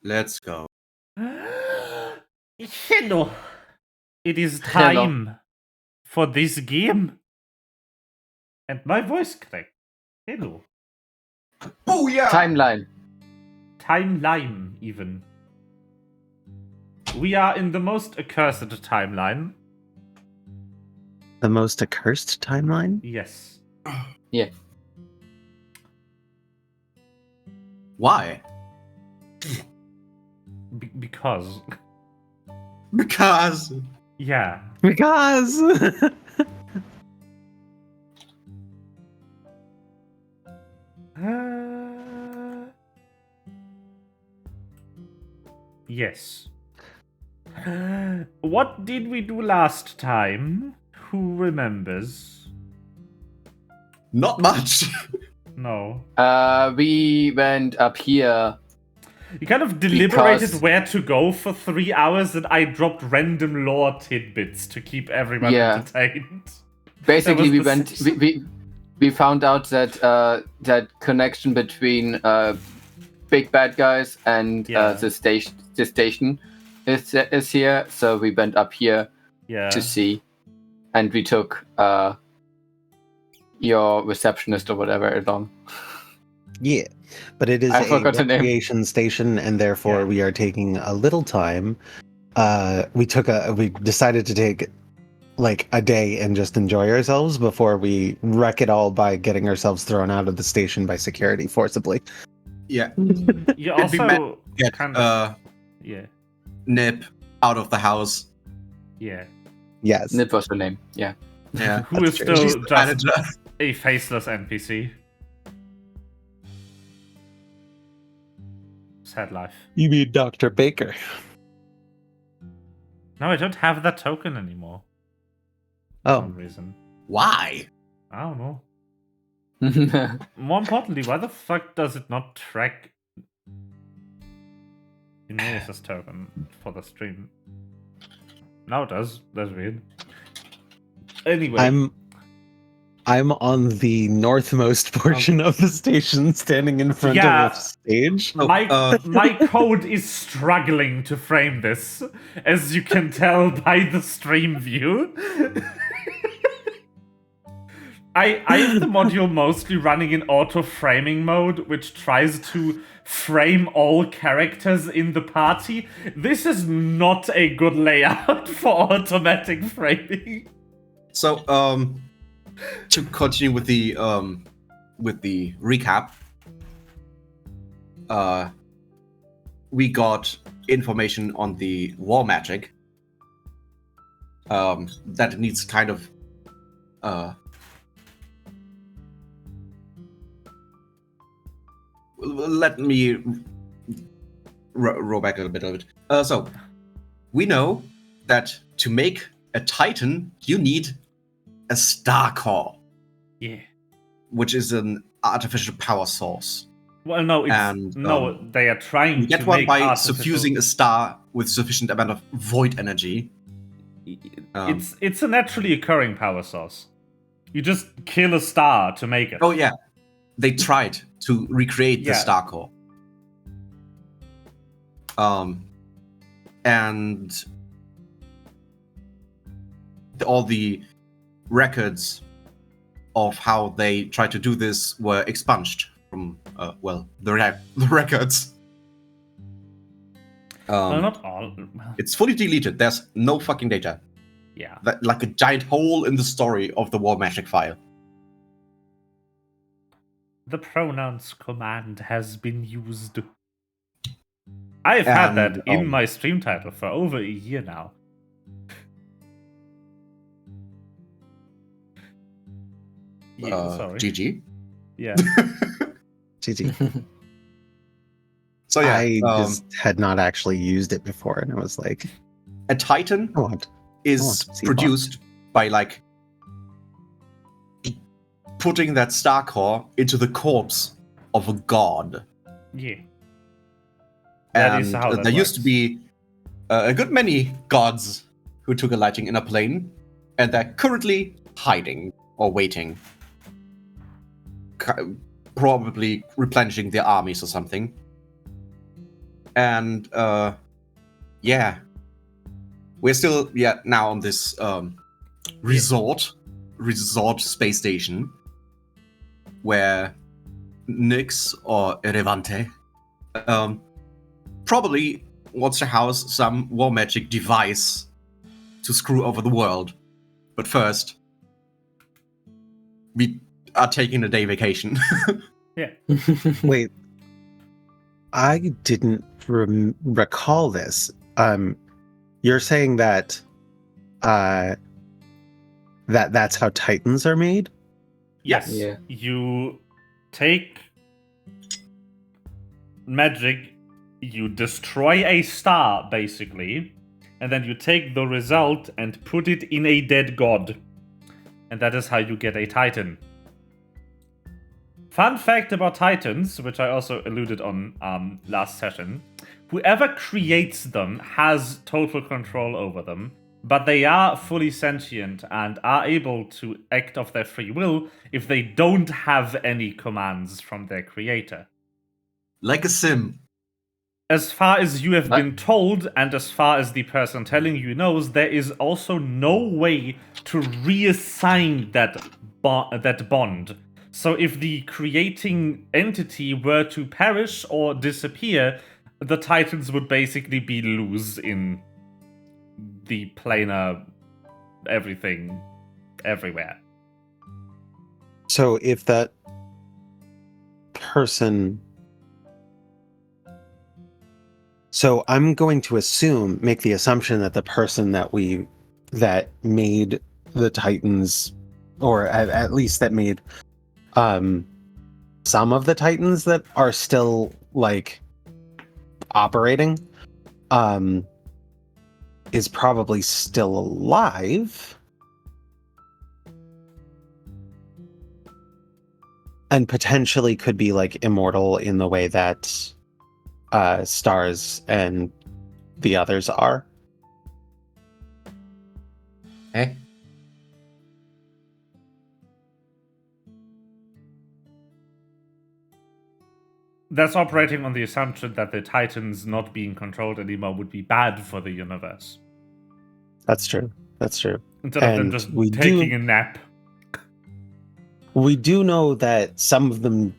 Let's go. Hello. It is time for this game. And my voice cracked. Hello. Oh yeah. Timeline, even. We are in the most accursed timeline. The most accursed timeline? Yes. Yeah. Why? Because. Because. Yeah. Because. Yes. What did we do last time? Who remembers? Not much. No. We went up here. You kind of deliberated Because- where to go for 3 hours, and I dropped random lore tidbits to keep everyone entertained. Basically, we was went. the We found out that that connection between big bad guys and the station is here. So we went up here to see, and we took your receptionist or whatever along. Yeah, but it is I a forgot the name. recreation station, and therefore we are taking a little time. We decided to take like a day and just enjoy ourselves before we wreck it all by getting ourselves thrown out of the station by security forcibly. Yeah. You Did we also Get kind of Nip out of the house. yeah. Yes. Nip was her name. Yeah. Yeah. Who is true. She's still the just manager. a faceless NPC. Sad life. You mean Dr. Baker? No, I don't have that token anymore. For Oh, some reason. Why? I don't know. More importantly, why the fuck does it not track Ineos' token for the stream? Now it does. That's weird. Anyway. I'm on the northmost portion of the station, standing in front of the stage. My code is struggling to frame this, as you can tell by the stream view. I have the module mostly running in auto-framing mode, which tries to frame all characters in the party. This is not a good layout for automatic framing. So, to continue with the recap, we got information on the war magic that it needs kind of let me roll back a little bit of it. So we know that to make a Titan, you need a star core. Yeah. Which is an artificial power source. Well, no, they are trying you get to one make by artificial... suffusing a star with sufficient amount of void energy. It's a naturally occurring power source. You just kill a star to make it. Oh yeah, they tried to recreate the star core. And all the records of how they tried to do this were expunged from the records. Well, not all. It's fully deleted. There's no fucking data. Yeah. Like a giant hole in the story of the War Magic file. The pronouns command has been used. I've had that in my stream title for over a year now. Yeah, sorry. GG. Yeah. GG. So yeah, I just had not actually used it before, and I was like, a Titan is produced by like putting that star core into the corpse of a god. Yeah. That is how there used to be a good many gods who took a lighting in a plane, and they're currently hiding or waiting. probably replenishing their armies or something. And yeah, we're still now on this resort space station where Nyx or Erevante probably wants to house some war magic device to screw over the world. But first, we are taking a day vacation. Yeah. Wait, I didn't recall this. You're saying that that's how Titans are made? Yes. Yeah. You take magic, you destroy a star, basically, and then you take the result and put it in a dead god. And that is how you get a Titan. Fun fact about Titans, which I also alluded on last session. Whoever creates them has total control over them, but they are fully sentient and are able to act of their free will if they don't have any commands from their creator. Like a sim. As far as you have been told, and as far as the person telling you knows, there is also no way to reassign that bond. So if the creating entity were to perish or disappear, the Titans would basically be loose in the planar everything, everywhere. So if that person... So I'm going to make the assumption that the person that made the Titans, or at least that made some of the Titans that are still like operating, is probably still alive. And potentially could be like immortal in the way that Stars and the others are. Eh? That's operating on the assumption that the Titans not being controlled anymore would be bad for the universe. That's true. That's true. Instead of them just taking a nap. We do know that some of them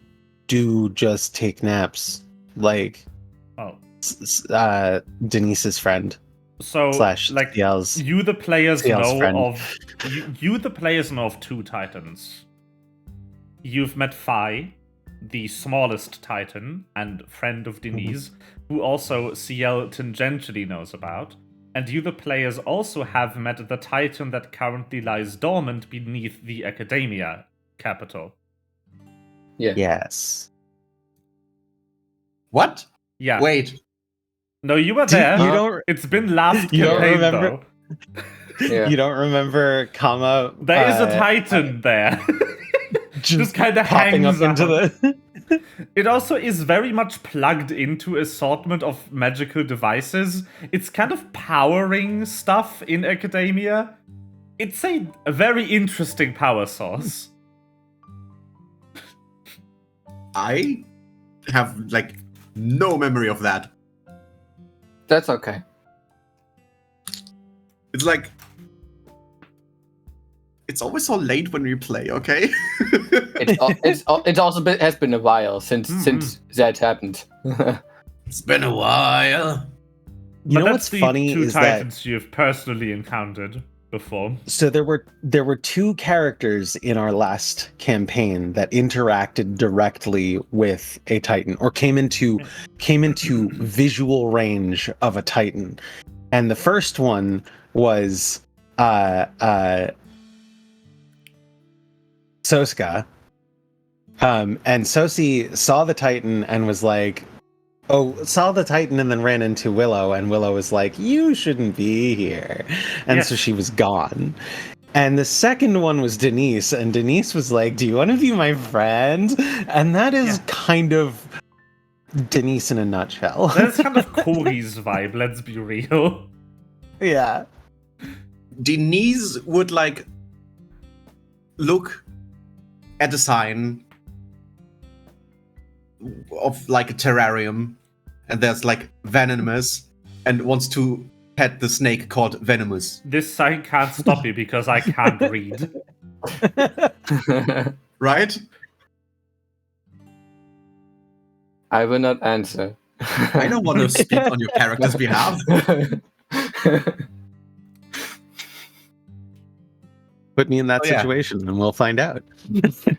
do just take naps, like Denise's friend. So, slash like, CL's, you the players know friend. of you the players know of two Titans. You've met Phi, the smallest Titan and friend of Denise, who also CL tangentially knows about. And you the players also have met the Titan that currently lies dormant beneath the Academia capital. Yeah. Yes. What? Yeah. Wait. No, you were there. You don't. It's been last You don't campaign, remember? though. Yeah. You don't remember Kama? There is a Titan there. Just kind of popping hangs up into the. It also is very much plugged into assortment of magical devices. It's kind of powering stuff in Academia. It's a very interesting power source. I have, like, no memory of that. That's okay. It's like... It's always so late when we play, okay? It's also has been a while since that happened. It's been a while. You know what's funny two is Titans that you've personally encountered before. so there were two characters in our last campaign that interacted directly with a Titan, or came into visual range of a Titan. And the first one was Soska. And Sosi saw the Titan and was like, saw the Titan and then ran into Willow, and Willow was like, you shouldn't be here. And so she was gone. And the second one was Denise, and Denise was like, do you want to be my friend? And that is kind of Denise in a nutshell. That's kind of Corey's vibe, let's be real. Yeah. Denise would, like, look at the sign of like a terrarium, and there's like venomous, and wants to pet the snake called Venomous. This sign can't stop me because I can't read. Right? I will not answer. I don't want to speak on your character's behalf. Put me in that Oh, yeah. situation and we'll find out.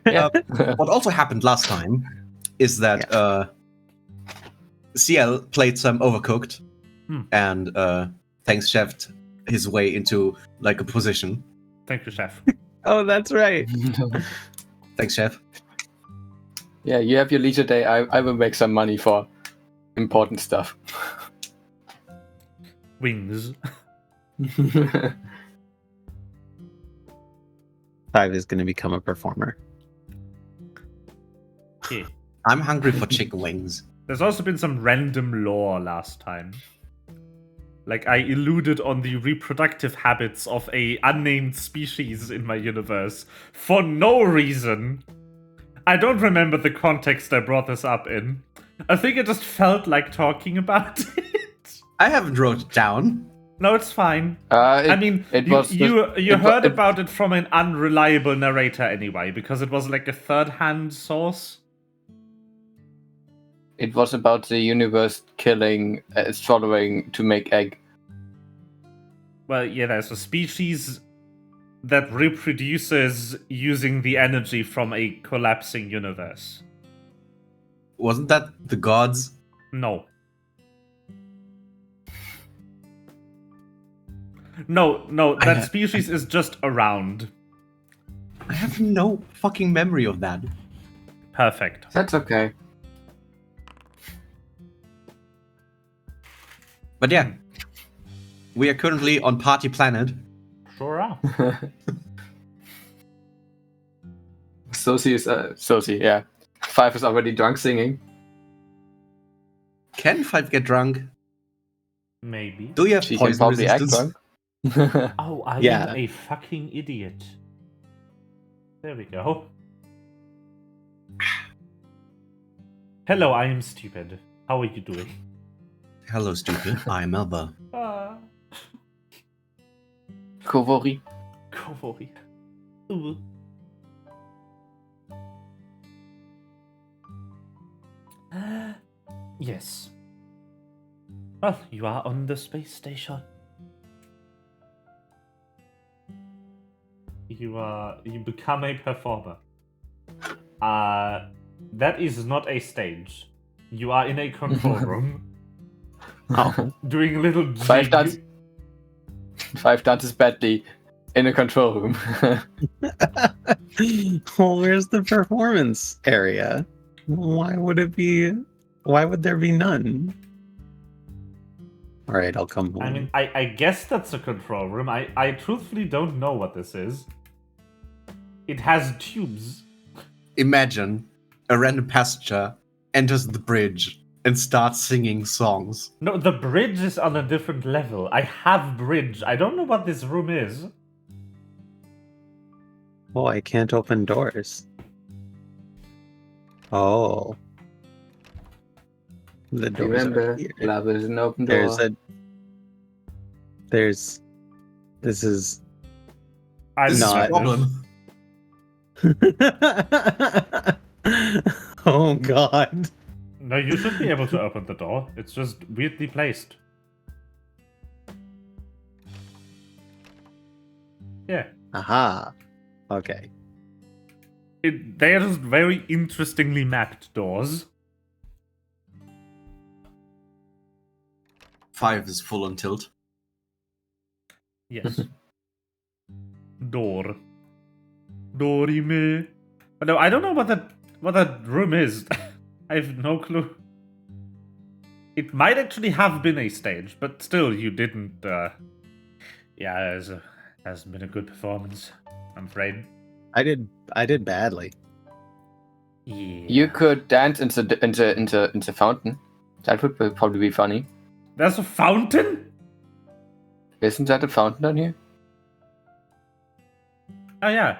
Yeah. What also happened last time is that CL played some Overcooked and thanks Chef his way into like a position. Thank you, Chef. Oh, that's right. Thanks, Chef. Yeah, you have your leisure day. I will make some money for important stuff. Wings. 5 is going to become a performer. Yeah. I'm hungry for chicken wings. There's also been some random lore last time. Like, I alluded on the reproductive habits of a unnamed species in my universe for no reason. I don't remember the context I brought this up in. I think I just felt like talking about it. I haven't wrote it down. No, it's fine. I mean, you heard about it from an unreliable narrator anyway, because it was like a third-hand source. It was about the universe killing, swallowing to make egg. Well, yeah, there's a species that reproduces using the energy from a collapsing universe. Wasn't that the gods? No. No, that species is just around. I have no fucking memory of that. Perfect. That's okay. But yeah, we are currently on Party Planet. Sure are. Sosie, yeah. 5 is already drunk singing. Can 5 get drunk? Maybe. Do you have She can poison probably act resistance? drunk. Oh, I Yeah. am a fucking idiot. There we go. Hello, I am stupid. How are you doing? Hello, stupid. I'm Elba. Kovori. Kovori. Ooh. Yes. Well, you are on the space station. You become a performer. That is not a stage. You are in a control room. Oh. Doing a little 5 jig. dances badly in a control room. Well, where's the performance area? Why would there be none? All right, I'll come home. I mean, I guess that's a control room. I truthfully don't know what this is. It has tubes. Imagine a random passenger enters the bridge and starts singing songs. No, the bridge is on a different level. I have bridge. I don't know what this room is. Oh, I can't open doors. Oh. The doors Remember, are here. love is an open door. This is I This is Not- a problem. Oh god. No, you should be able to open the door. It's just weirdly placed. Yeah. Aha. Okay. They are just very interestingly mapped doors. 5 is full on tilt. Yes. Door. Dorime. No, I don't know what that room is. I have no clue. It might actually have been a stage, but still, you didn't. Yeah, it hasn't been a good performance, I'm afraid. I did badly. Yeah. You could dance into fountain. That would probably be funny. There's a fountain? Isn't that a fountain down here? Oh yeah,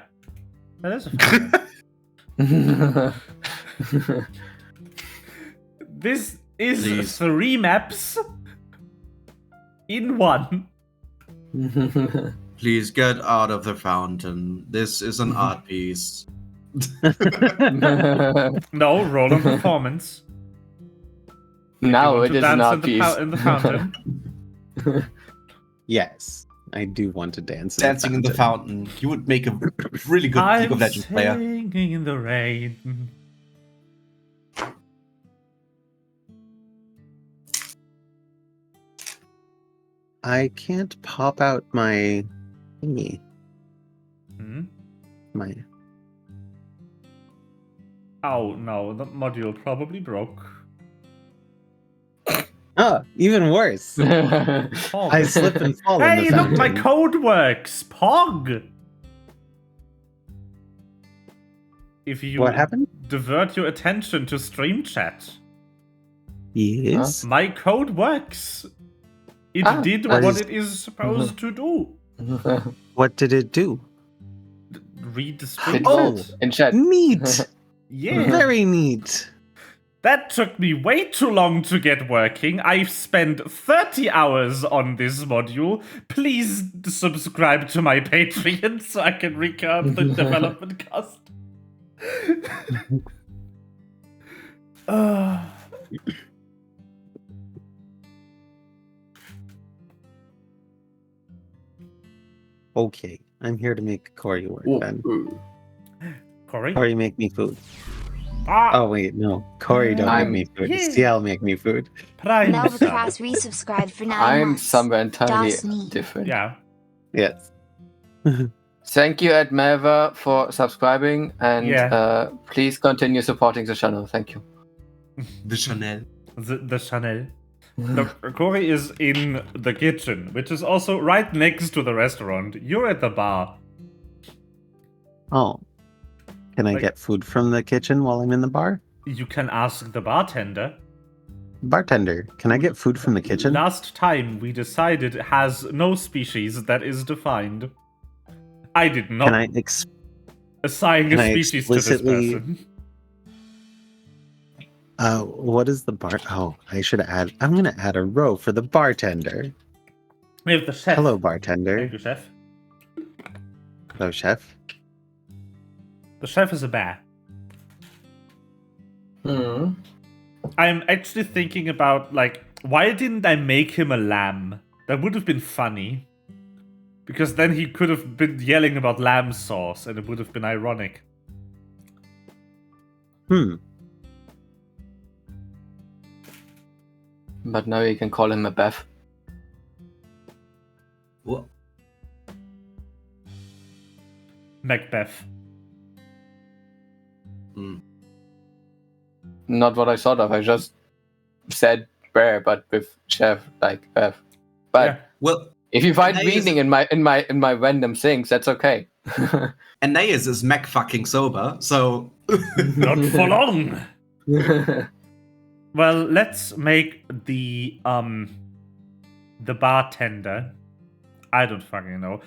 that is a fountain. This is Please. 3 maps in one. Please get out of the fountain. This is an art piece. No, roll on performance. Now Want it to is an dance art piece. in the fountain. Yes, I do want to dance. Dancing in the fountain. You would make a really good League of I'm Legends player. singing in the rain. I can't pop out my thingy. Hmm? My Oh no, the module probably broke. even worse. Pog. I slip and fall in the Hey, look, my fountain. code works! Pog! If you What happened? divert your attention to stream chat, Yes. my code works. It did nice. what it is supposed to do. What did it do? Read the stream Oh! chat. In chat. Neat. Yeah. Very neat. That took me way too long to get working. I've spent 30 hours on this module. Please subscribe to my Patreon so I can recoup the development cost. Okay, I'm here to make Corey work then. Corey? Corey, make me food. Ah, Oh wait, no. Corey don't I'm make me food. here. CL make me food. Prime Melvacross resubscribed for 9 I'm months. somewhere entirely Das nie. different. Yeah. Yes. Thank you, Ed Melva, for subscribing, and Yeah. please continue supporting the channel. Thank you. The Chanel. The Chanel. Look, Corey is in the kitchen, which is also right next to the restaurant. You're at the bar. Oh. Can I Like- get food from the kitchen while I'm in the bar? You can ask the bartender. Bartender, can I get food from the kitchen? Last time we decided it has no species that is defined. I did not Can I assign can a I species to this explicitly- person. what is the bar? Oh, I'm gonna add a row for the bartender. We have the chef. Hello, Thank bartender. you, chef. Hello, chef. The chef is a bear. Hmm. I'm actually thinking about, like, why didn't I make him a lamb? That would have been funny. Because then he could have been yelling about lamb sauce, and it would have been ironic. But now you can call him a Beth. What? Macbeth. Not what I thought of. I just said bear, but with chef like Beth. But Yeah. Well, if you find Aeneas- meaning in my random things, that's okay. Aeneas is Mac fucking sober, so Not for long! Well, let's make the bartender. I don't fucking know.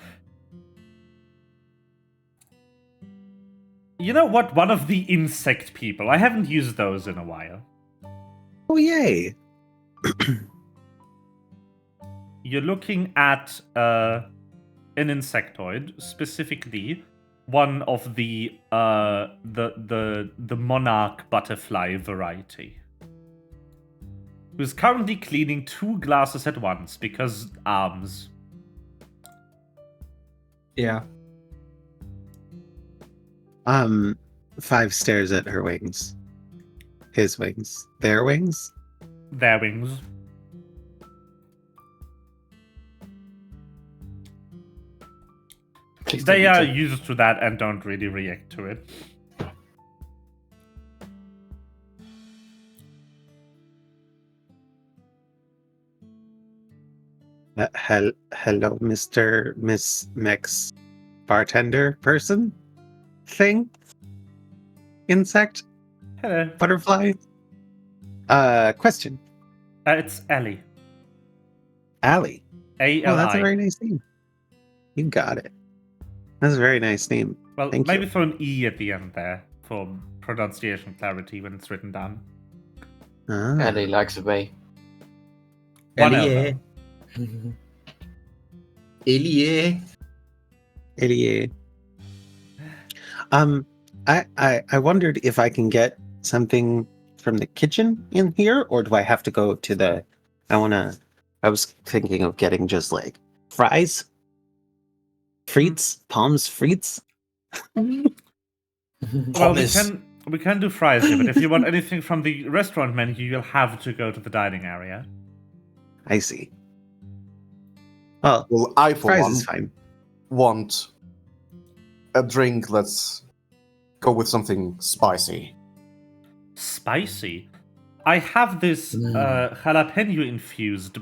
You know what? One of the insect people. I haven't used those in a while. Oh, yay. You're looking at an insectoid, specifically one of the monarch butterfly variety, who's currently cleaning 2 glasses at once because arms. yeah. 5 stares at her wings. His wings. Their wings? Their wings. Please They don't are eat it. used to that and don't really react to it. Hello, Miss Mex bartender person? Thing? Insect? Hello. Butterfly? Question. It's Ellie. Allie. A-L-I. Oh, that's a very nice name. You got it. That's a very nice name. Well, Thank maybe you. throw an E at the end there for pronunciation clarity when it's written down. Ellie likes away. Ellie. Ellie. Idiot. I wondered if I can get something from the kitchen in here, or do I have to go to the? I was thinking of getting just like fries, frites, Palms frites. Well, we can do fries here, but if you want anything from the restaurant menu, you'll have to go to the dining area. I see. Well, I for fries one is fine. want a drink. Let's go with something spicy. Spicy? I have this jalapeno infused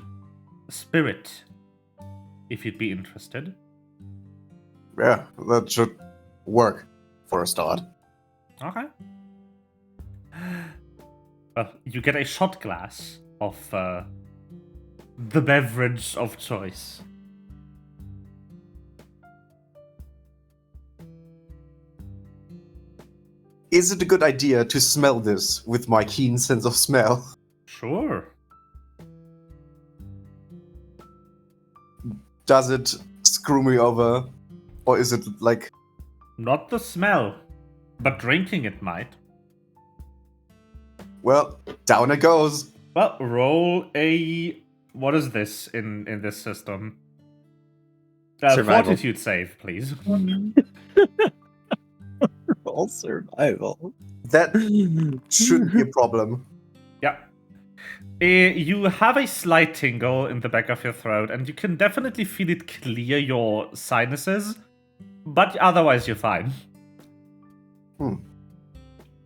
spirit, if you'd be interested. Yeah, that should work for a start. Okay. Well, you get a shot glass of the beverage of choice. Is it a good idea to smell this with my keen sense of smell? Sure. Does it screw me over? Or is it like... Not the smell, but drinking it might. Well, down it goes. Well, roll a... What is this in this system? Survival. Fortitude save, please. All survival. That shouldn't be a problem. Yeah. You have a slight tingle in the back of your throat, and you can definitely feel it clear your sinuses, but otherwise you're fine.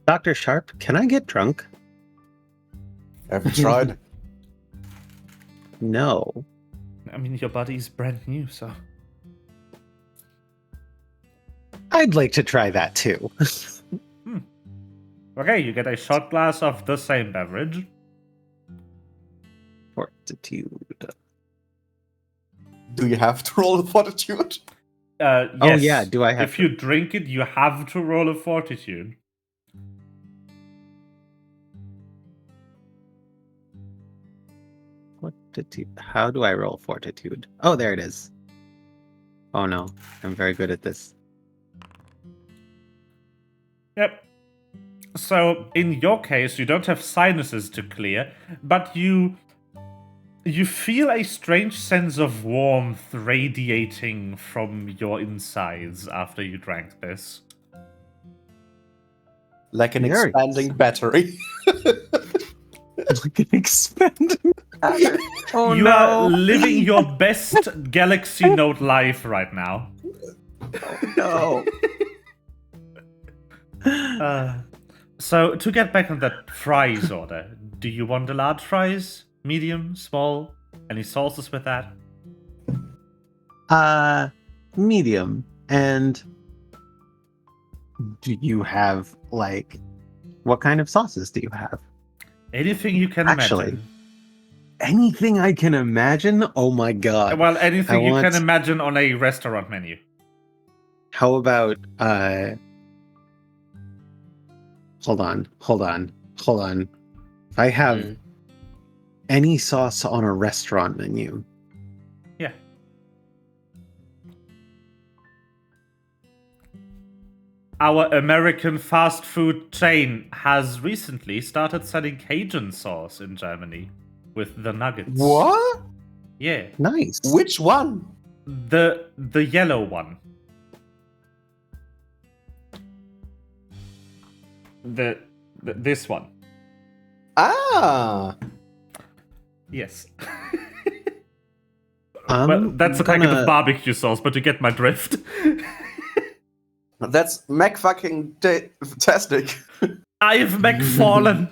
Dr. Sharp, can I get drunk? Have you tried? No. I mean, your body's brand new, so... I'd like to try that too. Okay, you get a shot glass of the same beverage. Fortitude. Do you have to roll a fortitude? Yes. Oh yeah, do I have If you drink it, you have to roll a fortitude. Fortitude. How do I roll fortitude? Oh, there it is. Oh no, I'm very good at this. Yep. So, in your case, you don't have sinuses to clear, but you feel a strange sense of warmth radiating from your insides after you drank this. Like an Very expanding battery. Like an expanding. Oh You are living your best Galaxy Note life right now. No. So, to get back on that fries order, do you want the large fries? Medium? Small? Any sauces with that? Medium. And do you have, like, what kind of sauces do you have? Anything you can Actually, imagine. Anything I can imagine? Oh my god. Well, anything you want- can imagine on a restaurant menu. How about, Hold on. If I have any sauce on a restaurant menu. Yeah. Our American fast food chain has recently started selling Cajun sauce in Germany with the nuggets. What? Yeah. Nice. Which one? The yellow one. This one. Ah! Yes. I'm well, that's a packet gonna- of barbecue sauce, but you get my drift. That's Mac-fucking-tastic. I've McFallen.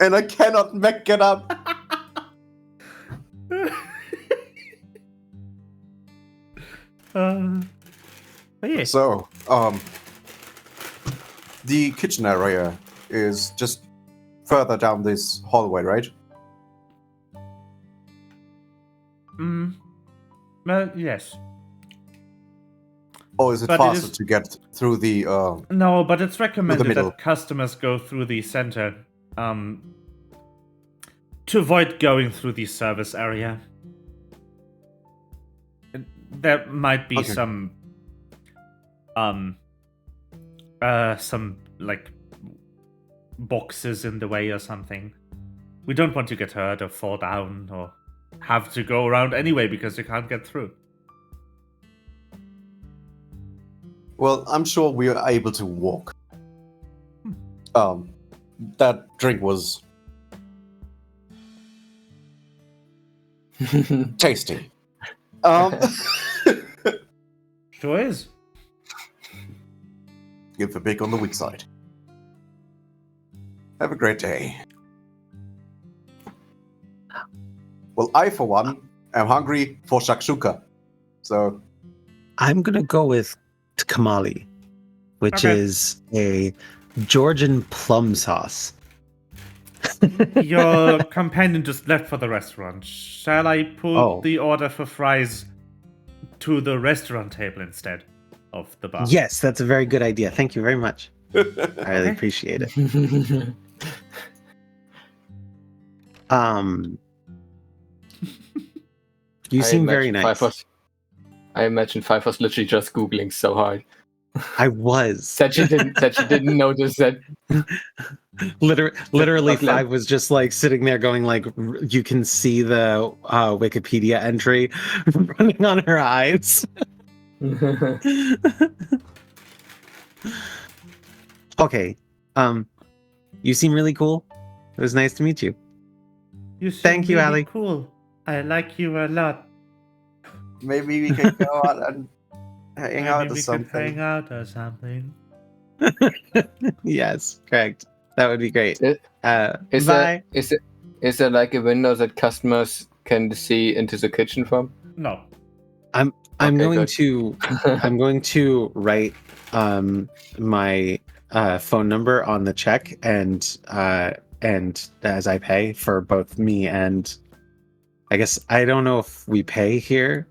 And I cannot Mac get up. But yeah. So, the kitchen area is just further down this hallway, right? Well, yes. Or is it But it faster is- to get through the... No, but it's recommended middle. that customers go through the center to avoid going through the service area. There might be some like boxes in the way or something. We don't want to get hurt or fall down or have to go around anyway because you can't get through. Well, I'm sure we are able to walk. That drink was tasty. Sure is. Give the big on the weak side. Have a great day. Well, I, for one, am hungry for shakshuka. So... I'm going to go with tamale, which is a Georgian plum sauce. Your companion just left for the restaurant. Shall I put the order for fries to the restaurant table instead of the bar? Yes, that's a very good idea. Thank you very much. I really appreciate it. You seem very nice. I imagine Five was literally just Googling so hard. I was. That she didn't notice that. Literally, Five was just like sitting there going like, you can see the Wikipedia entry running on her eyes. Okay. You seem really cool. It was nice to meet you. Thank you, Ali. Cool. I like you a lot. Maybe we can go out and hang out or something. Hang out or something. Yes, correct. That would be great. Is there like a window that customers can see into the kitchen from? No. I'm going to write my phone number on the check and as I pay for both me and I guess I don't know if we pay here,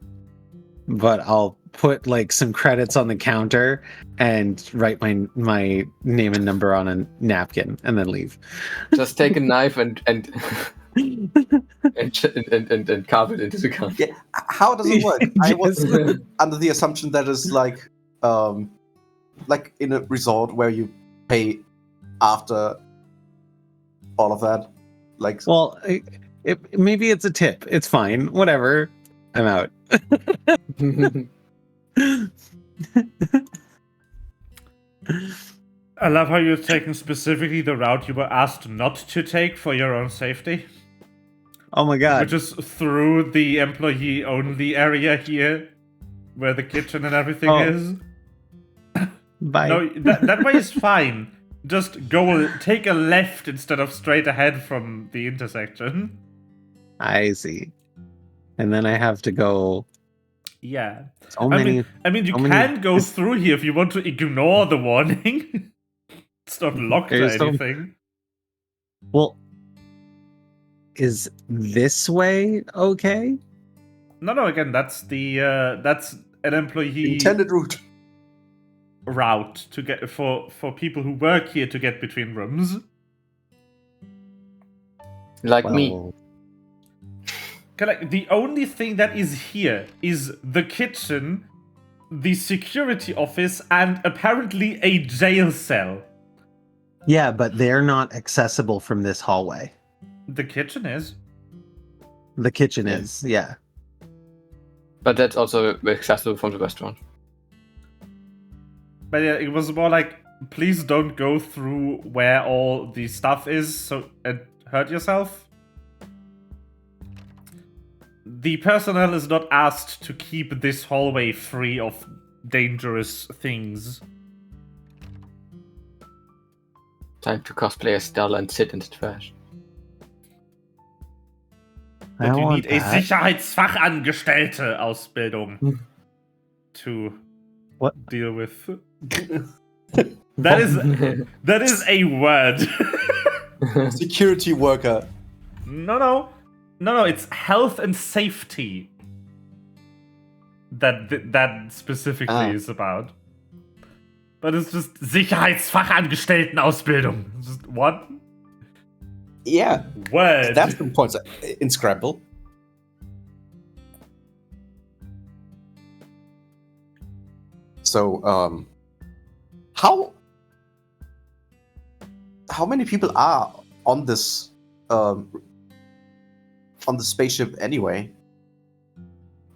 but I'll put like some credits on the counter and write my name and number on a napkin and then leave. Just take a knife and carve it into the counter. Yeah, how does it work? I was under the assumption that it's like in a resort where you pay after all of that. Like, well, maybe it's a tip. It's fine. Whatever. I'm out. I love how you're taking specifically the route you were asked not to take for your own safety. Oh my god. Which is through the employee-only area here, where the kitchen and everything is. Bye. No, that way is fine. Just take a left instead of straight ahead from the intersection. I see. And then I have to go. Yeah. So many. I mean, you can go through here if you want to ignore the warning. It's not locked or anything. Well, is this way okay? No. Again, that's an employee intended route to get for people who work here to get between rooms. Like me. The only thing that is here is the kitchen, the security office, and apparently a jail cell. Yeah, but they're not accessible from this hallway. The kitchen is. The kitchen is, yeah. But that's also accessible from the restaurant. But yeah, it was more like, please don't go through where all the stuff is and hurt yourself. The personnel is not asked to keep this hallway free of dangerous things. Time to cosplay as Stella and sit in the trash. But you need a Sicherheitsfachangestellte Ausbildung to deal with. That is a word. Security worker. No, it's health and safety that specifically is about. But it's just Sicherheitsfachangestelltenausbildung. Just what? Yeah, Word. that's the point in Scrabble. So, how many people are on this spaceship anyway?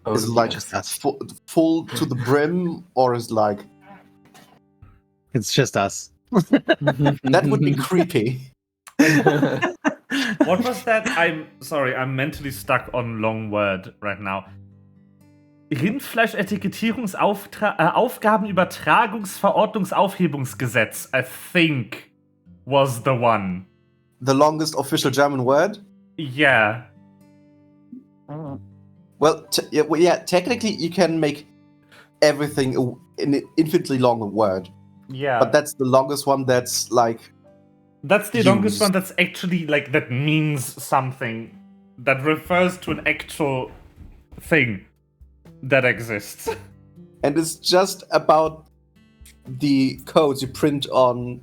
Is it like just us. full to the brim, or is like It's just us. that would be creepy? What was that? I'm sorry, I'm mentally stuck on long word right now. Rindfleisch-Etikettierungsaufgabenübertragungsverordnungsaufhebungsgesetz, I think, was the one. The longest official German word? Yeah. Well, technically you can make everything an infinitely long word. Yeah. But that's the longest one that's like... That's the longest one that's actually, like, that means something. That refers to an actual thing that exists. And it's just about the codes you print on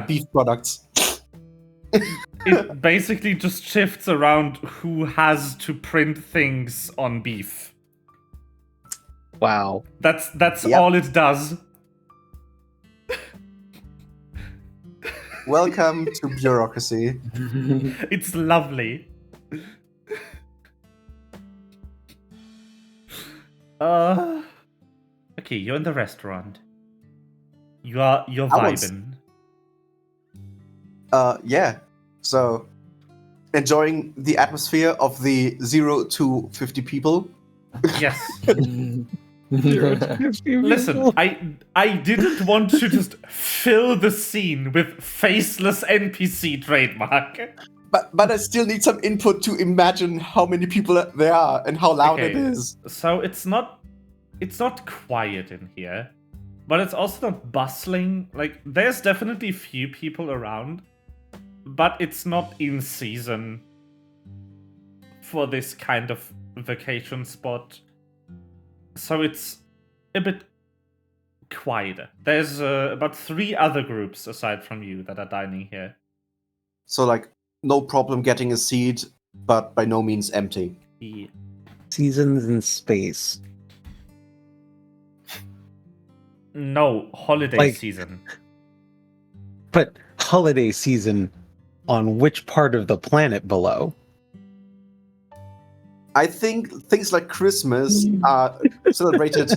beef products. It basically just shifts around who has to print things on beef. Wow. That's all it does. Welcome to bureaucracy. It's lovely. Okay, you're in the restaurant. You're vibing. Yeah. So, enjoying the atmosphere of the 0 to 50 people. Yes. Listen, I didn't want to just fill the scene with faceless NPC trademark. But I still need some input to imagine how many people there are and how loud it is. So it's not quiet in here, but it's also not bustling. Like, there's definitely few people around, but it's not in season for this kind of vacation spot. So it's a bit quieter. There's about 3 other groups aside from you that are dining here. So, like, no problem getting a seat, but by no means empty. Yeah. Seasons in space. No, holiday season. But holiday season on which part of the planet below? I think things like Christmas are celebrated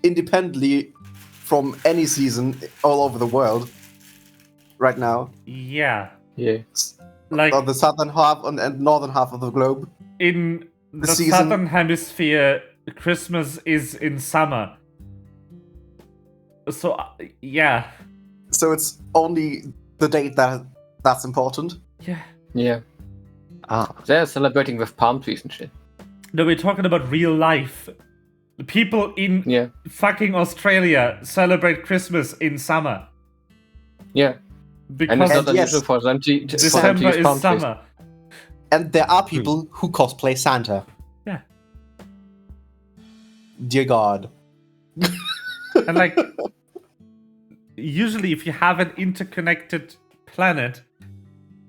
independently from any season all over the world right now. Yeah. Yeah. Like on the southern half and northern half of the globe. In the season... southern hemisphere, Christmas is in summer. So, yeah. So it's only the date that's important? Yeah. Yeah. They're celebrating with palm trees and shit. No, we're talking about real life. The people in fucking Australia celebrate Christmas in summer. Yeah. Because and it's not unusual for them to December is palm summer. Trees. And there are people who cosplay Santa. Yeah. Dear God. And like, usually if you have an interconnected planet,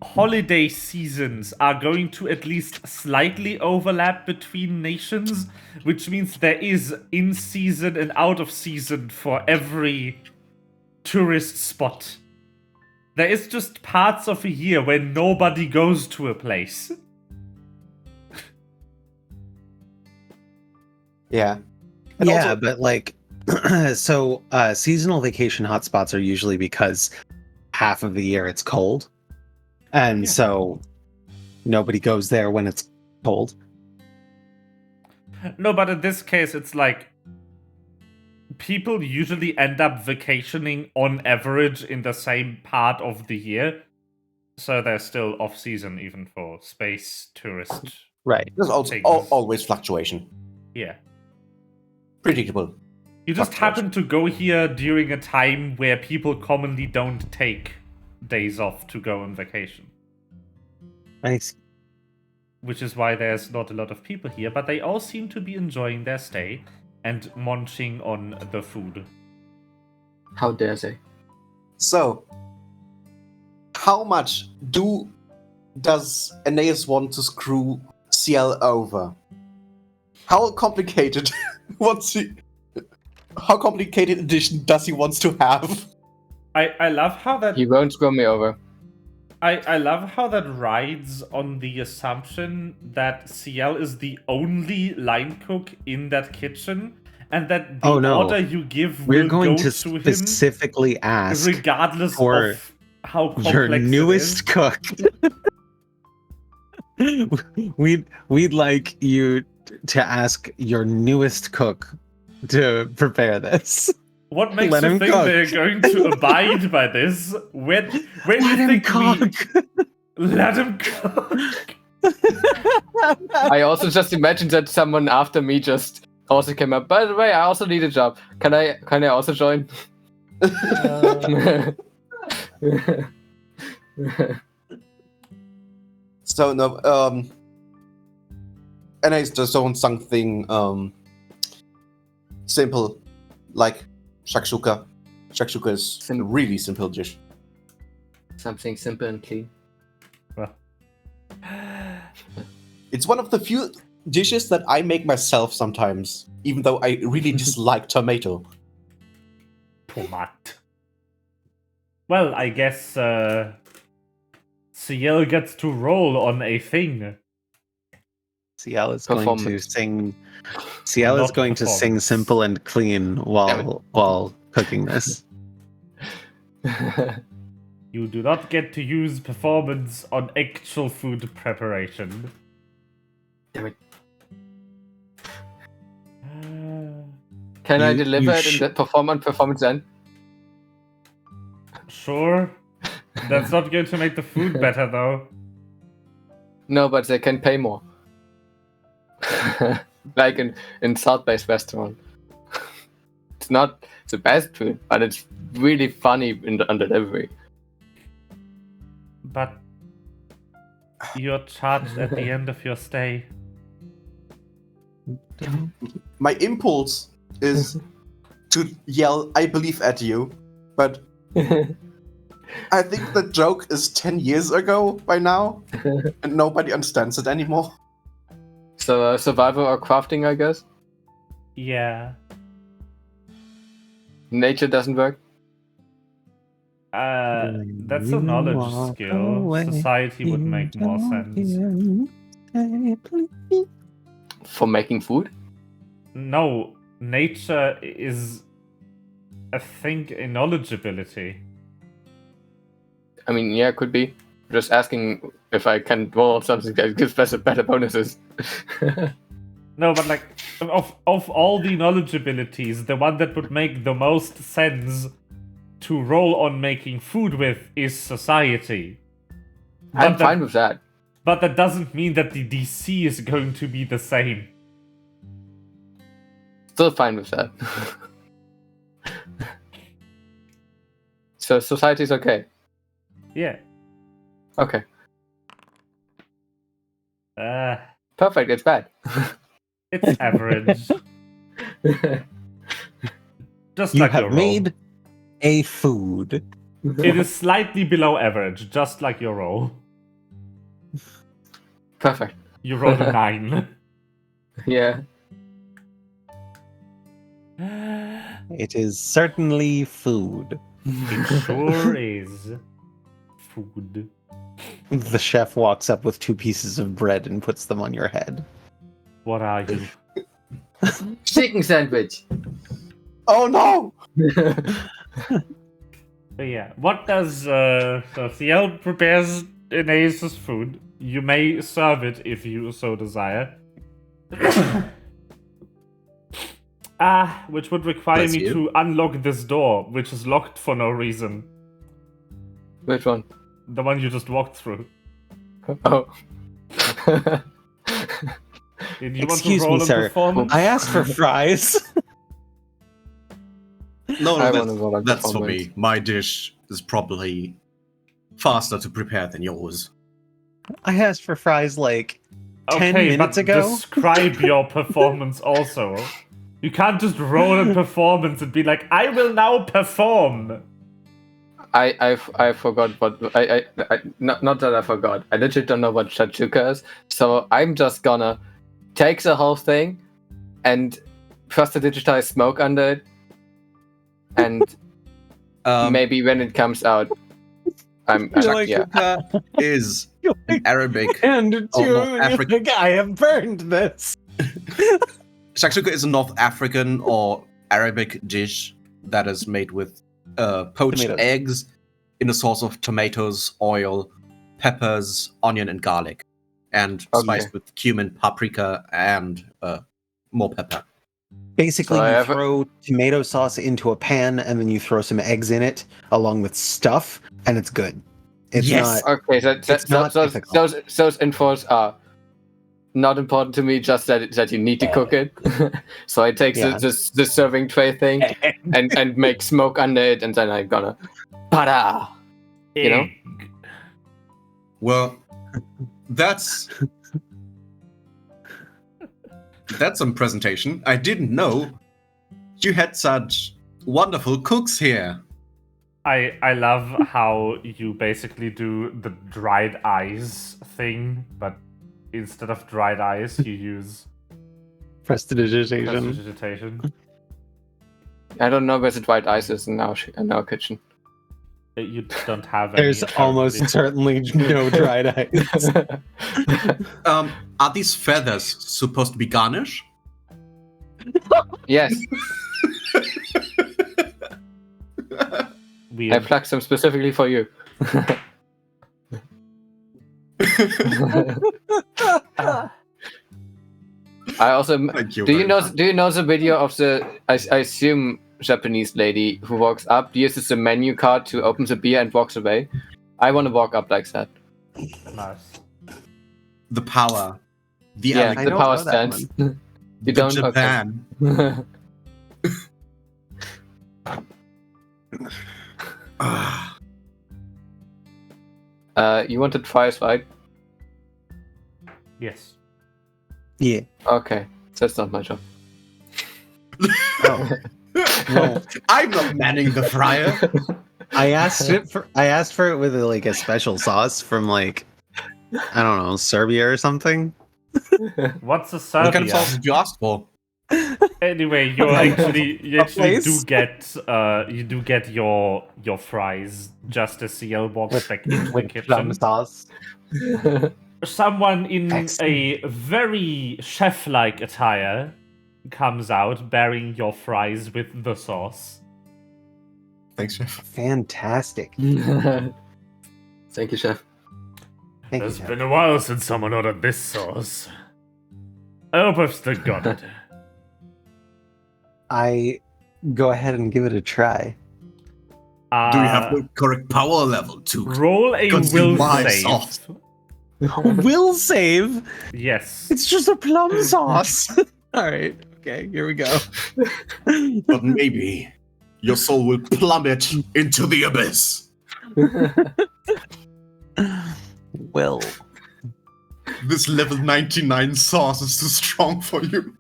holiday seasons are going to at least slightly overlap between nations, which means there is in-season and out-of-season for every tourist spot. There is just parts of a year where nobody goes to a place. Yeah. And yeah, but like, so seasonal vacation hotspots are usually because half of the year it's cold. And so nobody goes there when it's cold. No, but in this case, it's like people usually end up vacationing on average in the same part of the year. So they're still off season even for space tourist. Right. There's also always fluctuation. Yeah. Predictable. You just happen to go here during a time where people commonly don't take days off to go on vacation. Nice. Which is why there's not a lot of people here, but they all seem to be enjoying their stay and munching on the food. How dare they? So, how much do does Aeneas want to screw CL over? How complicated how complicated edition does he want to have? I love how that He won't screw me over. I love how that rides on the assumption that CL is the only line cook in that kitchen, and that the order you give We're will going go to to him specifically ask regardless for of how complex your it newest is. cook. We'd like you to ask your newest cook to prepare this. What makes Let you him think cook. they're going to abide by this? When do you think let him cook? I also just imagined that someone after me just also came up. By the way, I also need a job. Can I also join? So no, Aeneas just wants something simple, like shakshuka. Shakshuka is a really simple dish. Something simple and clean. Well. It's one of the few dishes that I make myself sometimes, even though I really dislike tomato. Tomat. Well, I guess CL gets to roll on a thing. CL is going to sing. CL is going to sing simple and clean while cooking this. You do not get to use performance on actual food preparation. Damn it. Can I deliver it in the performance then? Sure. That's not going to make the food better, though. No, but they can pay more. Like in South-based restaurant. It's not the best food, but it's really funny on delivery. But you're charged at the end of your stay. My impulse is to yell, "I believe" at you, but I think the joke is 10 years ago by now, and nobody understands it anymore. So survival or crafting, I guess? Yeah. Nature doesn't work? That's a knowledge skill. Society would make more sense. For making food? No, nature is, I think, a knowledge ability. I mean, yeah, it could be. Just asking if I can roll something that gives better bonuses. No, but like, of all the knowledge abilities, the one that would make the most sense to roll on making food with is society. I'm fine with that. But that doesn't mean that the DC is going to be the same. Still fine with that. So society's okay? Yeah. Okay. Perfect, it's bad. It's average. Just you like have your made roll. A food. It is slightly below average, just like your roll. Perfect. You rolled a 9. Yeah. It is certainly food. It sure is food. The chef walks up with 2 pieces of bread and puts them on your head. What are you? Chicken sandwich. Oh no! But yeah, what does Thiel prepares Aeneas' food? You may serve it if you so desire. Which would require me to unlock this door, which is locked for no reason. Which one? The one you just walked through. Oh. Did you Excuse want to roll me, a sir. performance? I asked for fries. No, that's for me. My dish is probably faster to prepare than yours. I asked for fries like 10 minutes ago. Describe your performance also. You can't just roll a performance and be like, I will now perform. I forgot what I not that I forgot. I literally don't know what shakshuka is. So I'm just gonna take the whole thing and first digitize smoke under it, and maybe when it comes out, Shakshuka is an Arabic And or North African. I have burned this. Shakshuka is a North African or Arabic dish that is made with poached Tomatoes. eggs in a sauce of tomatoes, oil, peppers, onion, and garlic, and spiced with cumin, paprika, and more pepper. Basically, So you throw tomato sauce into a pan, and then you throw some eggs in it, along with stuff, and it's good. It's Yes. not. Okay, It's not difficult. those infos are not important to me. Just that you need to cook it. So I take the serving tray thing and make smoke under it, and then I'm gonna, pada. You know. Well, that's some presentation. I didn't know you had such wonderful cooks here. I love how you basically do the dried eyes thing, but instead of dried eyes, you use Prestidigitation. prestidigitation. I don't know where the dried ice is in our kitchen. You don't have any. There's almost certainly no dried ice. Are these feathers supposed to be garnish? Yes, Weird. I plucked some specifically for you. I also Thank you. do you know the video of the I assume Japanese lady who walks up, uses the menu card to open the beer and walks away? I want to walk up like that. Nice. The power. The Yeah, elegance. the don't power know that stance. one. You don't? Japan. Okay. Ah, You wanted fries, right? Yes. Yeah. Okay, that's not my job. Oh. Well, I'm not manning the fryer. I asked for it with like a special sauce from like I don't know, Serbia or something. What's a What kind of Serbia? sauce did you ask for? Anyway, you actually do place? get your fries just as CL walks back into the With kitchen. plum sauce. Someone in Excellent. a very chef-like attire comes out bearing your fries with the sauce. Thanks, chef. Fantastic. Thank you, chef. Thank you, It's Chef. been a while since someone ordered this sauce. I hope I've still got it. I go ahead and give it a try. Do you have the correct power level to Roll a consume will my save. sauce? Will save. Yes. It's just a plum sauce. All right. Okay. Here we go. But maybe your soul will plummet into the abyss. Will. This level 99 sauce is too strong for you.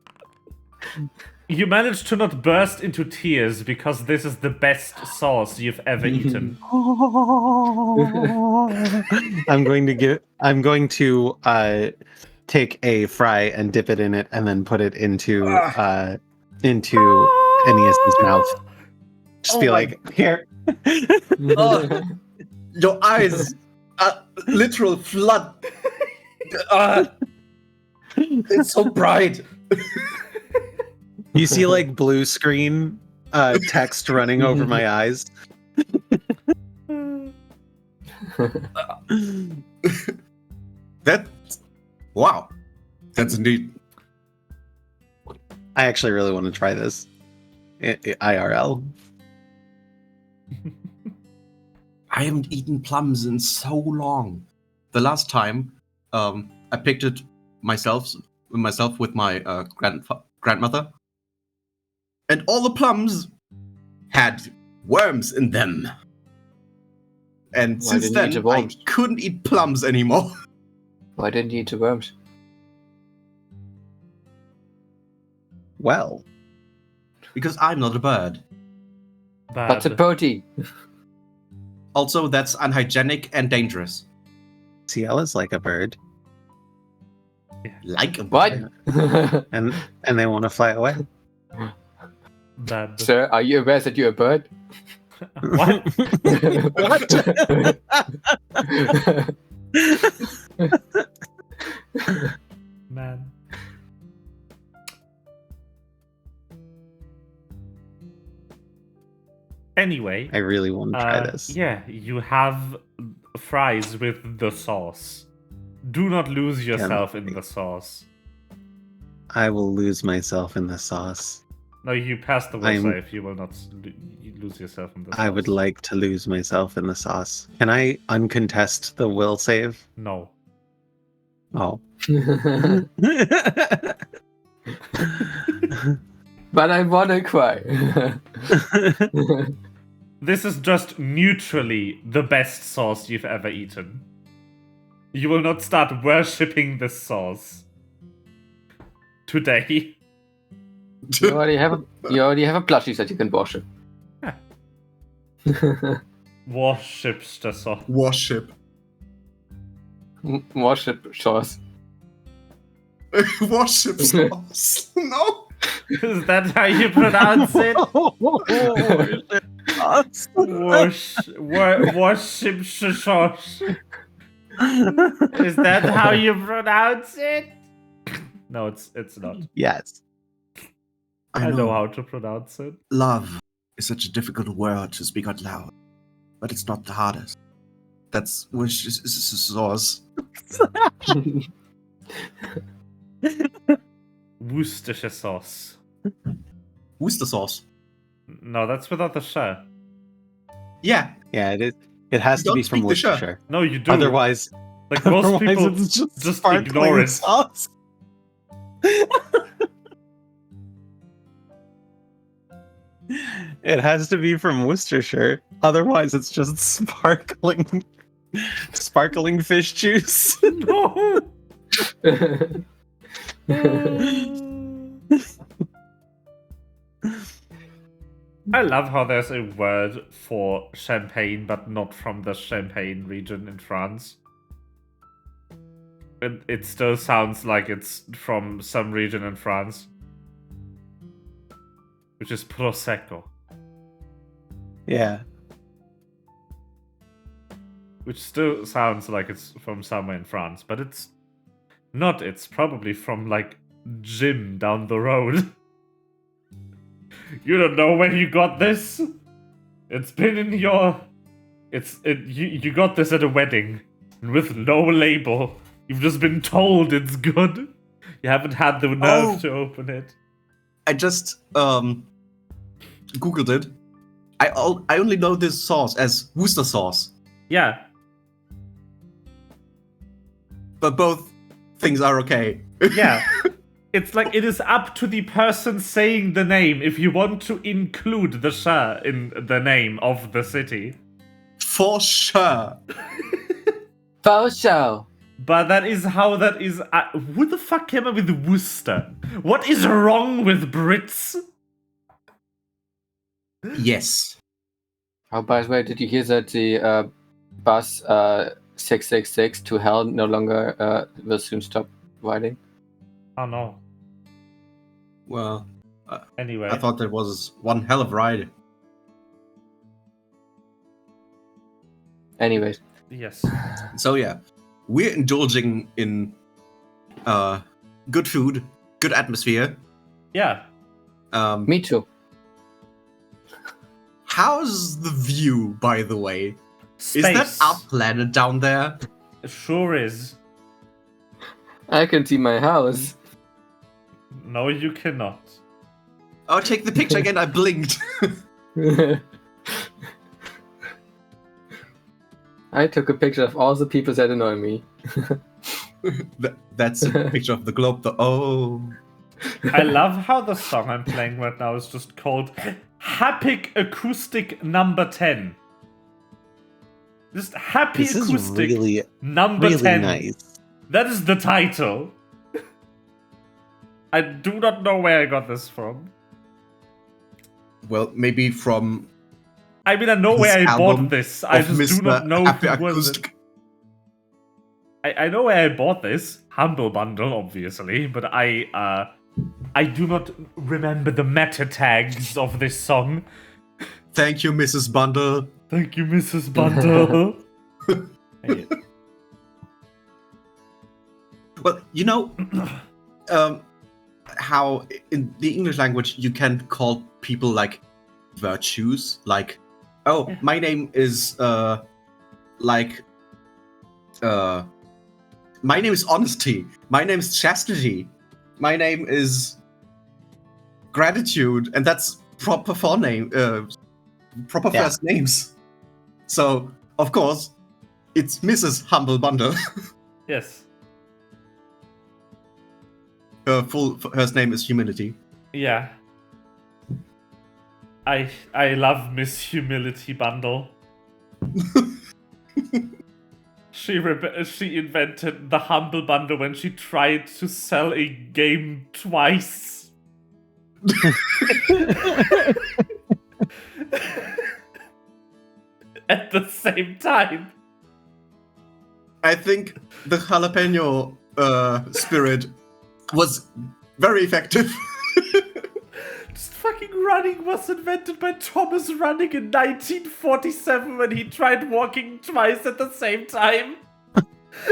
You managed to not burst into tears because this is the best sauce you've ever eaten. I'm going to take a fry and dip it in it and then put it into Aeneas's mouth. Just be like, here. Your eyes are literal flood. It's so bright. You see like blue screen text running over my eyes. Wow. That's indeed. I actually really want to try this. IRL. I haven't eaten plums in so long. The last time, I picked it myself with my grandmother, and all the plums had worms in them. And Why since didn't you then, eat the I worms? couldn't eat plums anymore. Why didn't you eat the worms? Well, Because I'm not a bird. That's a protein. Also, that's unhygienic and dangerous. CL is like a bird. Like a What? And they want to fly away. Bad. Sir, are you aware that you're a bird? What? Man. Anyway, I really want to try this. Yeah, you have fries with the sauce. Do not lose yourself in the sauce. I will lose myself in the sauce. No, you passed the will save. You will not lose yourself in the sauce. I would like to lose myself in the sauce. Can I uncontest the will save? No. Oh. But I wanna cry. This is just neutrally the best sauce you've ever eaten. You will not start worshipping this sauce today. You already have a plushie that you can worship. Worships the sauce. Worship. Worship sauce. Worship sauce. No. Is that how you pronounce it? Worship sauce. Is that how you pronounce it? No, it's not. Yes. I know how to pronounce it. Love is such a difficult word to speak out loud, but it's not the hardest. That's which is sauce. Worcestershire sauce. Worcester sauce. No, that's without the sh. Yeah. Yeah, it is. It has You to be don't from speak the sh. Worcestershire. No, you do. Otherwise, like most otherwise people it's just sparkling ignore it. sauce. It has to be from Worcestershire. Otherwise, it's just sparkling fish juice. No. I love how there's a word for champagne, but not from the Champagne region in France. It still sounds like it's from some region in France, which is Prosecco. Yeah. Which still sounds like it's from somewhere in France, but it's not. It's probably from, like, Jim down the road. You don't know where you got this? It's been in your... You got this at a wedding, and with no label. You've just been told it's good. You haven't had the nerve to open it. I just Googled it. I only know this sauce as Worcester sauce. Yeah. But both things are okay. Yeah. It's like it is up to the person saying the name if you want to include the sh in the name of the city. For sure. For sure. But that is how that is. Who the fuck came up with Worcester? What is wrong with Brits? Yes. Oh, by the way, did you hear that the bus 666 to hell no longer will soon stop riding? Oh no. Well, Anyway. I thought that was one hell of a ride. Anyways. Yes. So yeah, we're indulging in good food, good atmosphere. Yeah. Me too. How's the view, by the way? Space. Is that our planet down there? It sure is. I can see my house. No, you cannot. Oh, take the picture again. I blinked. I took a picture of all the people that annoy me. That's a picture of the globe. Oh. I love how the song I'm playing right now is just called Happy Acoustic Number 10. Just Happy This is Acoustic really, Number really 10. nice. That is the title. I do not know where I got this from. Well, maybe from I mean, I know where I bought this. I just do not know Happy who was it. I know where I bought this. Humble Bundle, obviously, but I do not remember the meta tags of this song. Thank you, Mrs. Bundle. Thank you, Mrs. Bundle. Hey. Well, you know, how in the English language you can call people like virtues, like, oh, yeah. My name is my name is honesty, my name is chastity, my name is gratitude, and that's proper first names. So of course it's Mrs. Humble Bundle. Yes. Her full first name is Humility. Yeah. I love Miss Humility Bundle. She invented the Humble Bundle when she tried to sell a game twice. At the same time. I think the jalapeno spirit was very effective. Just fucking running was invented by Thomas Running in 1947 when he tried walking twice at the same time.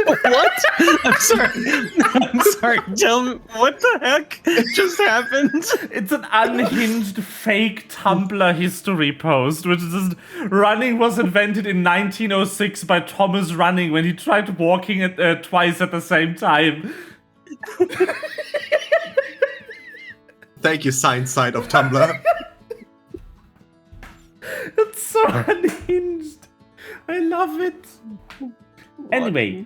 What? I'm sorry. Tell me, what the heck just happened? It's an unhinged fake Tumblr history post, which is just, running was invented in 1906 by Thomas Running when he tried walking twice at the same time. Thank you, science side of Tumblr. It's so unhinged. I love it. Anyway,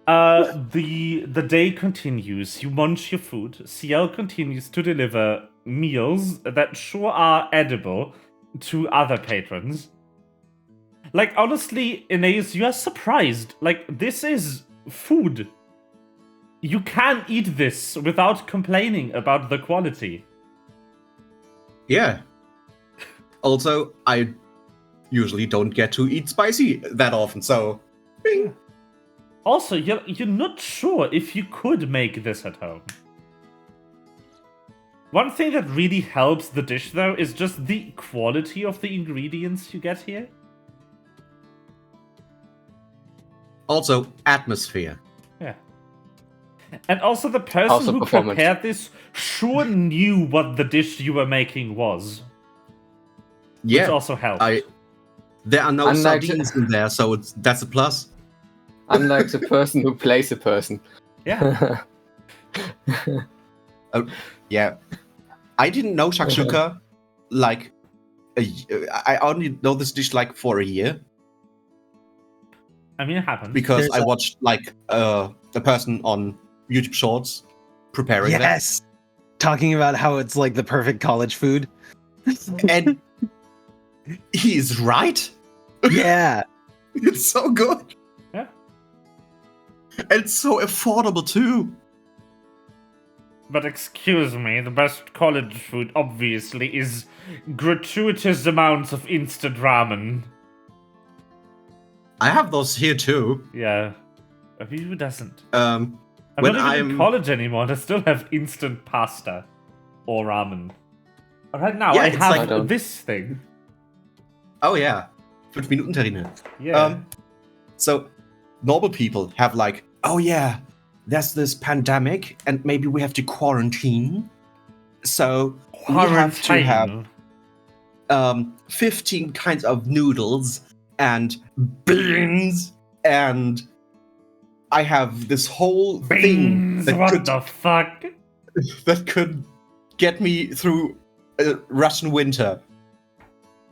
the day continues. You munch your food. CL continues to deliver meals that sure are edible to other patrons. Like, honestly, Aeneas, you are surprised. Like, this is food. You can eat this without complaining about the quality. Yeah. Also, I usually don't get to eat spicy that often, so... Bing. Also, you're not sure if you could make this at home. One thing that really helps the dish, though, is just the quality of the ingredients you get here. Also, atmosphere. Yeah. And also the person who prepared this sure knew what the dish you were making was. Yeah. Which also helped. There are no sardines in there, so that's a plus. Unlike the person who plays a person. Yeah. Yeah. I didn't know shakshuka, like, I only know this dish, like, for a year. I mean, it happens. Because I watched, like, a person on YouTube Shorts preparing that. Yes! Talking about how it's, like, the perfect college food. And he's right. Yeah. It's so good. Yeah. And it's so affordable, too. But excuse me, the best college food, obviously, is gratuitous amounts of instant ramen. I have those here, too. Yeah. Who doesn't? I'm not even in college anymore, and I still have instant pasta. Or ramen. Right now, I have like, this thing. Oh, yeah. 5-Minuten-Terrine. Yeah. So, normal people have like, oh, yeah, there's this pandemic, and maybe we have to quarantine. So, we have to have 15 kinds of noodles and beans, and I have this whole thing that the fuck? That could get me through a Russian winter.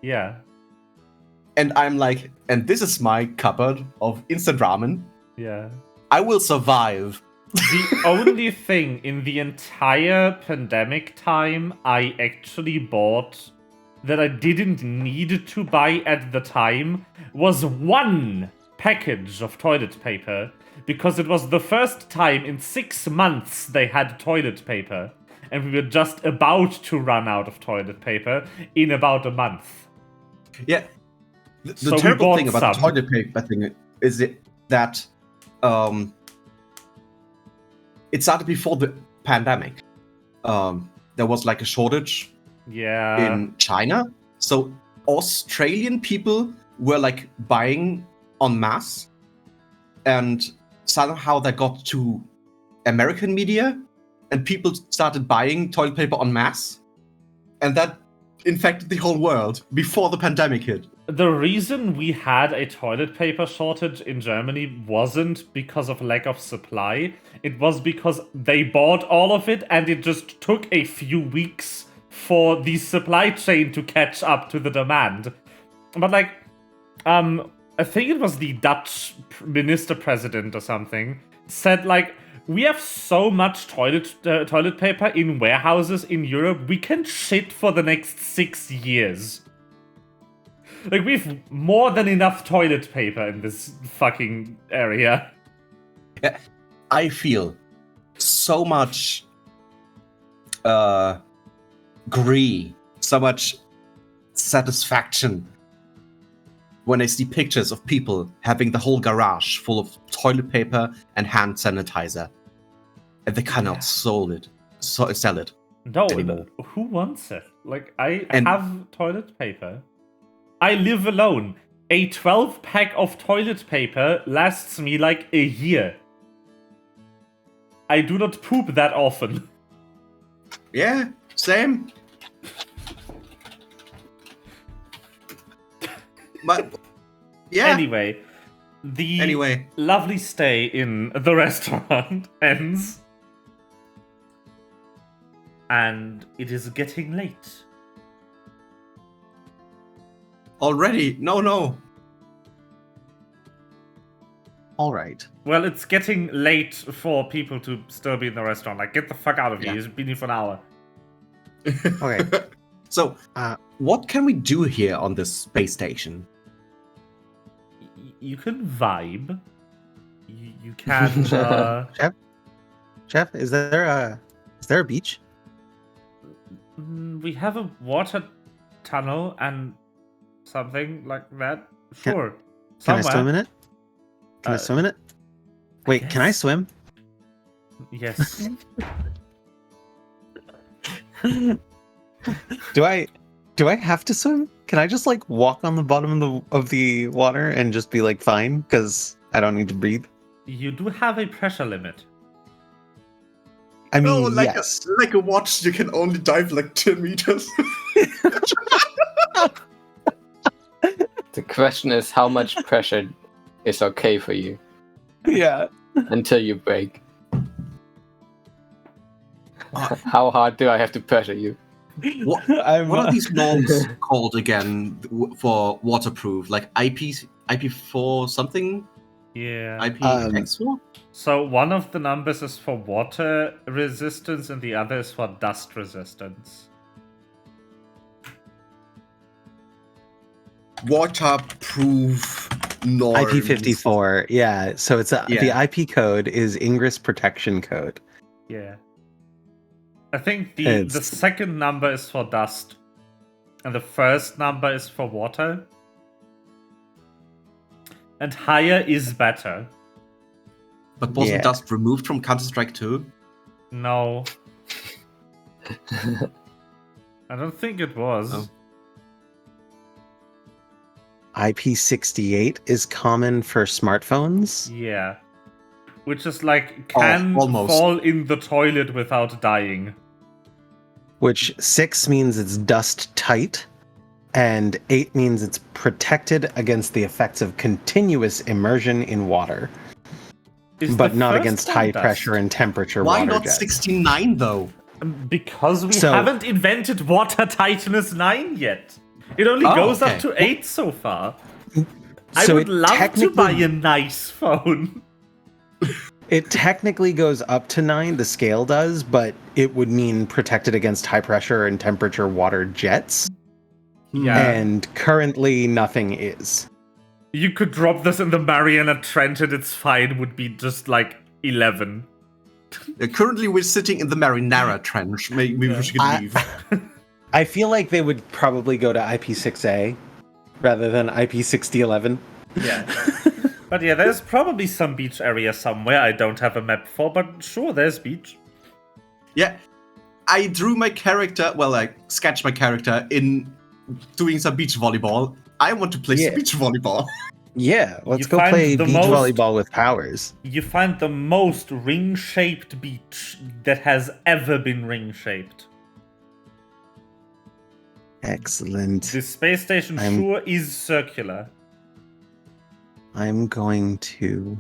Yeah. And I'm like, and this is my cupboard of instant ramen. Yeah. I will survive. The only thing in the entire pandemic time I actually bought that I didn't need to buy at the time was one package of toilet paper, because it was the first time in 6 months they had toilet paper, and we were just about to run out of toilet paper in about a month. Yeah. The So we terrible bought thing about the some. toilet paper thing is that it started before the pandemic. There was like a shortage in China, so Australian people were like buying en masse, and somehow that got to American media, and people started buying toilet paper en masse, and that infected the whole world before the pandemic hit. The reason we had a toilet paper shortage in Germany wasn't because of lack of supply. It was because they bought all of it and it just took a few weeks for the supply chain to catch up to the demand. But like, I think it was the Dutch minister president or something said like, we have so much toilet paper in warehouses in Europe, we can shit for the next 6 years. Like, we've more than enough toilet paper in this fucking area. Yeah, I feel so much glee, so much satisfaction when I see pictures of people having the whole garage full of toilet paper and hand sanitizer, and they cannot sell it No, anymore. who wants it? Like, I have toilet paper. I live alone. A 12-pack of toilet paper lasts me like a year. I do not poop that often. Yeah, same. But yeah. Anyway, the lovely stay in the restaurant ends. And it is getting late. Already? No. All right. Well, it's getting late for people to still be in the restaurant. Like, get the fuck out of here. It's been here for an hour. Okay. So, what can we do here on this space station? You can vibe. You can. Chef, is there a beach? We have a water tunnel and something like that. Sure. Can I swim in it? Can I swim in it? Wait, can I swim? Yes. Do I have to swim? Can I just like walk on the bottom of the water and just be like fine because I don't need to breathe? You do have a pressure limit. I mean, yes. Like a watch, you can only dive like 10 meters. The question is, how much pressure is okay for you Yeah. until you break? How hard do I have to pressure you? What are these norms called again for waterproof? Like IP4 something? Yeah. IPX4? So one of the numbers is for water resistance and the other is for dust resistance. Waterproof norms. IP54. Yeah. So it's the IP code is Ingress Protection Code. Yeah. I think the second number is for dust and the first number is for water. And higher is better. But wasn't dust removed from Counter-Strike 2? No. I don't think it was. Oh. IP68 is common for smartphones. Yeah. Which is like, can fall in the toilet without dying. Which 6 means it's dust tight. And 8 means it's protected against the effects of continuous immersion in water. But not against high pressure and temperature water jets. Why not 69 though? Because we haven't invented water tightness 9 yet. It only goes up to 8 so far. I would love to buy a nice phone. It technically goes up to 9, the scale does, but it would mean protected against high pressure and temperature water jets. Yeah. And currently nothing is. You could drop this in the Mariana Trench and it's fine, would be just like 11. Currently we're sitting in the Marinara Trench. Maybe we should leave. I feel like they would probably go to IP6A rather than IP 6011. Yeah. But yeah, there's probably some beach area somewhere I don't have a map for, but sure, there's beach. Yeah, I drew my character, well, I sketched my character in doing some beach volleyball. I want to play some beach volleyball. Yeah, let's You go find play the beach most- volleyball with powers. You find the most ring-shaped beach that has ever been ring-shaped. Excellent. The space station sure is circular. I'm going to...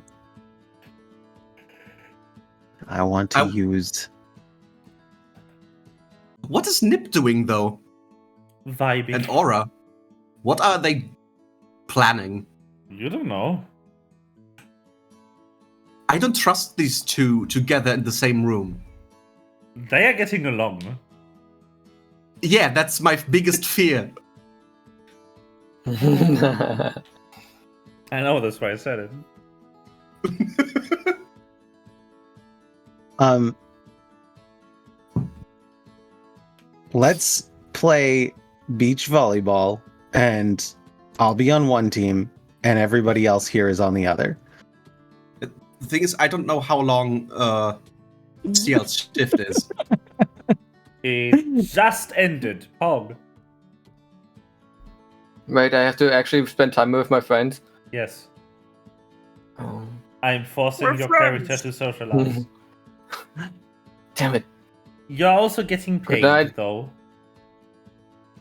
I want to use... What is Nip doing, though? Vibing. And Aura? What are they planning? You don't know. I don't trust these two together in the same room. They are getting along. Yeah, that's my biggest fear. I know, that's why I said it. Let's play beach volleyball, and I'll be on one team, and everybody else here is on the other. The thing is, I don't know how long CL's shift is. It just ended. Pog. Wait, I have to actually spend time with my friends. Yes. Oh. I'm forcing We're your friends. character to socialize. Damn it. You're also getting paid, night. though.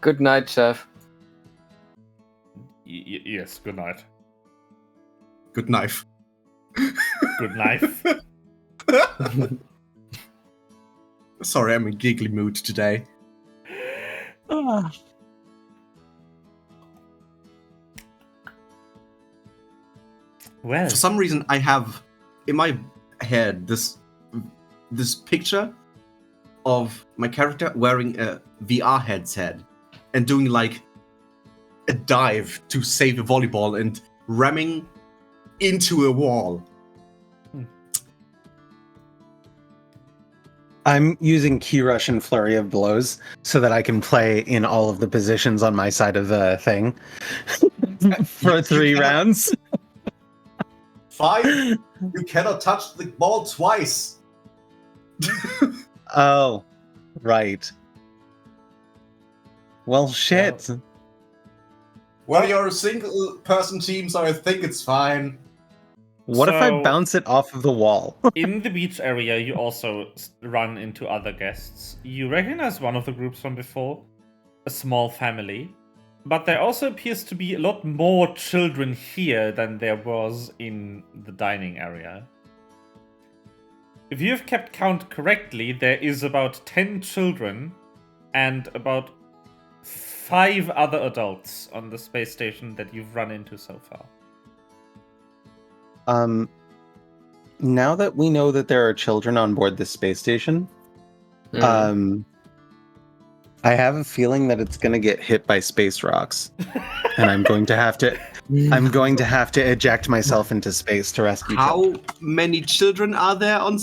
Good night, chef. Yes, good night. Good knife. Good knife. Sorry, I'm in giggly mood today. Well, For some reason, I have in my head this picture of my character wearing a VR headset and doing like a dive to save a volleyball and ramming into a wall. I'm using Key Rush and Flurry of Blows so that I can play in all of the positions on my side of the thing for 3 rounds. 5, you cannot touch the ball twice. Oh, right. Well, shit. Well, you're a single person team, so I think it's fine. What if I So- bounce it off of the wall? in the beach area, you also run into other guests. You recognize one of the groups from before, a small family. But there also appears to be a lot more children here than there was in the dining area. If you have kept count correctly, there is about 10 children and about 5 other adults on the space station that you've run into so far. Now that we know that there are children on board this space station, I have a feeling that it's going to get hit by space rocks, and I'm going to have to eject myself into space to rescue How children. many children are there on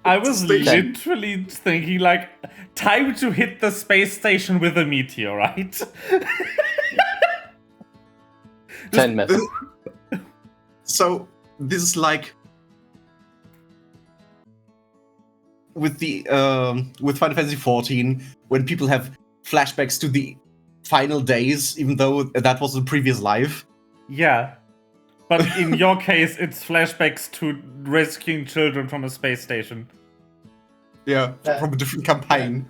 I was Station. literally thinking, like, time to hit the space station with a meteorite. 10 minutes. So this is like with the with Final Fantasy XIV when people have flashbacks to the final days, even though that was the previous life. Yeah. But in your case, it's flashbacks to rescuing children from a space station. Yeah, from a different campaign.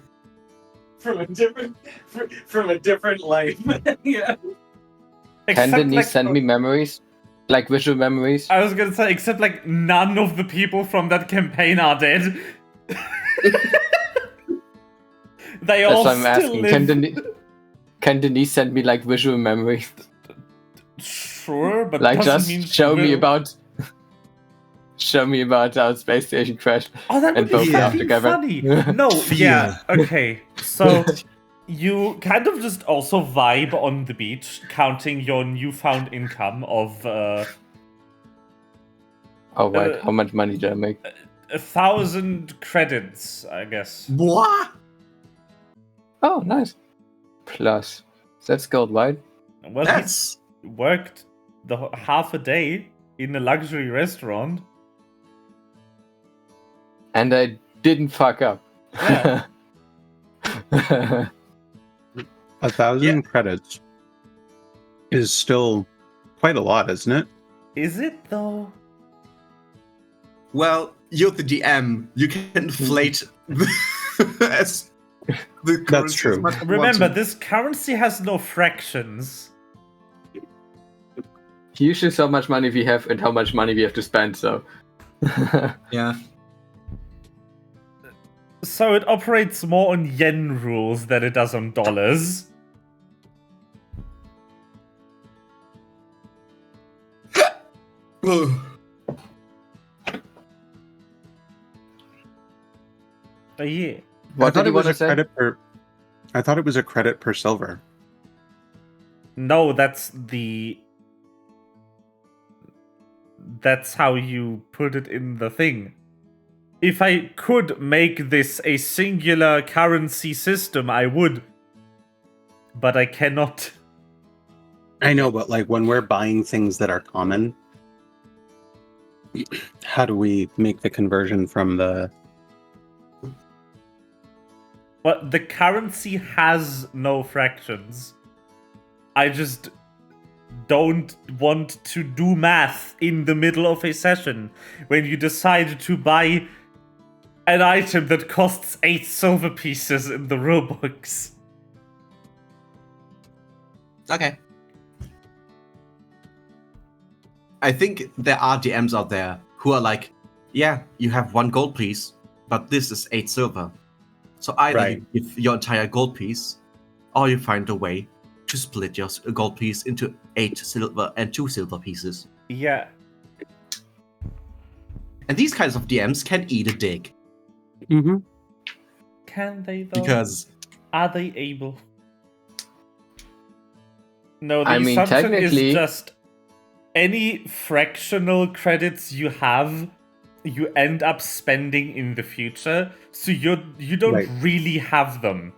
From a different life. Yeah. Can Denise like, send me memories? Like visual memories? I was gonna say, except like none of the people from that campaign are dead. They That's all what I'm still asking. live. Can Denise send me like visual memories? Sure, but Like doesn't just mean show me will. about our space station crash. Oh, that would and be both laugh fucking together. funny. No, yeah, okay. So you kind of just also vibe on the beach, counting your newfound income of Oh wait, how much money did I make? 1,000 credits, I guess. What? Oh, nice. Plus That's gold, right? Well, That's he worked half a day in a luxury restaurant. And I didn't fuck up. Yeah. 1,000 credits is still quite a lot, isn't it? Is it though? well, you're the DM. You can inflate as the That's currency true. as much as you want Remember, to. this currency has no fractions. Usually so much money we have and how much money we have to spend, so. Yeah. So it operates more on yen rules than it does on dollars. Yeah. What did you want to say? I thought it was a credit per silver. No, that's how you put it in the thing. If I could make this a singular currency system, I would. But I cannot. I know, but like when we're buying things that are common, how do we make the conversion from the... Well, the currency has no fractions. I just don't want to do math in the middle of a session when you decide to buy an item that costs 8 silver pieces in the rulebooks. Okay. I think there are DMs out there who are like, yeah, you have 1 gold piece, but this is 8 silver. So either you give your entire gold piece, or you find a way to split your gold piece into 8 silver and 2 silver pieces. Yeah. And these kinds of DMs can eat a dick. Mm-hmm. Can they though? Because are they able? No, the I mean, assumption technically- is just any fractional credits you have, you end up spending in the future, so you don't really have them.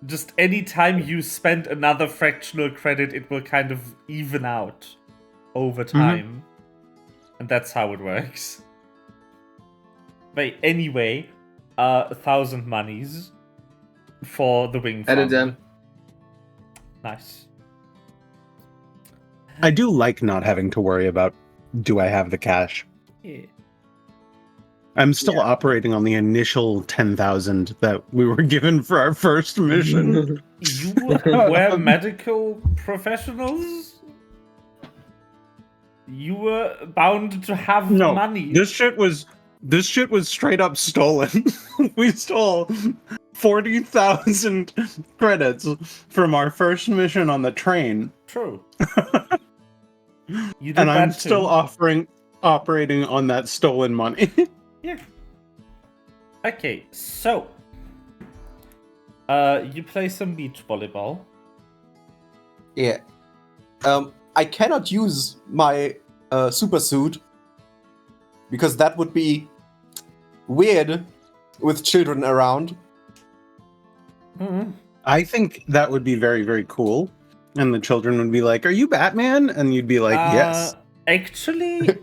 Just any time you spend another fractional credit, it will kind of even out over time. And that's how it works. But anyway, 1,000 monies for the wing fund. Edit them. Nice. I do like not having to worry about, do I have the cash? Yeah. I'm still operating on the initial 10,000 that we were given for our first mission. You were medical professionals? You were bound to have money. This shit was straight up stolen. We stole 40,000 credits from our first mission on the train. True. You did And I'm that still too. operating on that stolen money. Yeah. Okay, so you play some beach volleyball. yeah, I cannot use my super suit because that would be weird with children around. Mm-hmm. I think that would be very, very cool. And the children would be like, "Are you Batman?" And you'd be like, "Yes." Actually,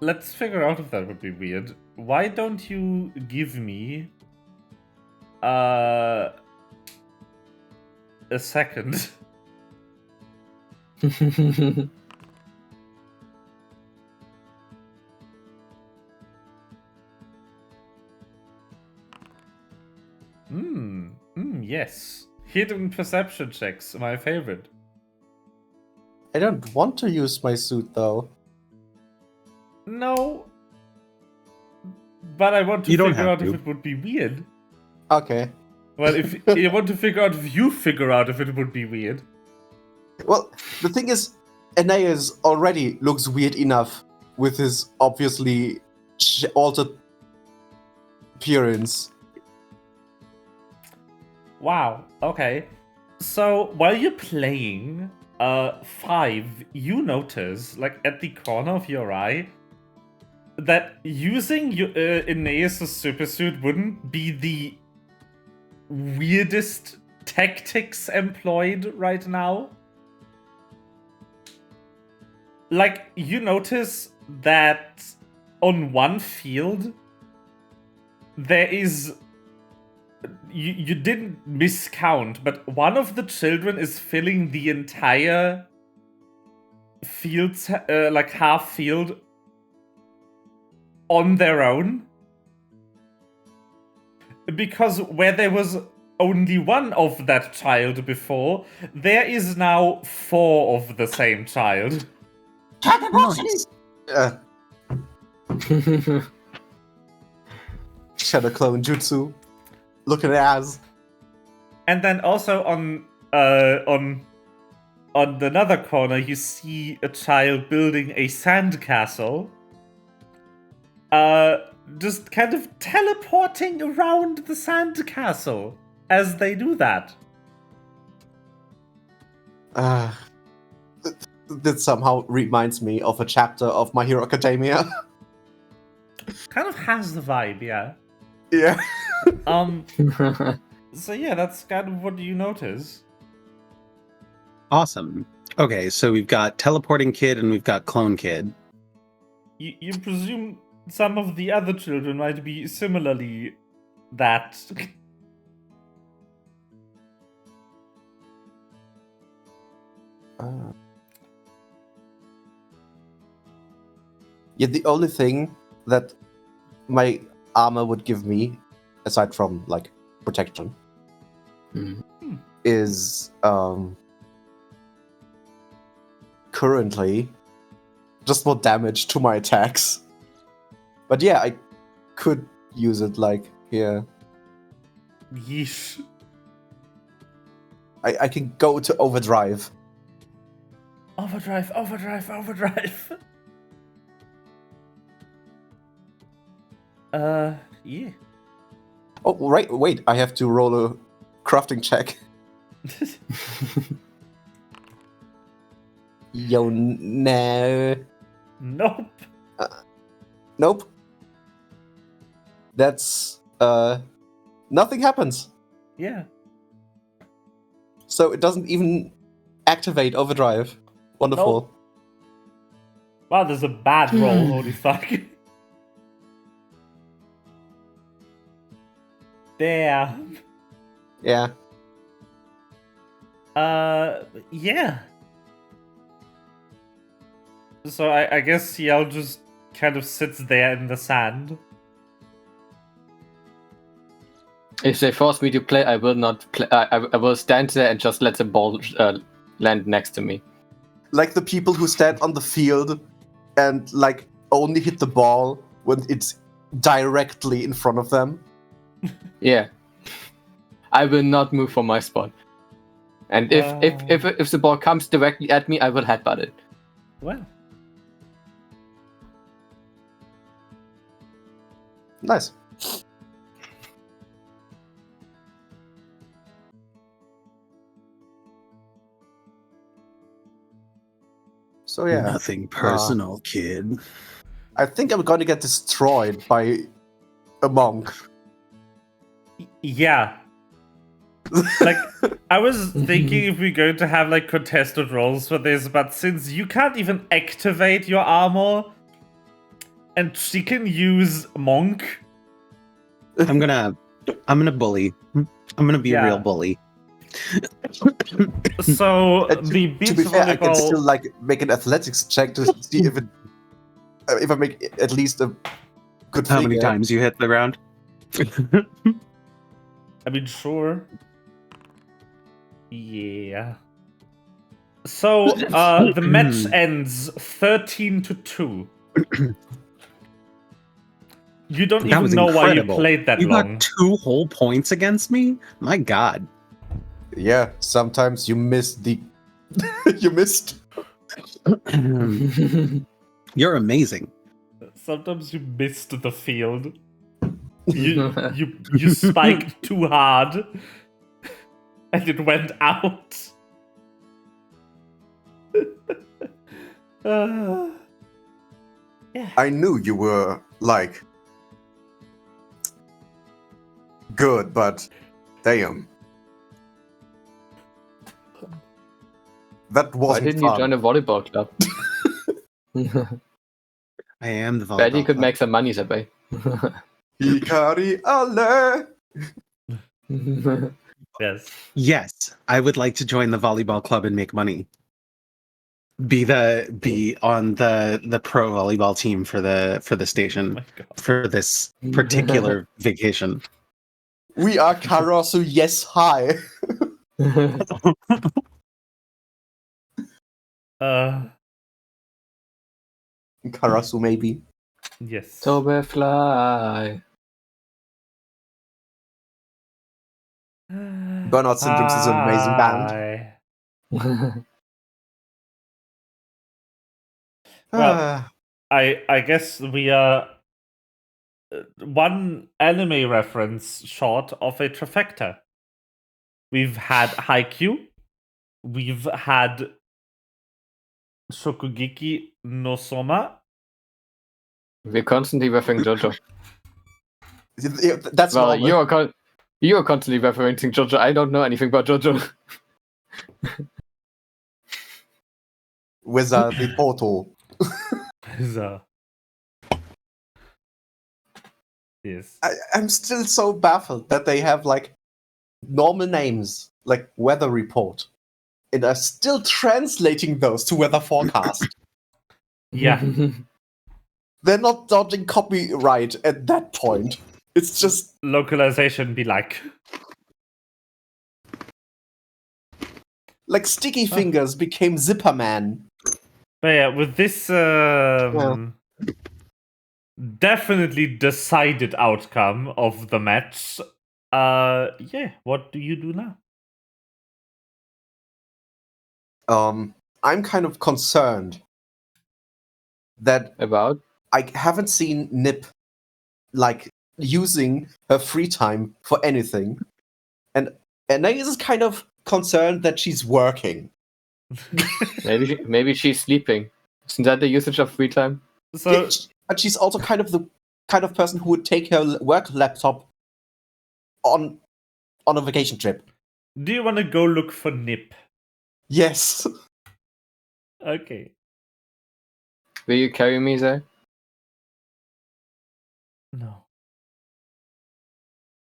let's figure out if that would be weird. Why don't you give me a second? Yes. Hidden perception checks, my favorite. I don't want to use my suit though. No. But I want to You don't figure have out if to. it would be weird. Okay. Well, if you want to figure out if you figure out if it would be weird. Well, the thing is, Aeneas already looks weird enough with his obviously altered appearance. Wow, okay. So, while you're playing 5, you notice, like, at the corner of your eye, that using Aeneas' supersuit wouldn't be the weirdest tactics employed right now. Like, you notice that on one field, there is... You didn't miscount, but one of the children is filling the entire field, like half field, on their own. Because where there was only one of that child before, there is now 4 of the same child. Nice. Shadow Clone Jutsu. Look at ass. And then also on another corner, you see a child building a sandcastle. Just kind of teleporting around the sandcastle as they do that. That somehow reminds me of a chapter of My Hero Academia. Kind of has the vibe, yeah. Yeah. So yeah, that's kind of what you notice. Awesome. Okay, so we've got teleporting kid and we've got clone kid. You presume some of the other children might be similarly that. Yeah, the only thing that my armor would give me, aside from like protection, is currently just more damage to my attacks. But yeah, I could use it like here. Yeesh. I can go to overdrive. Overdrive. Yeah. Oh, right, wait, I have to roll a crafting check. Yo, no. Nope. Nope. That's, nothing happens. Yeah. So it doesn't even activate overdrive. Wonderful. Nope. Wow, there's a bad roll, holy fuck. Damn. Yeah. Yeah. So I guess Ciel just kind of sits there in the sand. If they force me to play, I will not play. I will stand there and just let the ball land next to me. Like the people who stand on the field and like only hit the ball when it's directly in front of them. Yeah. I will not move from my spot. And if the ball comes directly at me, I will headbutt it. Well. Nice. So yeah. Nothing personal, kid. I think I'm going to get destroyed by a monk. Yeah. Like, I was thinking if we're going to have like contested rolls for this, but since you can't even activate your armor, and she can use monk. I'm gonna bully. I'm gonna be a real bully. So the beach to be fair, I can volleyball. still like make an athletics check to see if I make at least a good How many figure. times you hit the ground? I mean, sure. Yeah. So the match ends 13-2. You don't That even was know incredible. why you played that You long. got 2 whole points against me? My god. Yeah, sometimes you miss the. You missed. You're amazing. Sometimes you missed the field. You spiked too hard, and it went out. Yeah. I knew you were like good, but damn. That Why wasn't didn't you fun. join a volleyball club? I am the volleyball. Bet you could club. make some money that way. Hikari ale. Yes. Yes, I would like to join the volleyball club and make money. Be on the pro volleyball team for the station my God. for this particular vacation. We are Karasu, yes, hi. Karasu, maybe. Yes. Toberfly. Burnout Symptoms is an amazing band. Well, I guess we are one anime reference short of a trifecta. We've had Haikyuu, we've had Shokugeki no Soma. We're constantly referring JoJo. That's Well, normal. you are constantly referencing JoJo. I don't know anything about JoJo. Wizard the Portal. So. Yes. I'm still so baffled that they have like normal names like weather report and are still translating those to weather forecast. Yeah. They're not dodging copyright at that point. It's just Localization be like. Sticky Fingers became Zipperman. But yeah, with this definitely decided outcome of the match, what do you do now? I'm kind of concerned that About? I haven't seen Nip using her free time for anything, and Anais is kind of concerned that she's working. Maybe she's sleeping. Isn't that the usage of free time? So But she's also kind of the kind of person who would take her work laptop on a vacation trip. do you want to go look for Nip? Yes. Okay. Will you carry me there? No.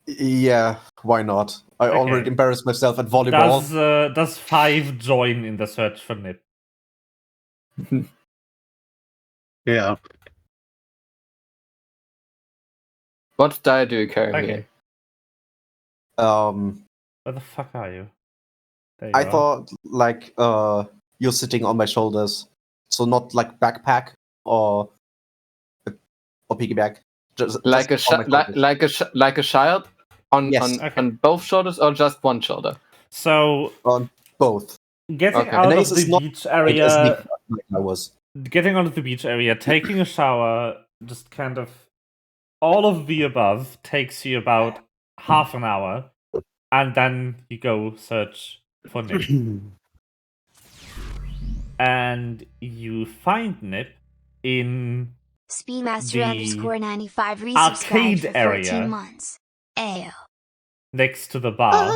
Yeah, why not? I Okay. already embarrassed myself at volleyball. Does 5 join in the search for Nip? Yeah. What style do you carry Okay. me? Where the fuck are you? There you I are. thought you're sitting on my shoulders, so not like backpack or piggyback. Just Like a on my shoulders. like a child on Yes. on both shoulders or just one shoulder? So On both. getting Okay. out And of Ace is the not beach As area, Nick I was. getting out of the beach area, taking a shower, just kind of all of the above takes you about half an hour, and then you go search for Nip. And you find Nip in Speedmaster The underscore 95 resubscribed arcade for 14 area. months. Ayo. next to the bar.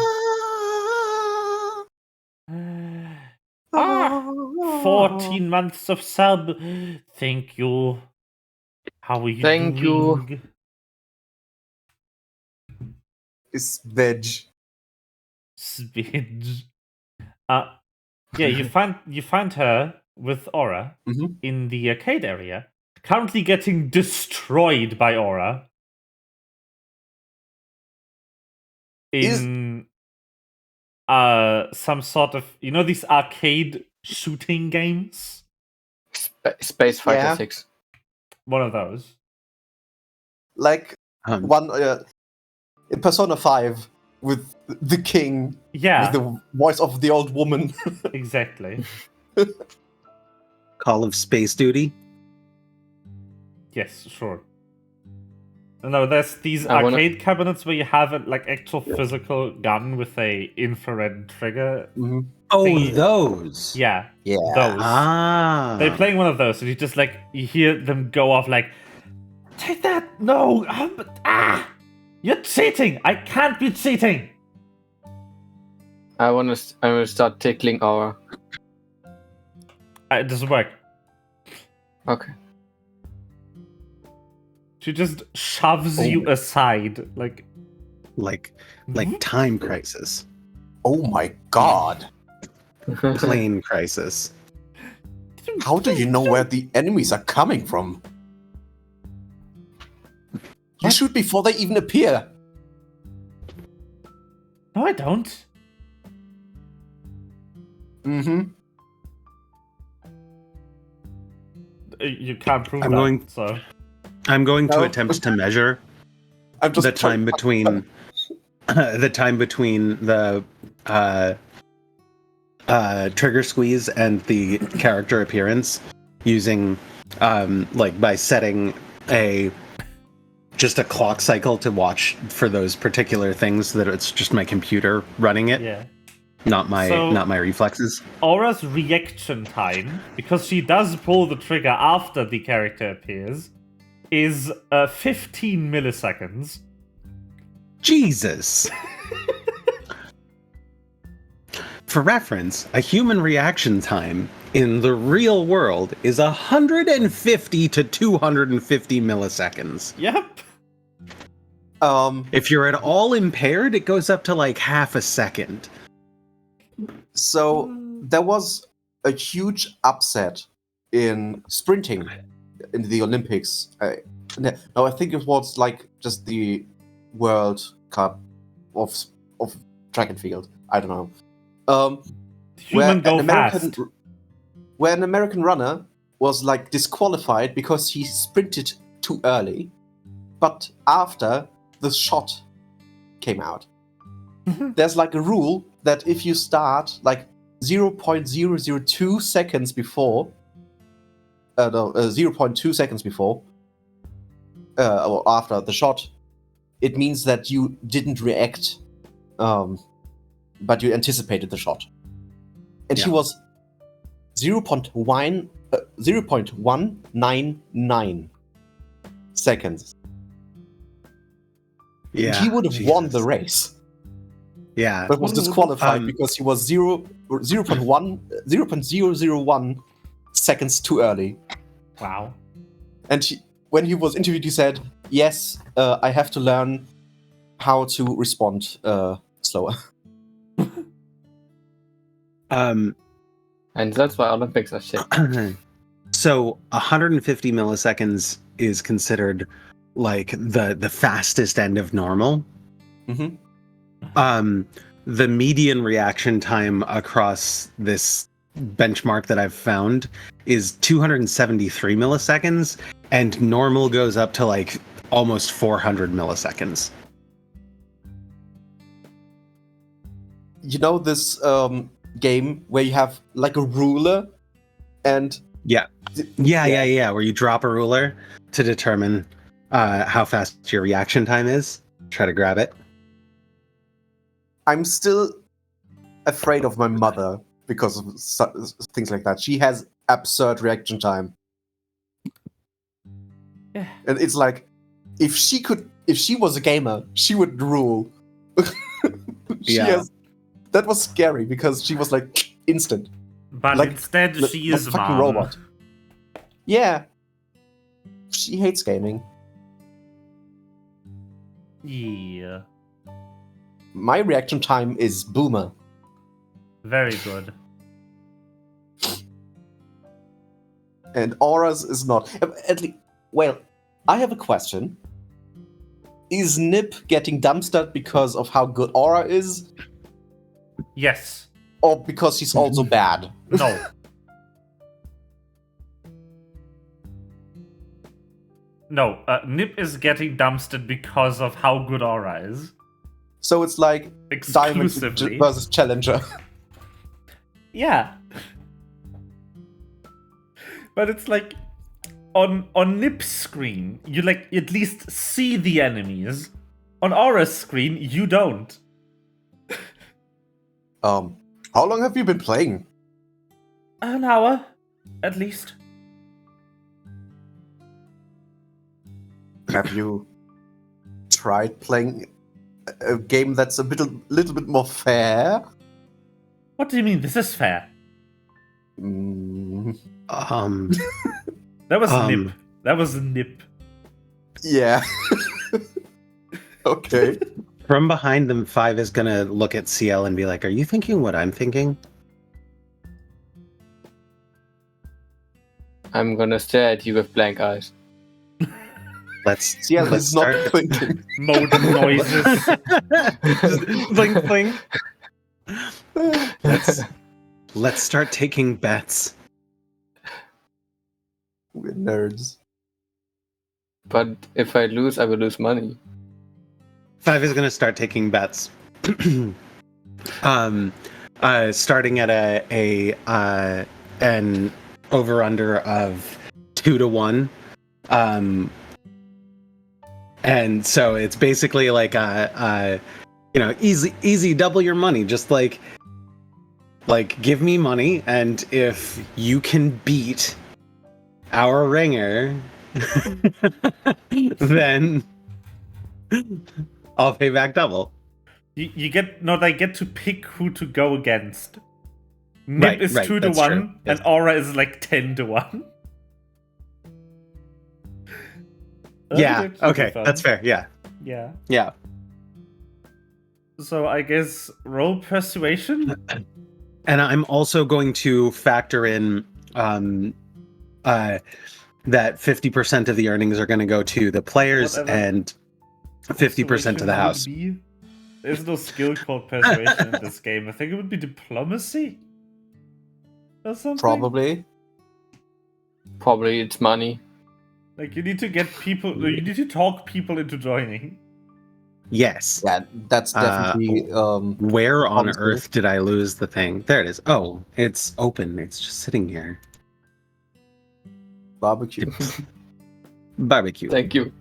14 months of sub. Thank you. How are you Thank you. doing? It's veg. Spidge. Yeah, you find her with Aura Mhm. in the arcade area, currently getting destroyed by Aura. In some sort of, you know, these arcade shooting games? Space Fighter Yeah. 6. One of those. Like one in Persona 5 with the king, Yeah, with the voice of the old woman. exactly. Call of Space Duty. Yes, sure. No, there's these I wanna- arcade cabinets where you have a like actual physical gun with a infrared trigger. Mhm. Oh, Thingy. those. Yeah, Yeah. those. Ah. They're playing one of those, and you just like you hear them go off like, "Take that! No! You're cheating! I can't be cheating!" I wanna start tickling Aura. It doesn't work. Okay. She just shoves you aside, like time crisis, Oh my god. plane crisis. How do you know where the enemies are coming from? You shoot before they even appear. No, I don't. Mm-hmm. You can't prove I'm that. going- So I'm going to No. attempt to measure I'm just the time between the trigger squeeze and the character appearance using by setting just a clock cycle to watch for those particular things that it's just my computer running it, yeah. not my reflexes. Aura's reaction time, because she does pull the trigger after the character appears, is 15 milliseconds. Jesus. For reference, a human reaction time in the real world is 150 to 250 milliseconds. Yep. If you're at all impaired, it goes up to like half a second. So there was a huge upset in sprinting in the Olympics. I think it was like just the World Cup of track and field. I don't know. Human go fast. Where an American runner was like disqualified because he sprinted too early, but after the shot came out, there's like a rule that if you start like 0.002 seconds before, 0.2 seconds before, or after the shot, it means that you didn't react, but you anticipated the shot. And he was 0.199 seconds. Yeah, He would have won the race, Yeah, but was disqualified because he was 0.001 seconds too early. Wow. And when he was interviewed, he said, "Yes, I have to learn how to respond slower." And that's why Olympics are shit. So 150 milliseconds is considered like the fastest end of normal. Mm-hmm. The median reaction time across this benchmark that I've found is 273 milliseconds, and normal goes up to like almost 400 milliseconds. You know this game where you have like a ruler and Yeah, where you drop a ruler to determine how fast your reaction time is. Try to grab it. I'm still afraid of my mother because of things like that. She has absurd reaction time. Yeah. And it's like, if she was a gamer, she would rule. That was scary because she was like instant. But Like, instead, she a is fucking mom. robot. Yeah. She hates gaming. Yeah. My reaction time is boomer. Very good. And Aura's is not. At least, well, I have a question. Is Nip getting dumpstered because of how good Aura is? Yes. Or because she's also bad? No. No, Nip is getting dumpstered because of how good Aura is. So it's like Diamond Exclusively. versus Challenger. Yeah. But it's like on Nip's screen, you like at least see the enemies. On Aura's screen, you don't. How long have you been playing? An hour, at least. Have you tried playing a game that's a little bit more fair? What do you mean? This is fair. That was Nip. That was Nip. Yeah. Okay. From behind them, 5 is gonna look at CL and be like, "Are you thinking what I'm thinking?" I'm gonna stare at you with blank eyes. Let's CL is not start. thinking. Modem noises. Blink, blink. Let's start taking bets. We're nerds. But if I lose, I will lose money. 5 is gonna start taking bets. Starting at an over under of 2 to 1. And so it's basically like easy double your money. Just like give me money, and if you can beat our ringer, then I'll pay back double. You get they get to pick who to go against. Nip is 2 to 1, true. Yes. and Aura is like 10 to 1. Yeah. Okay, that's fair. Yeah. Yeah. Yeah. So I guess roll persuasion. And I'm also going to factor in that 50% of the earnings are going to go to the players and 50% to the house. There's no skill called persuasion in this game. I think it would be diplomacy or something. Probably it's money. Like you need to get people. You need to talk people into joining. Yes. Yeah, that's definitely. Where on honestly. earth did I lose the thing? There it is. Oh, it's open. It's just sitting here. Barbecue. Barbecue. Thank you.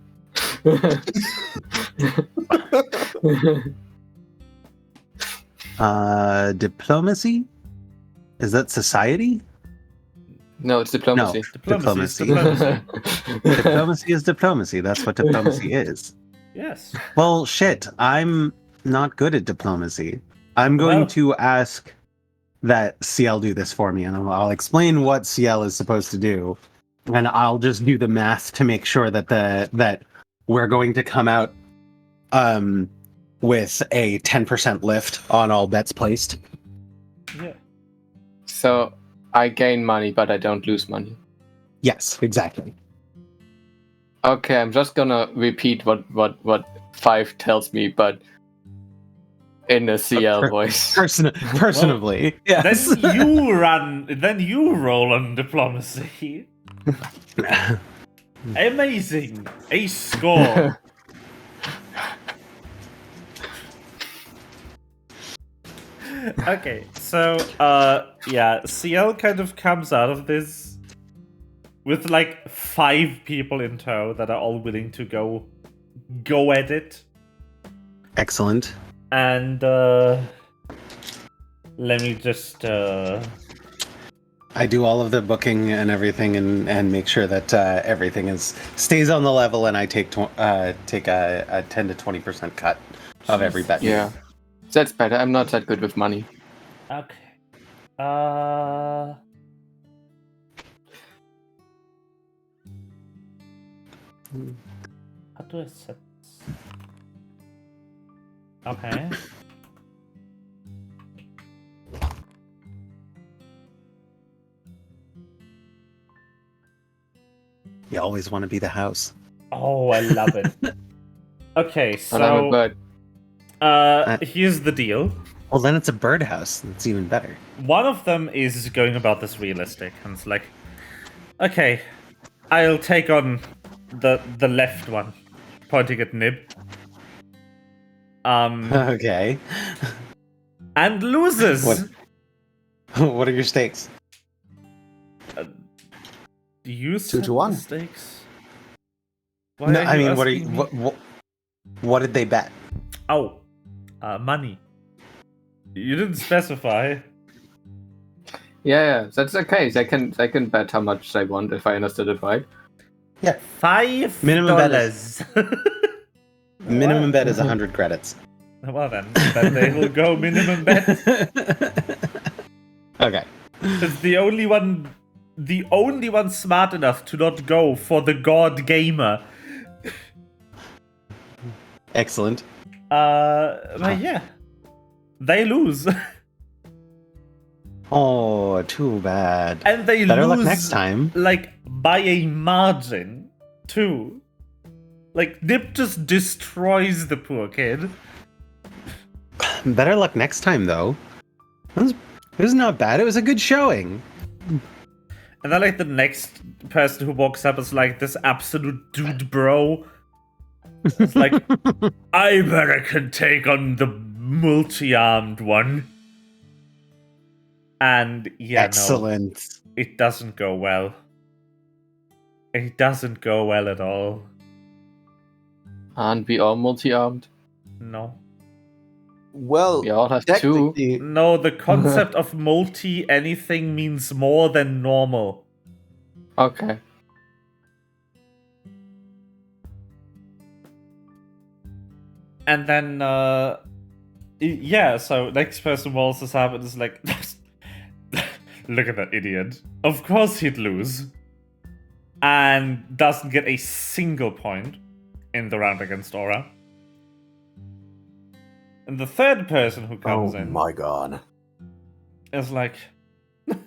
Diplomacy? Is that society? No, it's diplomacy. Diplomacy. Diplomacy. Diplomacy is diplomacy. That's what diplomacy is. Yes. Well, shit. I'm not good at diplomacy. I'm going to ask that CL do this for me, and I'll explain what CL is supposed to do, and I'll just do the math to make sure that that we're going to come out with a 10% lift on all bets placed. Yeah. So I gain money, but I don't lose money. Yes, exactly. Okay, I'm just gonna repeat what 5 tells me, but in a CL voice. Personally, yes. Then you roll on diplomacy. Amazing. A score. Okay, so CL kind of comes out of this with like 5 people in tow that are all willing to go at it. Excellent. And let me just I do all of the booking and everything, and make sure that everything stays on the level, and I take a 10 to 20% cut of every bet. Yeah, that's better. I'm not that good with money. Okay. How do I set this? Okay. You always want to be the house. Oh, I love it. Okay, And I'm a bird. here's the deal. Well, then it's a birdhouse. That's even better. One of them is going about this realistic, and it's like, okay, I'll take on the left one, pointing at Nib. Okay. And loses. What are your stakes? Do you 2 to set 1. the stakes? Why No, are I you mean, what are asking you? me? What did they bet? Oh, money. You didn't specify. Yeah, that's okay. They can bet how much they want if I understood it right. Yeah. $5. Minimum bet is 100 credits. Well then they will go minimum bet. Okay. It's the only one smart enough to not go for the god gamer. Excellent. But yeah, they lose. Oh, too bad. And they Better lose luck next time. like by a margin too. Like Nip just destroys the poor kid. Better luck next time, though. It was not bad. It was a good showing. And then like the next person who walks up is like this absolute dude bro. It's like, I better can take on the multi-armed one. And yeah, Excellent. no, it doesn't go well. It doesn't go well at all. Aren't we all multi-armed? No. Well, We all have two. technically, No, the concept of multi-anything means more than normal. Okay. And then, yeah, so next person waltzes up and is like, look at that idiot. Of course he'd lose. And doesn't get a single point in the round against Aura. And the third person who comes oh in my god. is like, okay,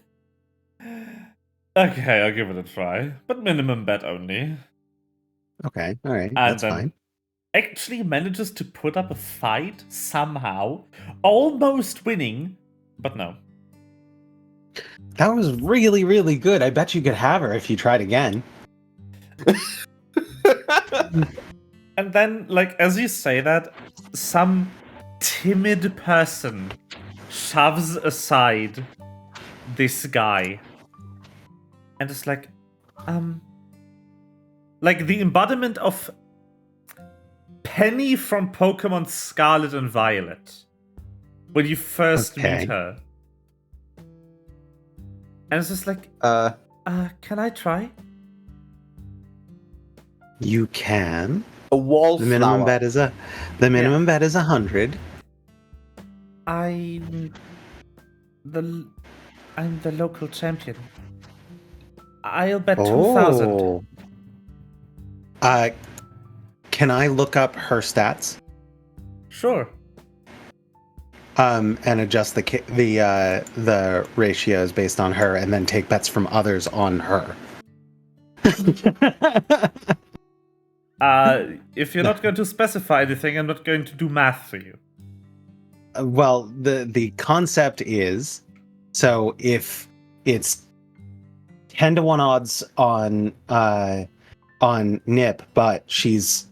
I'll give it a try. But minimum bet only. Okay, all right, And that's then fine. actually manages to put up a fight somehow, almost winning, but no. That was really, really good. I bet you could have her if you tried again. And then, like, as you say that, some timid person shoves aside this guy and is like the embodiment of Penny from Pokemon Scarlet and Violet when you first meet her. And it's just like, can I try? You can. a wallflower. The minimum bet is 100. I'm the local champion. I'll bet 2,000. Oh. Can I look up her stats? Sure. And adjust the ratios based on her, and then take bets from others on her. If you're not going to specify anything, I'm not going to do math for you. Well, the concept is, so if it's 10-1 odds on Nip, but she's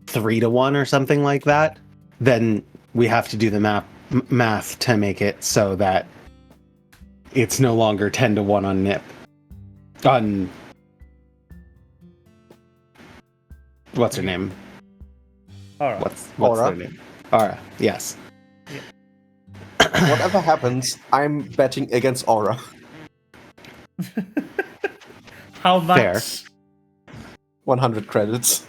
3-1 or something like that, then we have to do the math to make it so that it's no longer 10-1 on Nip. On what's her name? All right. What's Aura? her name? Aura. Yes. Whatever happens, I'm betting against Aura. How much? Fair. 100 credits.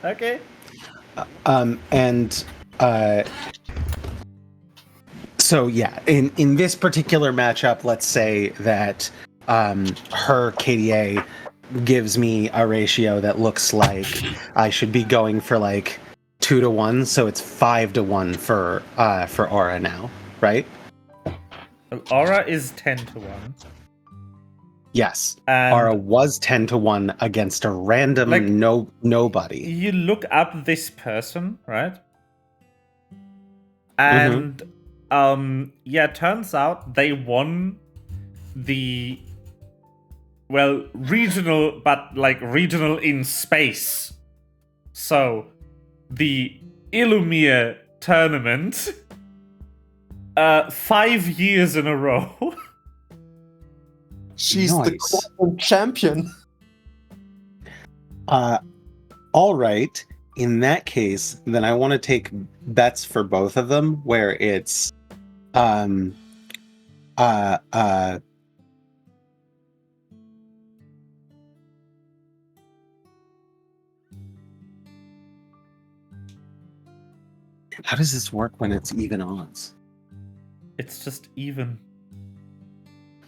Okay. So yeah, in this particular matchup, let's say that her KDA gives me a ratio that looks like I should be going for like 2-1, so it's 5-1 for Aura now, right? Well, Aura is 10-1. Yes. And Aura was 10-1 against a random Like- nobody. you look up this person, right? And yeah, turns out they won the regional, but like regional in space. So the Illumhyr tournament 5 years in a row. She's the Nice. quantum champion. All right. In that case, then I want to take bets for both of them where it's how does this work when it's even odds? It's just even.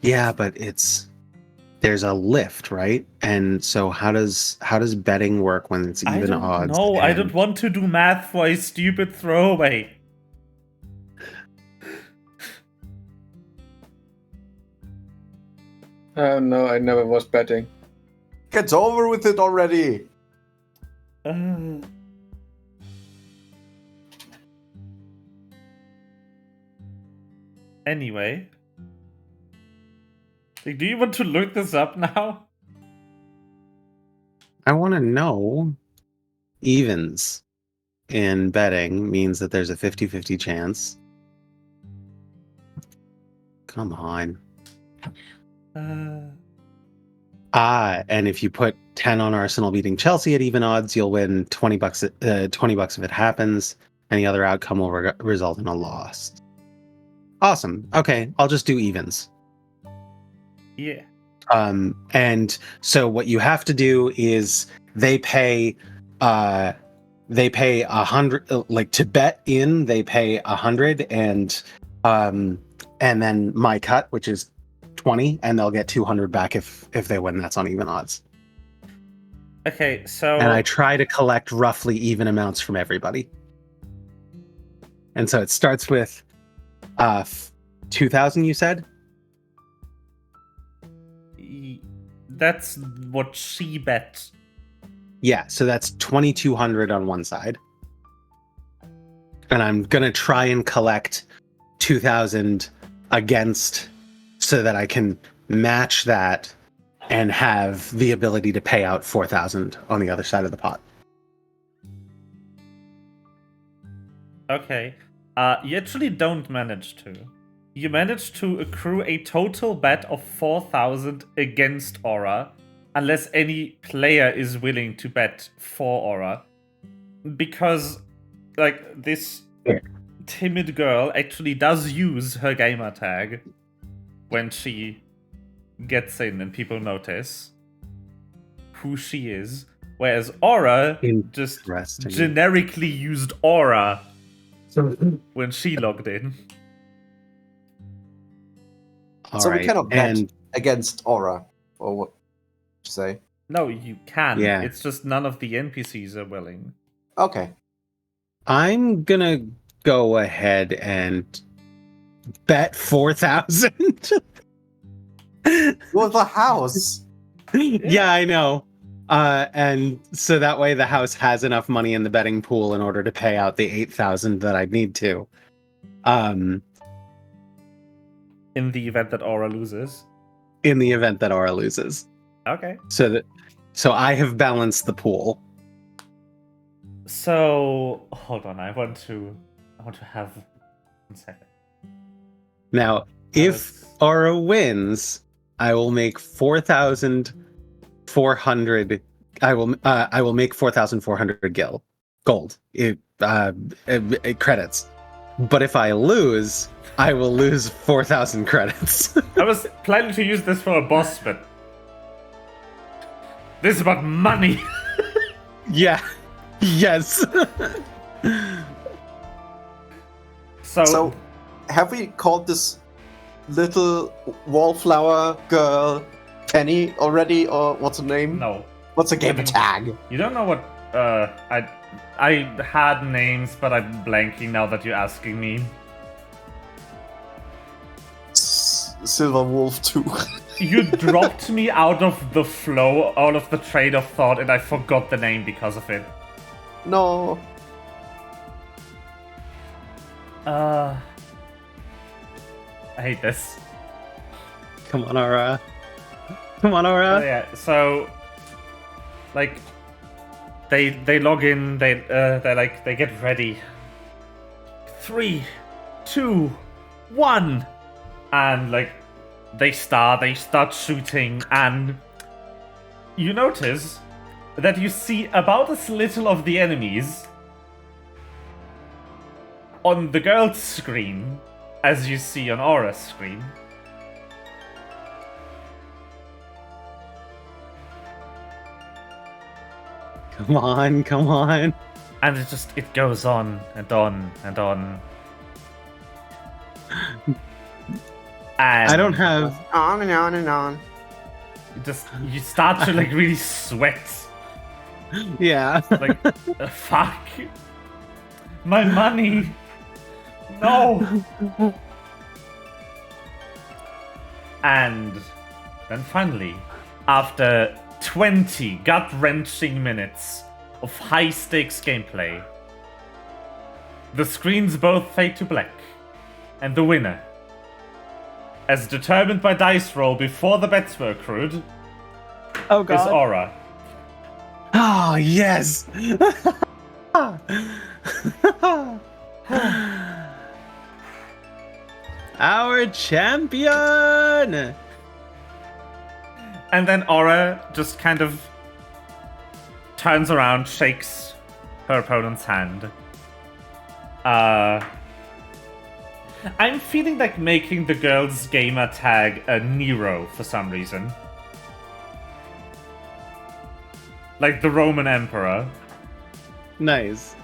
Yeah, but there's a lift, right? And so how does betting work when it's even odds? No, I don't want to do math for a stupid throwaway. Oh no, I never was betting. Get over with it already. Anyway. Do you want to look this up now? I want to know evens in betting means that there's a 50-50 chance. Come on. And if you put 10 on Arsenal beating Chelsea at even odds, you'll win $20. $20 if it happens. Any other outcome will result in a loss. Awesome. Okay, I'll just do evens. Yeah. And so what you have to do is they pay 100, like to bet in, they pay 100 and then my cut, which is 20, and they'll get 200 back if they win. That's on even odds. Okay, so... And I try to collect roughly even amounts from everybody. And so it starts with 2,000, you said? That's what she bet. Yeah, so that's 2,200 on one side. And I'm going to try and collect 2,000 against so that I can match that and have the ability to pay out 4,000 on the other side of the pot. Okay. You actually don't manage to. You manage to accrue a total bet of 4,000 against Aura, unless any player is willing to bet for Aura. Because, like, this timid girl actually does use her gamer tag when she gets in and people notice who she is. Whereas Aura just generically used Aura when she logged in. So All we right. cannot bet against Aura, or what you say? No, you can. Yeah. It's just none of the NPCs are willing. Okay. I'm gonna go ahead and bet 4,000. Well, the house. Yeah, I know. And so that way the house has enough money in the betting pool in order to pay out the 8,000 that I need to. In the event that Aura loses. In the event that Aura loses. Okay. So I have balanced the pool. So hold on, I want to have 1 second. Now, if Aura wins, I will make 4,400. I will make 4,400 gold. Credits. But if I lose, I will lose 4,000 credits. I was planning to use this for a boss, but this is about money. Yeah. Yes. So, have we called this little wallflower girl Penny already, or what's her name? No. What's a gamer tag? You don't know what? I had names, but I'm blanking now that you're asking me. Silver Wolf 2. You dropped me out of the flow, out of the train of thought, and I forgot the name because of it. No. I hate this. Come on, Aura. Come on, Aura. Oh, yeah, so like they log in, they get ready. 3, 2, 1, and like they start shooting, and you notice that you see about as little of the enemies on the girl's screen as you see on Aura's screen. Come on, come on. And it goes on and on and on. And I don't have. On and on and on. you start to like really sweat. Yeah. Like, fuck. My money. No. And then finally, after 20 gut-wrenching minutes of high-stakes gameplay, the screens both fade to black, and the winner, as determined by dice roll before the bets were accrued, Oh is god. Aura. Oh yes. Our champion. And then Aura just kind of turns around, shakes her opponent's hand. I'm feeling like making the girl's gamer tag a Nero for some reason. Like the Roman Emperor. Nice.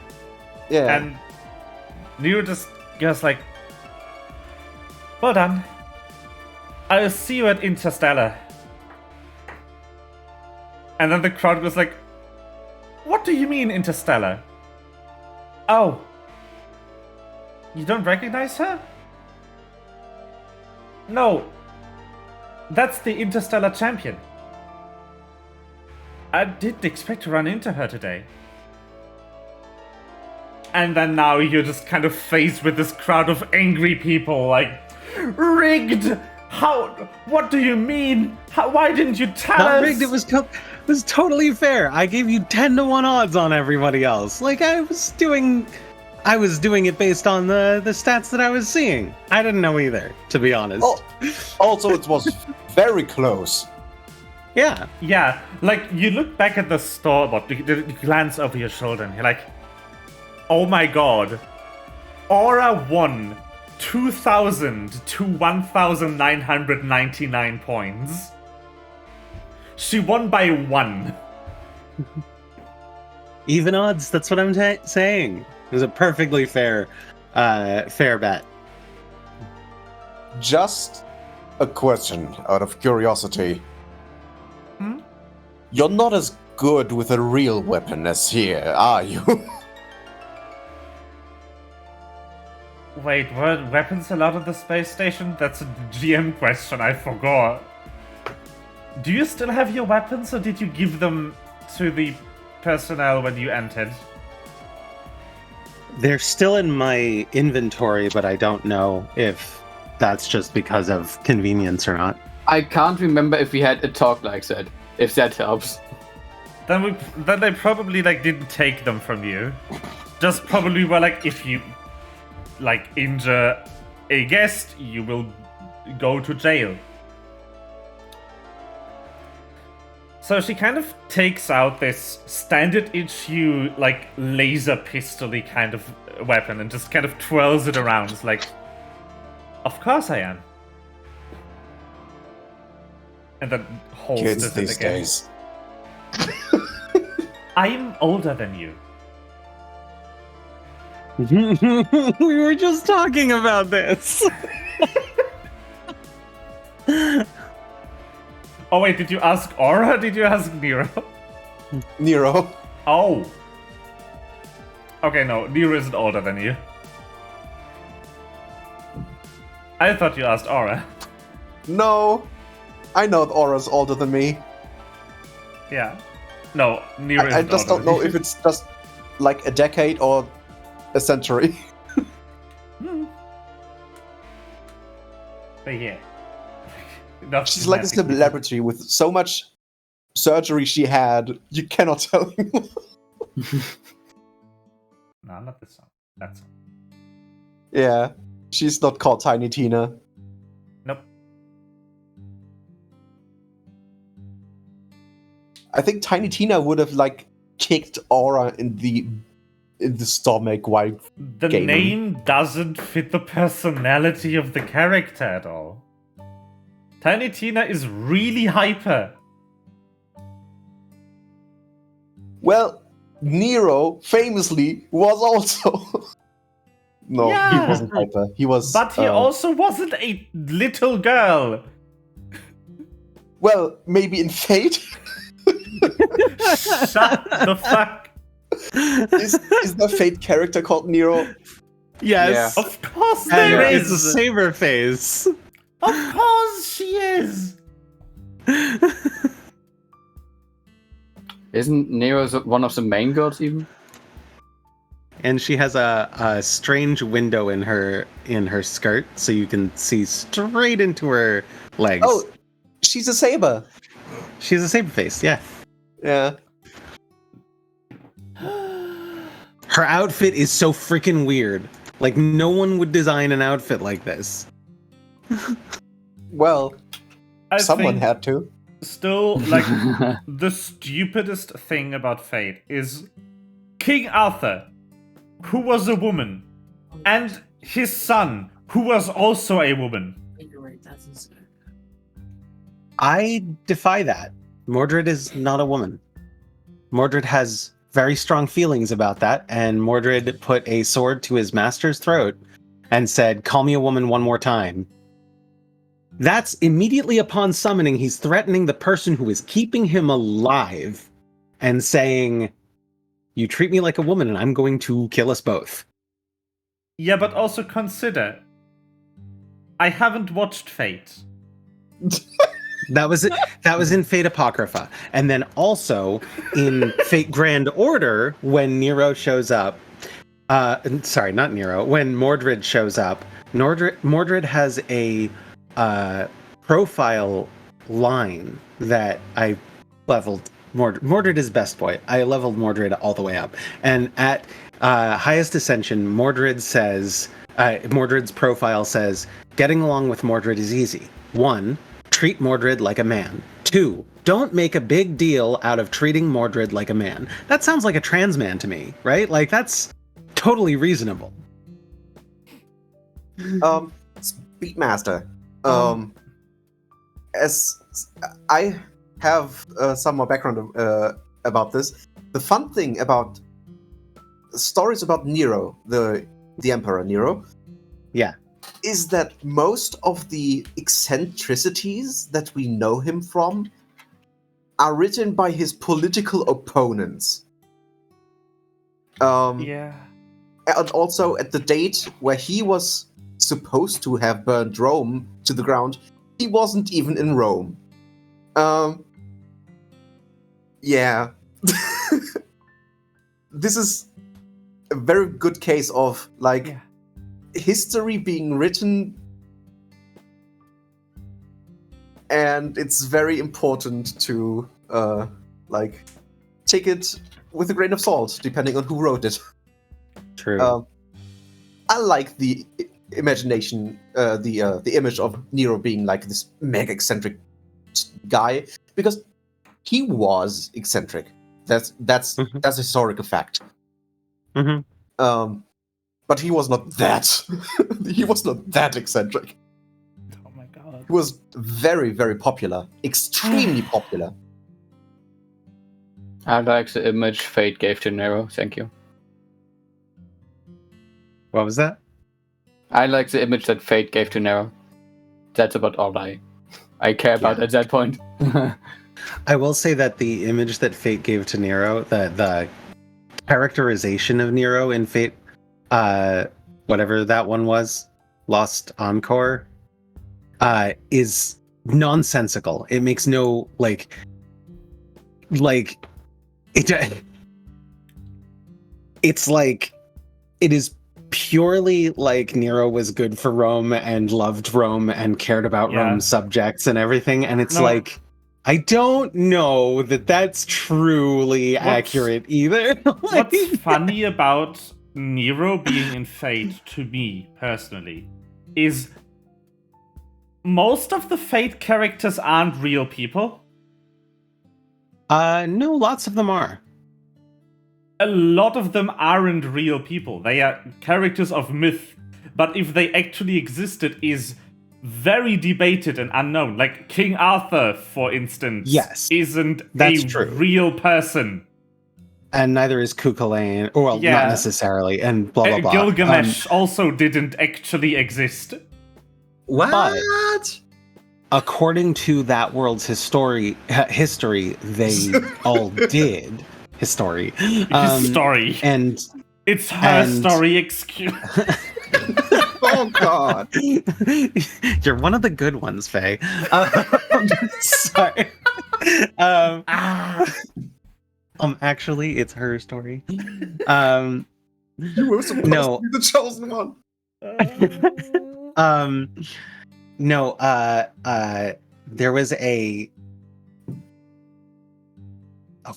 Yeah. And Nero just goes like, well done. I'll see you at Interstellar. And then the crowd goes like, what do you mean Interstellar? Oh. You don't recognize her? No. That's the Interstellar champion. I didn't expect to run into her today. And then now you're just kind of faced with this crowd of angry people like, rigged! How? What do you mean? Why didn't you tell Not us? rigged. It was totally fair. I gave you 10-1 odds on everybody else. Like I was doing it based on the stats that I was seeing. I didn't know either, to be honest. Oh, also, it was very close. Yeah. Yeah, like you look back at the store, you glance over your shoulder and you're like, oh my god, Aura won 2,000 to 1,999 points. She won by 1. Even odds. That's what I'm saying. It was a perfectly fair bet. Just a question out of curiosity. Hmm? You're not as good with a real weapon as here, are you? Wait, were weapons allowed at the space station? That's a GM question, I forgot. Do you still have your weapons, or did you give them to the personnel when you entered? They're still in my inventory, but I don't know if that's just because of convenience or not. I can't remember if we had a talk like that, if that helps. Then they probably like didn't take them from you. Just probably were like, if you like injure a guest, you will go to jail. So she kind of takes out this standard issue, like laser pistol-y kind of weapon and just kind of twirls it around. It's like, of course I am. And then holsters Kids it these again. days. I'm older than you. We were just talking about this. Oh wait, did you ask Aura or did you ask Nero? Nero. Oh. Okay, no, Nero isn't older than you. I thought you asked Aura. No. I know that Aura's older than me. Yeah. No, Nero isn't I just older don't know than if it's just like a decade or a century. you. But yeah. Enough She's like a semantic- celebrity with so much surgery she had, you cannot tell him. No, not this song. That song. Yeah. She's not called Tiny Tina. Nope. I think Tiny Tina would have like kicked Aura in the stomach while The gaming. name doesn't fit the personality of the character at all. Tiny Tina is really hyper. Well, Nero famously was also No, Yeah. he wasn't hyper. He was. But he also wasn't a little girl. Well, maybe in Fate. Shut the fuck. Is the Fate character called Nero? Yes. Yeah. Of course And there it's a is. saber face. Of course she is. Isn't Nero one of the main girls even? And she has a strange window in her skirt, so you can see straight into her legs. Oh, she's a saber. She's a saber face, yeah. Yeah. Her outfit is so freaking weird. Like, no one would design an outfit like this. Well, I someone think had to. Still, like, the stupidest thing about Fate is King Arthur, who was a woman, and his son, who was also a woman. I defy that. Mordred is not a woman. Mordred has very strong feelings about that, and Mordred put a sword to his master's throat and said, "Call me a woman one more time." That's immediately upon summoning, he's threatening the person who is keeping him alive and saying, "You treat me like a woman and I'm going to kill us both." Yeah, but also consider, I haven't watched Fate. That was it. That was in Fate Apocrypha. And then also in Fate Grand Order, when Nero shows up, sorry, not Nero, when Mordred shows up, Mordred has a profile line that I leveled. Mordred is best boy. I leveled Mordred all the way up. And at highest ascension, Mordred's profile says, "Getting along with Mordred is easy. 1, treat Mordred like a man. 2, don't make a big deal out of treating Mordred like a man." That sounds like a trans man to me, right? Like, that's totally reasonable. Speedmaster. As I have some more background about this, the fun thing about stories about Nero, the Emperor Nero, Yeah. is that most of the eccentricities that we know him from are written by his political opponents. Yeah. And also at the date where he was supposed to have burned Rome to the ground, he wasn't even in Rome. Yeah. This is a very good case of, like, history being written, and it's very important to, like, take it with a grain of salt, depending on who wrote it. True. I like the imagination, the image of Nero being like this mega eccentric guy, because he was eccentric. That's a historical fact. Mm-hmm. But he was not that. He was not that eccentric. Oh my god. He was very, very popular, extremely popular. I like the image Fate gave to Nero. Thank you. What was that? I like the image that Fate gave to Nero. That's about all I care about at that point. I will say that the image that Fate gave to Nero, the characterization of Nero in Fate, whatever that one was, Lost Encore, is nonsensical. It makes no it's like, it is purely like Nero was good for Rome and loved Rome and cared about Rome's subjects and everything, and it's like, I don't know that that's truly accurate either. What's funny about Nero being in Fate, to me personally, is most of the Fate characters aren't real people. No, lots of them are. A lot of them aren't real people. They are characters of myth. But if they actually existed is very debated and unknown. Like King Arthur, for instance, isn't that's a true. real person. And neither is Kukulane. Or, well, Yeah. not necessarily. And blah, blah, blah. Gilgamesh also didn't actually exist. What? According to that world's history, they all did. History. Story. And It's her story, excuse. Oh God! You're one of the good ones, Faye. Sorry. Actually, it's her story. You were supposed to be the chosen one. There was a.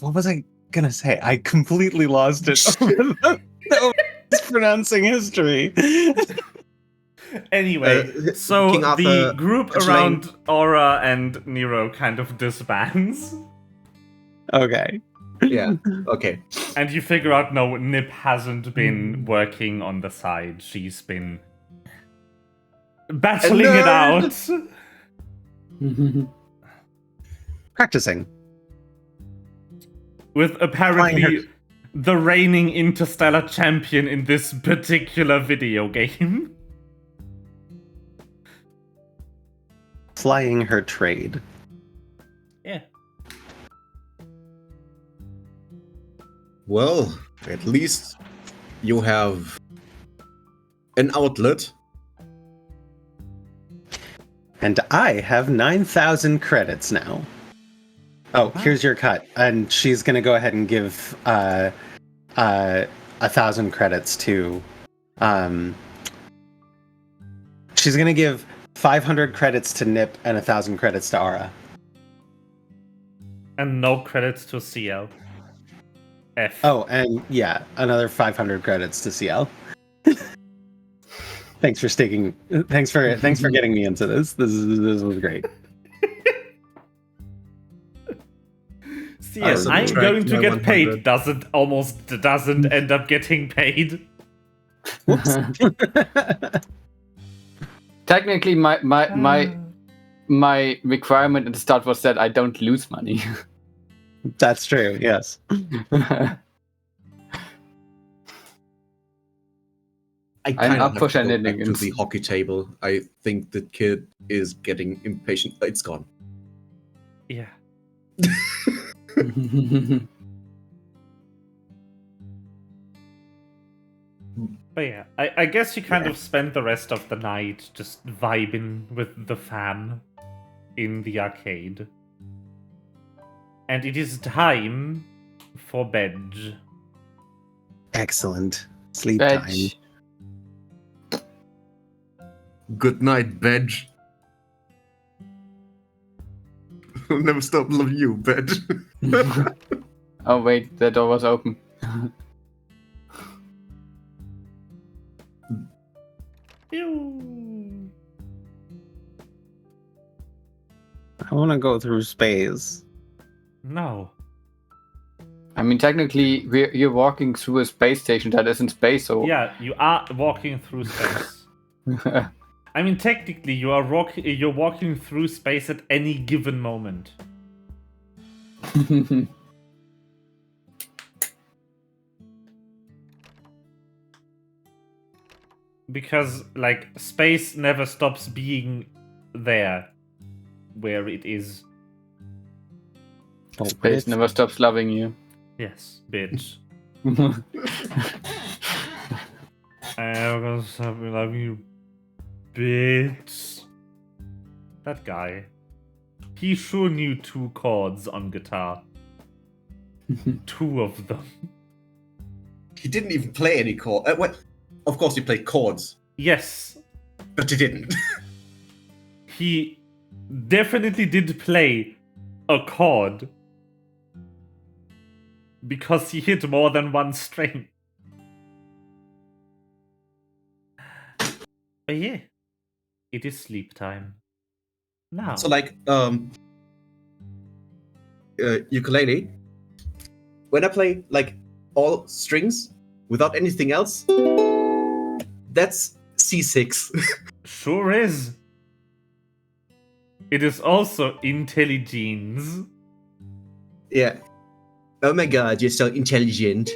What was I gonna say? I completely lost it. Pronouncing history. Anyway, so King Arthur, the group Echelon. around Aura and Nero kind of disbands. Okay. Yeah. Okay. And you figure out, no, Nip hasn't been working on the side. She's been battling it out. Practicing. With apparently the reigning interstellar champion in this particular video game. Flying her trade. Yeah. Well, at least you have an outlet. And I have 9,000 credits now. Oh, here's your cut. And she's going to go ahead and give 1,000 credits to... she's going to give 500 credits to Nip and 1,000 credits to Aura. And no credits to CL. F. Oh, and yeah, another 500 credits to CL. Thanks for sticking. Thanks for getting me into this. This was great. Yes, I'm going to get paid. Doesn't end up getting paid. Whoops. Technically, my requirement at the start was that I don't lose money. That's true. Yes. I I'm up for to go back to shenanigans. the hockey table. I think the kid is getting impatient. It's gone. Yeah. But yeah, I guess you kind of spend the rest of the night just vibing with the fam in the arcade. And it is time for bed. Excellent. Sleep Veg. time. Good night, Bedge. I'll never stop loving you, Bedge. Oh wait, the door was open. Pew. I want to go through space. No. I mean, technically, you're walking through a space station that is in space, so... Yeah, you are walking through space. I mean, technically, you're walking through space at any given moment. Because, like, space never stops being there where it is. Oh, Space never stops loving you. Yes, bitch. I'm gonna stop loving you, bitch. That guy. He sure knew 2 chords on guitar. 2 of them. He didn't even play any chords. Of course, he played chords, Yes, but he didn't. he definitely did play a chord. Because he hit more than 1 string. But yeah, it is sleep time. Now. So, like, ukulele. When I play like all strings without anything else, that's C6. Sure is. It is also intelligence. Yeah. Oh my god, you're so intelligent.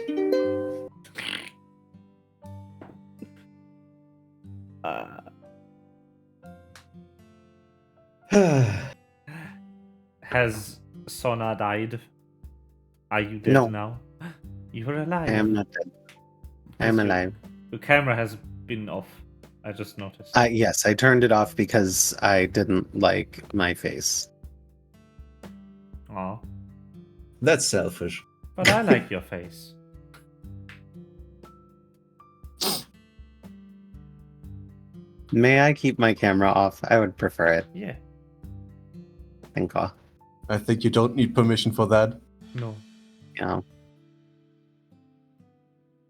Has Sona died? Are you dead No. now? You're alive. I am not dead. I am alive. The camera has been off. I just noticed. Yes, I turned it off because I didn't like my face. Aw. That's selfish. But I like your face. May I keep my camera off? I would prefer it. Yeah. Thank God. I think you don't need permission for that. No. Yeah.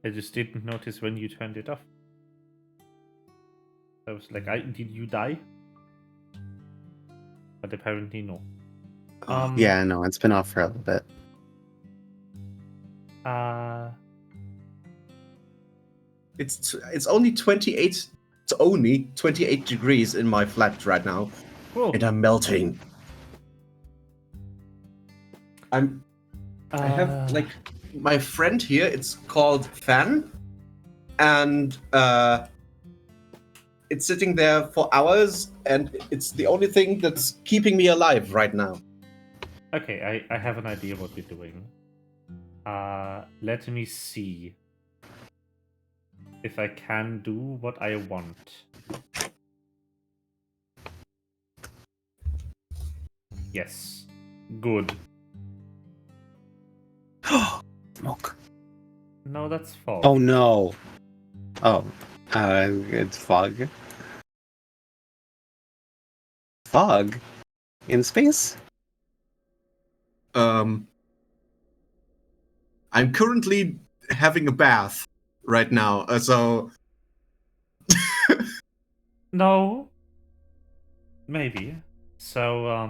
I just didn't notice when you turned it off. I was like, did you die? But apparently no. Yeah, no, it's been off for a little bit. It's only 28. It's only 28 degrees in my flat right now, Cool. and I'm melting. I have like my friend here. It's called Fan, and it's sitting there for hours, and it's the only thing that's keeping me alive right now. Okay, I have an idea what we're doing. Let me see if I can do what I want. Yes. Good. Smoke. No, that's false. Oh no. Oh, it's fog. Fog? In space? I'm currently having a bath right now, so No. Maybe. So,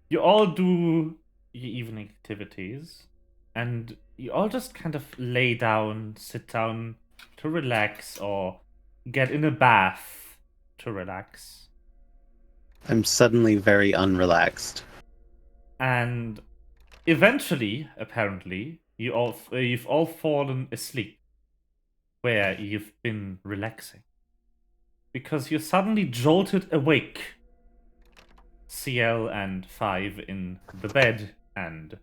you all do your evening activities, and you all just kind of lay down, sit down to relax, or get in a bath to relax. I'm suddenly very unrelaxed. And eventually, apparently, you've all fallen asleep where you've been relaxing. Because you're suddenly jolted awake. CL and 5 in the bed, and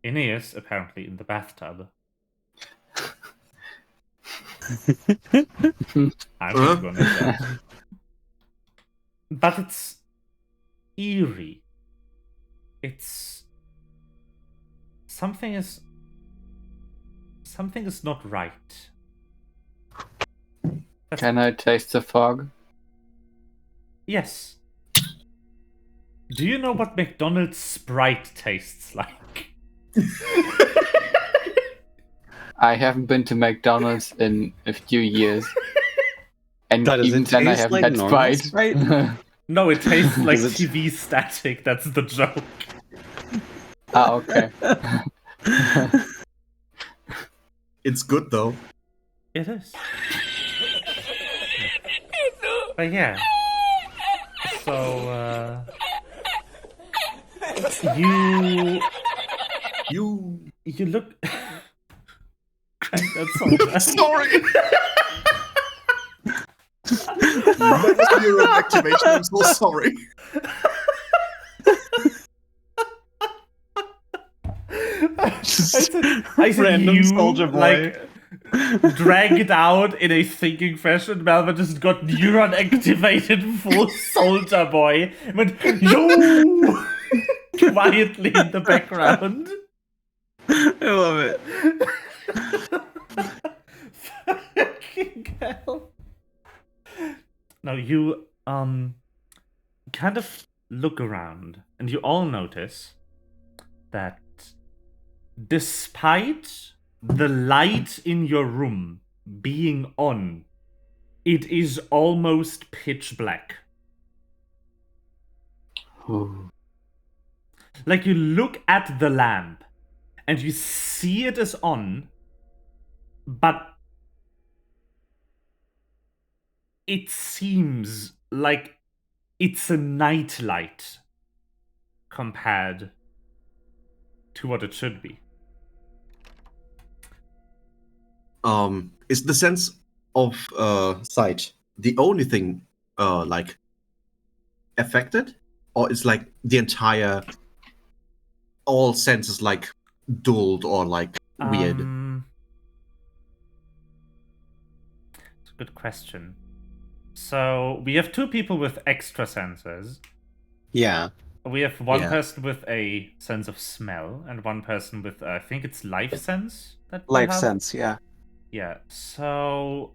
Aeneas apparently in the bathtub. I'm not gonna judge. But it's eerie. It's something is not right. Can I taste the fog? Yes. Do you know what McDonald's Sprite tastes like? I haven't been to McDonald's in a few years. And Does even it then I taste haven't like had normal Sprite. Sprite? No, it tastes like Is it- TV static. That's the joke. Ah, okay. it's good though. It is. But yeah. So, you look. That's all bad. Sorry. That was your activation. I'm so sorry. I said Random you, soldier boy. like, dragged out in a thinking fashion. Malva just got neuron activated full soldier boy. Went, yo! Quietly in the background. I love it. Fucking hell. Now you kind of look around and you all notice that despite the light in your room being on, it is almost pitch black. Like you look at the lamp and you see it is on, but it seems like it's a nightlight compared to what it should be. Is the sense of sight the only thing like affected, or is like the entire all senses like dulled or like weird? It's a good question. So we have two people with extra senses. Yeah. We have one Yeah. person with a sense of smell and one person with I think it's life sense that we Life have. sense, yeah. Yeah. So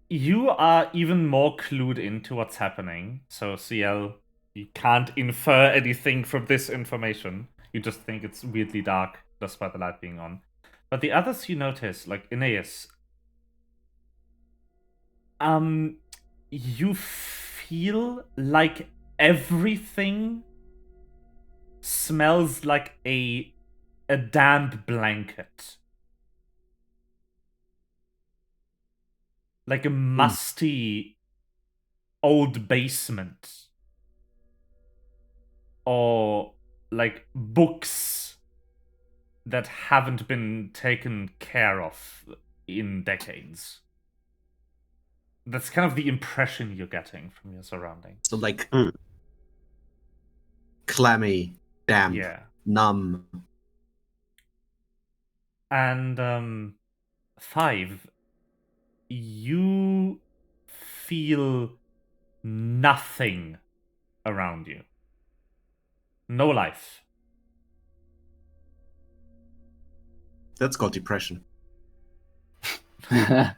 you are even more clued into what's happening. So CL, you can't infer anything from this information. You just think it's weirdly dark just by the light being on. But the others you notice, like Aeneas, you feel like everything smells like a damp blanket. Like a musty old basement. Or like books that haven't been taken care of in decades. That's kind of the impression you're getting from your surroundings. So like clammy, damp, Yeah. numb. And 5, you feel nothing around you. No life. That's called depression. Can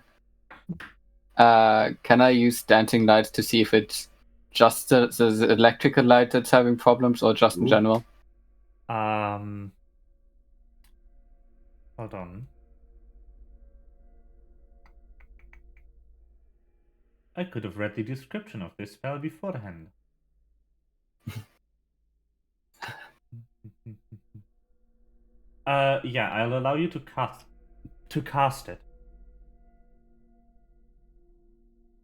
I use dancing lights to see if it's just the electrical light that's having problems, or just in general? Hold on. I could have read the description of this spell beforehand. Yeah, I'll allow you to cast it.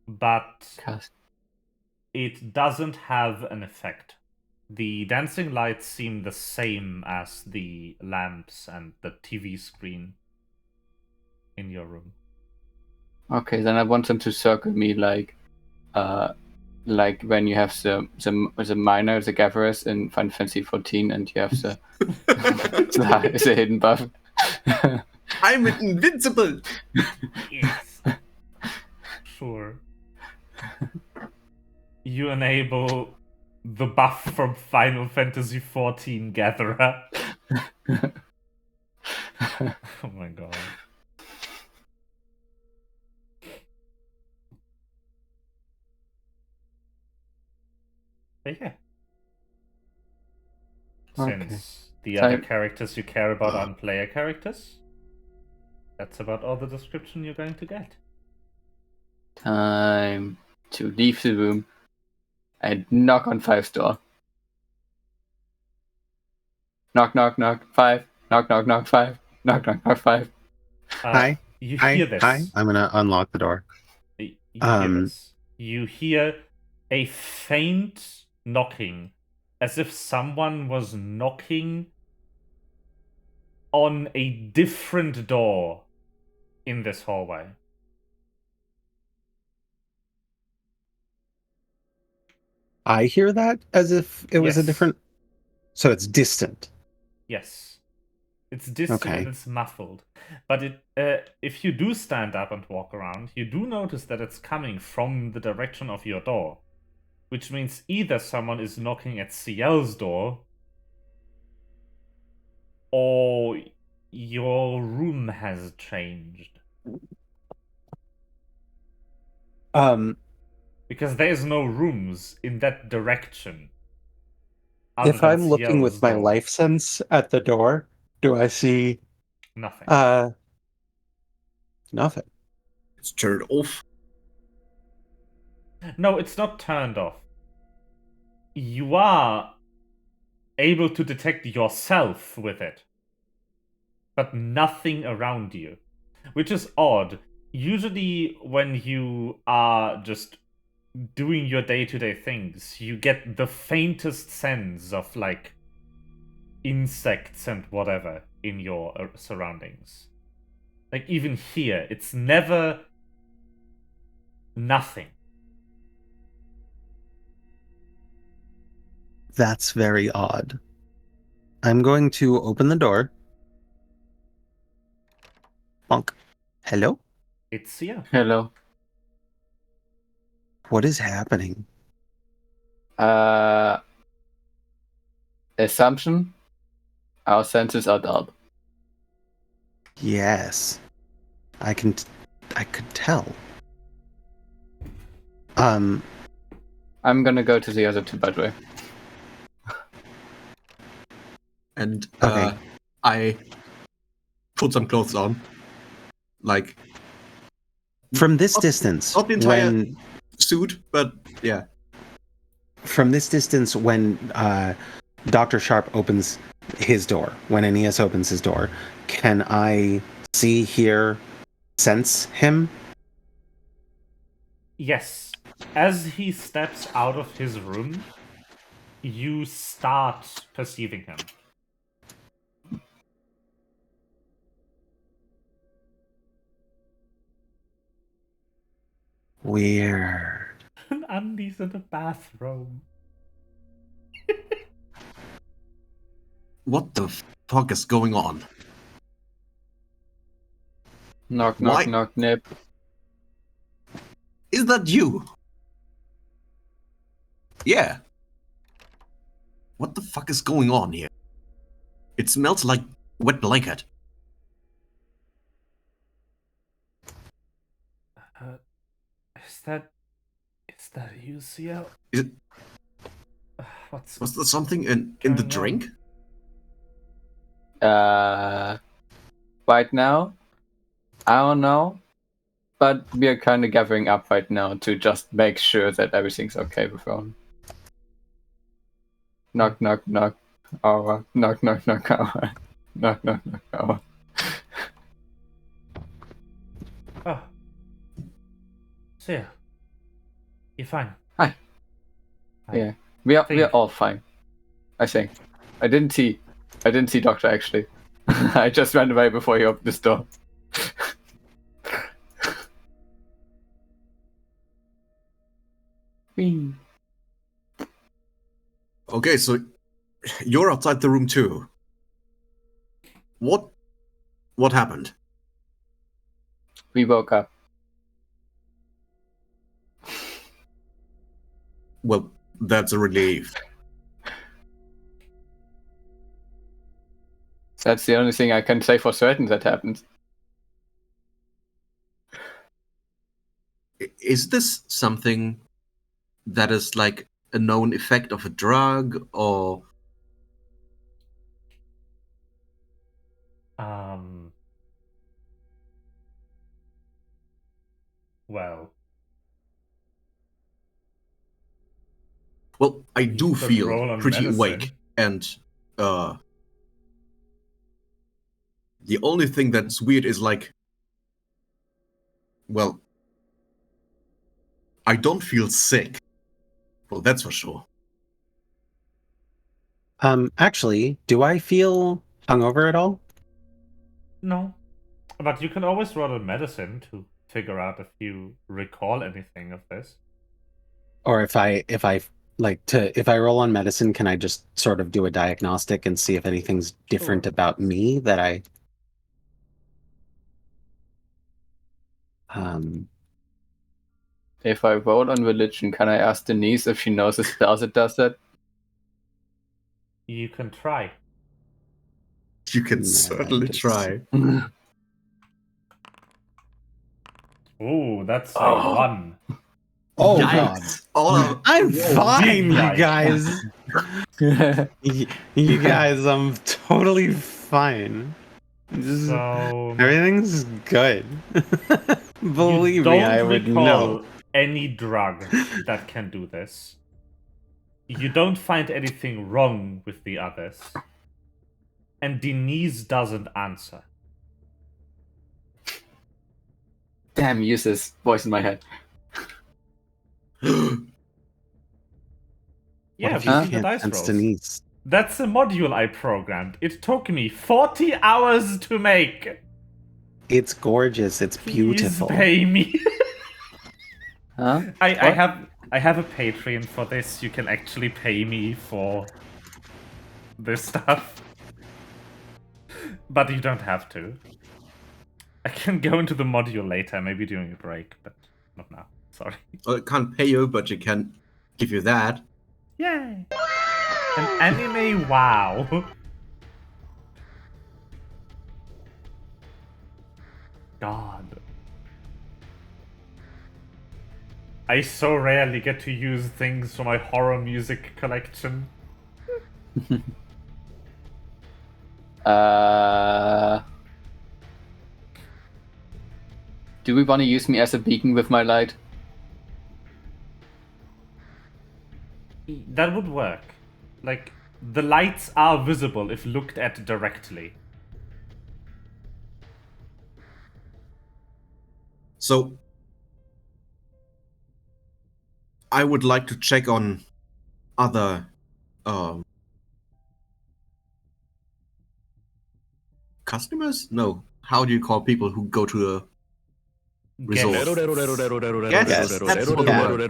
But it doesn't have an effect. The dancing lights seem the same as the lamps and the TV screen in your room. Okay, then I want them to circle me like when you have the miner, the gatherers in Final Fantasy 14, and you have the the hidden buff. I'm invincible. Yes. Sure. You enable the buff from Final Fantasy 14 Gatherer. Oh my god. But yeah. Since the other characters you care about aren't player characters, that's about all the description you're going to get. Time to leave the room and knock on 5's door. Knock, knock, knock, 5. Knock, knock, knock, 5. Knock, knock, knock, 5. Hi. You Hi. hear this. Hi. I'm gonna unlock the door. You hear this. You hear a faint knocking, as if someone was knocking on a different door in this hallway. I hear that as if it was a Yes. different. So it's distant. Yes. It's distant Okay. and it's muffled. But if you do stand up and walk around, you do notice that it's coming from the direction of your door. Which means either someone is knocking at CL's door, or your room has changed. Because there's no rooms in that direction. If I'm looking with my life sense at the door, do I see nothing? Nothing. It's turned off. No, it's not turned off. You are able to detect yourself with it, but nothing around you, which is odd. Usually when you are just doing your day-to-day things, you get the faintest sense of like insects and whatever in your surroundings. Like even here, it's never nothing. That's very odd. I'm going to open the door. Bonk. Hello? It's here. Hello. What is happening? Assumption. Our senses are dulled. Yes. I could tell. I'm gonna go to the other two, by the way. And Okay. I put some clothes on. Like, From this distance, not the entire when suit, but yeah. from this distance, when Dr. Sharp opens his door, when Aeneas opens his door, can I see, hear, sense him? Yes. As he steps out of his room, you start perceiving him. Weird. Andy's in the bathroom. What the fuck is going on? Knock, knock, Why? knock, nip. Is that you? Yeah. What the fuck is going on here? It smells like wet blanket. Is that you, CL? Is it, was there something in the going drink? Right now, I don't know, but we are kind of gathering up right now to just make sure that everything's okay with Ron. Knock, knock, knock. Our knock, knock, knock. Our knock, knock, knock. Our. Oh. CL. You're fine. Hi. Yeah, we are all fine. I think. I didn't see Doctor actually. I just ran away before he opened this door. Whee. Okay, so you're outside the room too. What happened? We woke up. Well, that's a relief. That's the only thing I can say for certain that happened. Is this something that is like a known effect of a drug, or well, I do could roll feel on pretty medicine. awake, and the only thing that's weird is like, well, I don't feel sick. Well, that's for sure. Actually, do I feel hungover at all? No. But you can always roll a medicine to figure out if you recall anything of this. Or if I roll on medicine, can I just sort of do a diagnostic and see if anything's different Sure. about me that I If I roll on religion, can I ask Denise if she knows a spell that does that? You can try. You can Man, certainly just- try. Ooh, that's a Oh. 1. Oh Yikes. god. I'm fine, you Yikes. guys. You guys, I'm totally fine. Just- So everything's good. Believe you me, don't I would recall know. any drug that can do this. You don't find anything wrong with the others. And Denise doesn't answer. Damn, use this voice in my head. Yeah, if we you see the can't dice sense rolls. Denise? That's a module I programmed. It took me 40 hours to make. It's gorgeous. It's beautiful. Please pay me. Huh? I What? have a Patreon for this. You can actually pay me for this stuff. But you don't have to. I can go into the module later, maybe during a break, but not now. Sorry. Well, it can't pay you, but it can give you that. Yay! An anime wow. God. I so rarely get to use things for my horror music collection. Do we want to use me as a beacon with my light? That would work. Like, the lights are visible if looked at directly. So, I would like to check on other customers? No. How do you call people who go to a resort? Guests. Yes, that's what the word.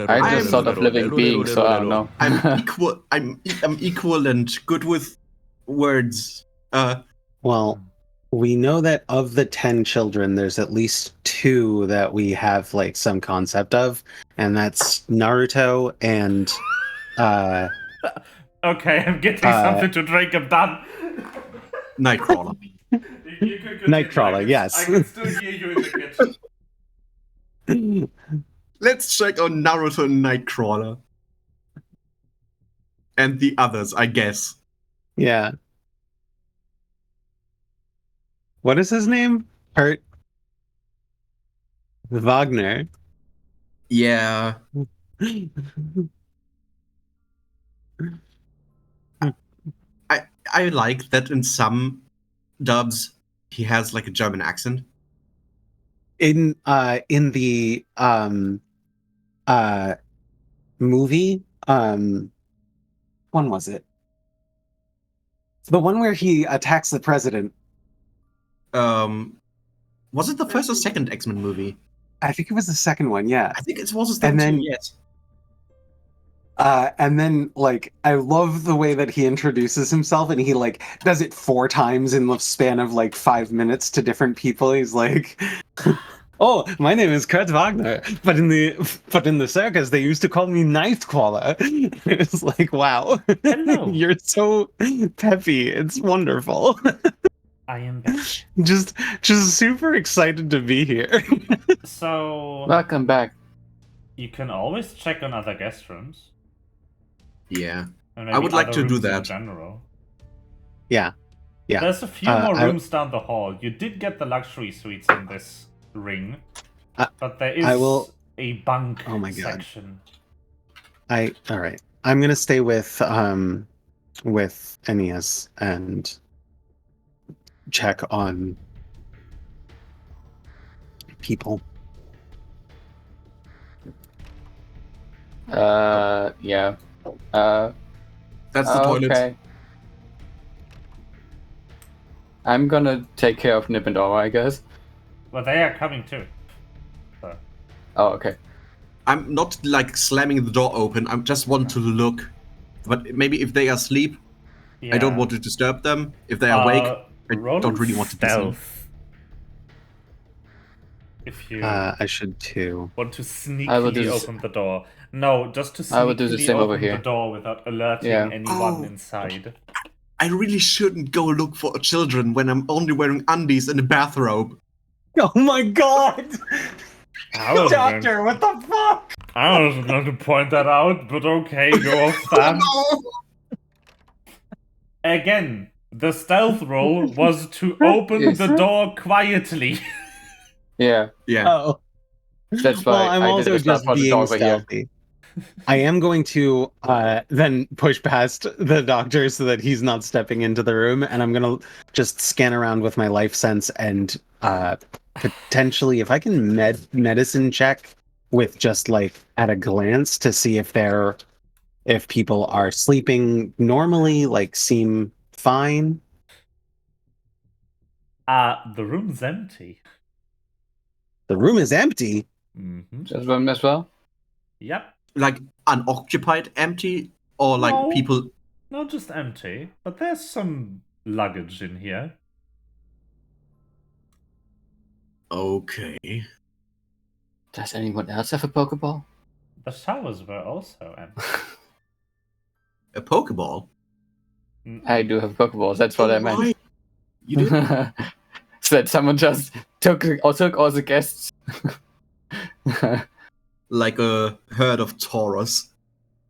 I'm just sort of living being, so I don't know. I'm equal and good with words. Well, we know that of the 10 children, there's at least 2 that we have like some concept of, and that's Naruto and Okay, I'm getting something to drink. I'm done. Nightcrawler. You could Nightcrawler, yes. I can still hear you in the kitchen. Let's check on Naruto and Nightcrawler. And the others, I guess. Yeah. What is his name? Kurt Wagner. Yeah. I like that in some dubs he has like a German accent. In the movie, when was it? The one where he attacks the president. Was it the first or second X-Men movie? I think it was the second one, yeah. I think it was the second then- too, yes. And then, like, I love the way that he introduces himself, and he, like, does it 4 times in the span of, like, 5 minutes to different people. He's like, "Oh, my name is Kurt Wagner, but in the circus, they used to call me Nightcrawler." It's like, wow. Hello. You're so peppy. It's wonderful. I am back. Just super excited to be here. So, Welcome back. you can always check on other guest rooms. Yeah. And I maybe would like other to do rooms in that. general. Yeah. There's a few more rooms down the hall. You did get the luxury suites in this ring, but there is a bunk Oh my God. section. All right. I'm gonna stay with Aeneas and check on people. Yeah. That's the toilet. Okay. I'm gonna take care of Nip and Aura, I guess. Well, they are coming too. So. Oh, okay. I'm not like slamming the door open. I just want to look. But maybe if they are asleep, Yeah. I don't want to disturb them. If they are awake, I roll don't really want to disturb. stealth. If you I should too. want to I will do sneakily this- open the door. No, just to I will do the sneakily same over open here. the door without alerting Yeah. anyone Oh. inside. I really shouldn't go look for children when I'm only wearing undies and a bathrobe. Oh my God! I wasn't going- Doctor, what the fuck? I wasn't going to point that out, but okay, go off that. Again, the stealth roll was to open Yes. the door quietly. Yeah, Yeah. Oh. that's why Well, I'm I also did it just for the being door over here. stealthy. I am going to then push past the doctor so that he's not stepping into the room, and I'm gonna just scan around with my life sense and potentially, if I can medicine check with just like at a glance to see if people are sleeping normally, like seem fine? The room's empty. The room is empty. Mm-hmm. Just one as well. Yep. Like unoccupied, empty, or like No. people. Not just empty, but there's some luggage in here. Okay. Does anyone else have a Pokeball? The showers were also empty. A Pokeball? I do have Pokeballs. That's what I meant. Why? You did? So that someone just took all the guests. Like a herd of Tauros.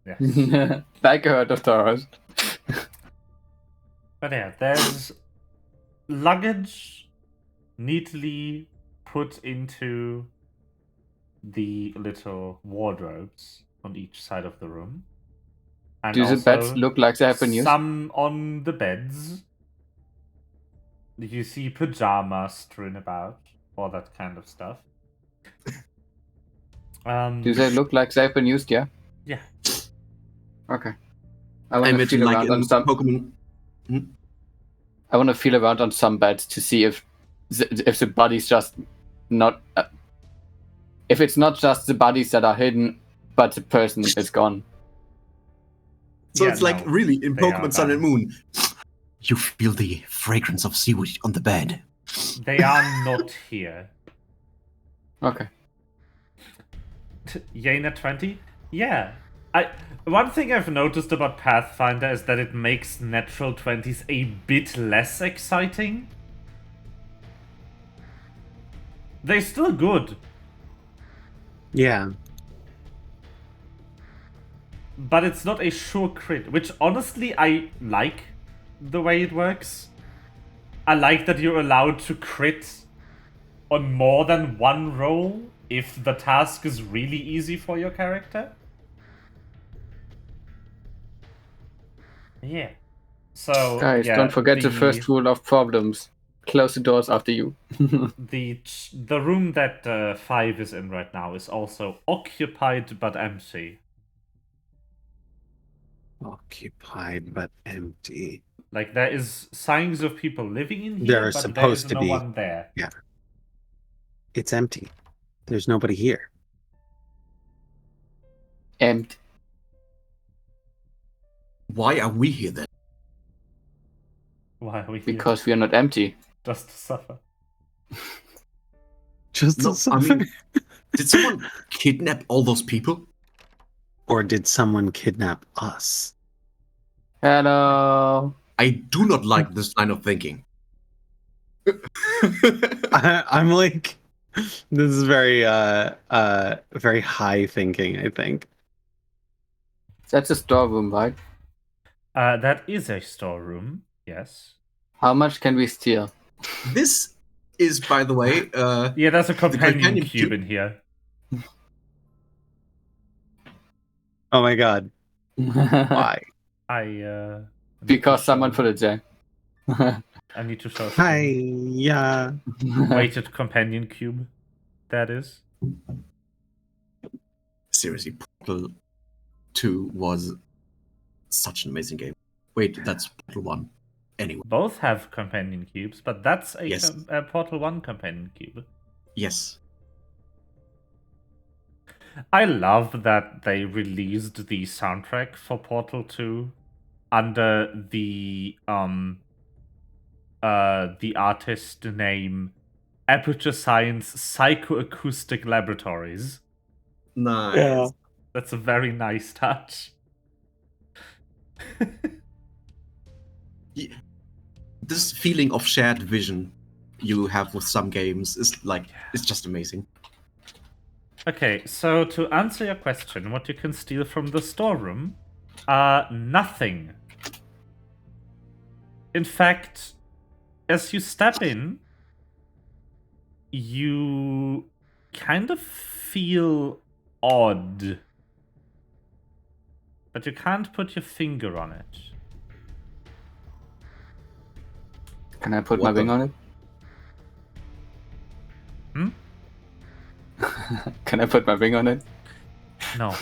Yes. Like a herd of Tauros. But yeah, there's luggage neatly put into the little wardrobes on each side of the room. And Do the also beds look like they have been used? some on the beds. You see pajamas strewn about, all that kind of stuff. Do they look like they've been used? Yeah. Yeah. Okay. I I want to imagine feel like around in on some. Pokemon. I want to feel around on some beds to see if the body's just not. If it's not just the bodies that are hidden, but the person is gone. So Yeah, it's like no, really in they are Pokemon Sun gone. and Moon. You feel the fragrance of seaweed on the bed. They are not here. Okay. Yena 20? Yeah. One thing I've noticed about Pathfinder is that it makes natural 20s a bit less exciting. They're still good, Yeah. but it's not a sure crit, which honestly I like the way it works. I like that you're allowed to crit on more than one roll if the task is really easy for your character. Yeah. So Guys, yeah, don't forget the first rule of problems. Close the doors after you. the room that 5 is in right now is also occupied but empty. Occupied but empty. Like there is signs of people living in here, There are but supposed there to is no be. one there. Yeah. It's empty. There's nobody here. Empty. Why are we here then? Why are we here? Because we are not empty. Just to suffer. Just No, to I suffer? mean, did someone kidnap all those people? Or did someone kidnap us? Hello. I do not like this line of thinking. I'm like, this is very very high thinking, I think. That's a storeroom, right? That is a storeroom. Yes. How much can we steal? This is, by the way, Yeah, there's a companion companion cube cube? in here. Oh my god. Why? Because someone put it there. I need to show. Hi, yeah. Weighted companion cube. That is. seriously, Portal 2 was such an amazing game. Wait, that's Portal 1. Anyway, Both have companion cubes, but that's a, Yes. a Portal 1 companion cube. yes. I love that they released the soundtrack for Portal 2 under the artist name Aperture Science Psychoacoustic Laboratories. Nice. Yeah. That's a very nice touch. This feeling of shared vision you have with some games is like, it's just amazing. Okay, so to answer your question, what you can steal from the storeroom? Nothing. In fact, as you step in, you kind of feel odd. But you can't put your finger on it. Can I put What my wing the- on it? Hmm? Can I put my ring on it? No.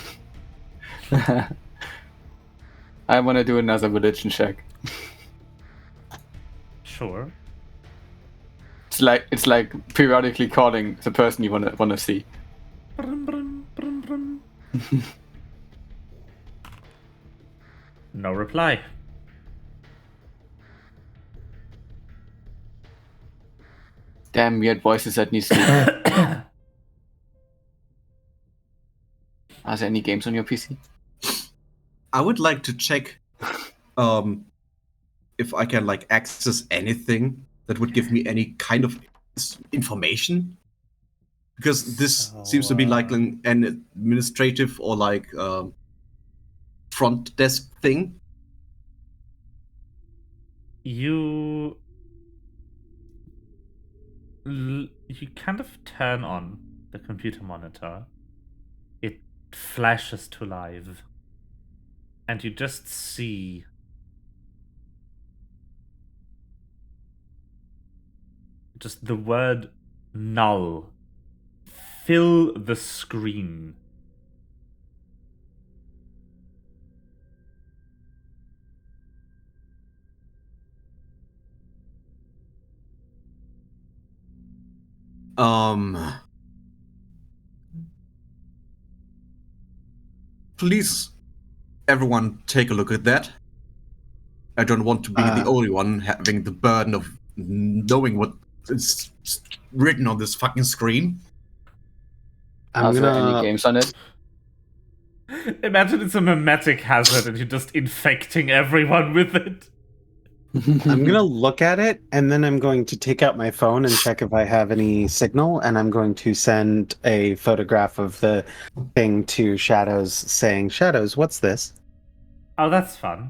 I want to do another religion check. Sure. It's like periodically calling the person you wanna see. Brum, brum, brum, brum. No reply. Damn weird voices that need sleep. Are there any games on your PC? I would like to check if I can like access anything that would give me any kind of information, because this seems to be like an administrative or like front desk thing. You kind of turn on the computer monitor. It flashes to live. And you just see just the word null fill the screen. Please, everyone, take a look at that. I don't want to be the only one having the burden of knowing what is written on this fucking screen. Are there any games on it? Imagine it's a memetic hazard and you're just infecting everyone with it. I'm gonna look at it, and then I'm going to take out my phone and check if I have any signal, and I'm going to send a photograph of the thing to Shadows saying, Shadows, what's this? Oh, that's fun.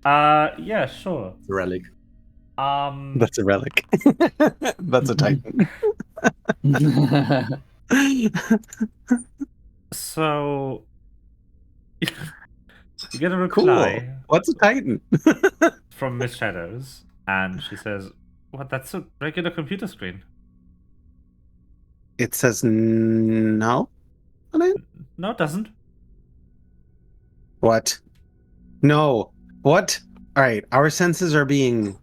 Yeah, sure. Relic. That's a relic. That's a Titan. So you get a reply. Cool. What's a Titan? From Miss Shadows, and she says, "What? That's a regular computer screen." It says null on it? No, it doesn't. What? No. What? All right, our senses are being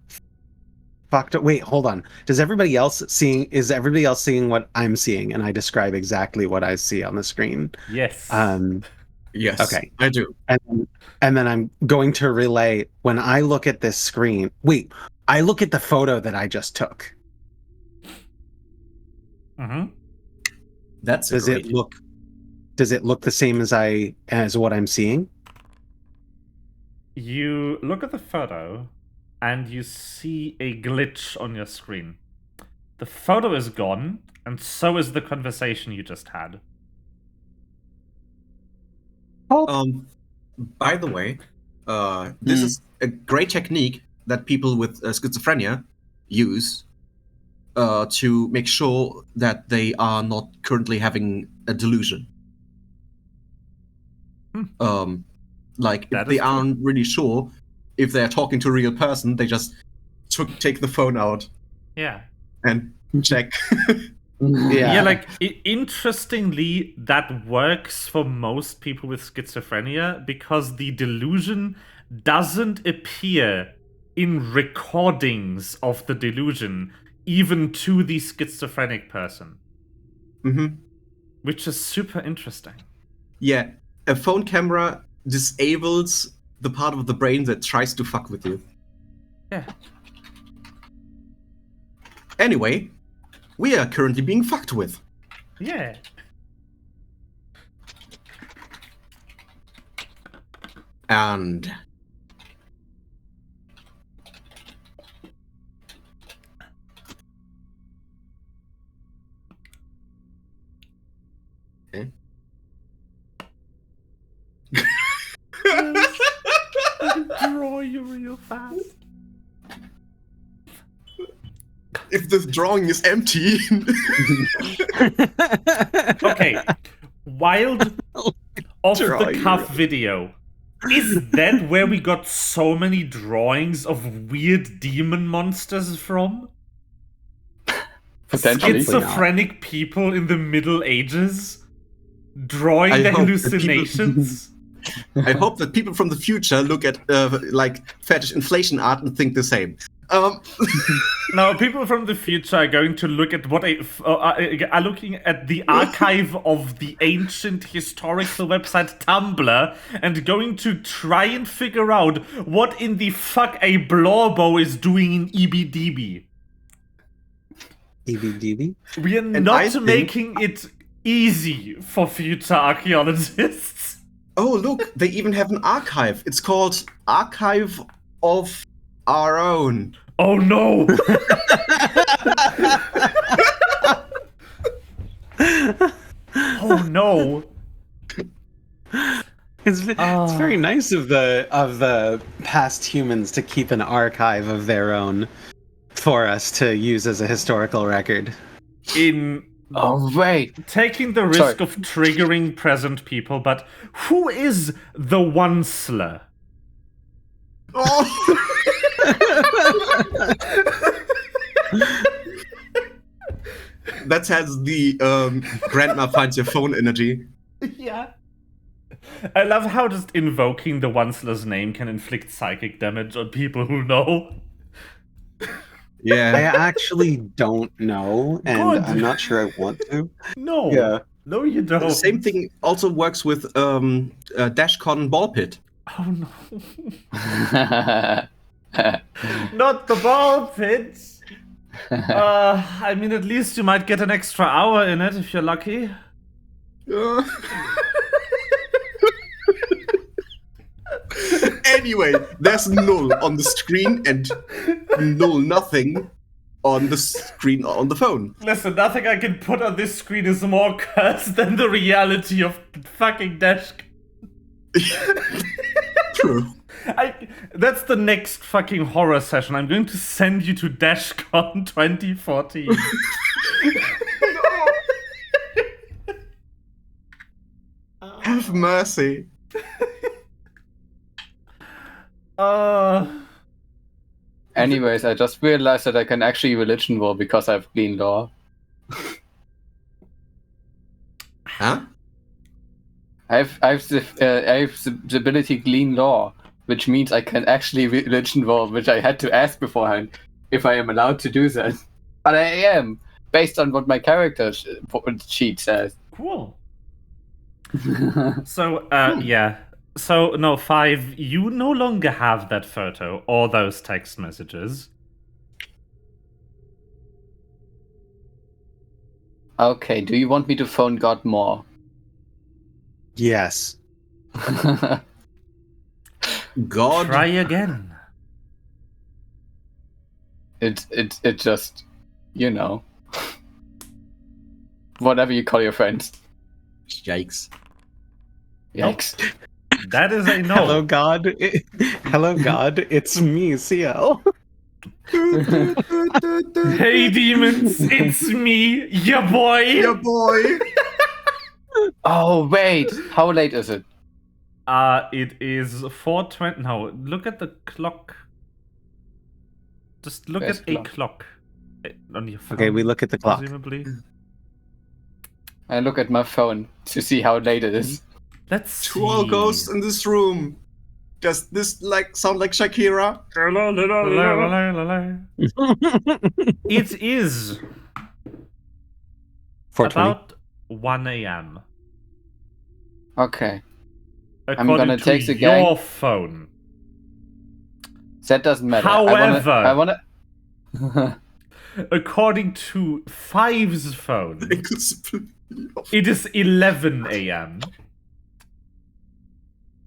fucked up. Wait, hold on. Is everybody else seeing what I'm seeing, and I describe exactly what I see on the screen? Yes. Yes. Okay. I do. And then I'm going to relay when I look at this screen. Wait, I look at the photo that I just took. Mm-hmm. Does it look the same as what I'm seeing? You look at the photo and you see a glitch on your screen. The photo is gone, and so is the conversation you just had. By the way, this is a great technique that people with schizophrenia use to make sure that they are not currently having a delusion. Like, if they aren't really sure if they're talking to a real person, they just take the phone out. Yeah. And check. Yeah, like, interestingly, that works for most people with schizophrenia because the delusion doesn't appear in recordings of the delusion, even to the schizophrenic person. Mm-hmm. Which is super interesting. Yeah, a phone camera disables the part of the brain that tries to fuck with you. Yeah. Anyway, we are currently being fucked with. Yeah. And okay. Draw you real fast. If the drawing is empty. Okay. Wild off the cuff video. Is that where we got so many drawings of weird demon monsters from? Potentially. schizophrenic people in the Middle Ages drawing their hallucinations. I hope that people from the future look at like fetish inflation art and think the same. Now, people from the future are going to look at are looking at the archive of the ancient historical website Tumblr and going to try and figure out what in the fuck a blorbo is doing in EBDB. EBDB? We are not making it easy for future archaeologists. Oh, look, they even have an archive. It's called Archive of Our Own. Oh no! Oh no! It's very nice of the past humans to keep an archive of their own for us to use as a historical record. Oh, wait. Taking the risk of triggering present people, but who is the Onceler? Oh. That has the grandma finds your phone energy. Yeah. I love how just invoking the Onceler's name can inflict psychic damage on people who know. Yeah. I actually don't know, and Good. I'm not sure I want to. No. Yeah. No, you don't. The same thing also works with Dashcon Ball Pit. Oh no. Not the ball pit. I mean, at least you might get an extra hour in it if you're lucky. Anyway, there's null on the screen and null nothing on the screen on the phone. Listen, nothing I can put on this screen is more cursed than the reality of fucking Dash. True. That's the next fucking horror session. I'm going to send you to DashCon 2014. Have mercy. Anyways, I just realized that I can actually religion war because I have clean law. Huh? I have the ability clean law, which means I can actually religion war, which I had to ask beforehand if I am allowed to do that. But I am, based on what my character sheet says. Cool. So, yeah. So, no, 5, you no longer have that photo or those text messages. Okay, do you want me to phone God more? Yes. God. Try again. It just, you know. Whatever you call your friends. Yikes. Yikes. That is a no. Hello, God. Hello, God. It's me, CL. Hey, demons, it's me, your boy. Your boy. Oh, wait. How late is it? It is 4:20. No, look at the clock. Just look Where's at clock? a clock on your phone. Okay, we look at the clock. Presumably. I look at my phone to see how late it is. Let's see. Troll ghosts in this room. Does this sound like Shakira? It is 4:20. about 1 a.m. Okay. According gonna to take the your gang. phone. That doesn't matter. However- I wanna... According to 5's phone, it is 11 a.m.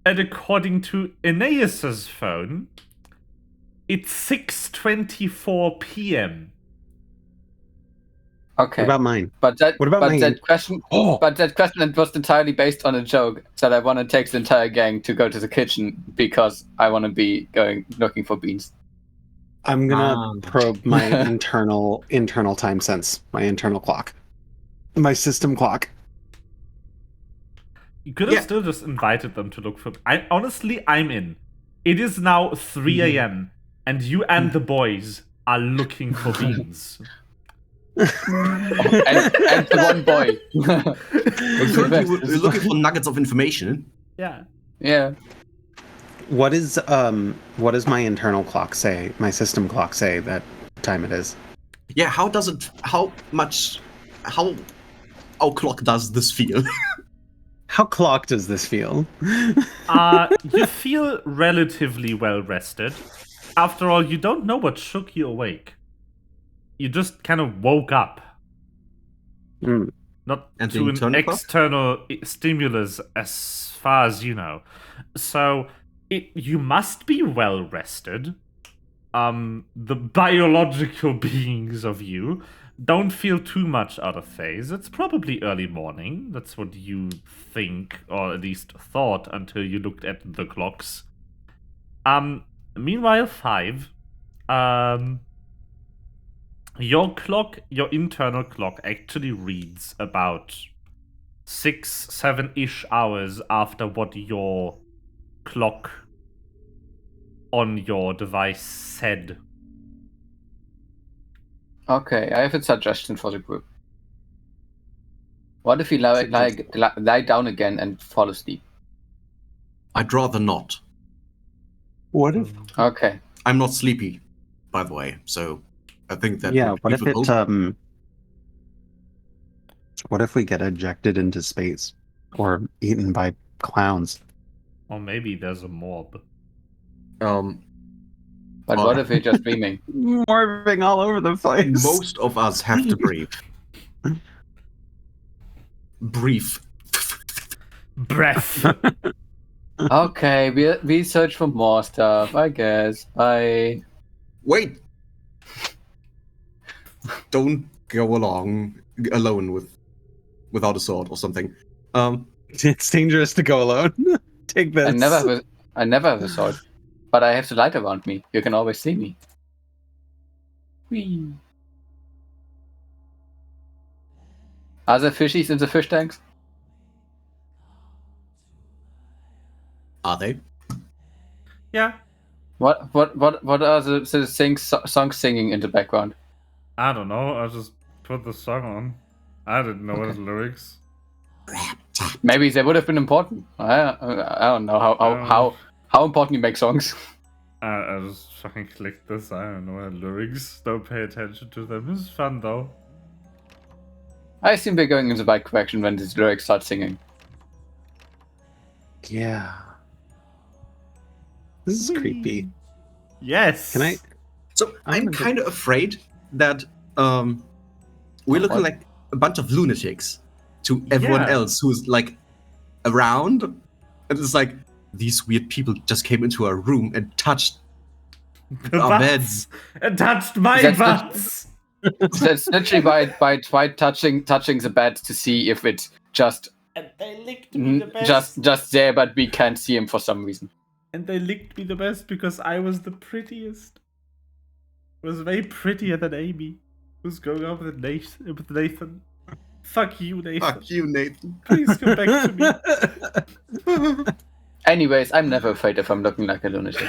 And according to Aeneas's phone, it's 6:24 p.m. Okay. What about mine? But that, What about but mine? that question, Oh. but that question was entirely based on a joke that I want to take the entire gang to go to the kitchen because I want to be going looking for beans. I'm gonna probe my internal time sense, my internal clock, my system clock. You could have still just invited them to look for. I'm in. It is now 3 a.m. and you and the boys are looking for beans. and the one boy. Currently, we're looking for nuggets of information. Yeah. Yeah. What is my internal clock say? My system clock say that time it is? Yeah, how clock does this feel? How clock does this feel? You feel relatively well rested. After all, you don't know what shook you awake. You just kind of woke up. Not And to an internal clock? external stimulus as far as you know. So, you must be well rested. The biological beings of you don't feel too much out of phase. It's probably early morning. That's what you think, or at least thought, until you looked at the clocks. Meanwhile, 5. Your clock, your internal clock, actually reads about 6, 7-ish hours after what your clock on your device said. Okay, I have a suggestion for the group. What if we lie down again and fall asleep? I'd rather not. What if? Okay. I'm not sleepy, by the way, so I think that. Yeah. would What be if it? difficult. What if we get ejected into space, or eaten by clowns? Or maybe there's a mob. But what if we're just dreaming? Morphing all over the place. Most of us have to breathe. Brief. Breath. Okay, we search for more stuff, I guess. Bye. Wait. Don't go along alone without a sword or something. It's dangerous to go alone. Take this. I never have a sword, but I have the light around me. You can always see me. Whee. Are there fishies in the fish tanks? Are they? Yeah. What are the songs singing in the background? I don't know. I just put the song on. I didn't know his lyrics. Maybe they would have been important. I don't know how important you make songs. I just fucking clicked this. I don't know the lyrics. Don't pay attention to them. It's fun though. I assume we're going in the right direction when these lyrics start singing. Yeah. This is creepy. Yes. Can I? So I'm kind of afraid that we're looking like a bunch of lunatics to everyone else who's like around, and it's like these weird people just came into our room and touched our beds and touched my butts. That's literally by try touching the bed to see if it's just and they licked me the best. just there, but we can't see him for some reason. And they licked me the best because I was the prettiest. I was way prettier than Amy, who's going out with Nathan. Fuck you, Nathan. Fuck you, Nathan. Please come back to me. Anyways, I'm never afraid if I'm looking like a lunatic.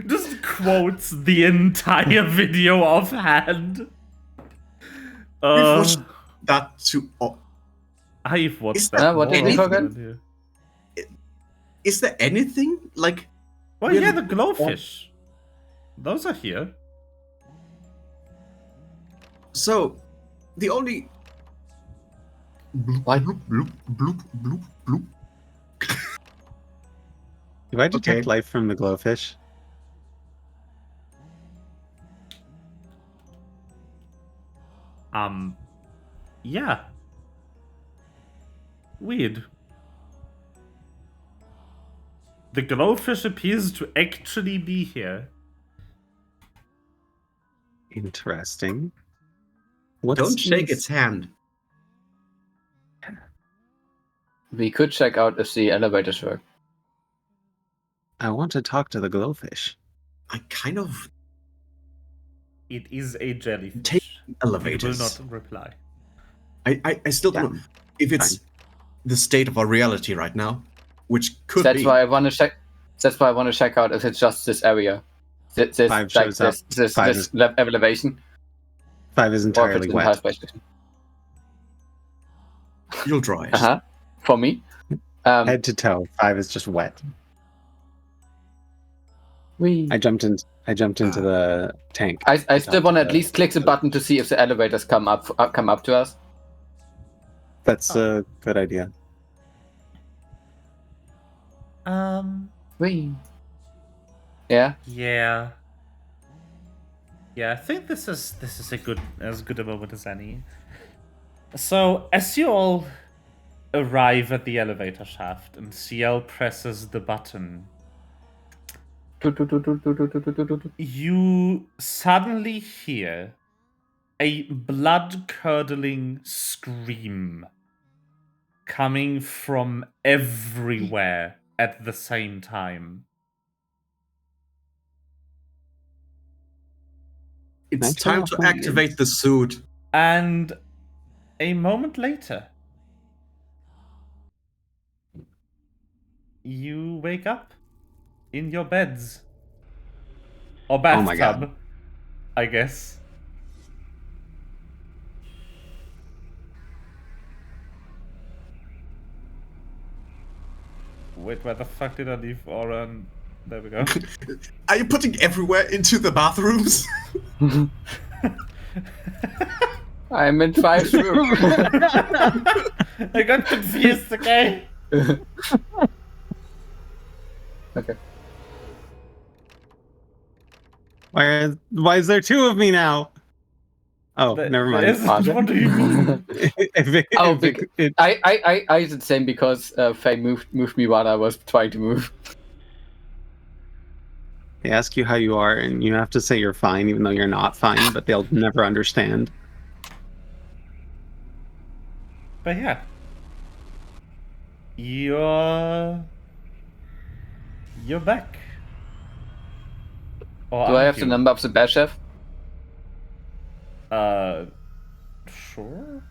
Just quotes the entire video offhand. We've watched that too. I've watched Is that. what did we forget? Is there anything like? Well, yeah, the glowfish. Those are here. So, the only bloop, bloop, bloop, bloop, bloop, bloop. Do I detect life from the glowfish? Yeah. Weird. The glowfish appears to actually be here. Interesting. Don't shake its hand. We could check out if the elevators work. I want to talk to the glowfish. I kind of It is a jellyfish. take It elevators. will not reply. I still don't know if it's the state of our reality right now, which could That's be. why I want to check. That's why I want to check out if it's just this area. This Five shows up. this elevation. 5 is Or if it's entirely in the entire wet. space station. You'll dry it. Uh-huh. For me. Head to toe, 5 is just wet. I jumped into the tank. I still want to at least click the button to see if the elevators come up to us. That's a good idea. Whee. Yeah. Yeah. Yeah, I think this is as good a moment as any. So as you all arrive at the elevator shaft and CL presses the button, you suddenly hear a blood-curdling scream coming from everywhere at the same time. It's That's time to horrifying. activate the suit. And a moment later, you wake up in your beds. Or bathtub, my God. I guess. Wait, where the fuck did I leave Aura? There we go. Are you putting everywhere into the bathrooms? I'm in 5's room. I got confused, okay? Okay. Why is there 2 of me now? Oh, never mind. What do you mean? I did the same because Faye moved me while I was trying to move. They ask you how you are, and you have to say you're fine, even though you're not fine, but they'll never understand. But yeah. You're back. Or Do I have aren't the you? number of the bad chef? Sure.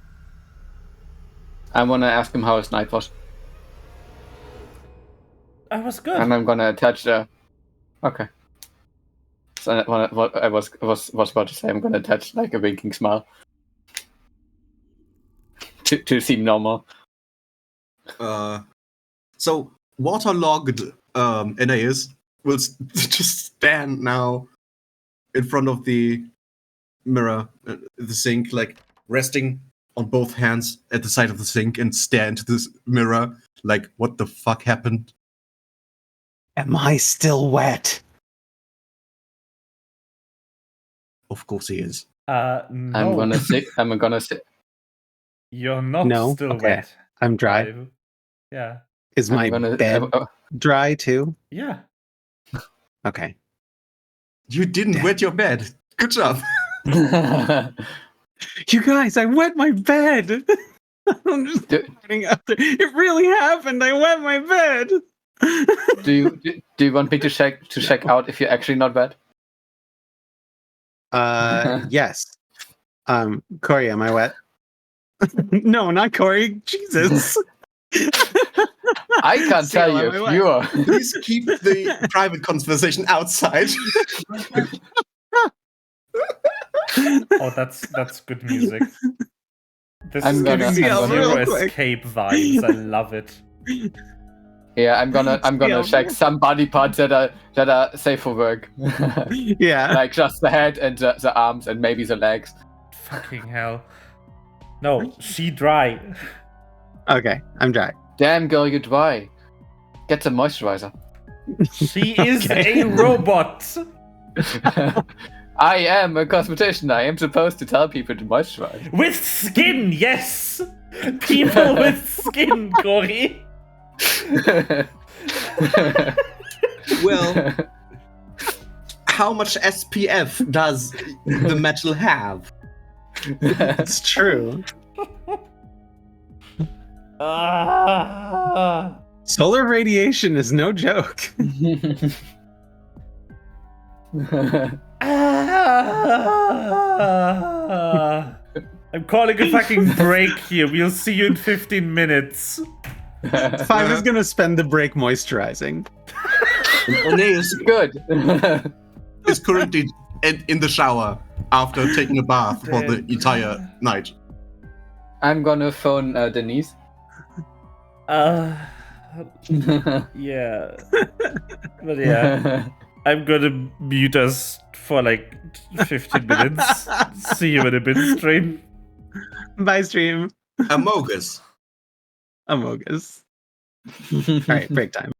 I want to ask him how his night was. I was good. And I'm gonna attach the. Okay. So what I was about to say, I'm gonna attach like a winking smile to seem normal. So waterlogged Aeneas will just stand now in front of the mirror, the sink, like resting on both hands at the side of the sink and stare into this mirror, like, what the fuck happened? Am I still wet? Of course he is. No. I'm gonna sit. You're not No? still Okay. wet. I'm dry. Clive. Yeah. Is my bed dry too? Yeah. Okay. You didn't wet your bed. Good job. You guys, I wet my bed. I'm just putting out there. It really happened. I wet my bed. do you want me to check out if you're actually not bad? Yes. Corey, am I wet? No, not Corey. Jesus. I can't tell you if you are. Please keep the private conversation outside. Oh, that's good music. This I'm is gonna- giving me I'm gonna- Zero real quick. Escape vibes. I love it. Yeah, I'm gonna check some body parts that are safe for work. Yeah. Like just the head and the arms and maybe the legs. Fucking hell. No, she dry. Okay, I'm dry. Damn girl, you're dry. Get some moisturizer. She is Okay. a robot. I am a cosmetician. I am supposed to tell people to moisturize. With skin, yes. People with skin, Corey. Well, how much SPF does the metal have? It's true. Solar radiation is no joke. I'm calling a fucking break here. We'll see you in 15 minutes. 5 is gonna spend the break moisturizing. Aeneas Good. is currently in the shower after taking a bath for the entire night. I'm gonna phone Denise. Yeah. But yeah, I'm gonna mute us for like 15 minutes. See you in a bit stream. Bye, stream. Amogus. Amogus. All right, break time.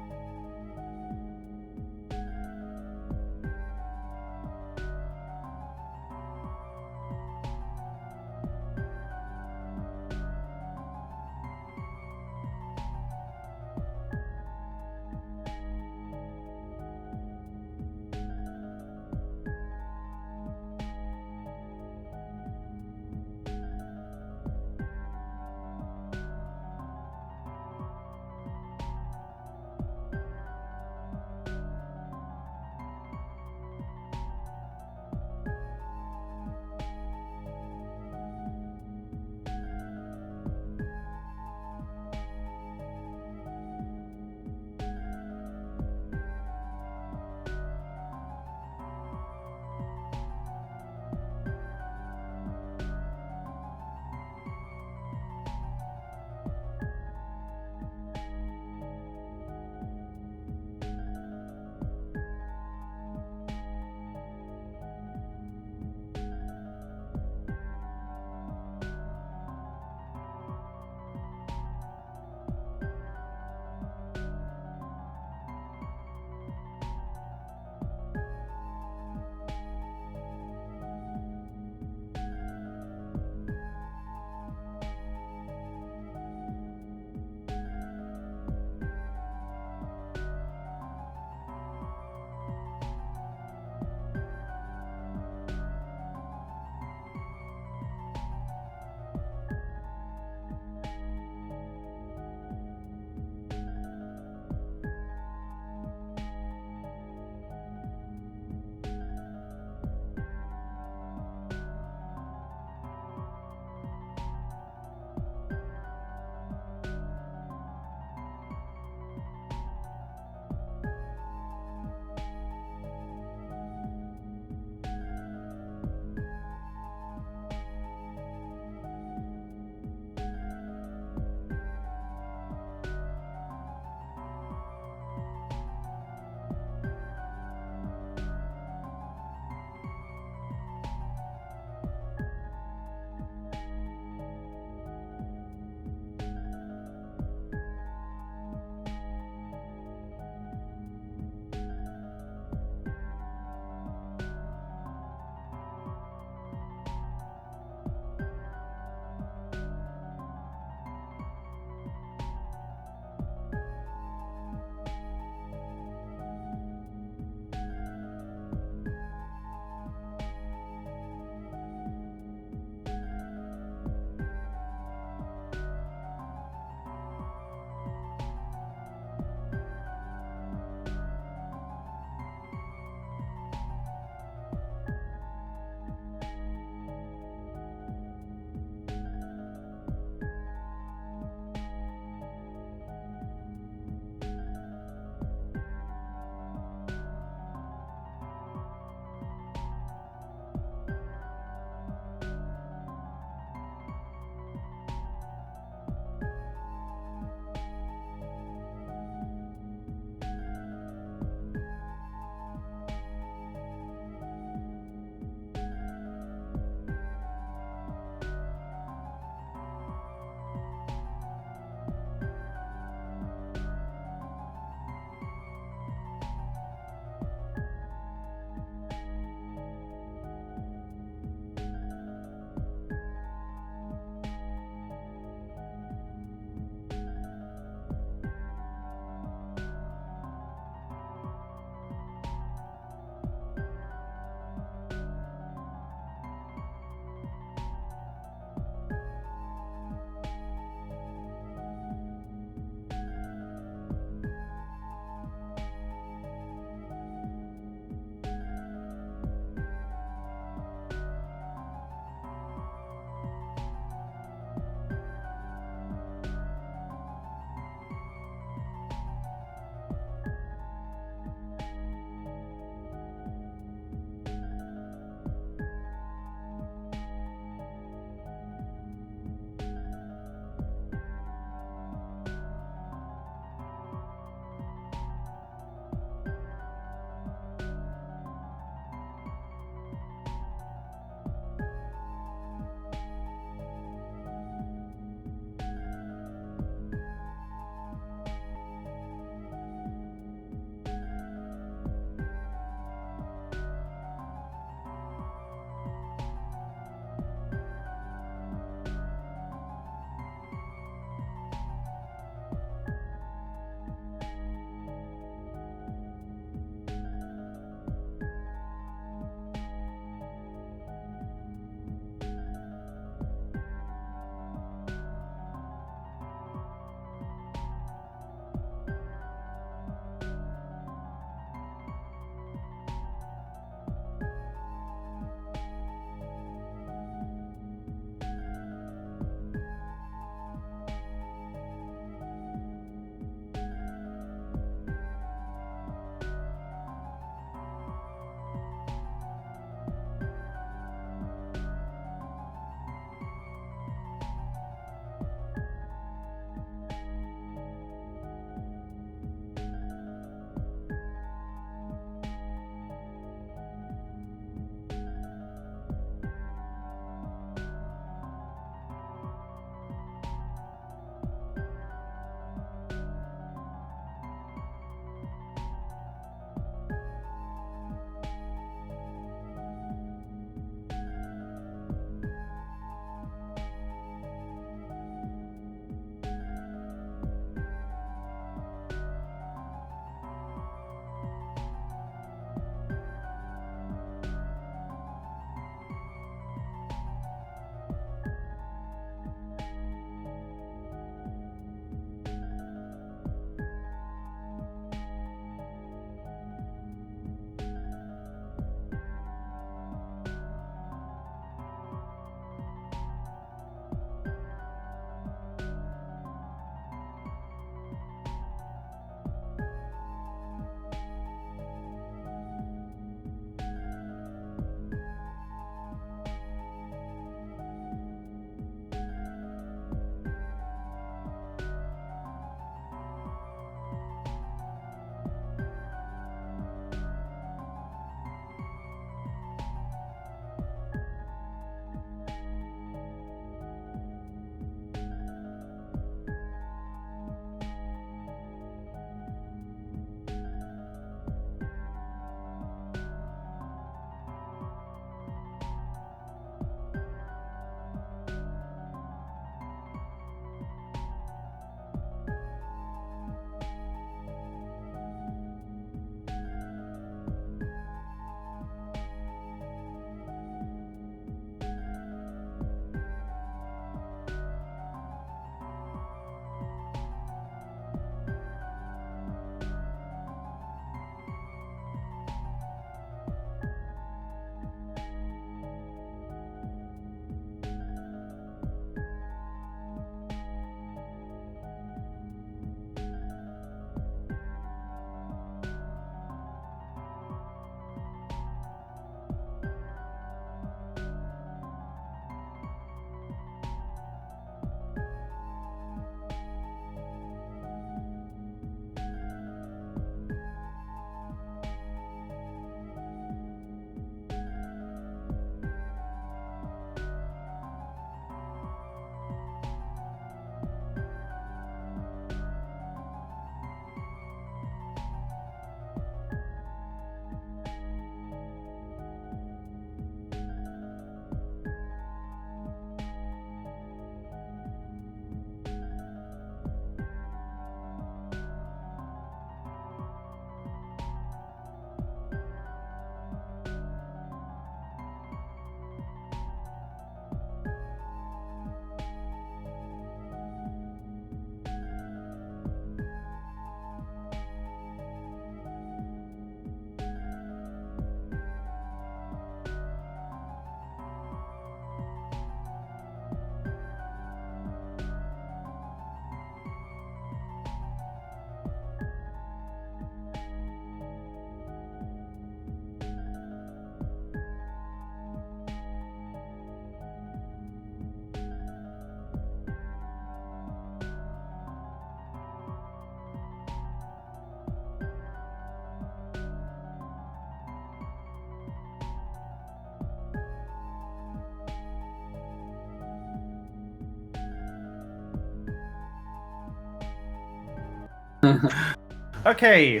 Okay,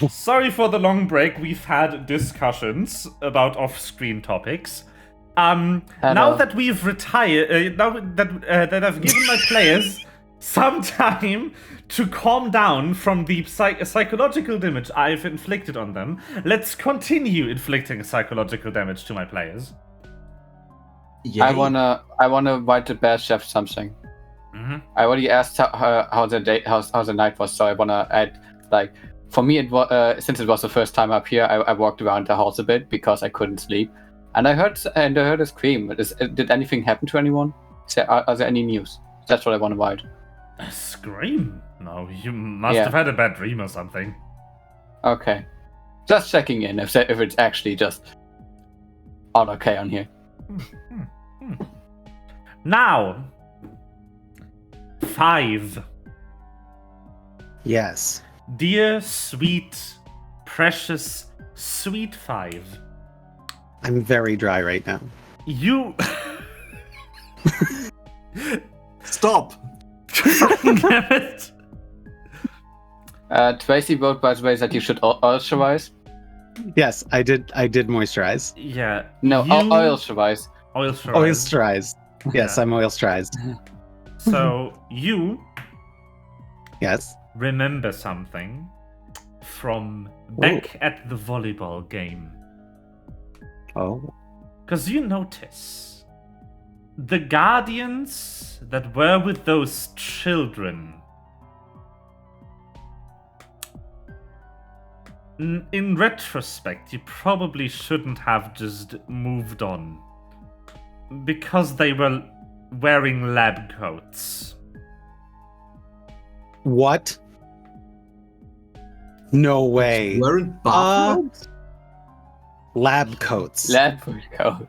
sorry for the long break. We've had discussions about off-screen topics. Now that we've retired, now that I've given my players some time to calm down from the psychological damage I've inflicted on them, let's continue inflicting psychological damage to my players. Yay. I wanna invite the bear chef something. Mm-hmm. I already asked how the night was, so I wanna add, like, for me it was since it was the first time up here, I walked around the house a bit because I couldn't sleep, and I heard a scream. Did anything happen to anyone? Are there any news? That's what I want to invite. A scream? No, you must have had a bad dream or something. Okay, just checking in if it's actually just all okay on here. Now, 5. Yes. Dear, sweet, precious, sweet 5. I'm very dry right now. You... Stop! Damn it. Tracy wrote, by the way, that you should oil-moisturize. Yes, I did moisturize. Yeah. No, oil-moisturize. Oil-moisturize. Oil-moisturized. Yes, Yeah. I'm oil-moisturized. So, you Yes. remember something from back at the volleyball game. Oh. Because you notice the guardians that were with those children. In retrospect, you probably shouldn't have just moved on. Because they were wearing lab coats. What? No way. Wearing bathrobes? Lab coats. Lab coat.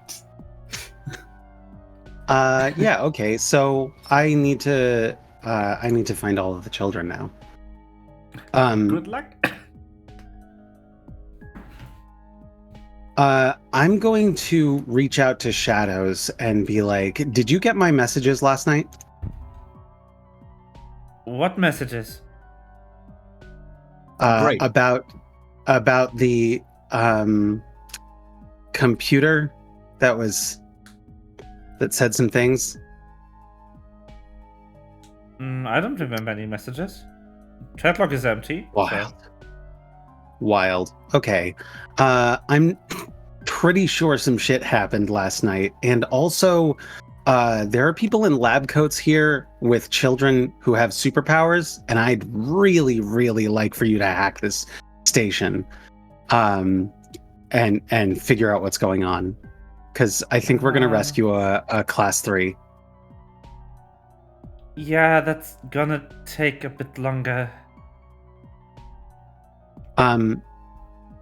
Yeah, okay. So I need to find all of the children now. Good luck. I'm going to reach out to Shadows and be like, "Did you get my messages last night?" What messages? Great. About the computer that said some things. I don't remember any messages. Chat log is empty. Wild. Okay. I'm pretty sure some shit happened last night. And also, there are people in lab coats here with children who have superpowers, and I'd really, really like for you to hack this station and figure out what's going on. Because I think we're going to rescue a class 3. Yeah, that's gonna take a bit longer.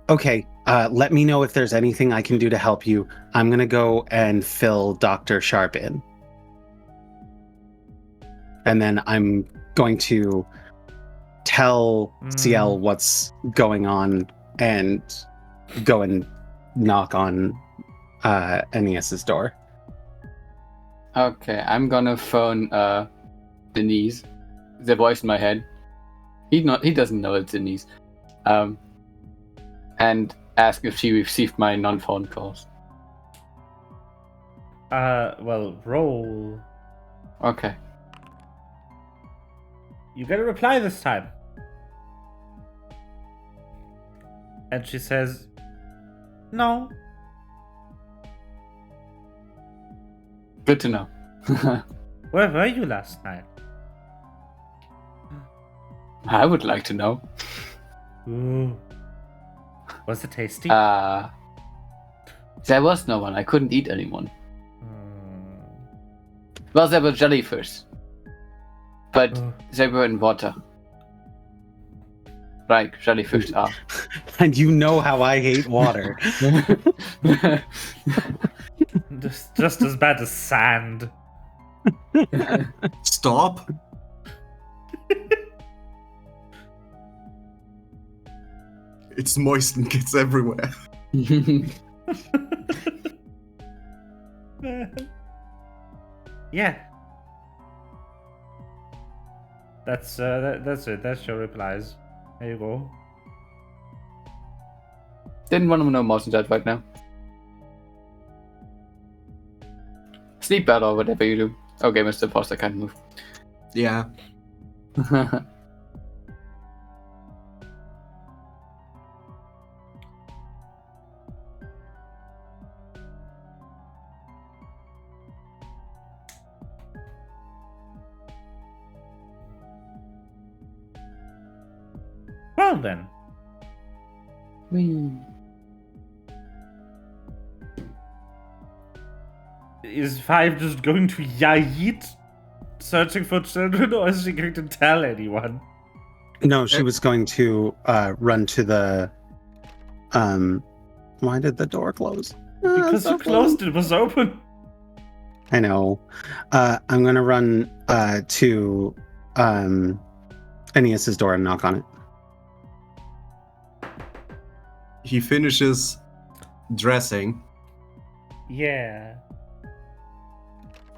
Okay, let me know if there's anything I can do to help you. I'm gonna go and fill Dr. Sharp in. And then I'm going to tell CL what's going on and go and knock on Aeneas's door. Okay, I'm gonna phone Denise. The voice in my head. He doesn't know it's Denise. And ask if she received my non-phone calls. Well, roll. Okay. You get a reply this time. And she says, no. Good to know. Where were you last night? I would like to know. Ooh. Was it tasty? There was no one. I couldn't eat anyone. Well, there were jellyfish. But they were in water. Like jellyfish are. And you know how I hate water. just as bad as sand. Stop. It's moist and gets everywhere. Yeah. That's it. That's your replies. There you go. Didn't want to know more than that right now. Sleep better or whatever you do. Okay, Mr. Foster can't move. Yeah. Well then. Is 5 just going to Yayit searching for children, or is she going to tell anyone? No, she was going to run to the. Why did the door close? Because you closed it, was open. I know. I'm gonna run to Aeneas's door and knock on it. He finishes dressing Yeah.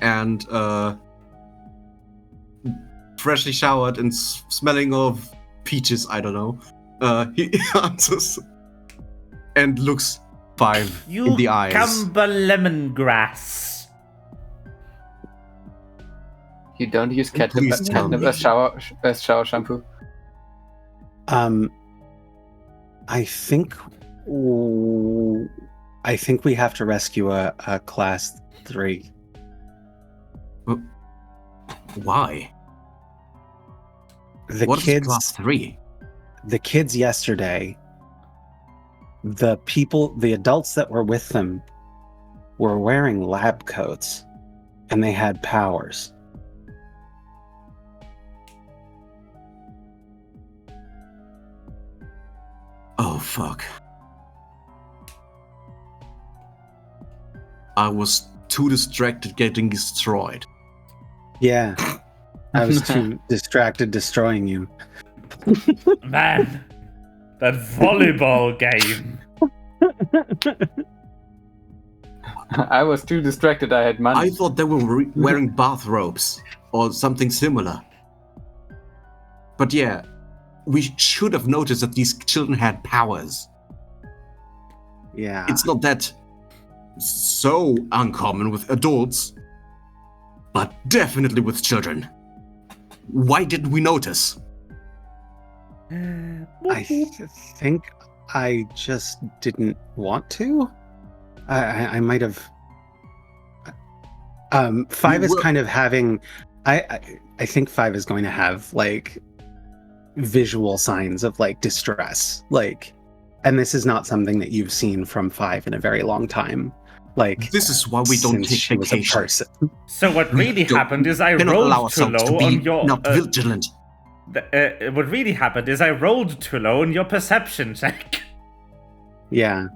and freshly showered and smelling of peaches, I don't know. He answers and looks 5 in the eyes. Cucumber lemongrass. You don't use catnip Please tell me. as shower shampoo. I think we have to rescue a class 3. Why? The What is kids, class 3? the kids yesterday, the adults that were with them were wearing lab coats and they had powers. Oh, fuck. I was too distracted getting destroyed. Yeah. I was too distracted destroying you. Man, that volleyball game. I was too distracted. I had money. I thought they were wearing bathrobes or something similar. But yeah, we should have noticed that these children had powers. Yeah. It's not that so uncommon with adults, but definitely with children. Why didn't we notice? I think I just didn't want to. I might have. 5 is kind of having. I think 5 is going to have like visual signs of like distress, like, and this is not something that you've seen from 5 in a very long time. Like, This is why we don't since take she was a vacation. person. So what really don't- happened is I Cannot allow rolled too ourselves to low be on your. not vigilant. What really happened is I rolled too low on your perception check. Yeah.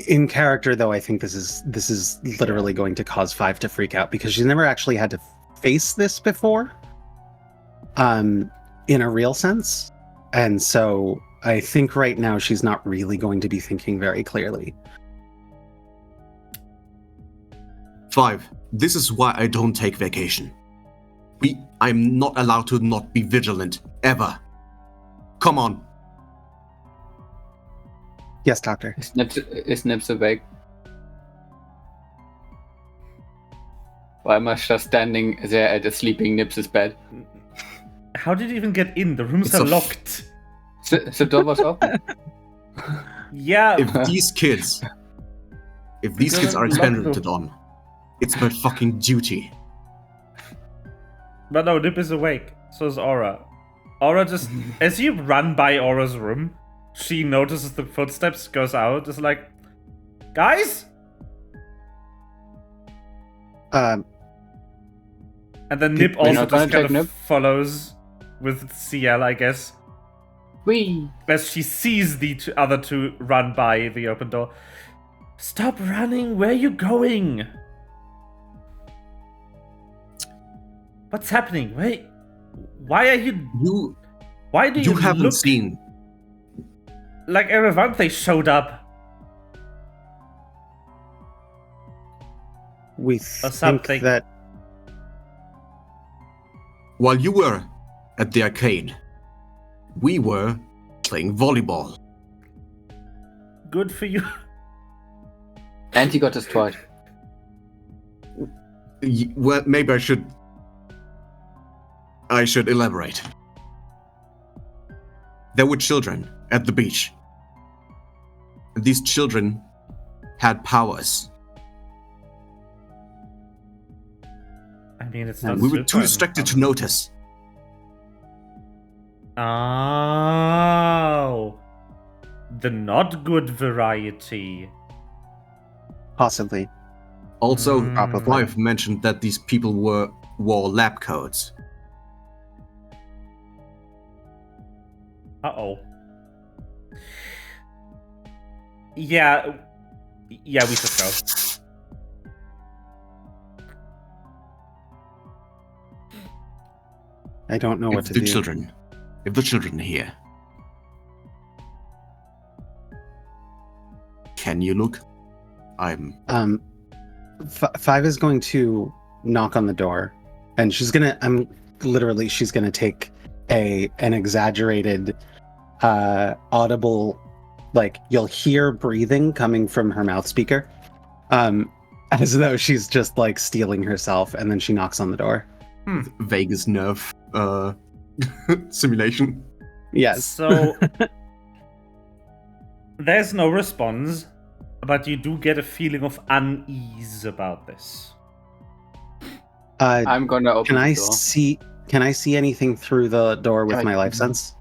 In character, though, I think this is literally going to cause 5 to freak out because she's never actually had to face this before, in a real sense, and so I think right now she's not really going to be thinking very clearly. 5. This is why I don't take vacation. I'm not allowed to not be vigilant, ever. Come on. Yes, Doctor. Is Nips awake? Why am I just standing there at a sleeping Nips' bed? How did you even get in? The rooms It's are a f- locked. The door was open? Yeah. If these kids are lock experimented on, it's my fucking duty. But no, Nip is awake. So is Aura. Aura just, as you run by Aura's room, she notices the footsteps, goes out, is like, guys? Um, And then Nip We're also not gonna just kind take of Nip? follows with CL, I guess. Whee! As she sees the other two run by the open door. Stop running, where are you going? What's happening? Wait, why are you... Why do you haven't look seen. like Erevante showed up? we Or think something. that While you were at the arcade, we were playing volleyball. Good for you. And he got destroyed. Well, maybe I should elaborate. There were children at the beach. These children had powers. I mean, it's not We were super too distracted to notice. Oh. The not good variety. possibly. Also, Mm. Clive mentioned that these people wore lab coats. Uh-oh. Yeah, we should go. I don't know what to If do. the children are here, can you look? Five is going to knock on the door, and she's gonna take an exaggerated, audible, like you'll hear breathing coming from her mouth speaker, as though she's just like stealing herself, and then she knocks on the door. Vegas nerve simulation. Yes. So there's no response, but you do get a feeling of unease about this. I'm gonna open Can the door. Can I see anything through the door with I- my life sense?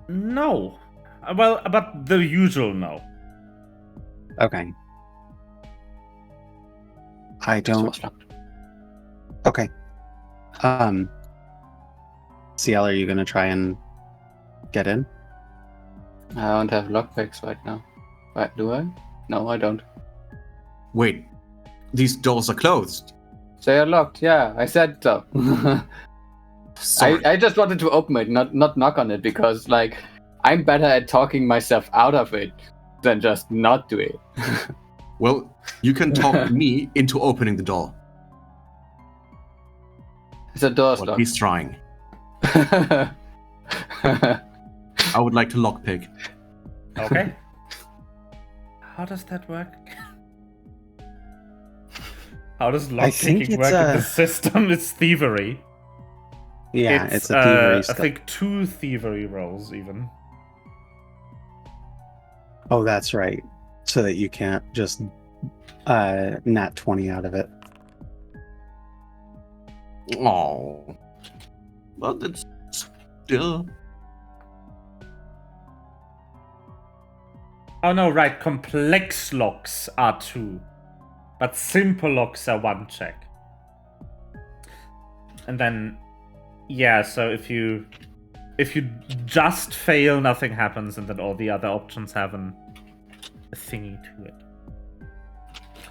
No. Well, but the usual no. Okay. I This don't. was locked. Okay. CL, are you gonna try and get in? I don't have lockpicks right now. Right, do I? No, I don't. Wait, these doors are closed. They are locked, yeah, I said so. Sorry. I just wanted to open it, not knock on it, because, like, I'm better at talking myself out of it than just not do it. Well, you can talk me into opening the door. The door's Well, locked. he's trying. I would like to lockpick. Okay. How does that work? How does think lockpicking it's work in a- the system? It's thievery. Yeah, it's a thievery I stuff. think 2 thievery rolls even. Oh, that's right. So that you can't just nat 20 out of it. Oh. Well, that's still. Oh no, right. Complex locks are 2. But simple locks are 1 check. And then, yeah, so if you just fail, nothing happens, and then all the other options have a thingy to it.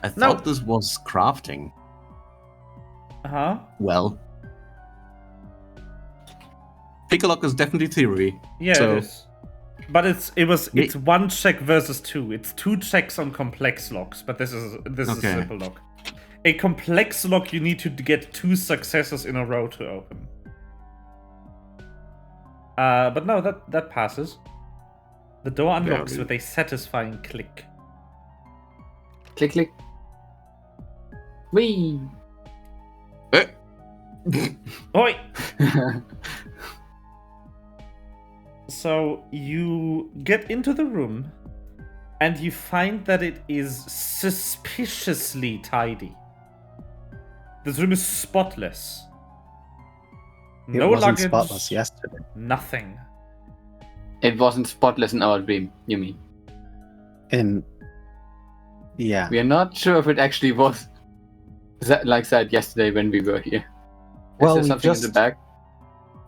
I thought this was crafting. Uh-huh. Well, pick a lock is definitely theory. Yeah, So- it is. But it's 1 check versus 2. It's 2 checks on complex locks, but this is a Okay. simple lock. A complex lock you need to get 2 successes in a row to open. But no, that passes. The door unlocks Very. with a satisfying click. Click, click. Whee! Eh, Oi! So you get into the room, and you find that it is suspiciously tidy. This room is spotless. It No wasn't luggage. spotless yesterday. Nothing. It wasn't spotless in our dream, you mean? And yeah, We are not sure if it actually was like that yesterday when we were here. Well, Is there something in the bag?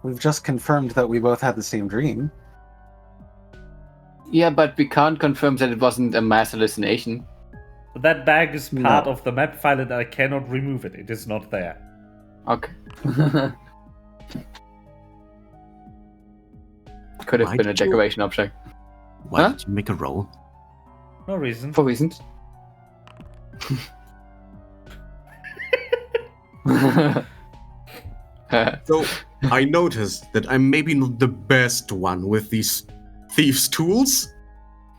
we've just confirmed that we both had the same dream. Yeah, but we can't confirm that it wasn't a mass hallucination. That bag is part No. of the map file, and I cannot remove it. It is not there. Okay. Could have Why been a did you- decoration object. Why Huh? did you make a roll? No reason. For reasons. So I noticed that I'm maybe not the best one with these thieves' tools.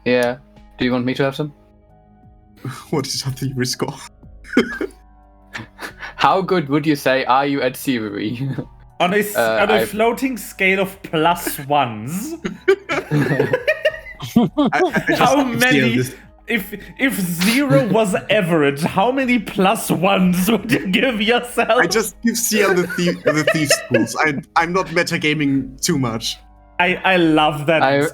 Yeah. Do you want me to have some? What is a thievery score? How good would you say are you at thievery? On a floating scale of +1s, how many? If 0 was average, how many +1s would you give yourself? I just give CL the thieves' tools. I'm not metagaming too much. I love that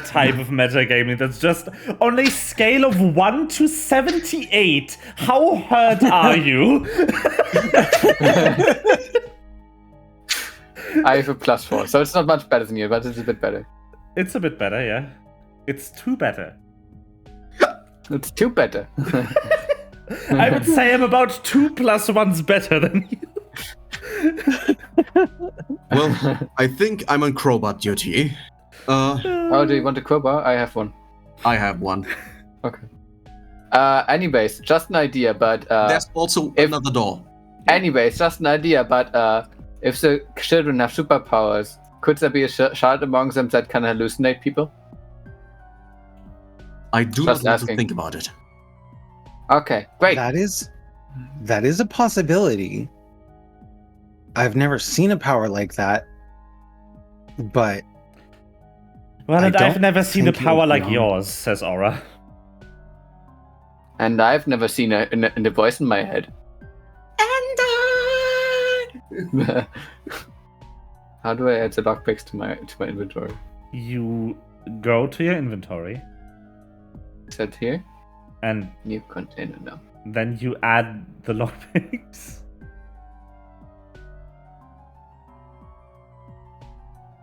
type of metagaming. That's just on a scale of 1 to 78. How hurt are you? I have a +4, so it's not much better than you, but it's a bit better. It's a bit better, yeah. It's 2 better. It's 2 better. I would say I'm about 2 +1s better than you. Well, I think I'm on crowbar duty. Oh, do you want a crowbar? I have one. I have one. Okay. Anyways, just an idea, but there's also another door. Anyways, just an idea, but if the children have superpowers, could there be a child among them that can hallucinate people? I do Just not want asking. to think about it. Okay, great. That is a possibility. I've never seen a power like that, but Well, and I've don't never seen a think it power would like be yours, says Aura. And I've never seen a voice in my head. How do I add the lockpicks to my inventory? You go to your inventory, Is that here? and New container now. then you add the lockpicks.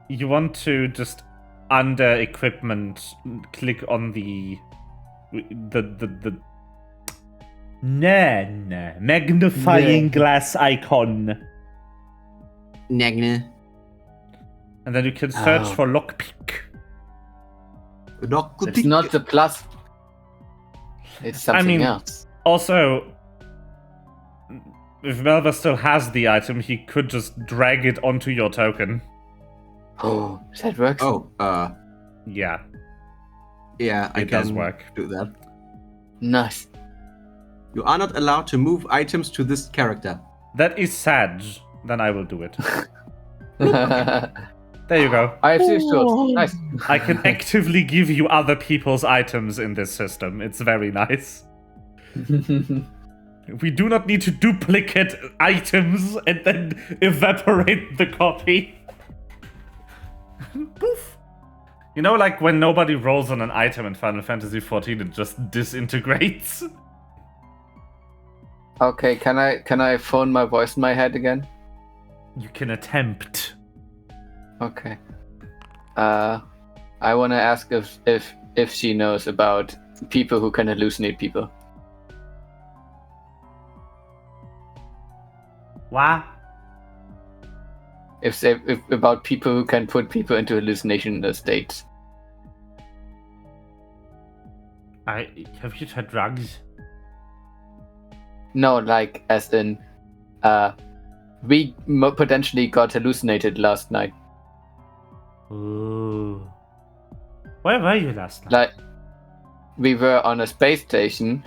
You want to just under equipment click on the magnifying glass icon, Nagne. and then you can search for lockpick. It's not the plus. It's something else. Also, if Melva still has the item, he could just drag it onto your token. Oh, that works. Oh, Yeah, yeah, I it can does work. do that. Nice. You are not allowed to move items to this character. That is sad. Then I will do it. There you go. I have 6 tools. Nice. I can actively give you other people's items in this system. It's very nice. We do not need to duplicate items and then evaporate the copy. Poof. You know, like when nobody rolls on an item in Final Fantasy XIV, it just disintegrates. Okay, can I phone my voice in my head again? You can attempt. Okay. I want to ask if she knows about people who can hallucinate people. What? If about people who can put people into hallucination states. Have you tried drugs? No, like as in, we potentially got hallucinated last night. Ooh. Where were you last night? Like, we were on a space station,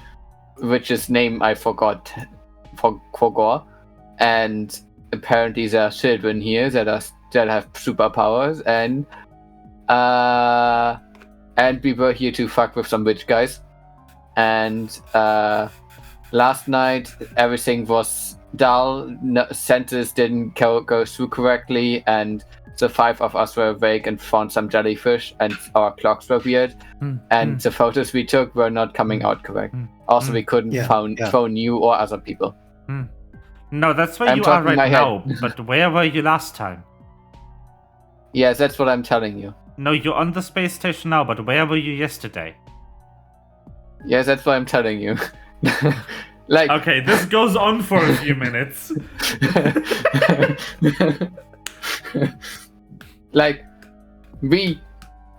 which is name I forgot, and apparently there are children here that have superpowers, and we were here to fuck with some witch guys, and last night everything was dull, sentences didn't go through correctly, and the 5 of us were awake and found some jellyfish, and our clocks were weird, and the photos we took were not coming out correct. Also, we couldn't phone you or other people. No, that's where you are right now, but where were you last time? Yes, that's what I'm telling you. No, you're on the space station now, but where were you yesterday? Yes, that's what I'm telling you. Like, okay, this goes on for a few minutes. Like,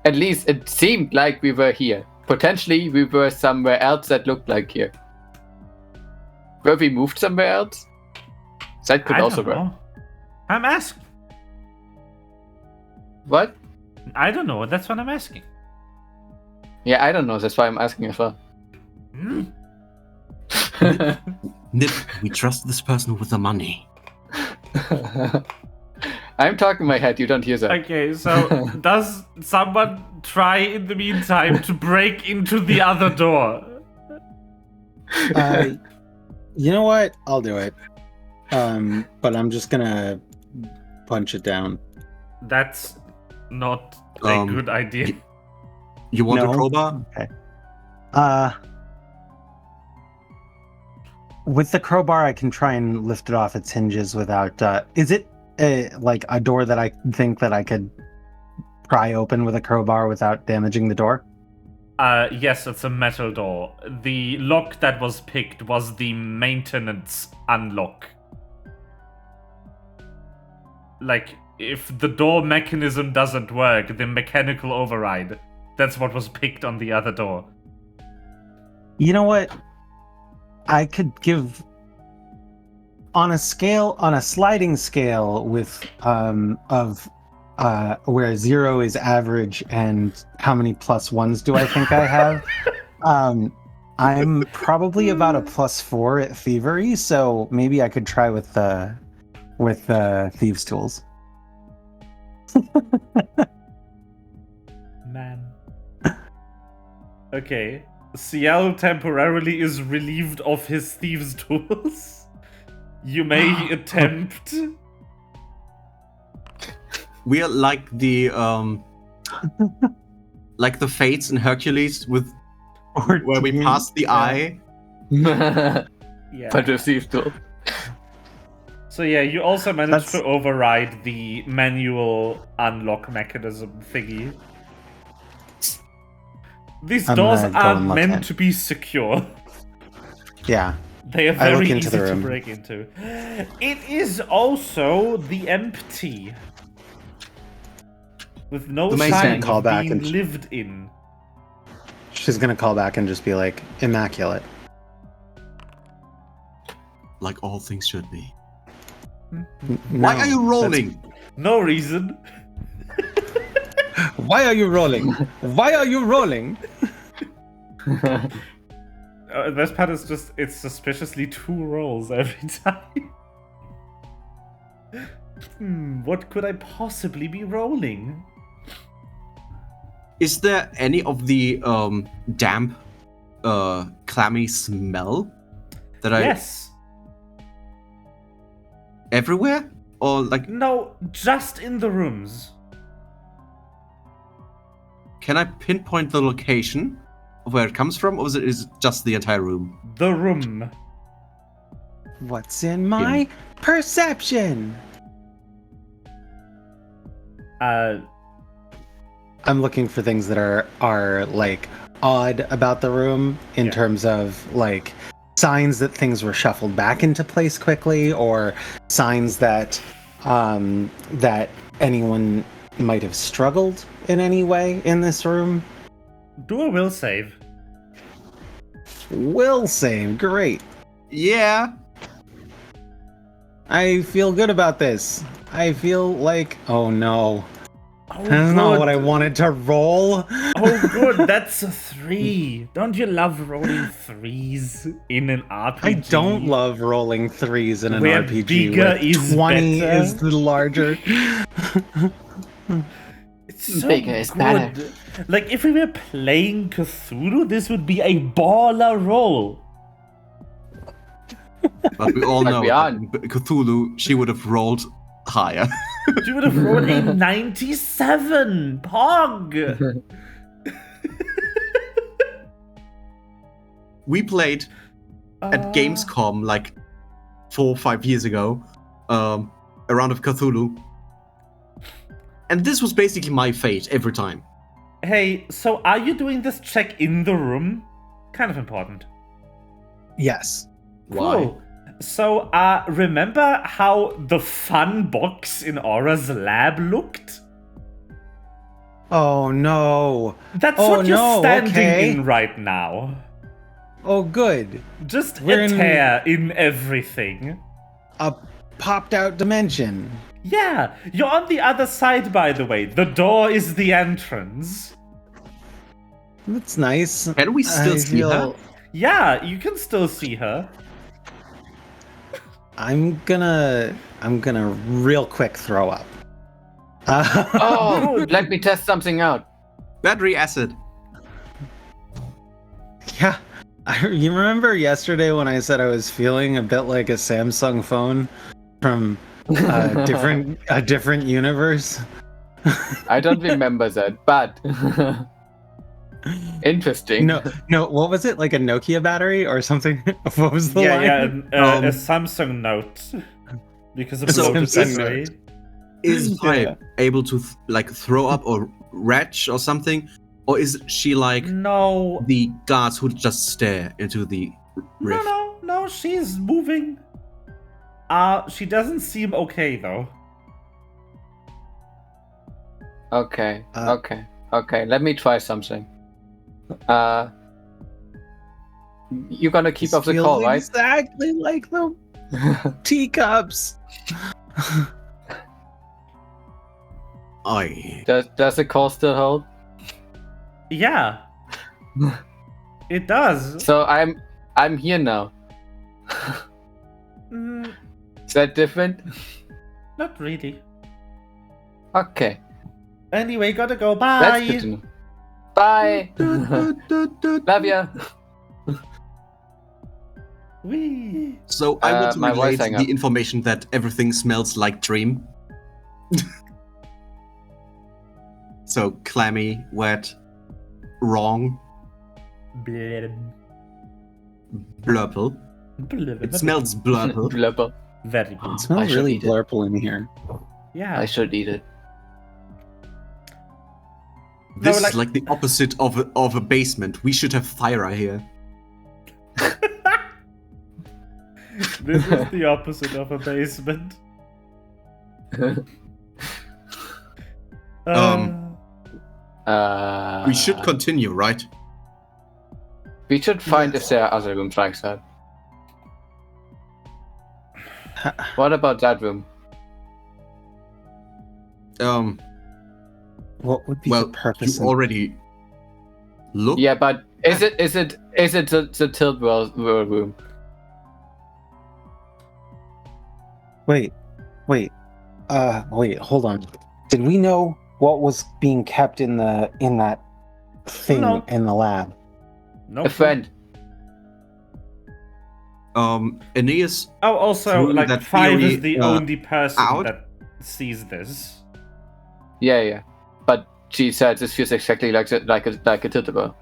at least it seemed like we were here. Potentially, we were somewhere else that looked like here. Were we moved somewhere else? That could I also don't work. know. I'm asking. What? I don't know. That's what I'm asking. Yeah, I don't know. That's why I'm asking as well. Nip, we trust this person with the money. I'm talking my head. You don't hear that. Okay, so does someone try in the meantime to break into the other door? You know what? I'll do it. But I'm just gonna punch it down. That's not a good idea. You want No? a crowbar? Okay. With the crowbar, I can try and lift it off its hinges without. Is it like a door that I think that I could pry open with a crowbar without damaging the door? Yes, it's a metal door. The lock that was picked was the maintenance unlock. Like, if the door mechanism doesn't work, the mechanical override. That's what was picked on the other door. You know what? I could give on a sliding scale with of where 0 is average and how many +1s do I think I have? I'm probably about a +4 at thievery, so maybe I could try with the thieves' tools. Man. Okay. Ciel temporarily is relieved of his thieves' tools. You may attempt. We are like the fates in Hercules with where we pass the eye. Yeah. But received too. So yeah, you also managed to override the manual unlock mechanism thingy. These doors aren't meant to be secure. Yeah. They are very look into easy the to room. break into. It is also the empty. With no The maid's sign gonna call of back being and- lived in. She's gonna call back and just be like, immaculate. Like all things should be. No, Why are you rolling? No reason. Why are you rolling? Why are you rolling? This part is just, it's suspiciously 2 rolls every time. What could I possibly be rolling? Is there any of the damp, clammy smell that Yes. everywhere? Or like, No, just in the rooms. can I pinpoint the location of where it comes from, or is it just the entire room? The room. What's in my perception? I'm looking for things that are like odd about the room in terms of like signs that things were shuffled back into place quickly, or signs that that anyone might have struggled in any way in this room. Do a will save. Will save, great. Yeah. I feel good about this. I feel like, oh no. Oh, That's not what I wanted to roll. Oh, good. That's a 3. Don't you love rolling 3s in an RPG? I don't love rolling 3s in an Where RPG. bigger where is 20 better. is the larger. It's so Bigger is good. better. Like, if we were playing Cthulhu, this would be a baller roll. But we all But know we that aren't. Cthulhu, she would have rolled higher. You would have rolled a 97. Pog. We played at Gamescom like 4 or 5 years ago, a round of Cthulhu. And this was basically my fate every time. Hey, so are you doing this check in the room? Kind of important. Yes. Cool. So, remember how the fun box in Aura's lab looked? Oh no. That's Oh, what you're no, standing okay. in right now. Oh good. Just We're a in- tear in everything. A popped out dimension. Yeah, you're on the other side, by the way. The door is the entrance. That's nice. Can we still see her? Yeah, you can still see her. I'm gonna real quick throw up. Oh, let me test something out. Battery acid. Yeah. You remember yesterday when I said I was feeling a bit like a Samsung phone from a different universe? I don't remember that, but interesting. No, what was it? Like a Nokia battery or something? What was the line? A Samsung Note. Because of So low is- battery. Is Yeah. Pipe able to throw up or retch or something? Or is she like No. the guards who just stare into the rift? No, she's moving. She doesn't seem okay though. Okay, Uh, okay. Let me try something. You're gonna keep This off the feels call, right? Exactly like the teacups. Aye. Does the call still hold? Yeah. It does. So I'm here now. Mm, Is that different? not really. Okay, Anyway, gotta go. that's good Bye. to know. Bye. Love ya. Wee. So I want to my voice relate hang the up. information that everything smells like dream. So clammy, wet, wrong, blurple. It smells blurple. Blubber. Very good. It smells I should really eat it. blurple in here. Yeah. I should eat it. This No, like- is like the opposite of a basement. We should have fire here. This is the opposite of a basement. We should continue, right? We should find if there are other rooms like that. What about that room? What would be Well, the purpose? you already looked. Yeah, but is it the tilt world room? Wait, hold on. Did we know what was being kept in that thing No. in the lab? No. A friend. Aeneas. Oh, also, Through like that 5 theory, is the only person out. that sees this. Yeah. But she said this feels exactly like a tilt world.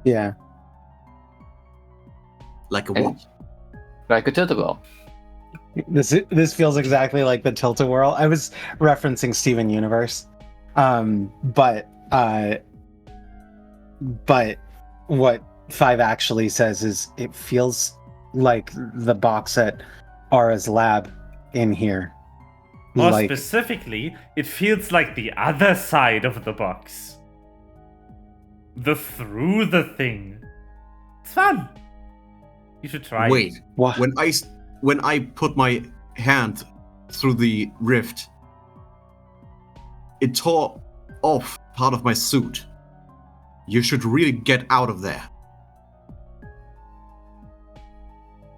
Yeah. Like a And- what? Like a tilt world. This feels exactly like the Tilt-A-Whirl. I was referencing Steven Universe, but what 5 actually says is it feels like the box at Ara's lab in here. More Like, specifically, it feels like the other side of the box. Through the thing. It's fun. You should try Wait. it. what? When I put my hand through the rift, it tore off part of my suit. You should really get out of there.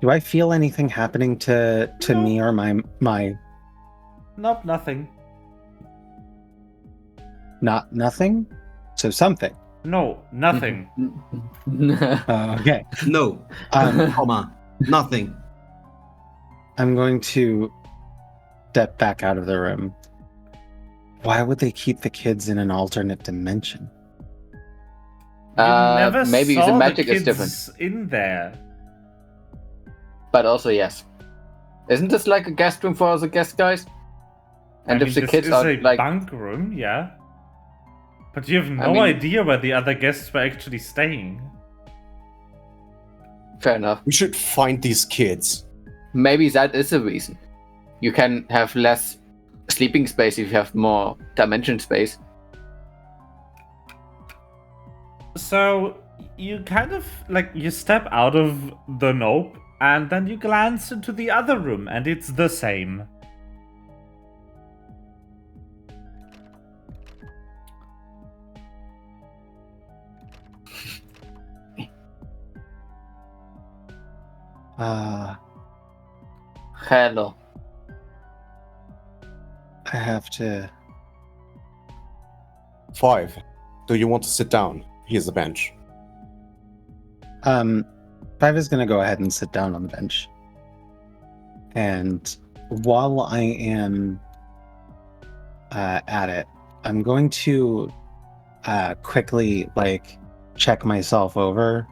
Do I feel anything happening to No. me or my Nope, nothing. not nothing? So something. No, nothing. Okay. No, comma, nothing. I'm going to step back out of the room. Why would they keep the kids in an alternate dimension? You never maybe saw the magic kids is different. in there. But also yes. Isn't this like a guest room for the guest guys? And I if mean, the kids this are is a like bunk room, yeah. But you have no mean- idea where the other guests were actually staying. fair enough. We should find these kids. Maybe that is the reason. You can have less sleeping space if you have more dimension space. So you kind of like you step out of the nope And then you glance into the other room, and it's the same. Hello. I have to. 5. Do you want to sit down? Here's the bench. 5 is going to go ahead and sit down on the bench. And while I am at it, I'm going to quickly check myself over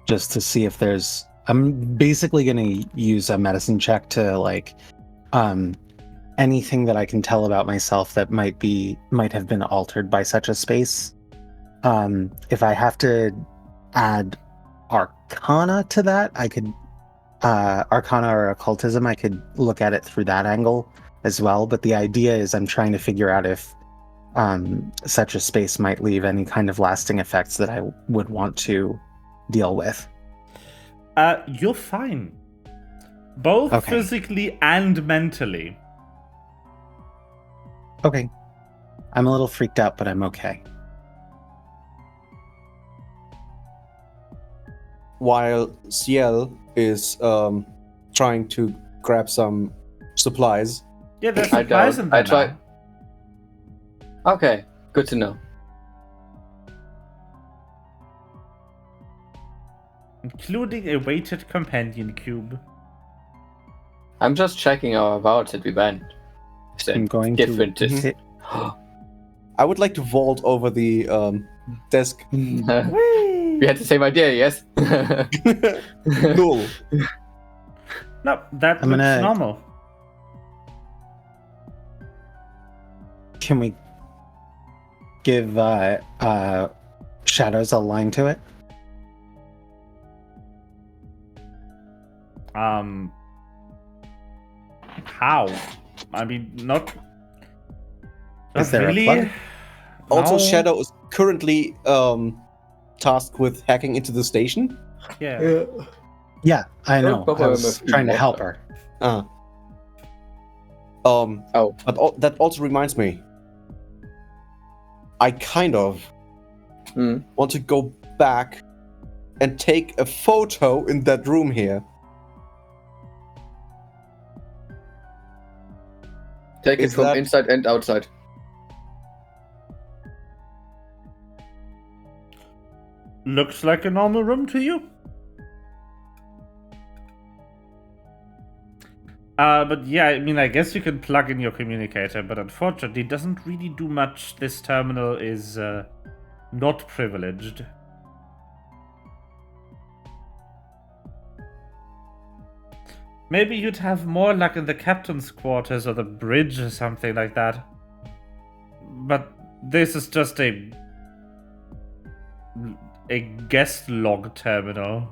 just to see if there's. I'm basically going to use a medicine check to anything that I can tell about myself that might have been altered by such a space. If I have to add Arcana to that, I could Arcana or Occultism, I could look at it through that angle as well. But the idea is I'm trying to figure out if such a space might leave any kind of lasting effects that I would want to deal with. You're fine. Both physically and mentally. Okay. I'm a little freaked out, but I'm okay. While Ciel is trying to grab some supplies. Yeah, there's supplies in there now. Okay, good to know. Including a weighted companion cube. I'm just checking our routes that we went. I'm going different to sit. I would like to vault over the desk. We had the same idea, yes? Cool. No, that looks normal. Can we give Shadows a line to it? How? I mean, not Is there really. a plug? Also, No. Shadow is currently tasked with hacking into the station. Yeah. Yeah, I know. But I was trying to help her. But that also reminds me. I kind of want to go back and take a photo in that room here. Take it from inside and outside. Looks like a normal room to you. But yeah, I mean, I guess you can plug in your communicator, but unfortunately it doesn't really do much. This terminal is not privileged. Maybe you'd have more luck in the captain's quarters or the bridge or something like that. But this is just a guest log terminal.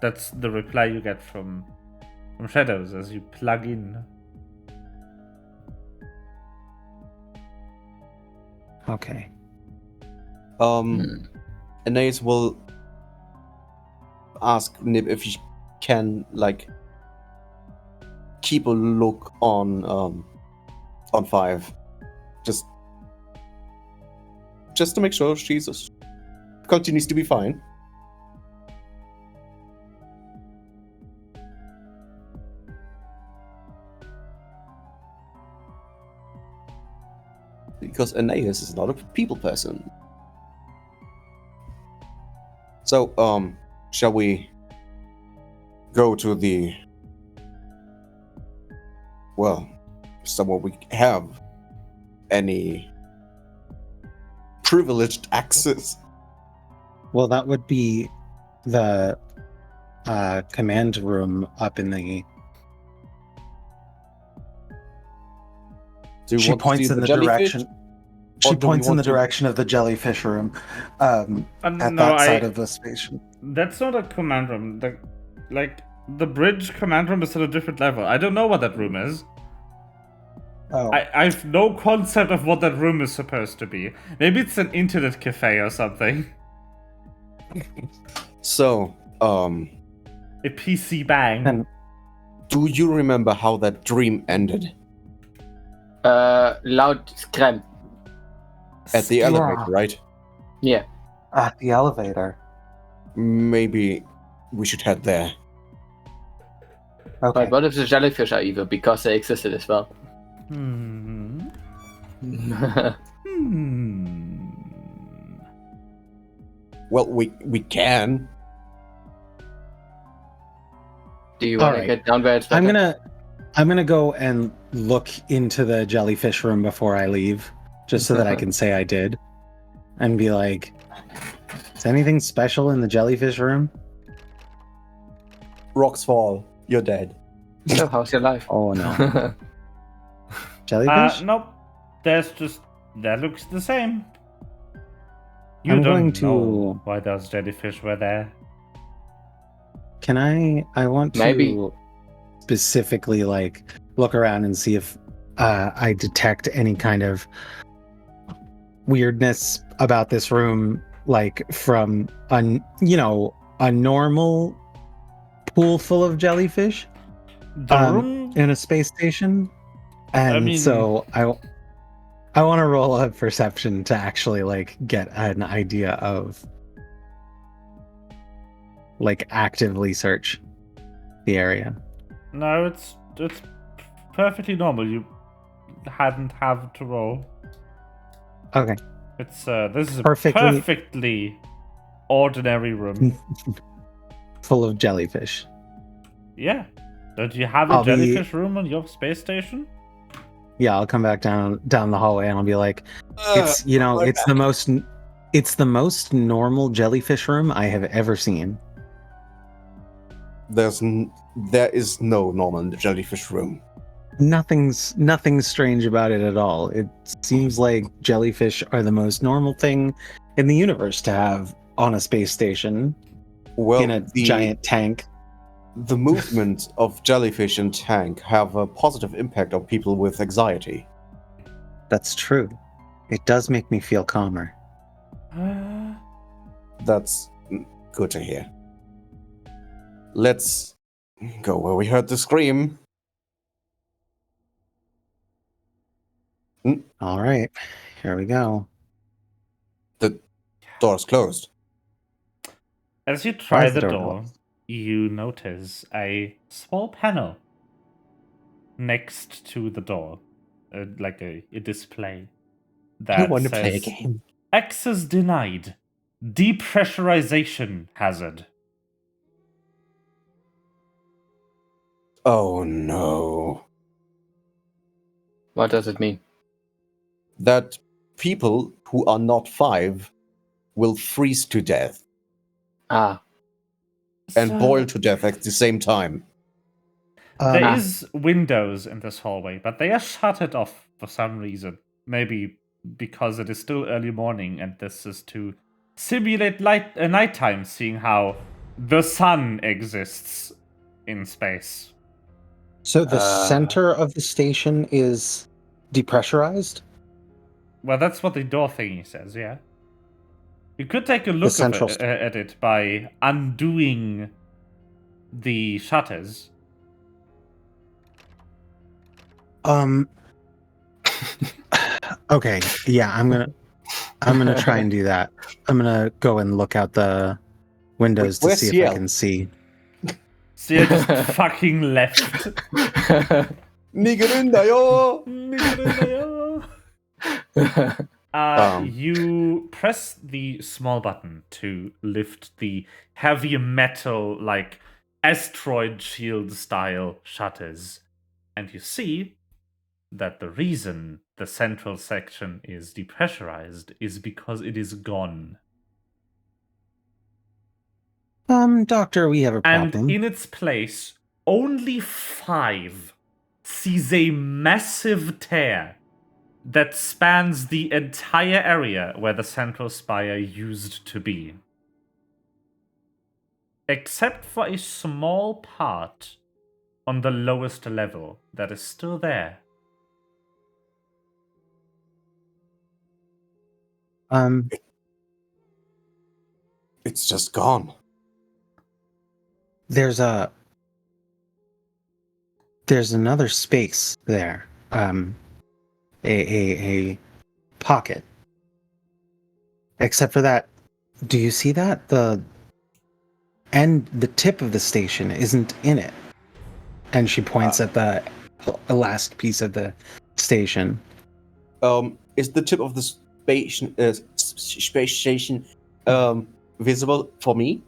That's the reply you get from Shadows as you plug in. Okay. Anais will ask Nib if he can keep a look on 5, just to make sure she continues to be fine. Because Anais is not a people person. So, shall we go to the, somewhere we have any privileged access? Well, that would be the command room up in the... She points in the direction. She points in the direction of the jellyfish room, at that side of the station. That's not a command room. The bridge command room is at a different level. I don't know what that room is. Oh. I have no concept of what that room is supposed to be. Maybe it's an internet cafe or something. So, A PC bang. And do you remember how that dream ended? Loud scream. At the elevator, right? Yeah. at the elevator. Maybe we should head there. Okay. But what if the jellyfish are evil because they existed as well? Hmm. Well, we can. Do you want to Alright. get down where it's better? I'm gonna go and look into the jellyfish room before I leave, just so that I can say I did, and be like, "Is anything special in the jellyfish room?" Rocks fall. You're dead. So, how's your life? Oh no, jellyfish. Nope. There's just that looks the same. You I'm don't going know to- why those jellyfish were there. Can I? I want to Maybe. specifically like look around and see if I detect any kind of weirdness about this room, like from a normal pool full of jellyfish The room. in a space station, and mean- so I want to roll a perception to actually like get an idea of like actively search the area. No, it's perfectly normal. You hadn't have to roll. Okay. It's this is a Perfectly- perfectly ordinary room. Full of jellyfish. Yeah. Don't you have a I'll be- jellyfish room on your space station? Yeah, I'll come back down the hallway and I'll be like, it's it's the most normal jellyfish room I have ever seen. There is no normal jellyfish room. Nothing's strange about it at all. It seems like jellyfish are the most normal thing in the universe to have on a space station Well, in a giant tank. The movement of jellyfish in tank have a positive impact on people with anxiety. That's true. It does make me feel calmer. That's good to hear. Let's go where we heard the scream. All right, here we go. The door's closed. As you Why try is the the door door, you notice a small panel next to the door, like a display I that want to play a says game. access denied, depressurization hazard. Oh no. What does it mean? That people who are not 5 will freeze to death Ah, and So, boil to death at the same time. There Um, is windows in this hallway, but they are shuttered off for some reason. Maybe because it is still early morning and this is to simulate nighttime, seeing how the sun exists in space. So the center of the station is depressurized? Well, that's what the door thingy says, yeah. You could take a look central at it by undoing the shutters. Okay, yeah, I'm gonna try and do that. I'm gonna go and look out the windows to Where's see if Ciel? I can see. So you just fucking left. Nigerin-da-yo! You press the small button to lift the heavy metal, like asteroid shield style shutters, and you see that the reason the central section is depressurized is because it is gone. Doctor, we have a And problem. in its place, only 5 sees a massive tear that spans the entire area where the central spire used to be. Except for a small part on the lowest level that is still there. It's just gone. There's another space there. A pocket. Except for that, do you see that? The tip of the station isn't in it. And she points at the last piece of the station. Is the tip of the space station visible for me?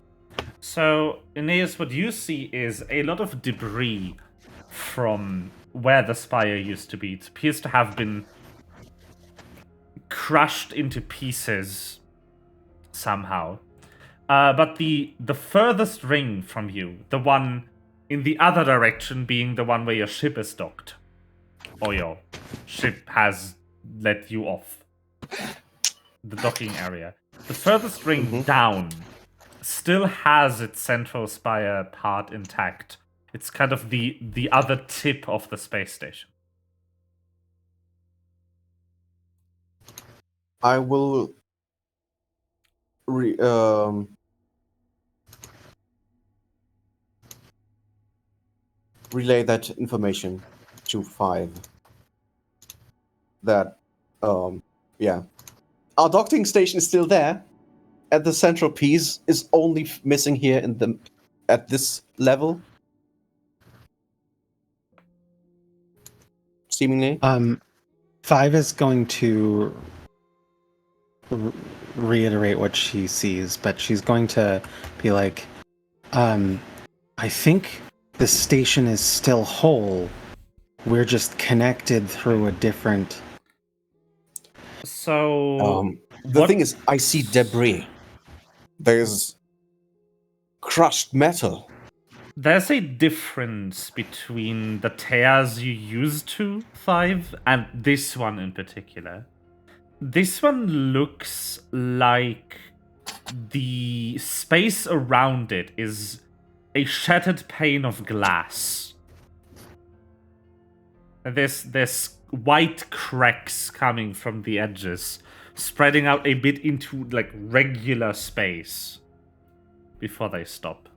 So, Aeneas, what you see is a lot of debris from where the spire used to be. It appears to have been crushed into pieces somehow. But the furthest ring from you, the one in the other direction being the one where your ship is docked, or your ship has let you off the docking area. The furthest ring down still has its central spire part intact. It's kind of the other tip of the space station. I will relay that information to 5. That, yeah. Our docking station is still there, and the central piece is only missing here at this level. Seemingly. 5 is going to reiterate what she sees, but she's going to be like, I think the station is still whole. We're just connected through a different... So... the thing is, I see debris. There's crushed metal. There's a difference between the tears you used to, 5, and this one in particular. This one looks like the space around it is a shattered pane of glass. There's white cracks coming from the edges, spreading out a bit into like regular space before they stop.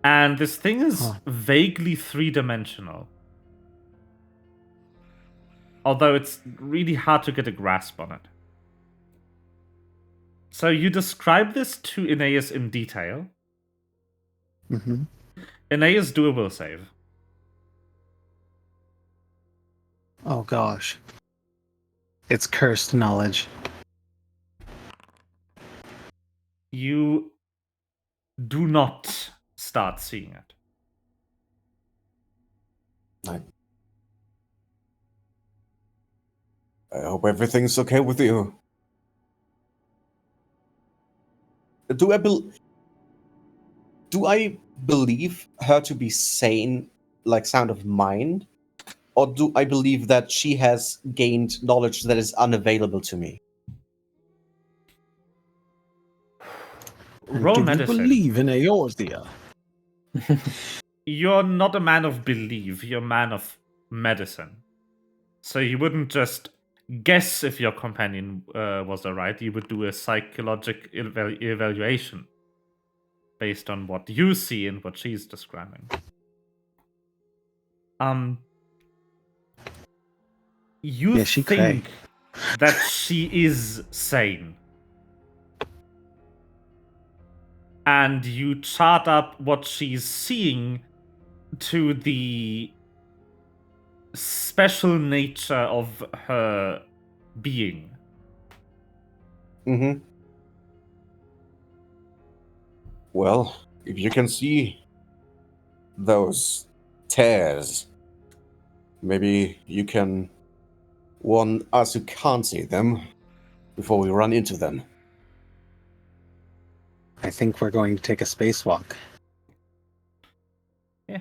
And this thing is vaguely 3-dimensional. Although it's really hard to get a grasp on it. So you describe this to Aeneas in detail. Mm-hmm. Aeneas, do a will save. Oh gosh. It's cursed knowledge. You do not start seeing it. I hope everything's okay with you. Do I believe her to be sane, like sound of mind? Or do I believe that she has gained knowledge that is unavailable to me? Roll Do medicine. you believe in Eorzea? You're not a man of belief, you're a man of medicine. So you wouldn't just guess if your companion was alright, you would do a psychological evaluation based on what you see and what she's describing. You think that she is sane. And you chart up what she's seeing to the special nature of her being. Mm-hmm. Well, if you can see those tears, maybe you can warn us who can't see them before we run into them. I think we're going to take a spacewalk. Yeah.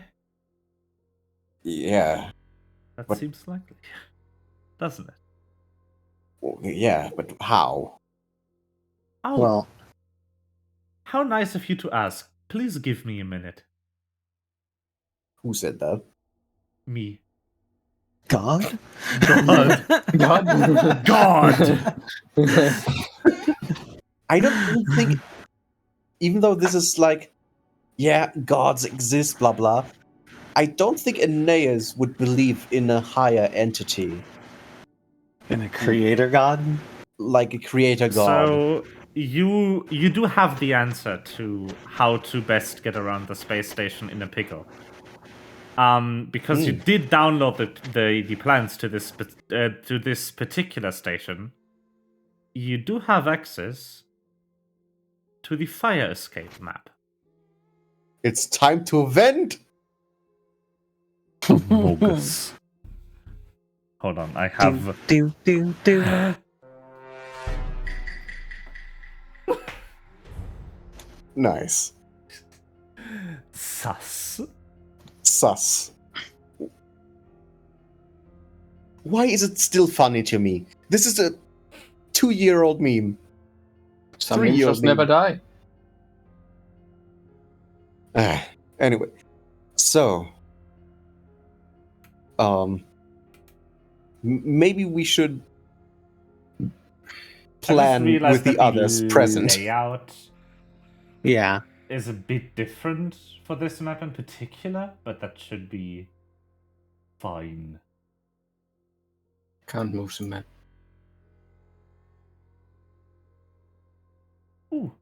Yeah. That seems likely. Doesn't it? Well, yeah, but how? Oh. Well, how nice of you to ask. Please give me a minute. Who said that? Me. God? God. God. God. I don't even think, even though this is like, yeah, gods exist, blah blah. I don't think Aeneas would believe in a higher entity, In a creator god? like a creator god. So you do have the answer to how to best get around the space station in a pickle. Because you did download the plans to this particular station. You do have access to the fire escape map. It's time to vent. Bogus. Hold on, I have. Do. Nice. Sus. Why is it still funny to me? This is a 2-year-old meme. Some 3 memes years just never die. Anyway, so maybe we should plan with the others present. Layout Yeah. is a bit different for this map in particular, but that should be fine. Can't move the map. Ooh.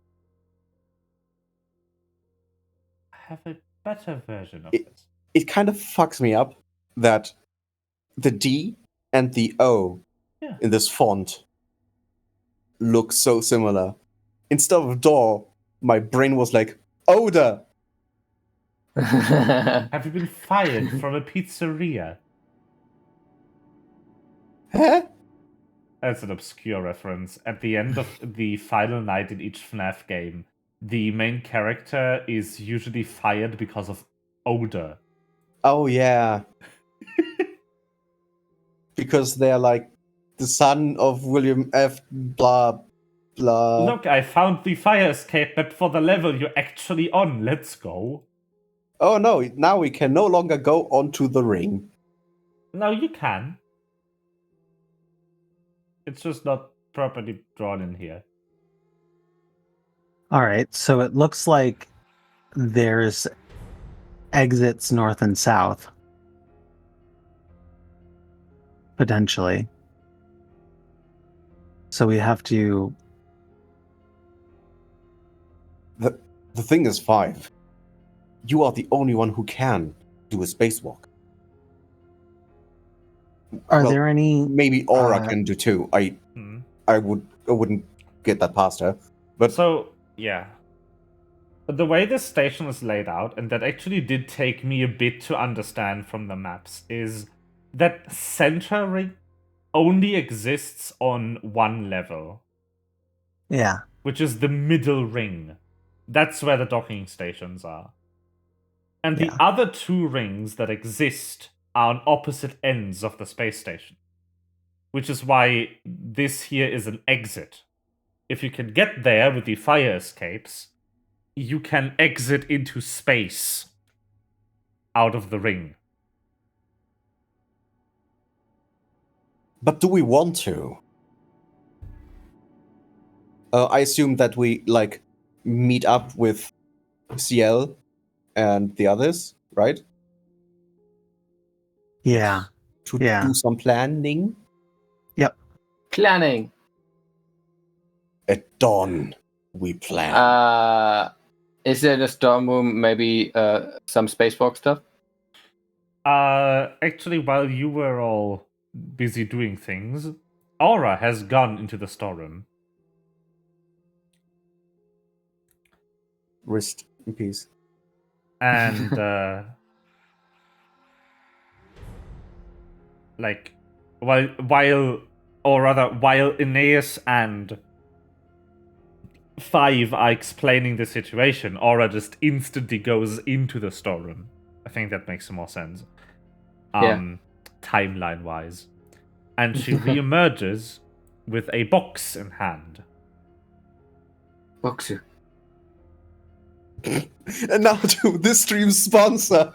I have a better version of this. It kind of fucks me up that the D and the O in this font look so similar. Instead of door, my brain was like, odor! Have you been fired from a pizzeria? Huh? That's an obscure reference. At the end of the final night in each FNAF game, the main character is usually fired because of odor. Oh, yeah. Because they're like the son of William F. blah, blah. Look, I found the fire escape map for the level you're actually on. Let's go. Oh no, now we can no longer go onto the ring. No, you can. It's just not properly drawn in here. All right, so it looks like there's exits north and south. Potentially. So we have to... The thing is, 5. You are the only one who can do a spacewalk. Are there any... Maybe Aura can do too. I wouldn't get that past her. But so, yeah. The way this station is laid out, and that actually did take me a bit to understand from the maps, is that center ring only exists on one level. Yeah. Which is the middle ring. That's where the docking stations are. And the other 2 rings that exist are on opposite ends of the space station. Which is why this here is an exit. If you can get there with the fire escapes, you can exit into space out of the ring. But do we want to? I assume that we meet up with CL and the others, right? Yeah. To do some planning. Yep. Planning. At dawn, we plan. Is there in the storm room maybe some spacewalk stuff? Actually, while you were all busy doing things, Aura has gone into the storeroom. Rest in peace. And while Aeneas and 5 are explaining the situation, Aura just instantly goes into the storeroom. I think that makes more sense. Timeline wise. And she reemerges with a box in hand. Boxer. And now to this stream's sponsor.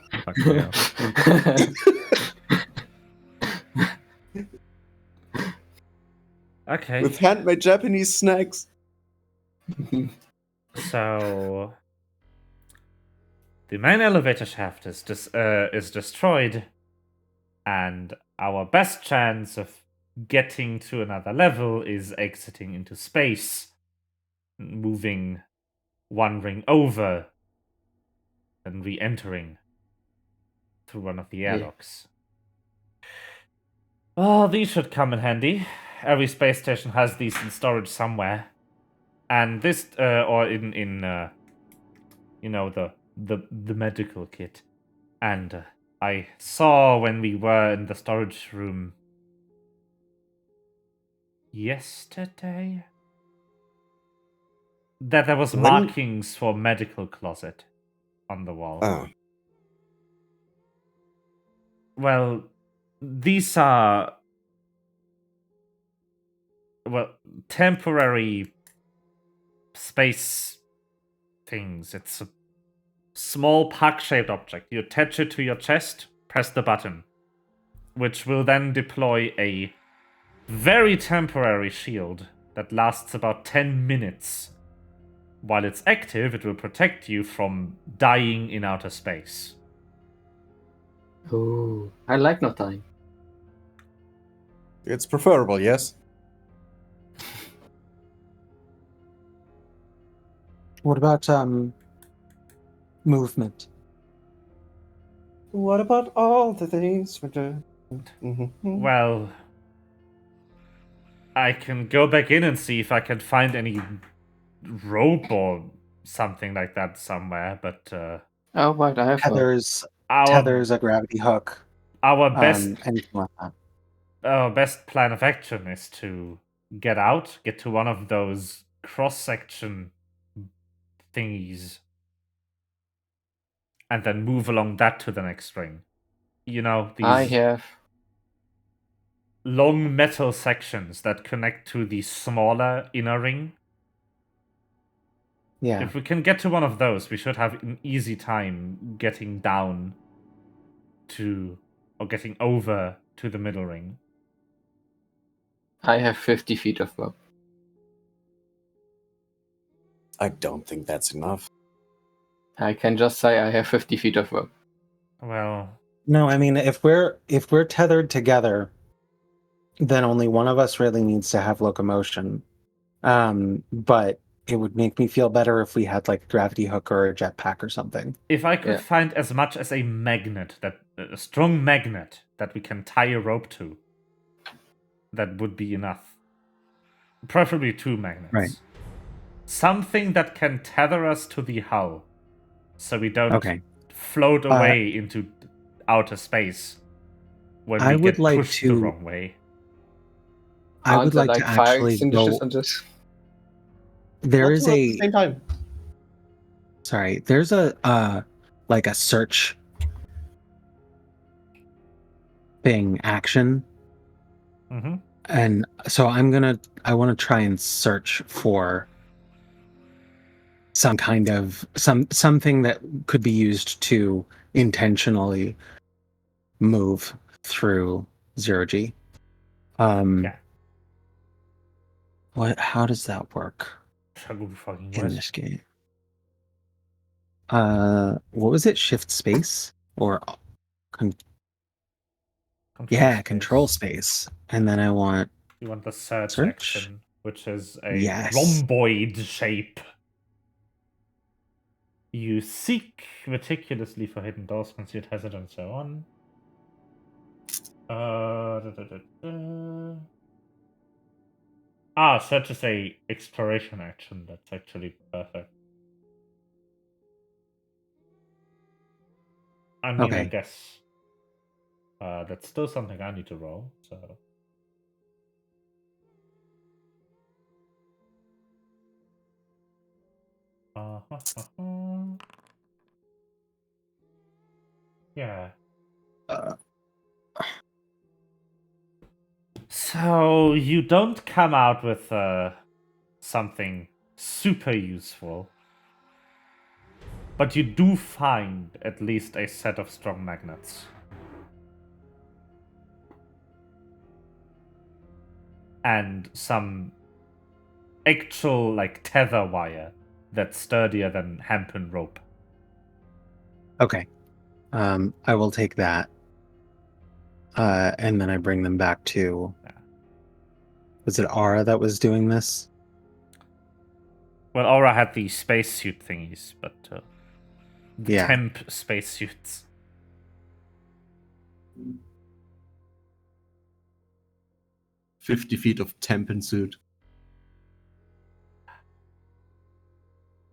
Okay. With handmade Japanese snacks. So the main elevator shaft is destroyed, and our best chance of getting to another level is exiting into space, moving one ring over, and re-entering through one of the airlocks. Oh, these should come in handy. Every space station has these in storage somewhere, and this, or in you know, the medical kit. And I saw when we were in the storage room yesterday that there was markings for medical closet on the wall. Oh. Well, these are temporary space things. It's a small puck-shaped object. You attach it to your chest, press the button, which will then deploy a very temporary shield that lasts about 10 minutes. While it's active, it will protect you from dying in outer space. Oh, I like not dying. It's preferable, yes? What about movement? What about all the things we do? Well, I can go back in and see if I can find any rope or something like that somewhere, but Oh, right, I have Tethers, a gravity hook. Our best anything like that. Our best plan of action is to get out, get to one of those cross-section thingies, and then move along that to the next ring. You know, these I have. long metal sections that connect to the smaller inner ring. Yeah. If we can get to one of those, we should have an easy time getting down to, or getting over to the middle ring. I have 50 feet of rope. I don't think that's enough. I can just say I have 50 feet of rope. Well, No, I mean if we're tethered together, then only one of us really needs to have locomotion. But it would make me feel better if we had like a gravity hook or a jetpack or something. if I could find as much as a magnet, a strong magnet that we can tie a rope to, that would be enough. Preferably 2 magnets. Right. Something that can tether us to the hull, so we don't float Uh, away into outer space when we get pushed the wrong way. I would like to actually go. On this? There is At a the same time. Sorry, there's a like a search thing action. Mm-hmm. And so I want to try and search for some kind of something that could be used to intentionally move through 0G. How does that work in this game? What was it? Shift space or control space. And then I want you want the search action, which is a rhomboid shape. You seek meticulously for hidden doors, concealed hazard, and so on. Search is a exploration action. That's actually perfect. I mean, I guess that's still something I need to roll. So. Yeah. So you don't come out with something super useful, but you do find at least a set of strong magnets. and some actual like tether wire that's sturdier than hempen rope. Okay. I will take that. And then I bring them back to... Was it Aura that was doing this? Well, Aura had the spacesuit thingies, but the Yeah. temp spacesuits. "50 feet of tempen suit."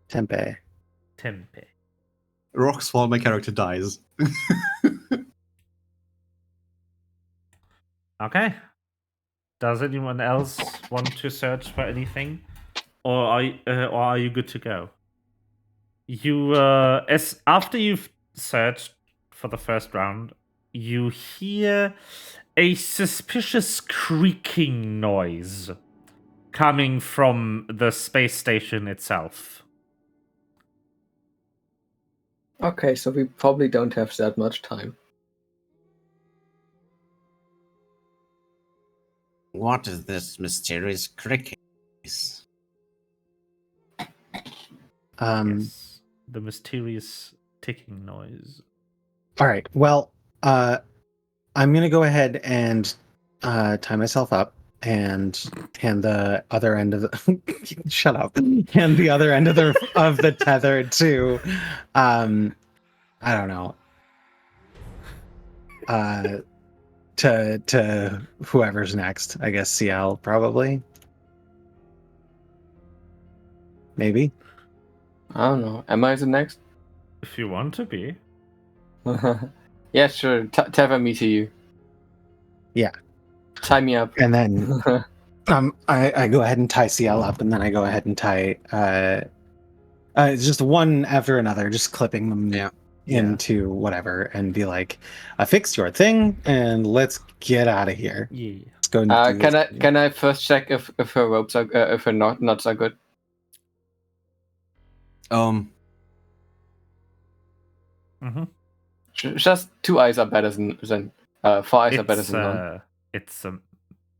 Tempe. Tempe. Rocks fall, my character dies. Okay. Does anyone else want to search for anything, or are you good to go? You after you've searched for the first round, you hear a suspicious creaking noise coming from the space station itself. Okay, so we probably don't have that much time. What is this mysterious cricket? Yes. The mysterious ticking noise. All right. Well, I'm gonna go ahead and tie myself up and hand the other end of the shut up. Hand the other end of the tether to I don't know. To whoever's next. I guess CL probably. Maybe. I don't know. Am I the next? If you want to be. Yeah, sure. Tether me to you. Yeah. Tie me up. And then I go ahead and tie CL up, and then I go ahead and tie it's just one after another, just clipping them into whatever, and be like, I fixed your thing, and let's get out of here. Yeah. Let's go and do this. Can I first check if her ropes are if her knots are good? Just 2 eyes are better than 4 eyes are better than none. It's a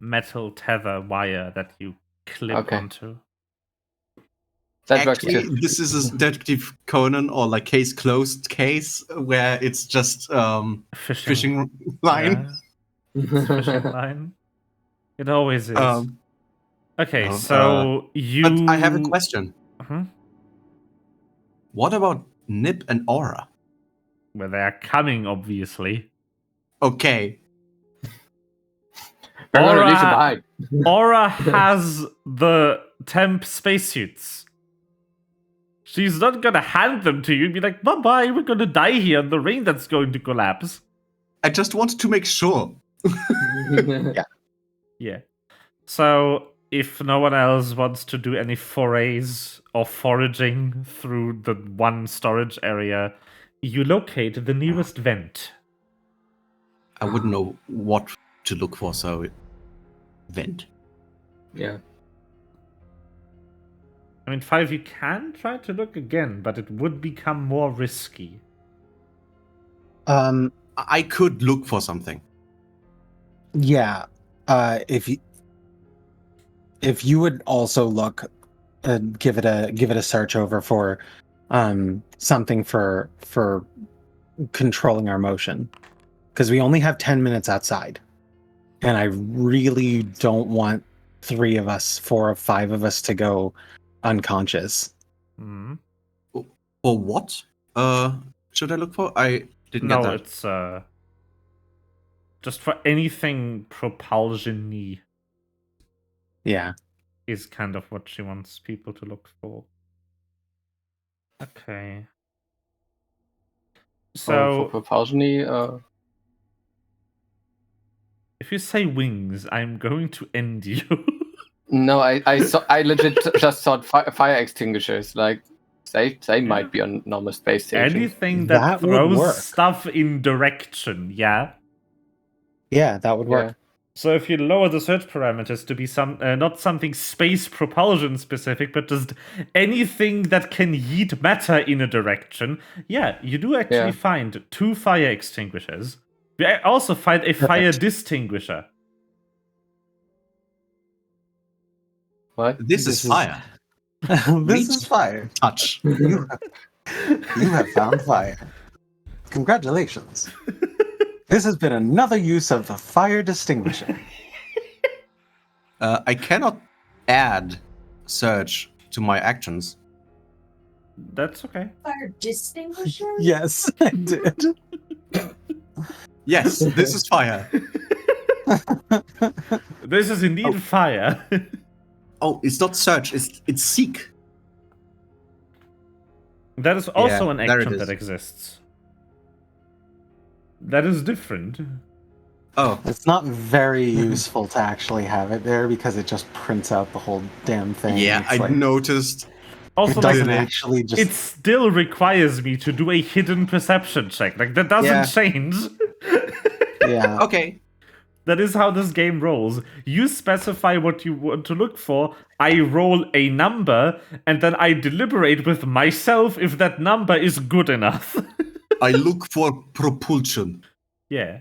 metal tether wire that you clip onto. That works Actually, too. this is a Detective Conan or like case closed case where it's just fishing line. Yeah. Fishing line. It always is. Okay, no, so you. But I have a question. Uh-huh. What about Nip and Aura? Well, they are coming, obviously. Okay. Aura has the temp spacesuits. She's not gonna hand them to you and be like, bye-bye, we're gonna die here in the rain that's going to collapse. I just wanted to make sure. Yeah. So, if no one else wants to do any forays or foraging through the one storage area, you locate the nearest vent. I wouldn't know what to look for, so vent. Yeah. I mean, 5, you can try to look again, but it would become more risky. I could look for something. Yeah. If you would also look, give it a search over for something for controlling our motion, because we only have 10 minutes outside, and I really don't want 3 of us, 4 or 5 of us to go unconscious. Mm. Or what? Should I look for? I didn't get that. No, it's just for anything propulsion-y. Yeah. Is kind of what she wants people to look for. Okay. So for propulsion-y, if you say wings, I'm going to end you. No, I legit just thought fire extinguishers. Like they might be on normal space stations. Anything that throws stuff in direction, yeah. Yeah, that would work. Yeah. So if you lower the search parameters to be not something space propulsion specific, but just anything that can yeet matter in a direction, yeah, you do actually find 2 fire extinguishers. We also find a fire distinguisher. What? This is fire. This Reach. is fire. Touch. You have found fire. Congratulations. This has been another use of the fire distinguisher. I cannot add search to my actions. That's okay. Fire distinguisher? Yes, I did. Yes, this is fire. This is indeed fire. Oh, it's not search, it's seek. That is also Yeah, an there it action is. that exists. That is different. Oh, It's not very useful to actually have it there because it just prints out the whole damn thing. yeah, It's I noticed. Also, it doesn't like, actually just. it still requires me to do a hidden perception check. Like, that doesn't Yeah. change. Yeah. Okay. That is how this game rolls. You specify what you want to look for, I roll a number, and then I deliberate with myself if that number is good enough. I look for propulsion. Yeah.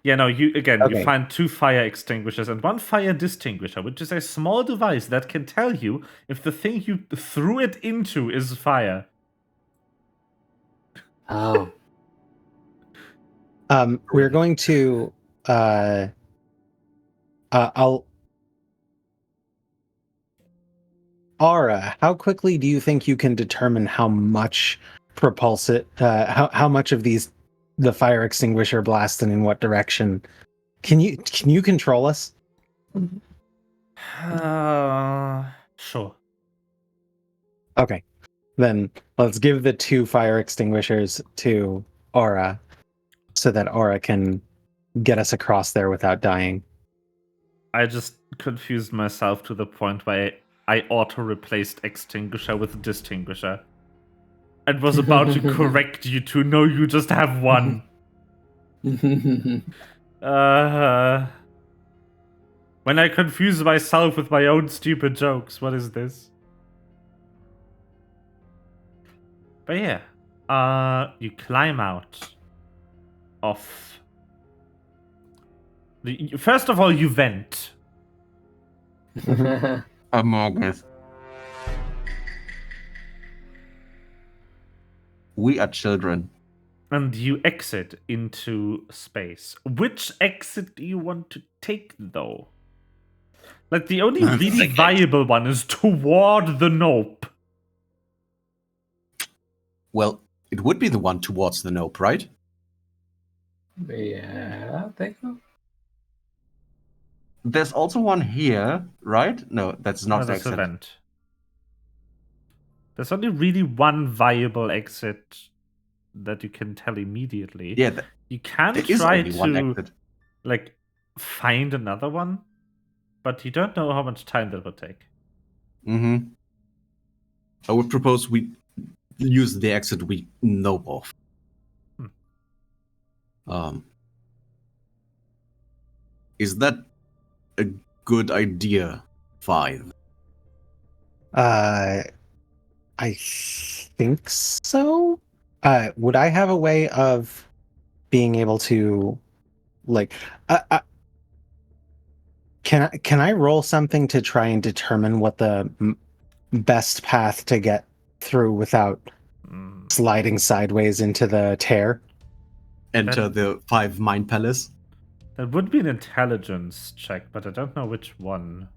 Yeah, no, you Okay. find 2 fire extinguishers and 1 fire distinguisher, which is a small device that can tell you if the thing you threw it into is fire. Oh. We're going to. I'll. Aura, how quickly do you think you can determine how much propulse it? How much of the fire extinguisher blast and in what direction? Can you control us? Sure. Okay, then let's give the 2 fire extinguishers to Aura, so that Aura can get us across there without dying. I just confused myself to the point where I auto-replaced extinguisher with distinguisher. And was about to correct you to no, you just have 1. When I confuse myself with my own stupid jokes, what is this? But yeah, you climb out of... First of all, you vent. Among Us. We are children. And you exit into space. Which exit do you want to take, though? Like, the only really viable one is toward the nope. Well, it would be the one towards the nope, right? Yeah, I think so. There's also one here, right? No, that's not the That's a exit. vent. There's only really one viable exit that you can tell immediately. Yeah, You can there is try only one to exit. like find another one, but you don't know how much time that would take. Mm-hmm. I would propose we use the exit we know of. Is that a good idea? 5. I think so. Would I have a way of being able to, like, can I roll something to try and determine what the best path to get through without sliding sideways into the tear? Enter the 5 Mind Palace. That would be an intelligence check, but I don't know which one.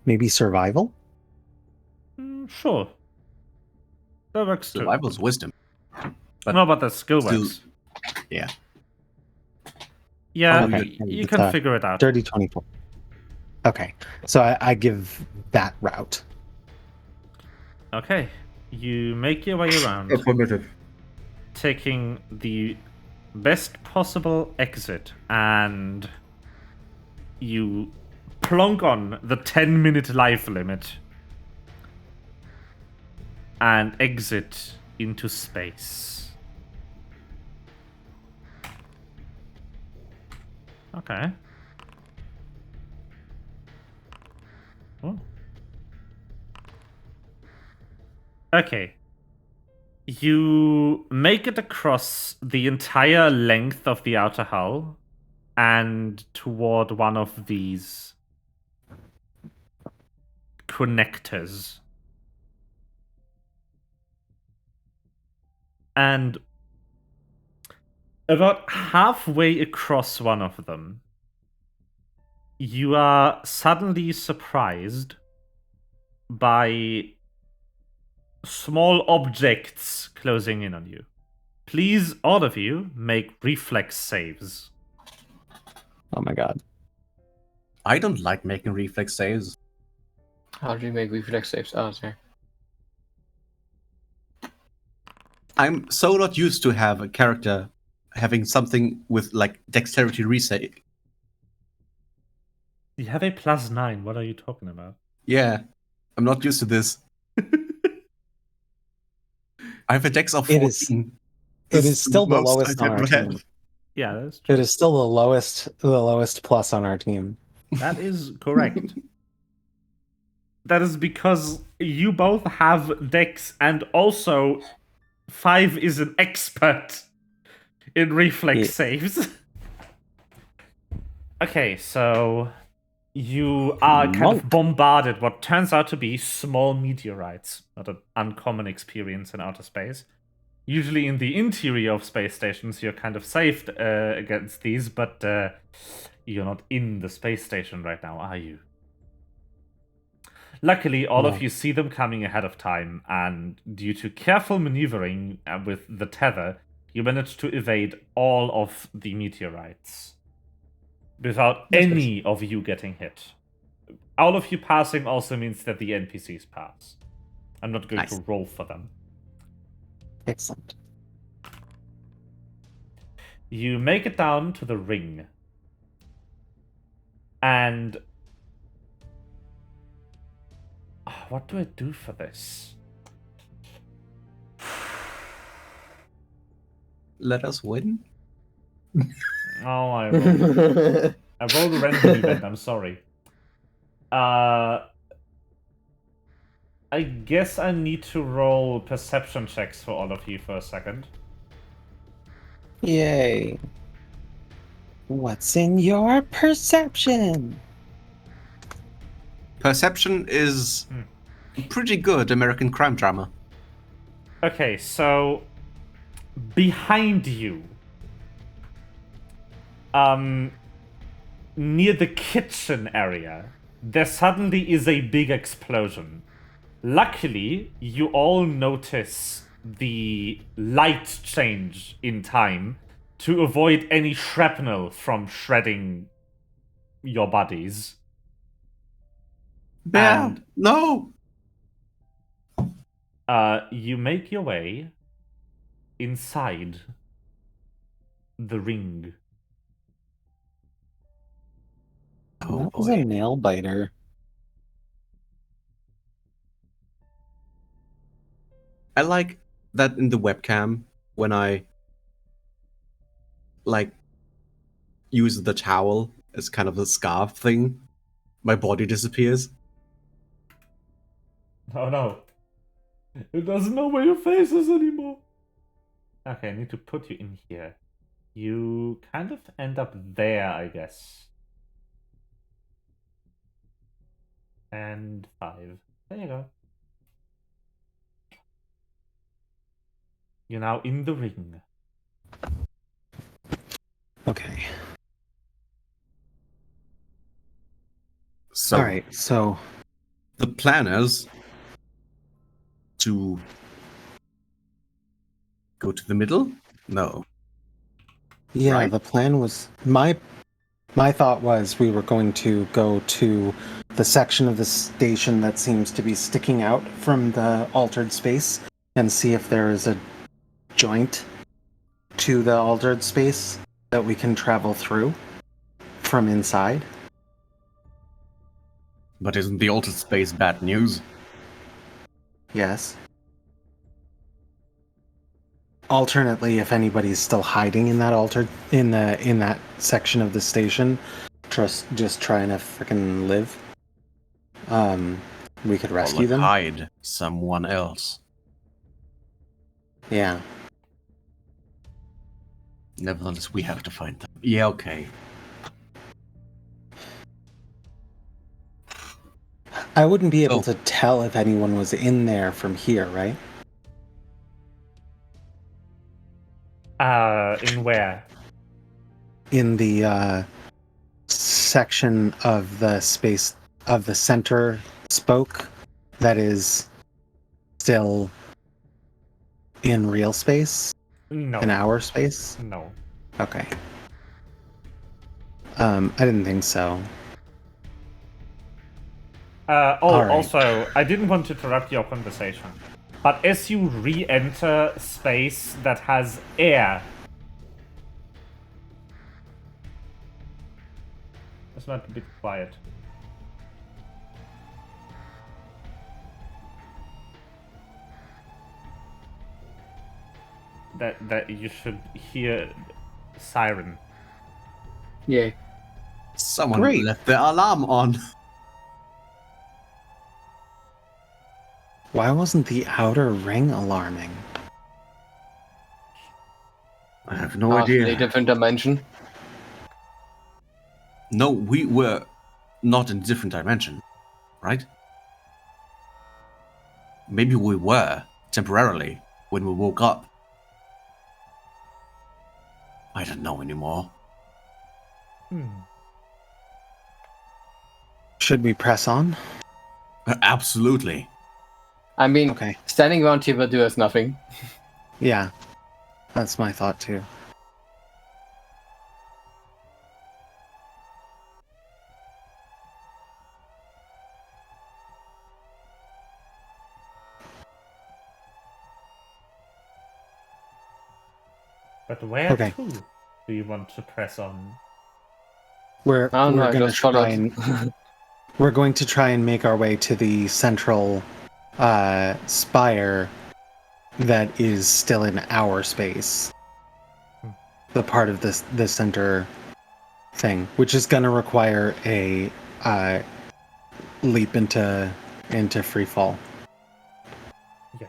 Maybe survival? Sure. That works too. Survival's wisdom. But no, but the skill still- works. Yeah. Yeah, Okay. you It's, can figure it out. Dirty 24. Okay, so I give that route. Okay. You make your way around, Affirmative. taking the best possible exit, and you plonk on the 10-minute life limit and exit into space. Okay. Oh. Okay. You make it across the entire length of the outer hull and toward one of these connectors. And about halfway across one of them, you are suddenly surprised by small objects closing in on you. Please, all of you, make reflex saves. Oh my god. I don't like making reflex saves. How do you make reflex saves? Oh, sorry. I'm so not used to have a character having something with like dexterity reset. You have a +9. What are you talking about? Yeah, I'm not used to this. I have a dex of 14. It is still the most lowest I've on our ever had. team. Yeah, that's true. It is still the lowest plus on our team. That is correct. That is because you both have dex, and also 5 is an expert in reflex saves. Okay, so you are kind of bombarded what turns out to be small meteorites. Not an uncommon experience in outer space. Usually in the interior of space stations, you're kind of safe against these, but you're not in the space station right now, are you? Luckily, all of you see them coming ahead of time, and due to careful maneuvering with the tether, you manage to evade all of the meteorites without any of you getting hit. All of you passing also means that the NPCs pass. I'm not going to roll for them. Excellent. You make it down to the ring. And what do I do for this? Let us win. Oh, I rolled a random event. I'm sorry. I guess I need to roll perception checks for all of you for a second. Yay. What's in your perception? Perception is pretty good American crime drama. Okay, so behind you, near the kitchen area, there suddenly is a big explosion. Luckily, you all notice the light change in time to avoid any shrapnel from shredding your bodies. Bad. No! You make your way inside the ring. Oh, that was a nail biter. I like that in the webcam when I like use the towel as kind of a scarf thing, my body disappears. Oh no. It doesn't know where your face is anymore. Okay, I need to put you in here. You kind of end up there, I guess. And 5. There you go. You're now in the ring. Okay. So, all right, so the plan is to go to the middle? No. yeah, Right. the plan was my thought was we were going to go to the section of the station that seems to be sticking out from the altered space and see if there is a joint to the altered space that we can travel through from inside. But isn't the altered space bad news? Yes. Alternately, if anybody's still hiding in that in that section of the station, just trying to freaking live, we could rescue them. Hide someone else. Yeah. Nevertheless, we have to find them. Yeah, okay. I wouldn't be able Oh. to tell if anyone was in there from here, right? In where? In the section of the space of the center spoke that is still in real space? No. In our space? No. Okay. I didn't think so. All right. Also, I didn't want to interrupt your conversation, but as you re-enter space that has air, it's not a bit quiet. That you should hear siren. Yeah. Someone Great. left the alarm on. Why wasn't the outer ring alarming? I have no Possibly idea. different dimension. No, we were not in a different dimension, right? Maybe we were, temporarily, when we woke up. I don't know anymore. Should we press on? Absolutely. I mean, Okay. standing around here will do us nothing. Yeah. That's my thought too. But where Okay. to do you want to press on? We're I don't know, we're I gonna just try followed. and we're going to try and make our way to the central spire that is still in our space. The part of the center thing, which is gonna require a leap into free fall. Yeah.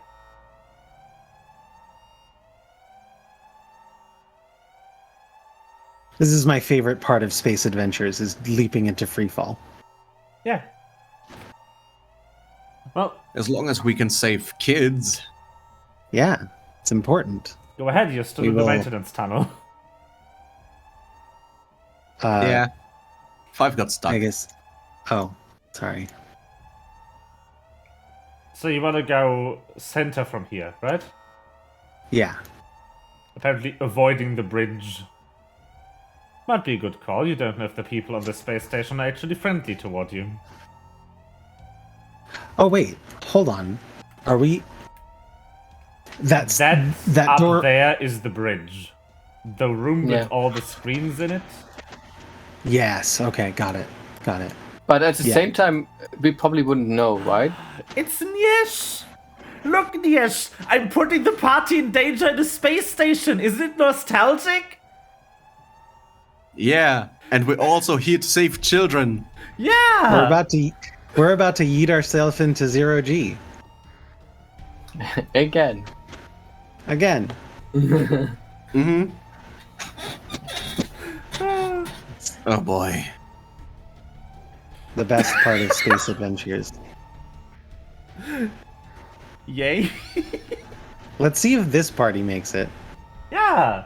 This is my favorite part of space adventures, is leaping into free fall. Yeah. Well, As long as we can save kids. Yeah, it's important. go ahead, you're still We in the will- maintenance tunnel. Yeah. 5 got stuck. I guess. Oh, sorry. So you want to go center from here, right? Yeah. Apparently avoiding the bridge. Might be a good call. You don't know if the people on the space station are actually friendly toward you. Oh wait, hold on. Are we? That's That up door. there is the bridge. The room Yeah. with all the screens in it. Yes. Okay. Got it. Got it. But at the Yeah. same time, we probably wouldn't know, right? It's Niesh! Look, Niesh! I'm putting the party in danger in a space station! Is it nostalgic? Yeah. And we're also here to save children. Yeah! We're about to yeet ourselves into 0G Again. again. Mm-hmm. Oh boy. The best part of space adventures. Yay! Let's see if this party makes it. Yeah!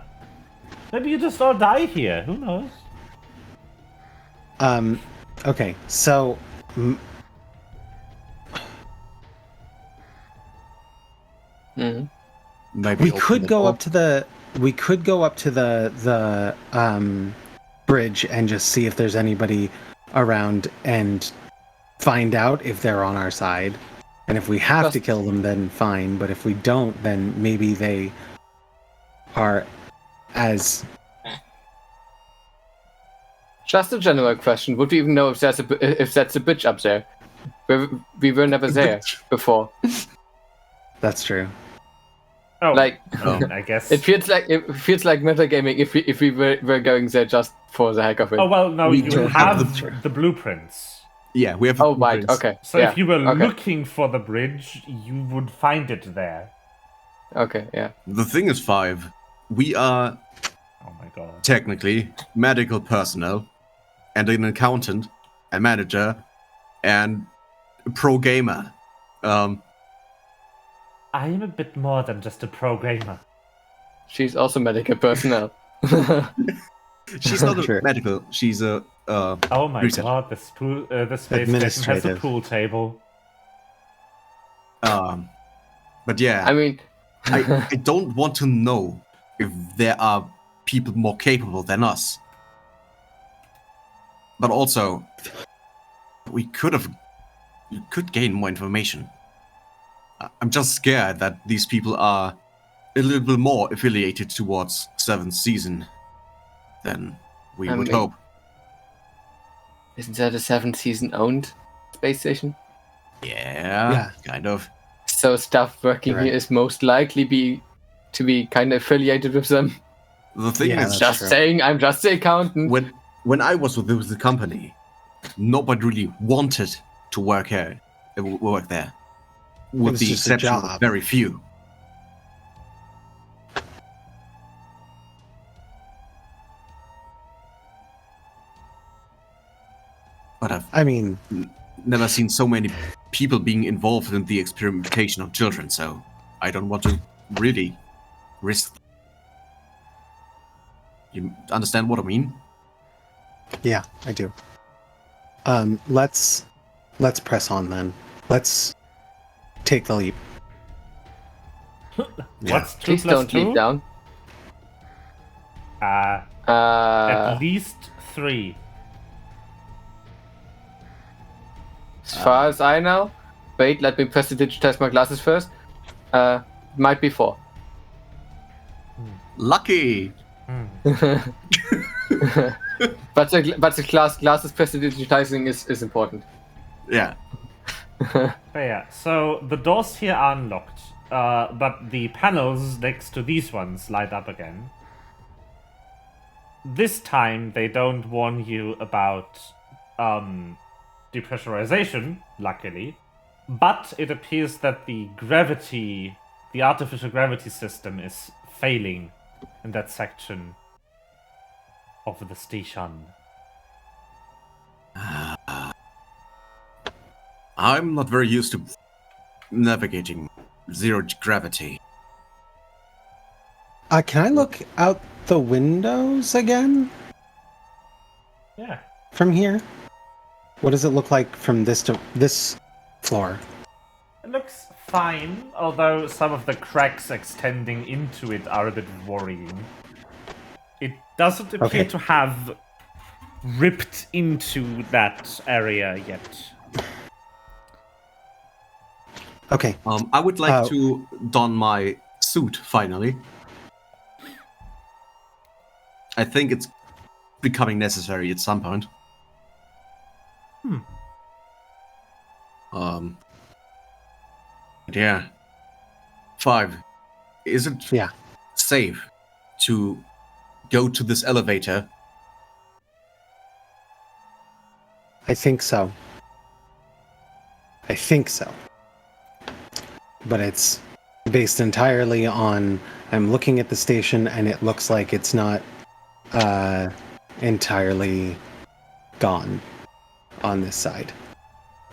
Maybe you just all die here. Who knows? Okay. So. Mhm. Maybe We open could the go door. up to the bridge and just see if there's anybody around and find out if they're on our side. And if we have to kill them, then fine. But if we don't, then maybe they are as Just a general question. Would we even know if that's a bridge up there? We were never there before. That's true. Oh, Like, I guess. it feels like metagaming if we were going there just for the heck of it. Oh, well, no, We you don't have have the blueprints. Yeah, we have. Oh, right. blueprints. Okay. So yeah, if you were okay. looking for the bridge, you would find it there. Okay, yeah. The thing is, 5, we are Oh my god. technically medical personnel, and an accountant, a manager, and a pro gamer. I am a bit more than just a programmer. She's also medical personnel. She's not Sure. a medical. She's a Oh my research. god, the space station has a Administrative. pool table. But yeah, I mean, I don't want to know if there are people more capable than us. But also, we could gain more information. I'm just scared that these people are a little bit more affiliated towards 7th season than we I would mean- hope. isn't that a 7th season owned space station? Yeah, kind of. So stuff working Correct. here is most likely to be kind of affiliated with them. The thing Yeah, is, that's Just true. saying, I'm just the accountant. when I was with the company, nobody really wanted to work there, with was the just a exception of job. very few. But I've I mean, never seen so many people being involved in the experimentation on children, so I don't want to really risk. You understand what I mean? yeah, I do. Let's press on then. Let's take the leap. What's 2 Please plus don't 2? leap down. At least 3. As far as I know, wait, let me press to digitize my glasses first. Might be 4. Lucky. But the glasses press to digitizing is important. Yeah. But yeah, so the doors here are unlocked, but the panels next to these ones light up again. This time they don't warn you about depressurization, luckily, but it appears that the artificial gravity system is failing in that section of the station. I'm not very used to navigating zero gravity. Can I look out the windows again Yeah. from here? What does it look like from this floor? It looks fine, although some of the cracks extending into it are a bit worrying. It doesn't appear Okay. to have ripped into that area yet. Okay. I would like Oh. to don my suit finally. I think it's becoming necessary at some point. Yeah. 5. Is it Yeah. safe to go to this elevator? I think so. But it's based entirely on I'm looking at the station and it looks like it's not entirely gone on this side.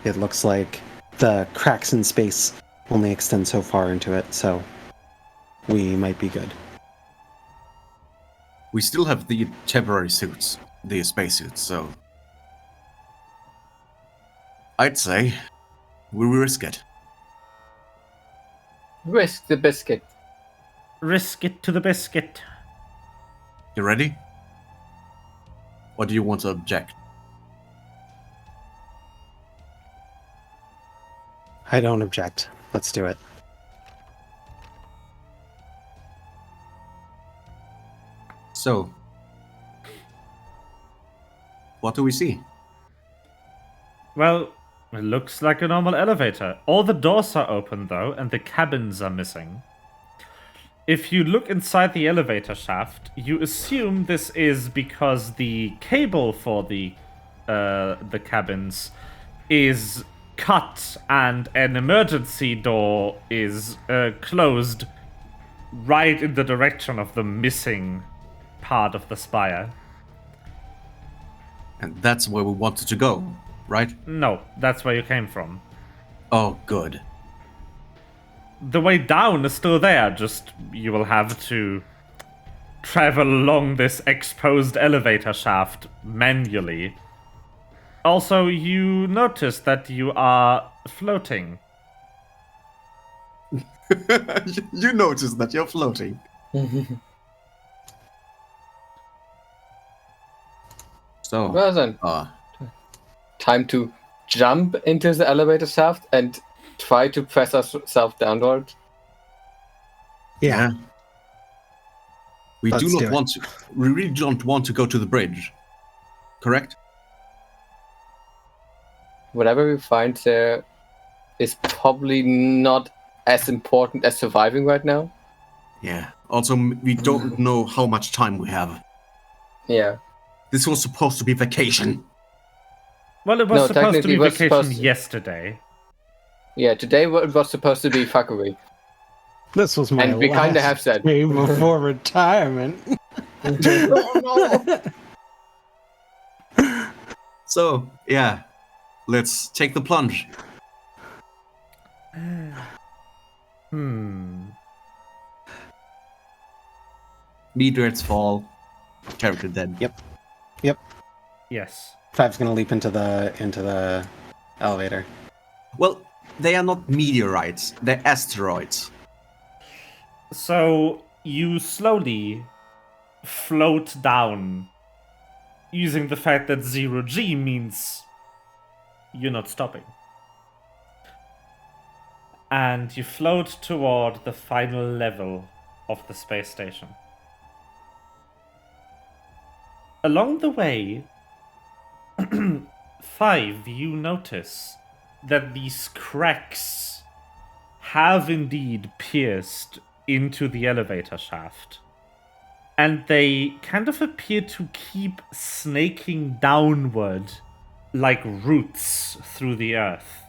It looks like the cracks in space only extend so far into it, so we might be good. We still have the temporary suits, the spacesuits, so I'd say we risk it. Risk the biscuit. Risk it to the biscuit. You ready? Or do you want to object? I don't object. Let's do it. So, what do we see? Well, it looks like a normal elevator. All the doors are open, though, and the cabins are missing. If you look inside the elevator shaft, you assume this is because the cable for the cabins is cut and an emergency door is closed right in the direction of the missing part of the spire. And that's where we wanted to go, right? No, that's where you came from. Oh, good. The way down is still there, just you will have to travel along this exposed elevator shaft manually. Also, you notice that you are floating. You notice that you're floating. So, Well then, time to jump into the elevator shaft and try to press ourselves downward. Yeah. We Let's do do not it. want to. We really don't want to go to the bridge. Correct? Whatever we find there is probably not as important as surviving right now. Yeah. Also, we don't know how much time we have. Yeah. This was supposed to be vacation. Well, it was No, supposed to technically be it was vacation supposed to- yesterday. Yeah, today it was supposed to be fuckery. This was my And we kinda last have said. day before retirement. So, yeah. Let's take the plunge. Meteorites fall. Character dead. Yep. Yes. Five's gonna leap into the elevator. Well, they are not meteorites. They're asteroids. So you slowly float down using the fact that 0G means you're not stopping. And you float toward the final level of the space station. Along the way, 5, you notice that these cracks have indeed pierced into the elevator shaft. And they kind of appear to keep snaking downward like roots through the earth.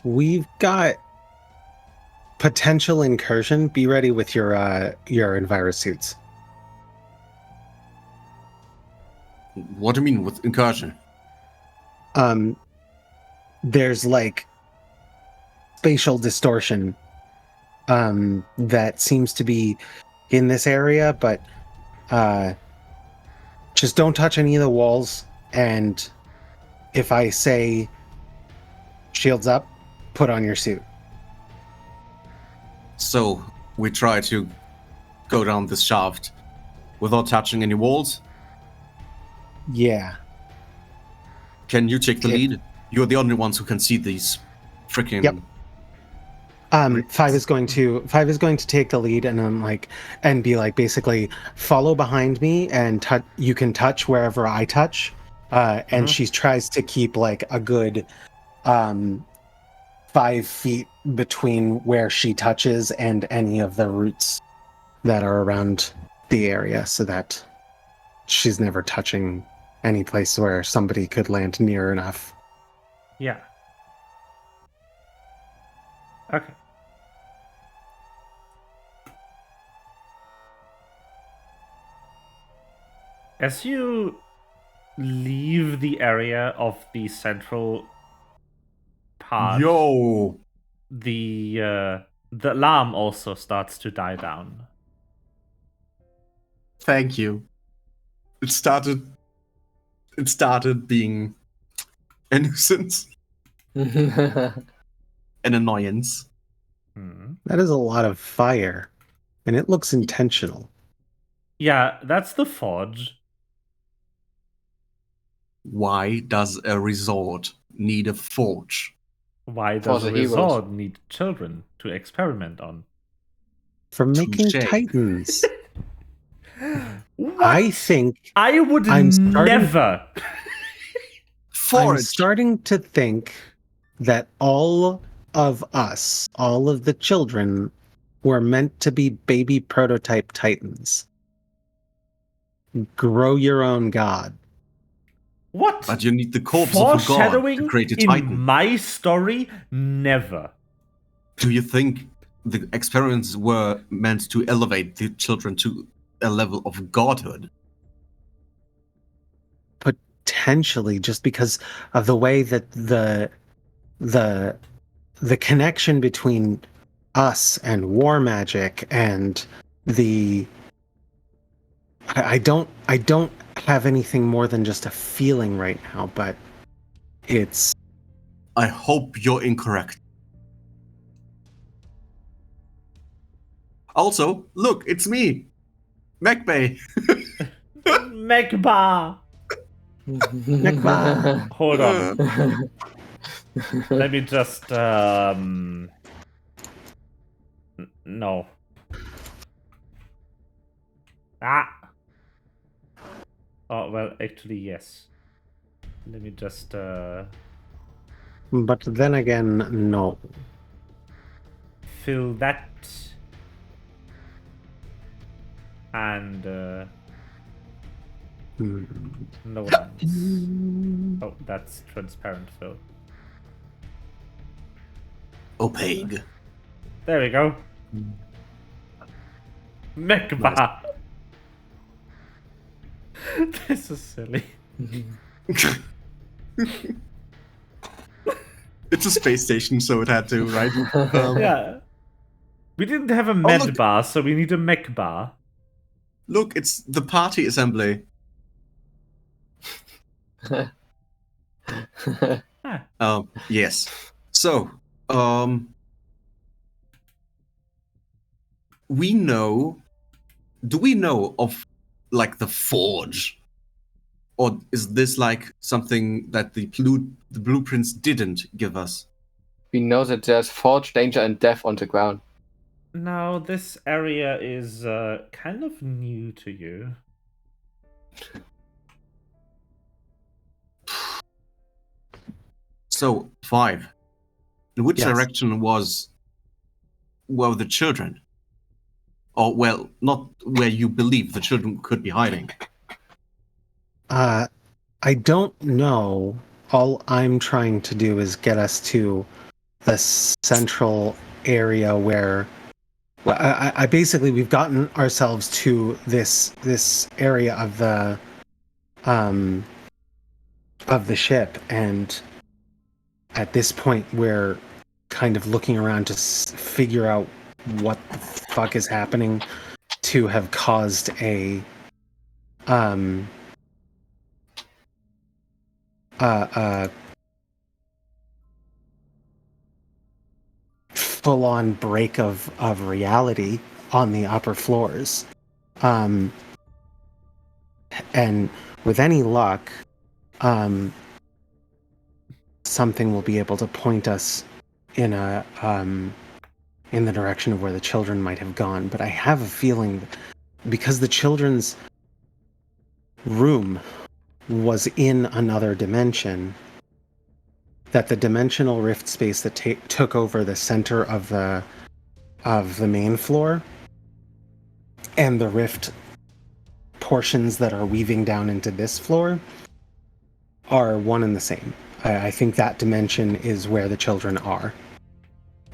We've got potential incursion. Be ready with your enviro suits. What do you mean with incursion? There's like spatial distortion that seems to be in this area, but just don't touch any of the walls, and if I say shields up, put on your suit. So, we try to go down this shaft without touching any walls. Yeah. Can you take the Okay. lead? You're the only ones who can see these freaking... Yep. Five is going to take the lead and be like, basically follow behind me and you can touch wherever I touch. And she tries to keep like a good 5 feet between where she touches and any of the roots that are around the area, so that she's never touching any place where somebody could land near enough. Yeah. Okay. As you leave the area of the central part, Yo! the alarm also starts to die down. Thank you. It started being a nuisance, an annoyance. That is a lot of fire, and it looks intentional. Yeah, that's the forge. Why does a resort need a forge? Why does the a heroes. resort need children to experiment on? For making Touche. titans. What? I think I would I'm starting- never. I'm Forge! starting to think that all of us, all of the children, were meant to be baby prototype titans. Grow your own god. What? But you need the corpse of a god to Foreshadowing create a in titan. my story? Never. Do you think the experiments were meant to elevate the children to a level of godhood? Potentially, just because of the way that the connection between us and war magic and the I don't have anything more than just a feeling right now, but it's I hope you're incorrect. Also, look, it's me, MacBay. Megbar! Hold on. Let me just, no. Ah! Oh, well, actually, yes. Let me just, but then again, no. fill that. And, no lines. Oh, that's transparent fill. Opaque. There we go. Megbar! This is silly. It's a space station, so it had to, right? Yeah. We didn't have a look. med bar, so we need a mech bar. Look, it's the party assembly. Yes. So, we know. Do we know of like the forge, or is this like something that the blueprints didn't give us? We know that there's forge, danger, and death on the ground. Now, this area is kind of new to you. So, 5. In which Yes. direction were the children? Or, well, not where you believe the children could be hiding. I don't know. All I'm trying to do is get us to the central area where I basically we've gotten ourselves to this area of the ship, and at this point we're kind of looking around to figure out what the fuck is happening to have caused a full-on break of reality on the upper floors. And with any luck, something will be able to point us in in the direction of where the children might have gone. But I have a feeling, because the children's room was in another dimension, that the dimensional rift space that took over the center of the main floor and the rift portions that are weaving down into this floor are one and the same. I think that dimension is where the children are.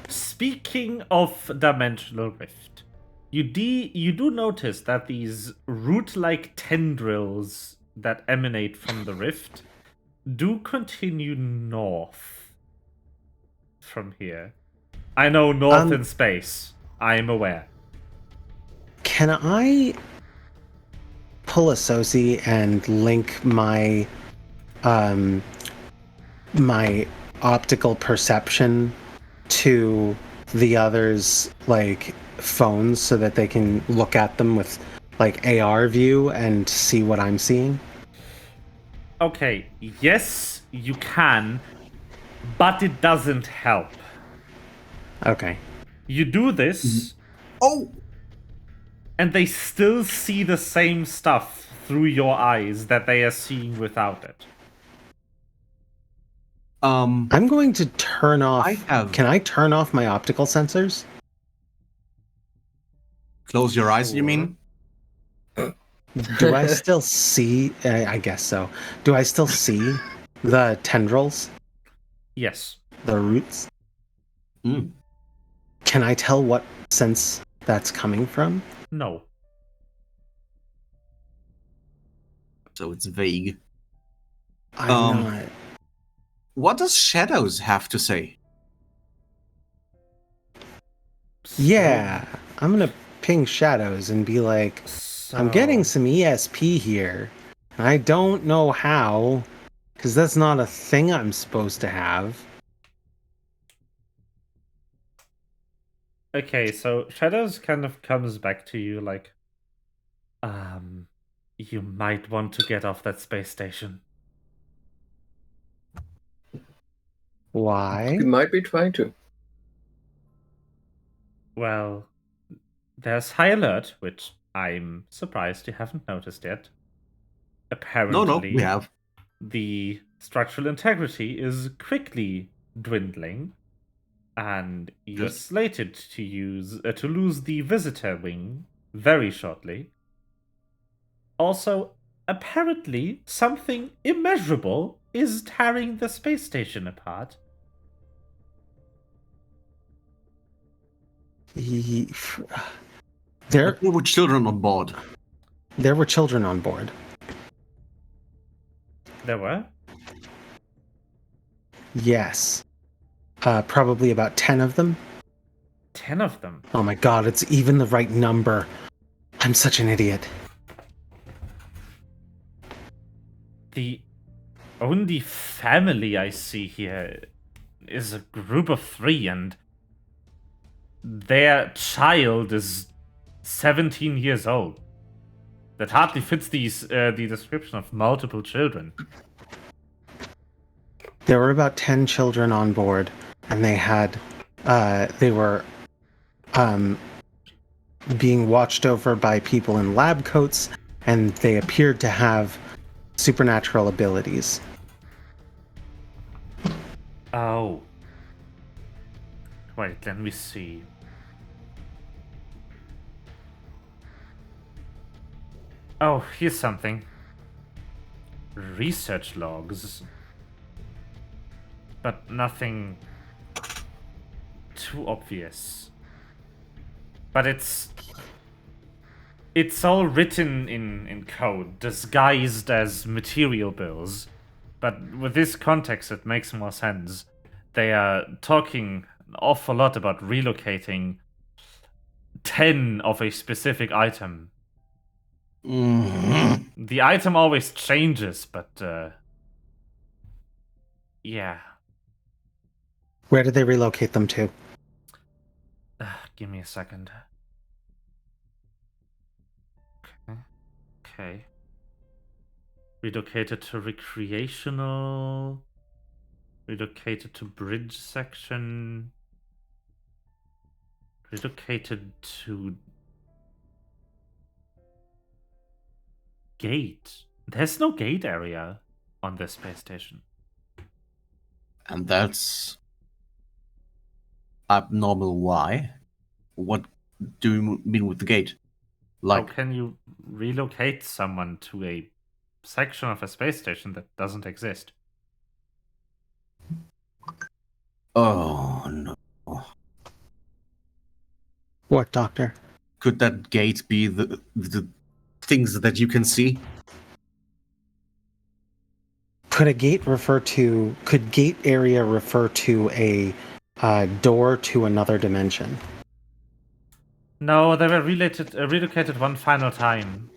Speaking of dimensional rift, you do notice that these root-like tendrils that emanate from the rift do continue north from here. I know north in space. I am aware. Can I pull a Soci and link my my optical perception to the others' like phones so that they can look at them with like AR view and see what I'm seeing? Okay, yes, you can, but it doesn't help. Okay. You do this, Oh! and they still see the same stuff through your eyes that they are seeing without it. I'm going to turn off. Can I turn off my optical sensors? Close your eyes, you mean? Do I still see? I guess so. Do I still see the tendrils, Yes. the roots? Mm. Can I tell what sense that's coming from? No. So it's vague. I'm not. What does Shadows have to say? Yeah, I'm gonna ping Shadows and be like, I'm getting some ESP here, and I don't know how, because that's not a thing I'm supposed to have. Okay, so Shadows kind of comes back to you like, you might want to get off that space station. Why? We might be trying to. Well, there's high alert, which I'm surprised you haven't noticed yet. Apparently, No, we have. the structural integrity is quickly dwindling, and you're Just- slated to lose the visitor wing very shortly. Also, apparently, something immeasurable is tearing the space station apart. There There were children on board. were children on board. There were? Yes. Probably about 10 of them. 10 of them. Oh my god, it's even the right number. I'm such an idiot. The only family I see here is a group of 3, and their child is 17 years old. That hardly fits the description of multiple children. There were about 10 children on board, and they were being watched over by people in lab coats, and they appeared to have supernatural abilities. Oh. Wait, let me see. Oh, here's something. Research logs. But nothing too obvious. But it's all written in code, disguised as material bills. But with this context, it makes more sense. They are talking an awful lot about relocating 10 of a specific item. Mm-hmm. The item always changes, but yeah. Where did they relocate them to? Give me a second. Okay. Relocated to recreational. Relocated to bridge section. Relocated to gate. There's no gate area on this space station. And that's abnormal. Why? What do you mean with the gate? Like, how can you relocate someone to a section of a space station that doesn't exist? oh no. What, Doctor? Could that gate be the things that you can see? Could gate area refer to a door to another dimension? No, they were relocated one final time.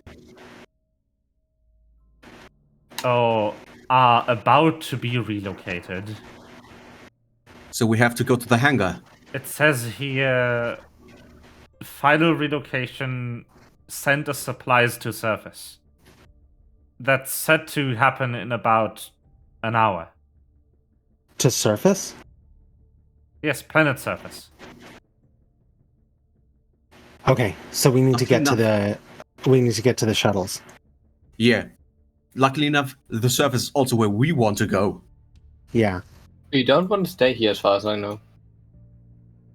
Oh, are about to be relocated. So we have to go to the hangar. It says here, final relocation, send us supplies to surface. That's set to happen in about an hour. To surface? Yes, planet surface. Okay, so we need to get to the shuttles. Yeah. Luckily enough, the surface is also where we want to go. Yeah. You don't want to stay here, as far as I know.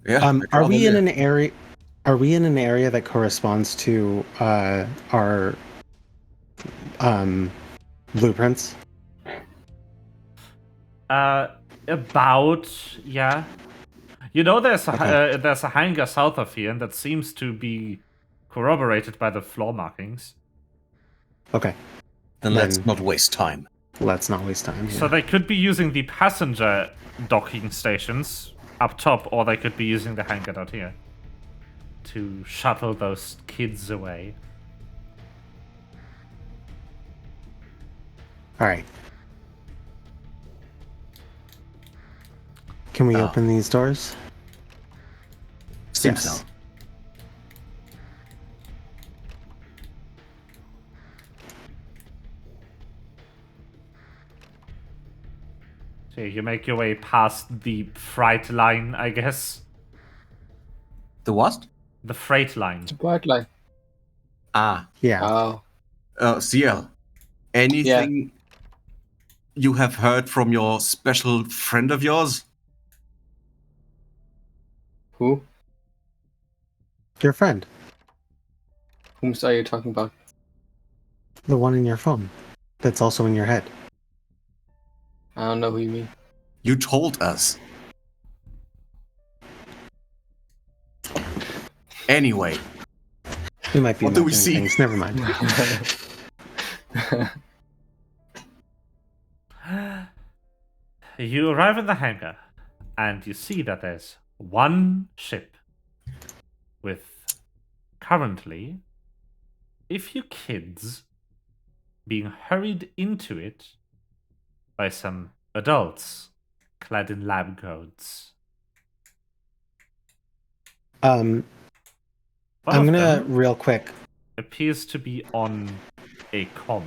Yeah. Are we in an area? Are we in an area that corresponds to our blueprints? Yeah. You know, there's Okay. a hangar south of here, and that seems to be corroborated by the floor markings. Okay. Then let's not waste time. Let's not waste time here. So they could be using the passenger docking stations up top, or they could be using the hangar out here to shuttle those kids away. All right. Can we open these doors? Seems Yes. so. So you make your way past the freight line, I guess. The what? The freight line. It's a bright line. Ah. Yeah. Oh. CL. Anything you have heard from your special friend of yours? Who? Your friend. Whom are you talking about? The one in your phone. That's also in your head. I don't know who you mean. You told us. Anyway, We might be What do we imagining see? things. Never mind. You arrive in the hangar, and you see that there's one ship with currently a few kids being hurried into it by some adults clad in lab coats. I'm One of gonna them real quick. appears to be on a comm.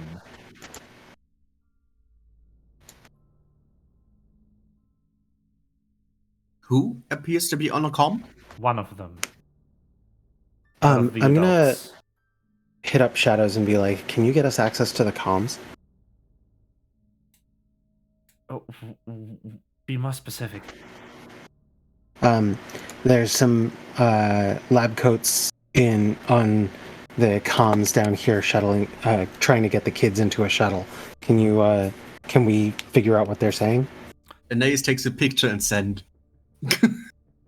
who appears to be on a comm? One of them. One of the I'm gonna adults. hit up Shadows and be like, "Can you get us access to the comms?" Oh, be more specific. There's some lab coats on the comms down here, shuttling, trying to get the kids into a shuttle. Can we figure out what they're saying? Aeneas takes a picture and send.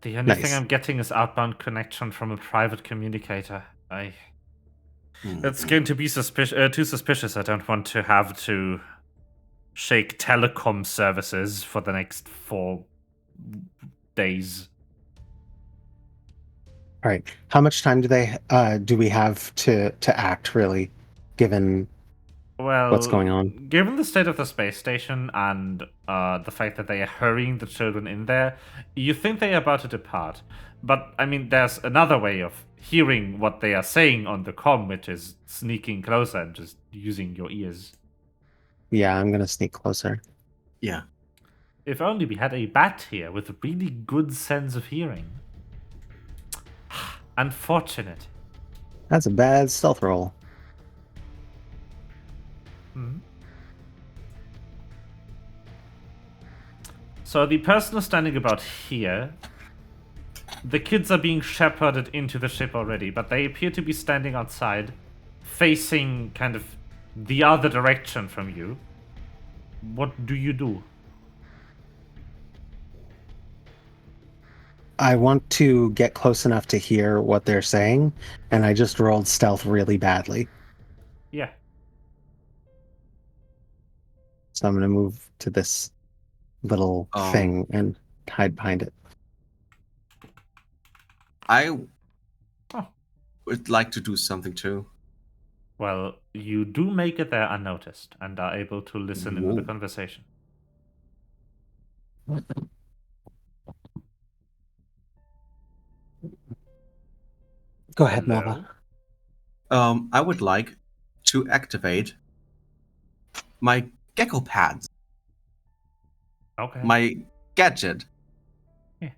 The only Nice. thing I'm getting is outbound connection from a private communicator. It's going to be too suspicious. I don't want to have to shake telecom services for the next 4 days. All right. How much time do we have to act, really, given Well, what's going on? Given the state of the space station and the fact that they are hurrying the children in there, you think they are about to depart. But, I mean, there's another way of hearing what they are saying on the comm, which is sneaking closer and just using your ears. Yeah, I'm gonna sneak closer. Yeah. If only we had a bat here with a really good sense of hearing. Unfortunate. That's a bad stealth roll. So the person is standing about here. The kids are being shepherded into the ship already, but they appear to be standing outside, facing kind of the other direction from you. What do you do? I want to get close enough to hear what they're saying, and I just rolled stealth really badly. Yeah. So I'm gonna move to this little thing and hide behind it. I would like to do something too. Well, you do make it there unnoticed and are able to listen in the conversation. Go ahead, Hello? Melba. I would like to activate my gecko pads. Okay. My gadget. Yeah.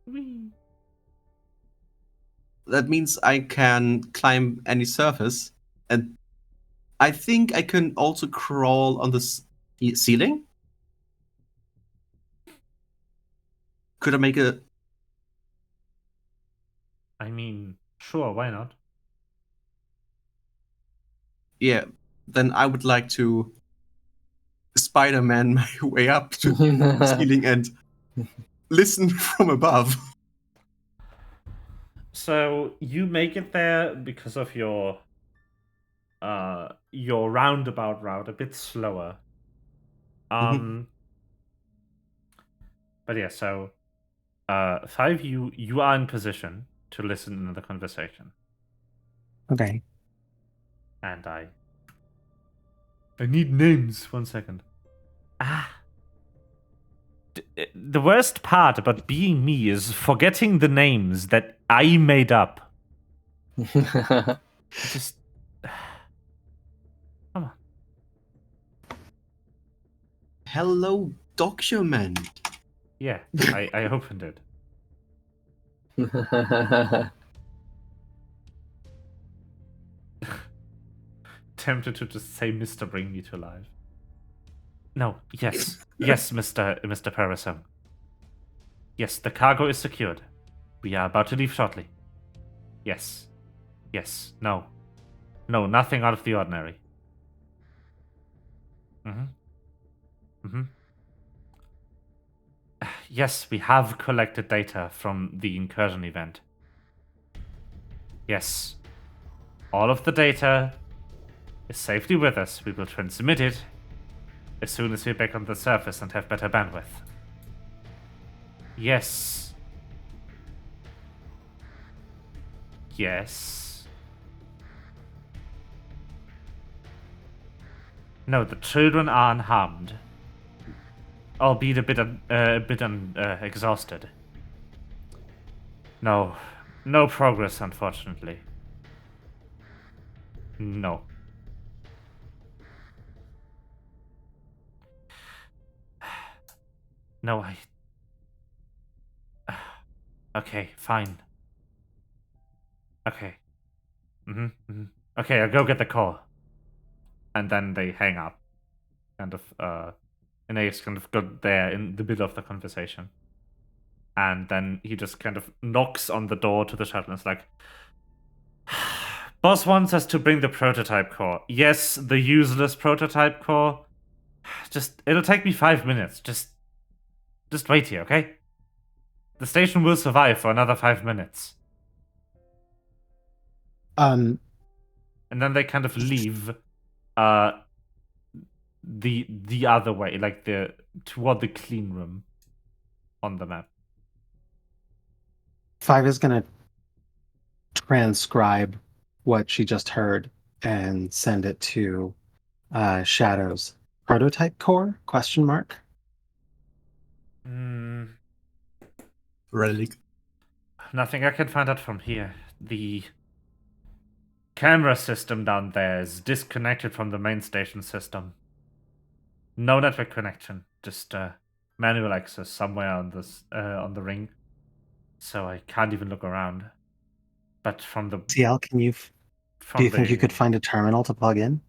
Whee. That means I can climb any surface, and I think I can also crawl on the ceiling. Could I make a? I mean, sure, why not? yeah, then I would like to Spider-Man my way up to the ceiling and listen from above. So you make it there because of your roundabout route, a bit slower. But yeah, so 5, you are in position to listen to the conversation. Okay. And I need names. 1 second. The worst part about being me is forgetting the names that I made up. Just come on. Hello, document. Yeah, I opened it. Tempted to just say Mr. Bring Me to Life. No, yes, Mr. Parasong. Yes, the cargo is secured. We are about to leave shortly. Yes, no, nothing out of the ordinary. Yes, we have collected data from the incursion event. Yes, all of the data is safely with us. We will transmit it as soon as we're back on the surface and have better bandwidth. Yes. No, the children are unharmed, albeit a bit exhausted. No progress, unfortunately. No. No, okay, fine. Okay. Okay, I'll go get the call. And then they hang up. Kind of, Aeneas kind of got there in the middle of the conversation. And then he just kind of knocks on the door to the shuttle and is like, Boss wants us to bring the prototype core. Yes, the useless prototype core. It'll take me 5 minutes. Just wait here, okay? The station will survive for another 5 minutes. And then they kind of leave the other way, like toward the clean room on the map. 5 is gonna transcribe what she just heard and send it to Shadow's prototype core ? Relic. Nothing I can find out from here. The camera system down there is disconnected from the main station system. No network connection, just manual access somewhere on the ring. So I can't even look around. But from the CL, do you think you could find a terminal to plug in?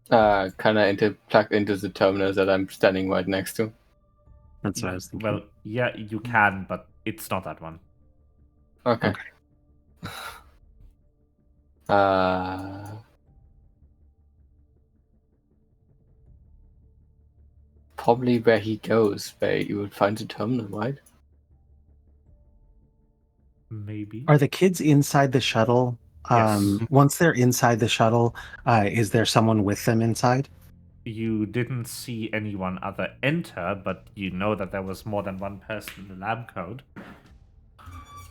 Kind of plug into the terminal that I'm standing right next to. That's what I was thinking. Well, yeah, you can, but it's not that one. Okay. Probably where he goes, where you would find the terminal, right? Maybe. Are the kids inside the shuttle? Yes. Once they're inside the shuttle, is there someone with them inside? You didn't see anyone other enter, but you know that there was more than one person in the lab code.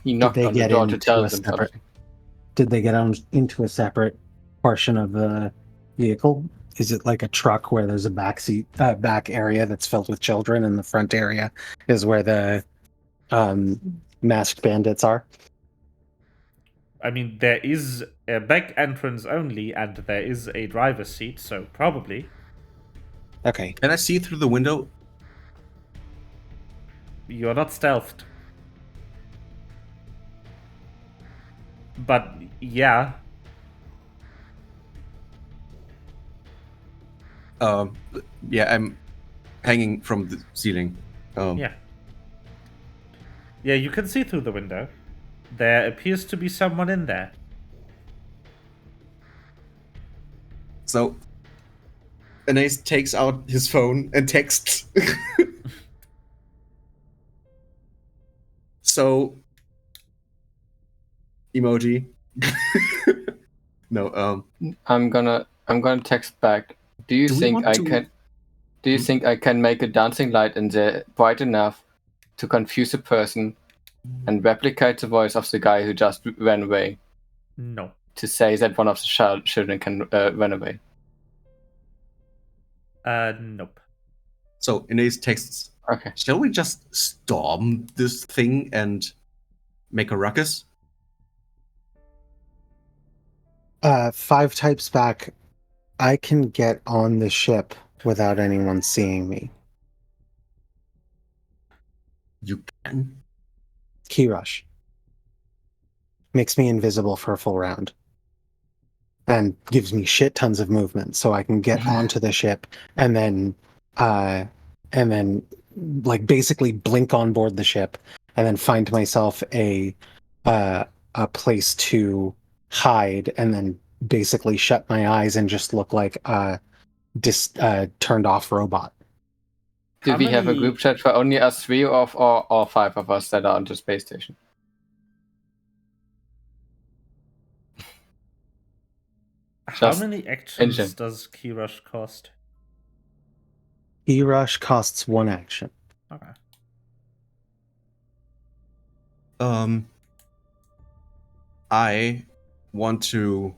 He knocked on the door to tell them something. Did they get into a separate portion of the vehicle? Is it like a truck where there's a back area that's filled with children, and the front area is where the masked bandits are? I mean, there is a back entrance only, and there is a driver's seat, so probably. Okay. Can I see through the window? You're not stealthed. But, yeah. Yeah, I'm hanging from the ceiling. Yeah. Yeah, you can see through the window. There appears to be someone in there. So Anais takes out his phone and texts. So emoji. No, I'm gonna text back. Do you Do we think want I to- can? Do you think I can make a dancing light in there bright enough to confuse a person and replicate the voice of the guy who just ran away No. to say that one of the children can run away? Nope. So Anais texts, Okay. shall we just storm this thing and make a ruckus? 5 types back. I can get on the ship without anyone seeing me. You can. Key rush. Makes me invisible for a full round. And gives me shit tons of movement so I can get onto the ship and then like basically blink on board the ship and then find myself a place to hide and then basically shut my eyes and just look like a turned off robot. Do How we have a many- group chat for only us 3 or all 5 of us that are on the space station? How Just many actions engine. does Key Rush cost? Key rush costs 1 action. Okay. I want to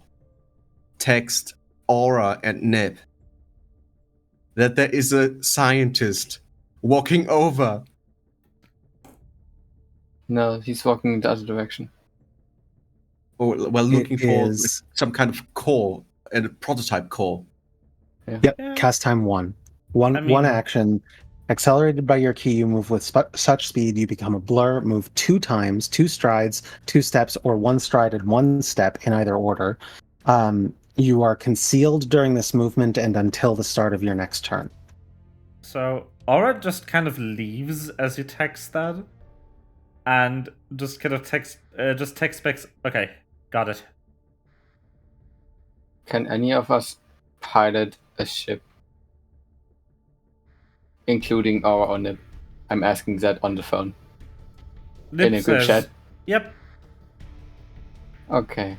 text Aura and Neb that there is a scientist walking over. No, he's walking in the other direction. Or, well, looking It for is- some kind of core, a prototype core. Yep, Yeah. cast time 1. One I mean- action. Accelerated by your key, you move with such speed you become a blur. Move 2 times, 2 strides, 2 steps, or 1 stride and 1 step in either order. You are concealed during this movement and until the start of your next turn. So Aura just kind of leaves as you text that, and just kind of text back. Okay, got it. Can any of us pilot a ship? Including our own Nib. I'm asking that on the phone. Nip In a group says, chat? Yep. Okay.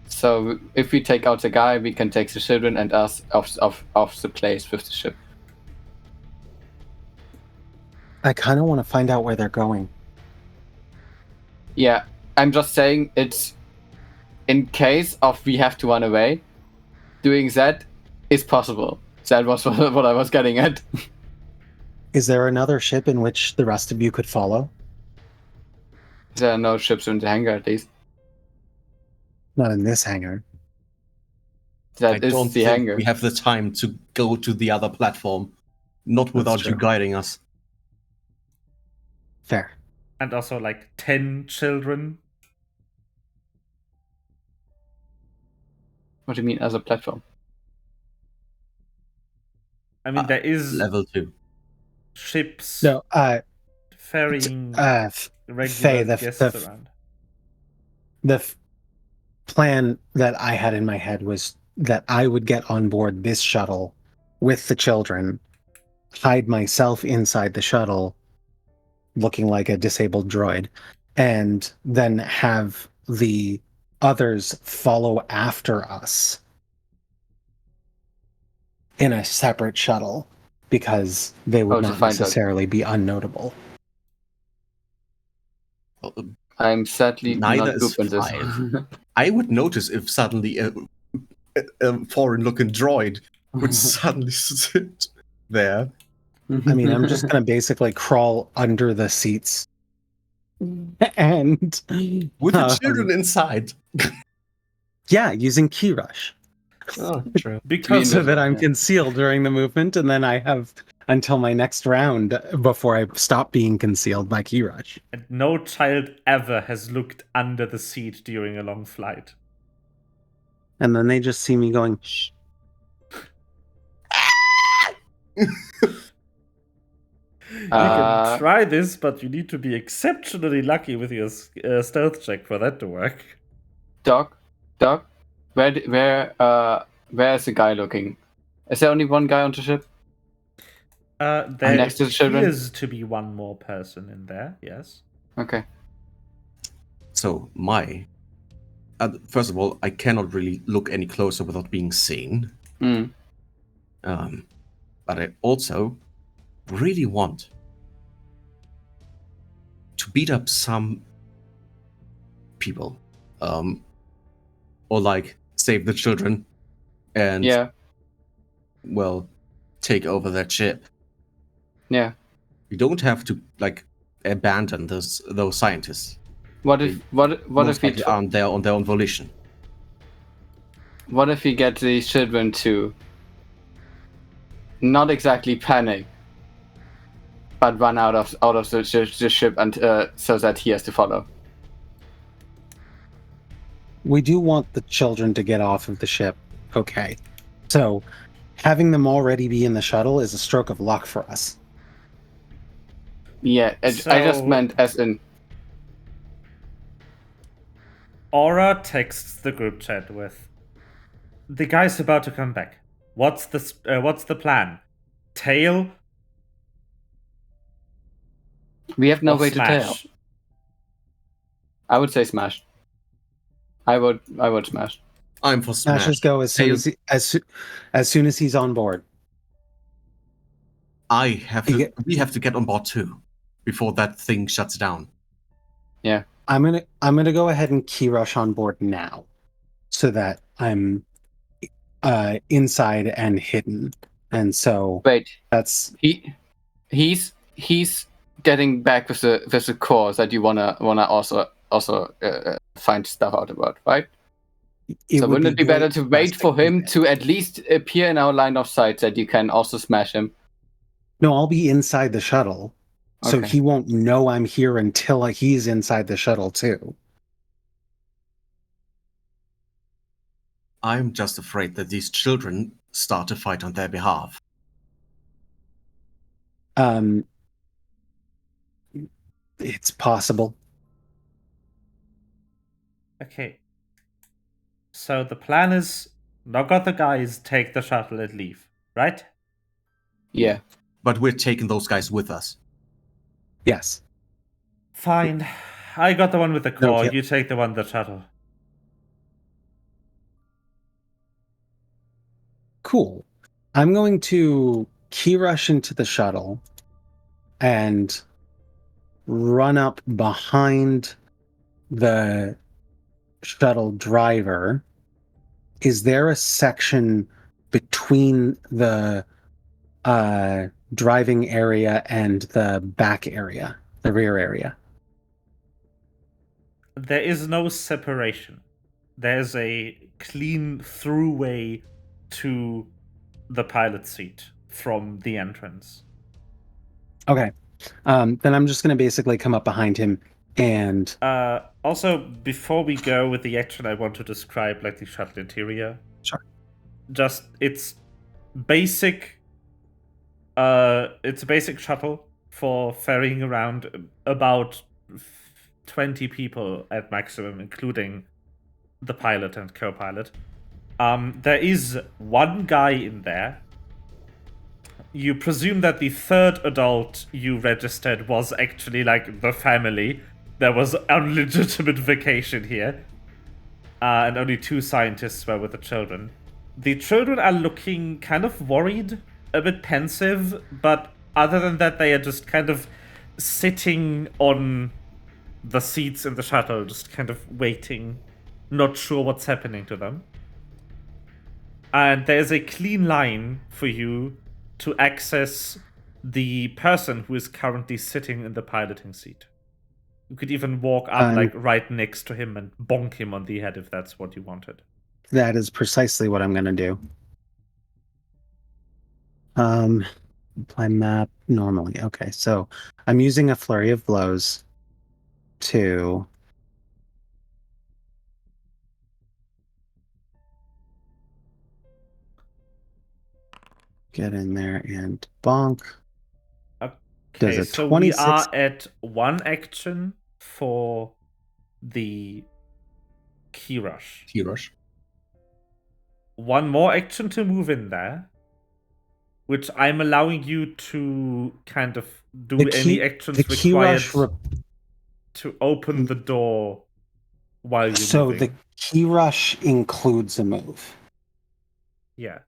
So if we take out the guy, we can take the children and us off the place with the ship. I kind of want to find out where they're going. Yeah, I'm just saying it's in case of we have to run away. Doing that is possible. That was what I was getting at. Is there another ship in which the rest of you could follow? There are no ships in the hangar, at least. Not in this hangar. That I is don't the think hangar. we have the time to go to the other platform. Not without you true. guiding us. Fair. And also like 10 children. What do you mean as a platform? I mean, there is Level 2. ships No, ferrying Faye, regular guests around. the plan that I had in my head was that I would get on board this shuttle with the children, hide myself inside the shuttle, looking like a disabled droid, and then have the others follow after us in a separate shuttle because they would to not find out. necessarily be unnotable. I'm sadly Neither not is group in this. 5. I would notice if suddenly a foreign-looking droid would suddenly sit there. I mean, I'm just going to basically crawl under the seats and With the children inside. yeah, using key rush Oh, true. Because so that I'm Yeah. concealed during the movement, and then I have until my next round before I stop being concealed by key rush. and no child ever has looked under the seat during a long flight. And then they just see me going, shh. You can try this, but you need to be exceptionally lucky with your stealth check for that to work. Doc, Where is the guy looking? Is there only one guy on the ship? There next to the children? appears to be one more person in there, yes. Okay. So first of all, I cannot really look any closer without being seen. Mm. But I also really want to beat up some people, or like save the children, and well, take over that ship. Yeah. You don't have to like abandon those scientists. What if we aren't there on their own volition? What if we get these children to not exactly panic, but run out of the ship and so that he has to follow? We do want the children to get off of the ship. Okay. So having them already be in the shuttle is a stroke of luck for us. Yeah, I just meant as in. Aura texts the group chat with, "The guy's about to come back. What's the plan? Tail? We have no or way to tell. smash?" I would say smash. I would smash. I'm for smash. Smashers go as soon as he's on board. We have to get on board too, before that thing shuts down. Yeah. I'm gonna go ahead and key rush on board now, so that I'm inside and hidden. And so wait, that's he's getting back with the core that you wanna also find stuff out about, right? So wouldn't it be better to wait for him to at least appear in our line of sight that you can also smash him? No, I'll be inside the shuttle. So he won't know I'm here until he's inside the shuttle too. I'm just afraid that these children start a fight on their behalf. It's possible. Okay. So the plan is knock out the guys, take the shuttle and leave, right? Yeah. But we're taking those guys with us. Yes. Fine. I got the one with the core. Okay. You take the one with the shuttle. Cool. I'm going to key rush into the shuttle and run up behind the shuttle driver. Is there a section between the driving area and the back area, the rear area? There is no separation. There's a clean throughway to the pilot seat from the entrance. Okay. Then I'm just going to basically come up behind him and... Also, before we go with the action, I want to describe the shuttle interior. Sure. Just, it's basic... it's a basic shuttle for ferrying around about 20 people at maximum, including the pilot and co-pilot. There is one guy in there. You presume that the third adult you registered was actually the family. There was on legitimate vacation here. And only 2 scientists were with the children. The children are looking kind of worried, a bit pensive, but other than that, they are just kind of sitting on the seats in the shuttle, just kind of waiting, not sure what's happening to them. And there's a clean line for you to access the person who is currently sitting in the piloting seat. You could even walk up right next to him and bonk him on the head if that's what you wanted. That is precisely what I'm going to do. Apply map normally. Okay, so I'm using a flurry of blows to get in there and bonk. Okay, so we are at 1 action for the key rush. Key rush. one more action to move in there, which I'm allowing you to kind of do any actions required to open the door while you're moving. The key rush includes a move. Yeah.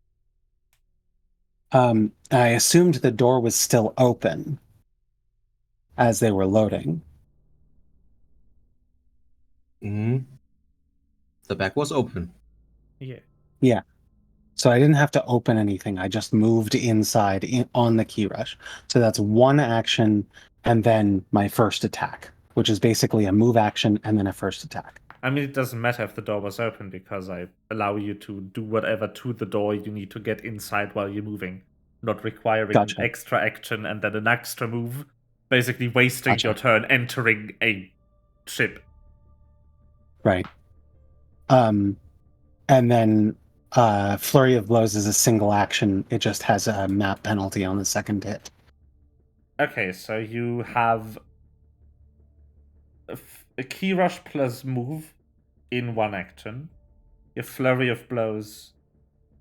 I assumed the door was still open as they were loading. The back was open. Yeah. Yeah. So I didn't have to open anything. I just moved inside on the key rush. So that's one action and then my first attack, which is basically a move action and then a first attack. I mean, it doesn't matter if the door was open because I allow you to do whatever to the door you need to get inside while you're moving, not requiring an extra action and then an extra move, basically wasting your turn entering a ship. Right. And then Flurry of Blows is a single action. It just has a map penalty on the second hit. Okay, so you have a key rush plus move in one action. Your Flurry of Blows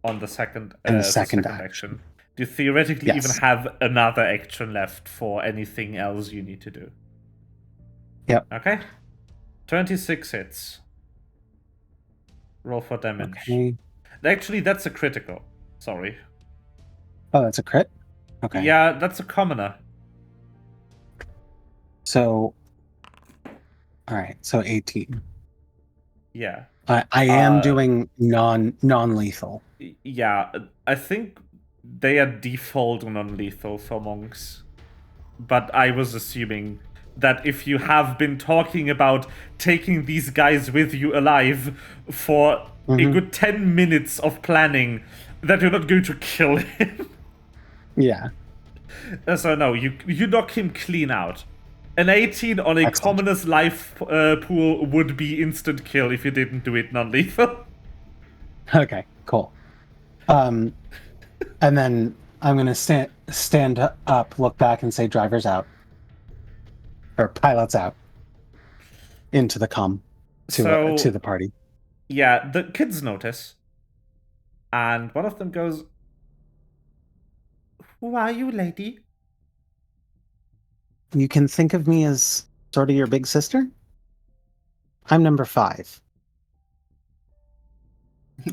on the second action. Do you theoretically even have another action left for anything else you need to do? Yep. Okay. 26 hits. Roll for damage. Okay. Actually, that's a critical. Sorry. Oh, that's a crit? Okay. Yeah, that's a commoner. So, all right. So 18. Yeah. I am doing non-lethal. Yeah, I think they are default non-lethal for monks. But I was assuming that if you have been talking about taking these guys with you alive for a good 10 minutes of planning, that you're not going to kill him. Yeah. So no, you knock him clean out. An 18 on a commoner's life pool would be instant kill if you didn't do it non-lethal. Okay, cool. And then I'm going to stand up, look back, and say driver's out. Or pilot's out. Into the comm to the party. Yeah, the kids notice. And one of them goes, "Who are you, lady?" You can think of me as sort of your big sister? I'm number 5.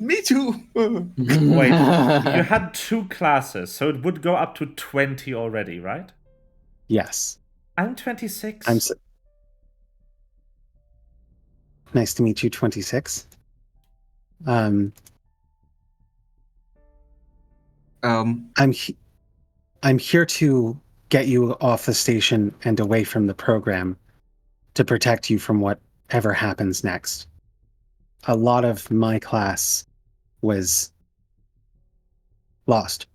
Me too. Wait, you had 2 classes, so it would go up to 20 already, right? Yes. I'm 26. Nice to meet you, 26. I'm here to get you off the station and away from the program to protect you from whatever happens next. A lot of my class was lost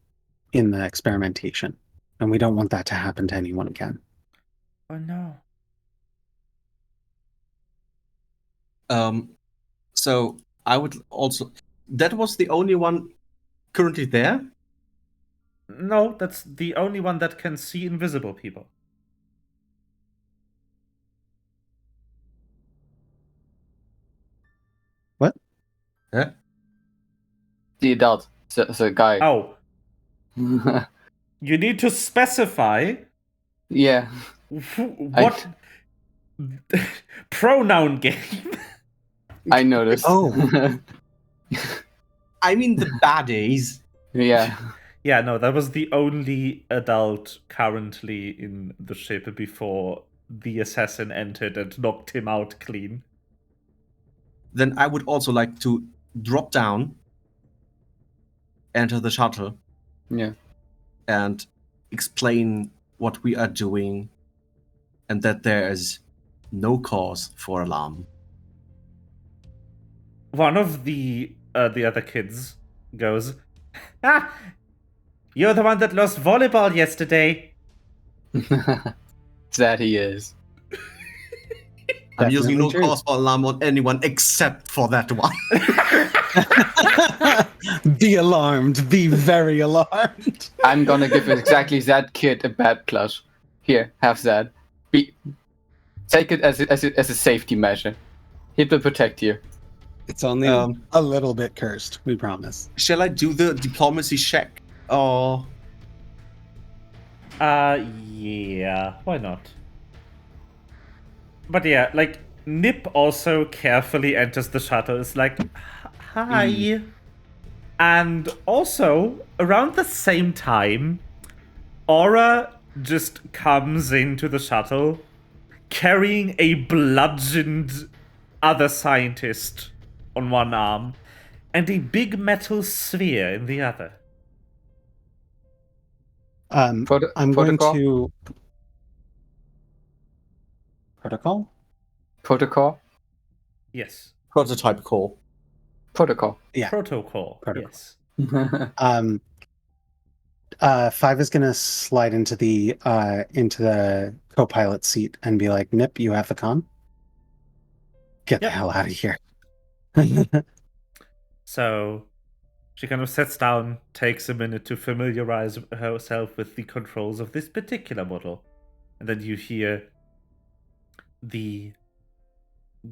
in the experimentation, and we don't want that to happen to anyone again. Oh no. So I would also... That was the only one currently there? No, that's the only one that can see invisible people. What? Yeah. The adult. So guy. Oh. You need to specify. Yeah. What pronoun game? I noticed. Oh. I mean the baddies. Yeah. Yeah, no, that was the only adult currently in the ship before the assassin entered and knocked him out clean. Then I would also like to drop down, enter the shuttle, and explain what we are doing, and that there is no cause for alarm. One of the other kids goes, "Ah, you're the one that lost volleyball yesterday." That he is. I'm using no cause for alarm on anyone except for that one. Be alarmed. Be very alarmed. I'm gonna give exactly that kid a bad plush. Here, have that. Take it as a safety measure. It will protect you. It's only a little bit cursed, we promise. Shall I do the diplomacy check? Or Yeah, why not? But yeah, like, Nip also carefully enters the shuttle. It's like, hi. And also, around the same time, Aura just comes into the shuttle carrying a bludgeoned other scientist on one arm and a big metal sphere in the other. I'm going to... Protocol? Protocol? Yes. Prototype call. Protocol. Yeah. Protocol. Yes. Five is gonna slide into the co-pilot seat and be like, Nip, you have the con? Get the hell out of here. So she kind of sits down, takes a minute to familiarize herself with the controls of this particular model. And then you hear the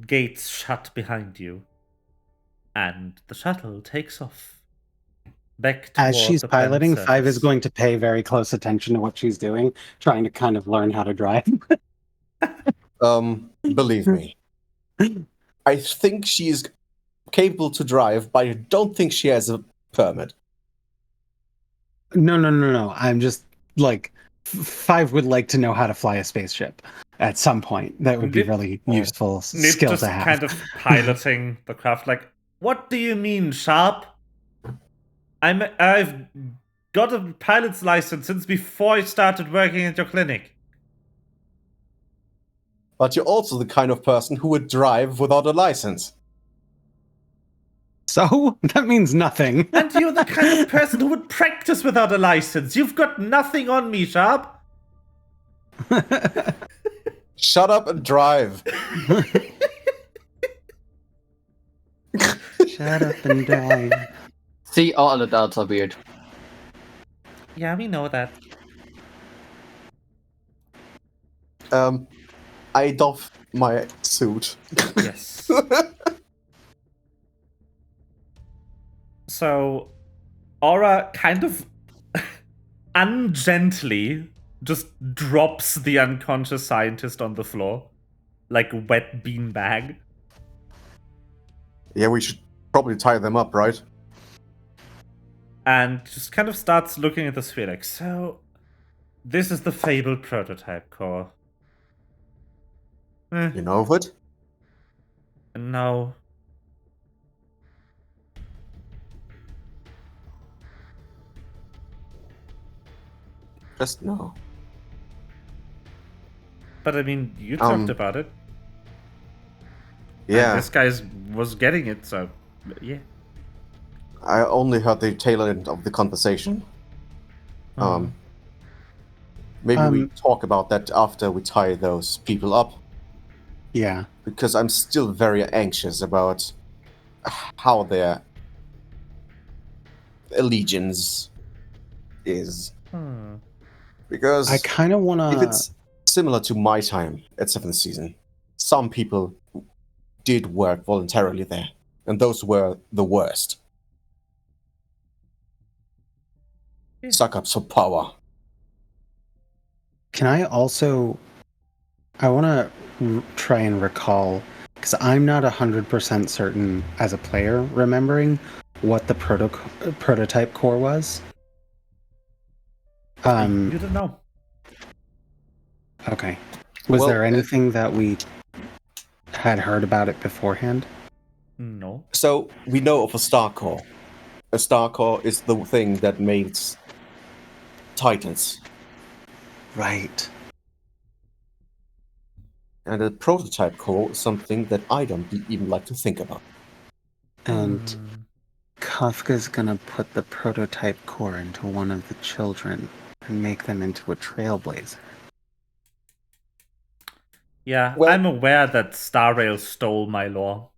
gates shut behind you. And the shuttle takes off. Back As she's the piloting, planet Five is surface. going to pay very close attention to what she's doing, trying to kind of learn how to drive. Believe me. I think she is capable to drive, but I don't think she has a permit. No. I'm just like, Five would like to know how to fly a spaceship at some point. That would be really useful Nip skill just to have. kind of piloting the craft like, what do you mean, Sharp? I've got a pilot's license since before I started working at your clinic. But you're also the kind of person who would drive without a license. So? That means nothing. And you're the kind of person who would practice without a license. You've got nothing on me, Sharp. Shut up and drive. Shut up and drive. See, all adults are weird. Yeah, we know that. I doff my suit. Yes. So, Aura kind of ungently just drops the unconscious scientist on the floor, like a wet beanbag. Yeah, we should probably tie them up, right? And just kind of starts looking at the sphere like, so, this is the fabled prototype core. You know of it? No. Just no. But I mean, you talked about it. Yeah. And this guy was getting it, so yeah. I only heard the tail end of the conversation. Maybe we talk about that after we tie those people up. Yeah. Because I'm still very anxious about how their allegiance is. Because I kind of want if to... it's similar to my time at 7th season, some people did work voluntarily there, and those were the worst. Suck up for power. Can I also... I want to try and recall, because I'm not 100% certain as a player remembering what the prototype core was. You don't know. Okay. Was there anything that we had heard about it beforehand? No. So we know of a star core. A star core is the thing that makes Titans. Right. And a prototype core is something that I don't even like to think about. And Kafka's gonna put the prototype core into one of the children and make them into a trailblazer. Yeah, Well, I'm aware that Star Rail stole my lore.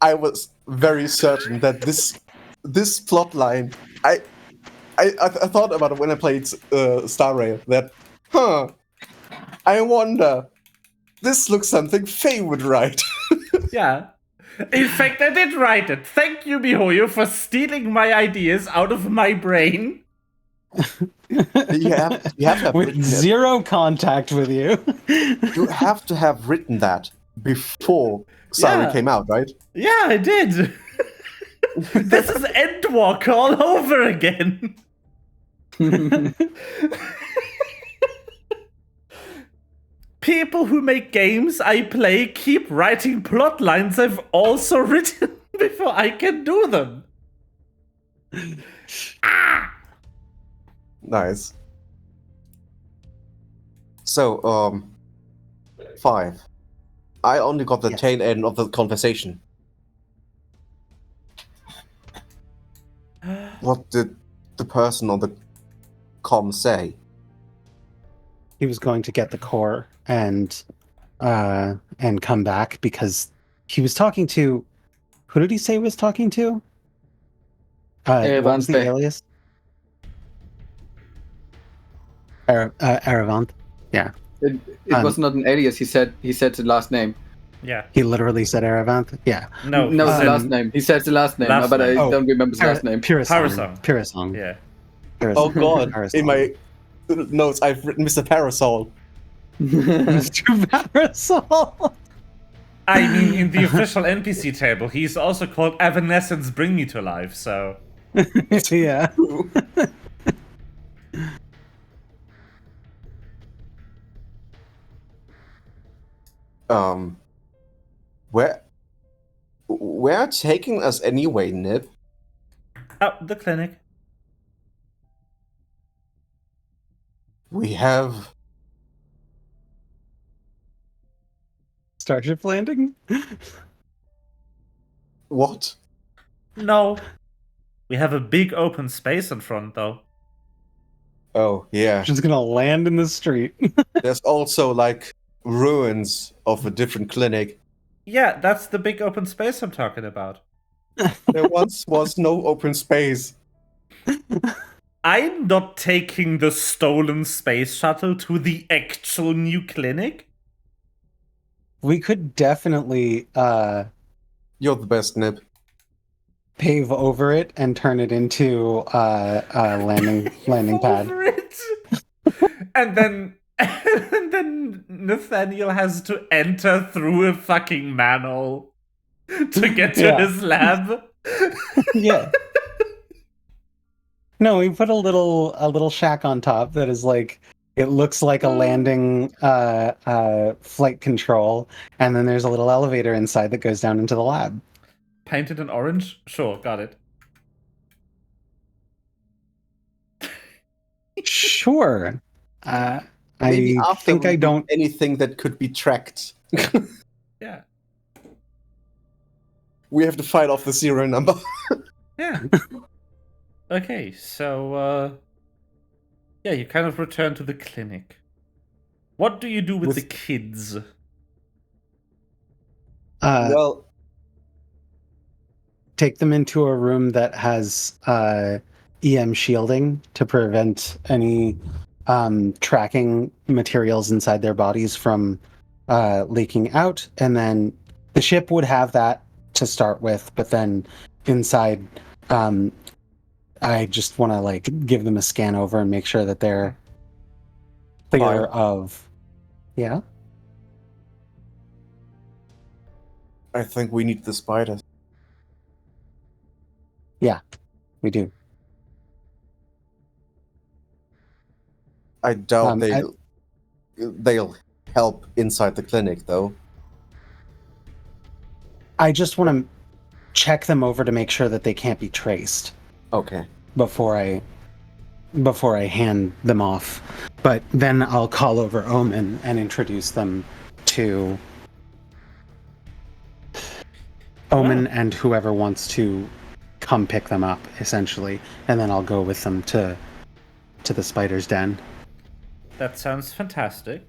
I was very certain that this plot line, I thought about it when I played Star Rail, that, I wonder, this looks something Faye would write. Yeah. In fact, I did write it. Thank you, MiHoYo, for stealing my ideas out of my brain. You have to have with written it. zero contact with you. You have to have written that before Siren came out, right? Yeah, I did. This is Endwalker all over again. People who make games I play keep writing plot lines I've also written before I can do them. Nice. So, 5. I only got the tail end of the conversation. What did the person on the comm say? He was going to get the core and come back because he was talking to. Who did he say he was talking to? What was the alias? Aravant. Yeah. It was not an alias. He said the last name. Yeah. He literally said Aravant. Yeah. No, the last name. He said the last name, but I don't remember the last name. Parasong. Yeah. Parasong. Oh god! Parasong. In my notes, I've written Mr. Parasol. Mr. Parasol. I mean, in the official NPC table, he's also called Evanescence Bring Me to Life, so... Yeah. Where taking us anyway, Nib? Oh, the clinic. We have Starship landing? what? No. We have a big open space in front, though. Oh, yeah. Just gonna land in the street. There's also, like, ruins of a different clinic. Yeah, that's the big open space I'm talking about. There once was no open space. I'm not taking the stolen space shuttle to the actual new clinic. We could definitely You're the best, Nib. pave over it and turn it into a landing pad. Over it. and then Nathaniel has to enter through a fucking manhole to get to his lab. Yeah. No, we put a little shack on top that is like, it looks like a landing flight control, and then there's a little elevator inside that goes down into the lab. Painted in orange? Sure, got it. Sure. I after think I don't. anything that could be tracked. Yeah. We have to fight off the serial number. Yeah. Okay, so yeah, you kind of return to the clinic. What do you do with the kids? Well, take them into a room that has EM shielding to prevent any tracking materials inside their bodies from leaking out, and then the ship would have that to start with, but then inside I just want to like give them a scan over and make sure that they're clear of. Yeah. I think we need the spiders. Yeah, we do. I doubt they'll help inside the clinic, though. I just want to check them over to make sure that they can't be traced. Okay. Before I hand them off. But then I'll call over Omen and introduce them to Omen and whoever wants to come pick them up, essentially. And then I'll go with them to the spider's den. That sounds fantastic.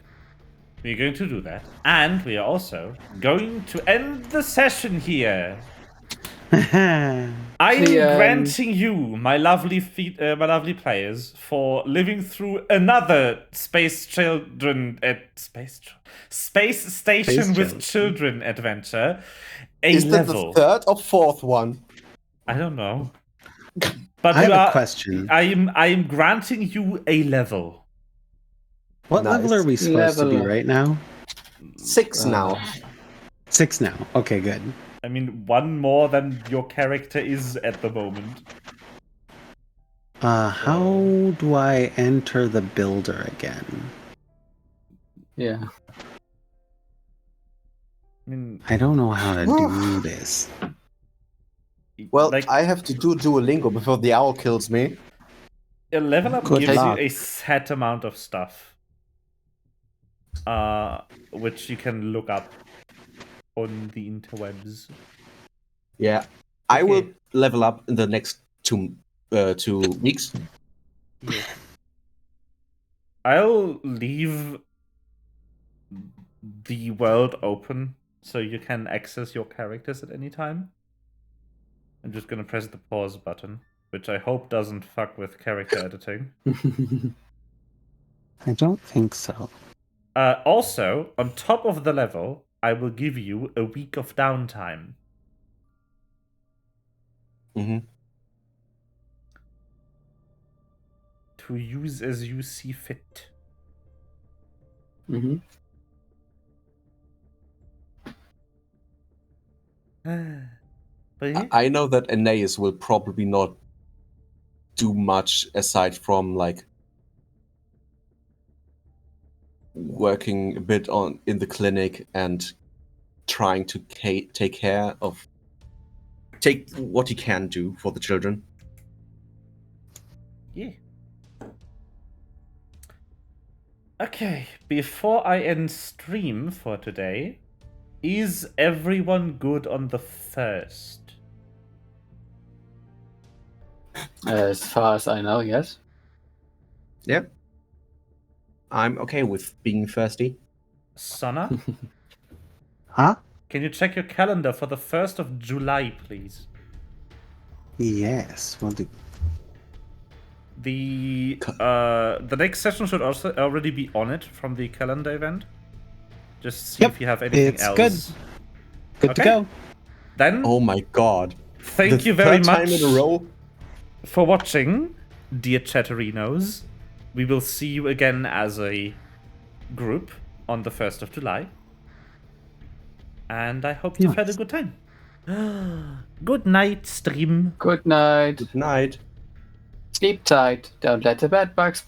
We're going to do that. And we are also going to end the session here. I am The, granting you, my lovely players, for living through another space station with children adventure. Is that the third or fourth one? I don't know. But I have a question. I am granting you a level. What Nice. level are we supposed to be right now? 6 now. 6 now. Okay, good. I mean, one more than your character is at the moment. How do I enter the builder again? Yeah. I mean, I don't know how to do this. Well, like, I have to do Duolingo before the owl kills me. a level up Good gives luck. you a set amount of stuff, which you can look up on the interwebs. Yeah, I will level up in the next 2 weeks. Yeah. I'll leave the world open so you can access your characters at any time. I'm just gonna press the pause button, which I hope doesn't fuck with character editing. I don't think so. Also, on top of the level, I will give you a week of downtime. Mm-hmm. To use as you see fit. Mm-hmm. But yeah. I know that Aeneas will probably not do much aside from like working a bit in the clinic and trying to take what he can do for the children. Yeah. Okay, before I end stream for today, is everyone good on the 1st? As far as I know, yes. Yep. I'm okay with being thirsty. Sana, Huh? can you check your calendar for the 1st of July, please? Yes, we'll do. The next session should also already be on it from the calendar event. Just see if you have anything it's else. good. Good to go. Then, Oh my god. thank you very third much time in a row. for watching, dear Chatterinos. We will see you again as a group on the 1st of July. And I hope you've had a good time. Good night, stream. Good night. Good night. Sleep tight. Don't let the bed bugs.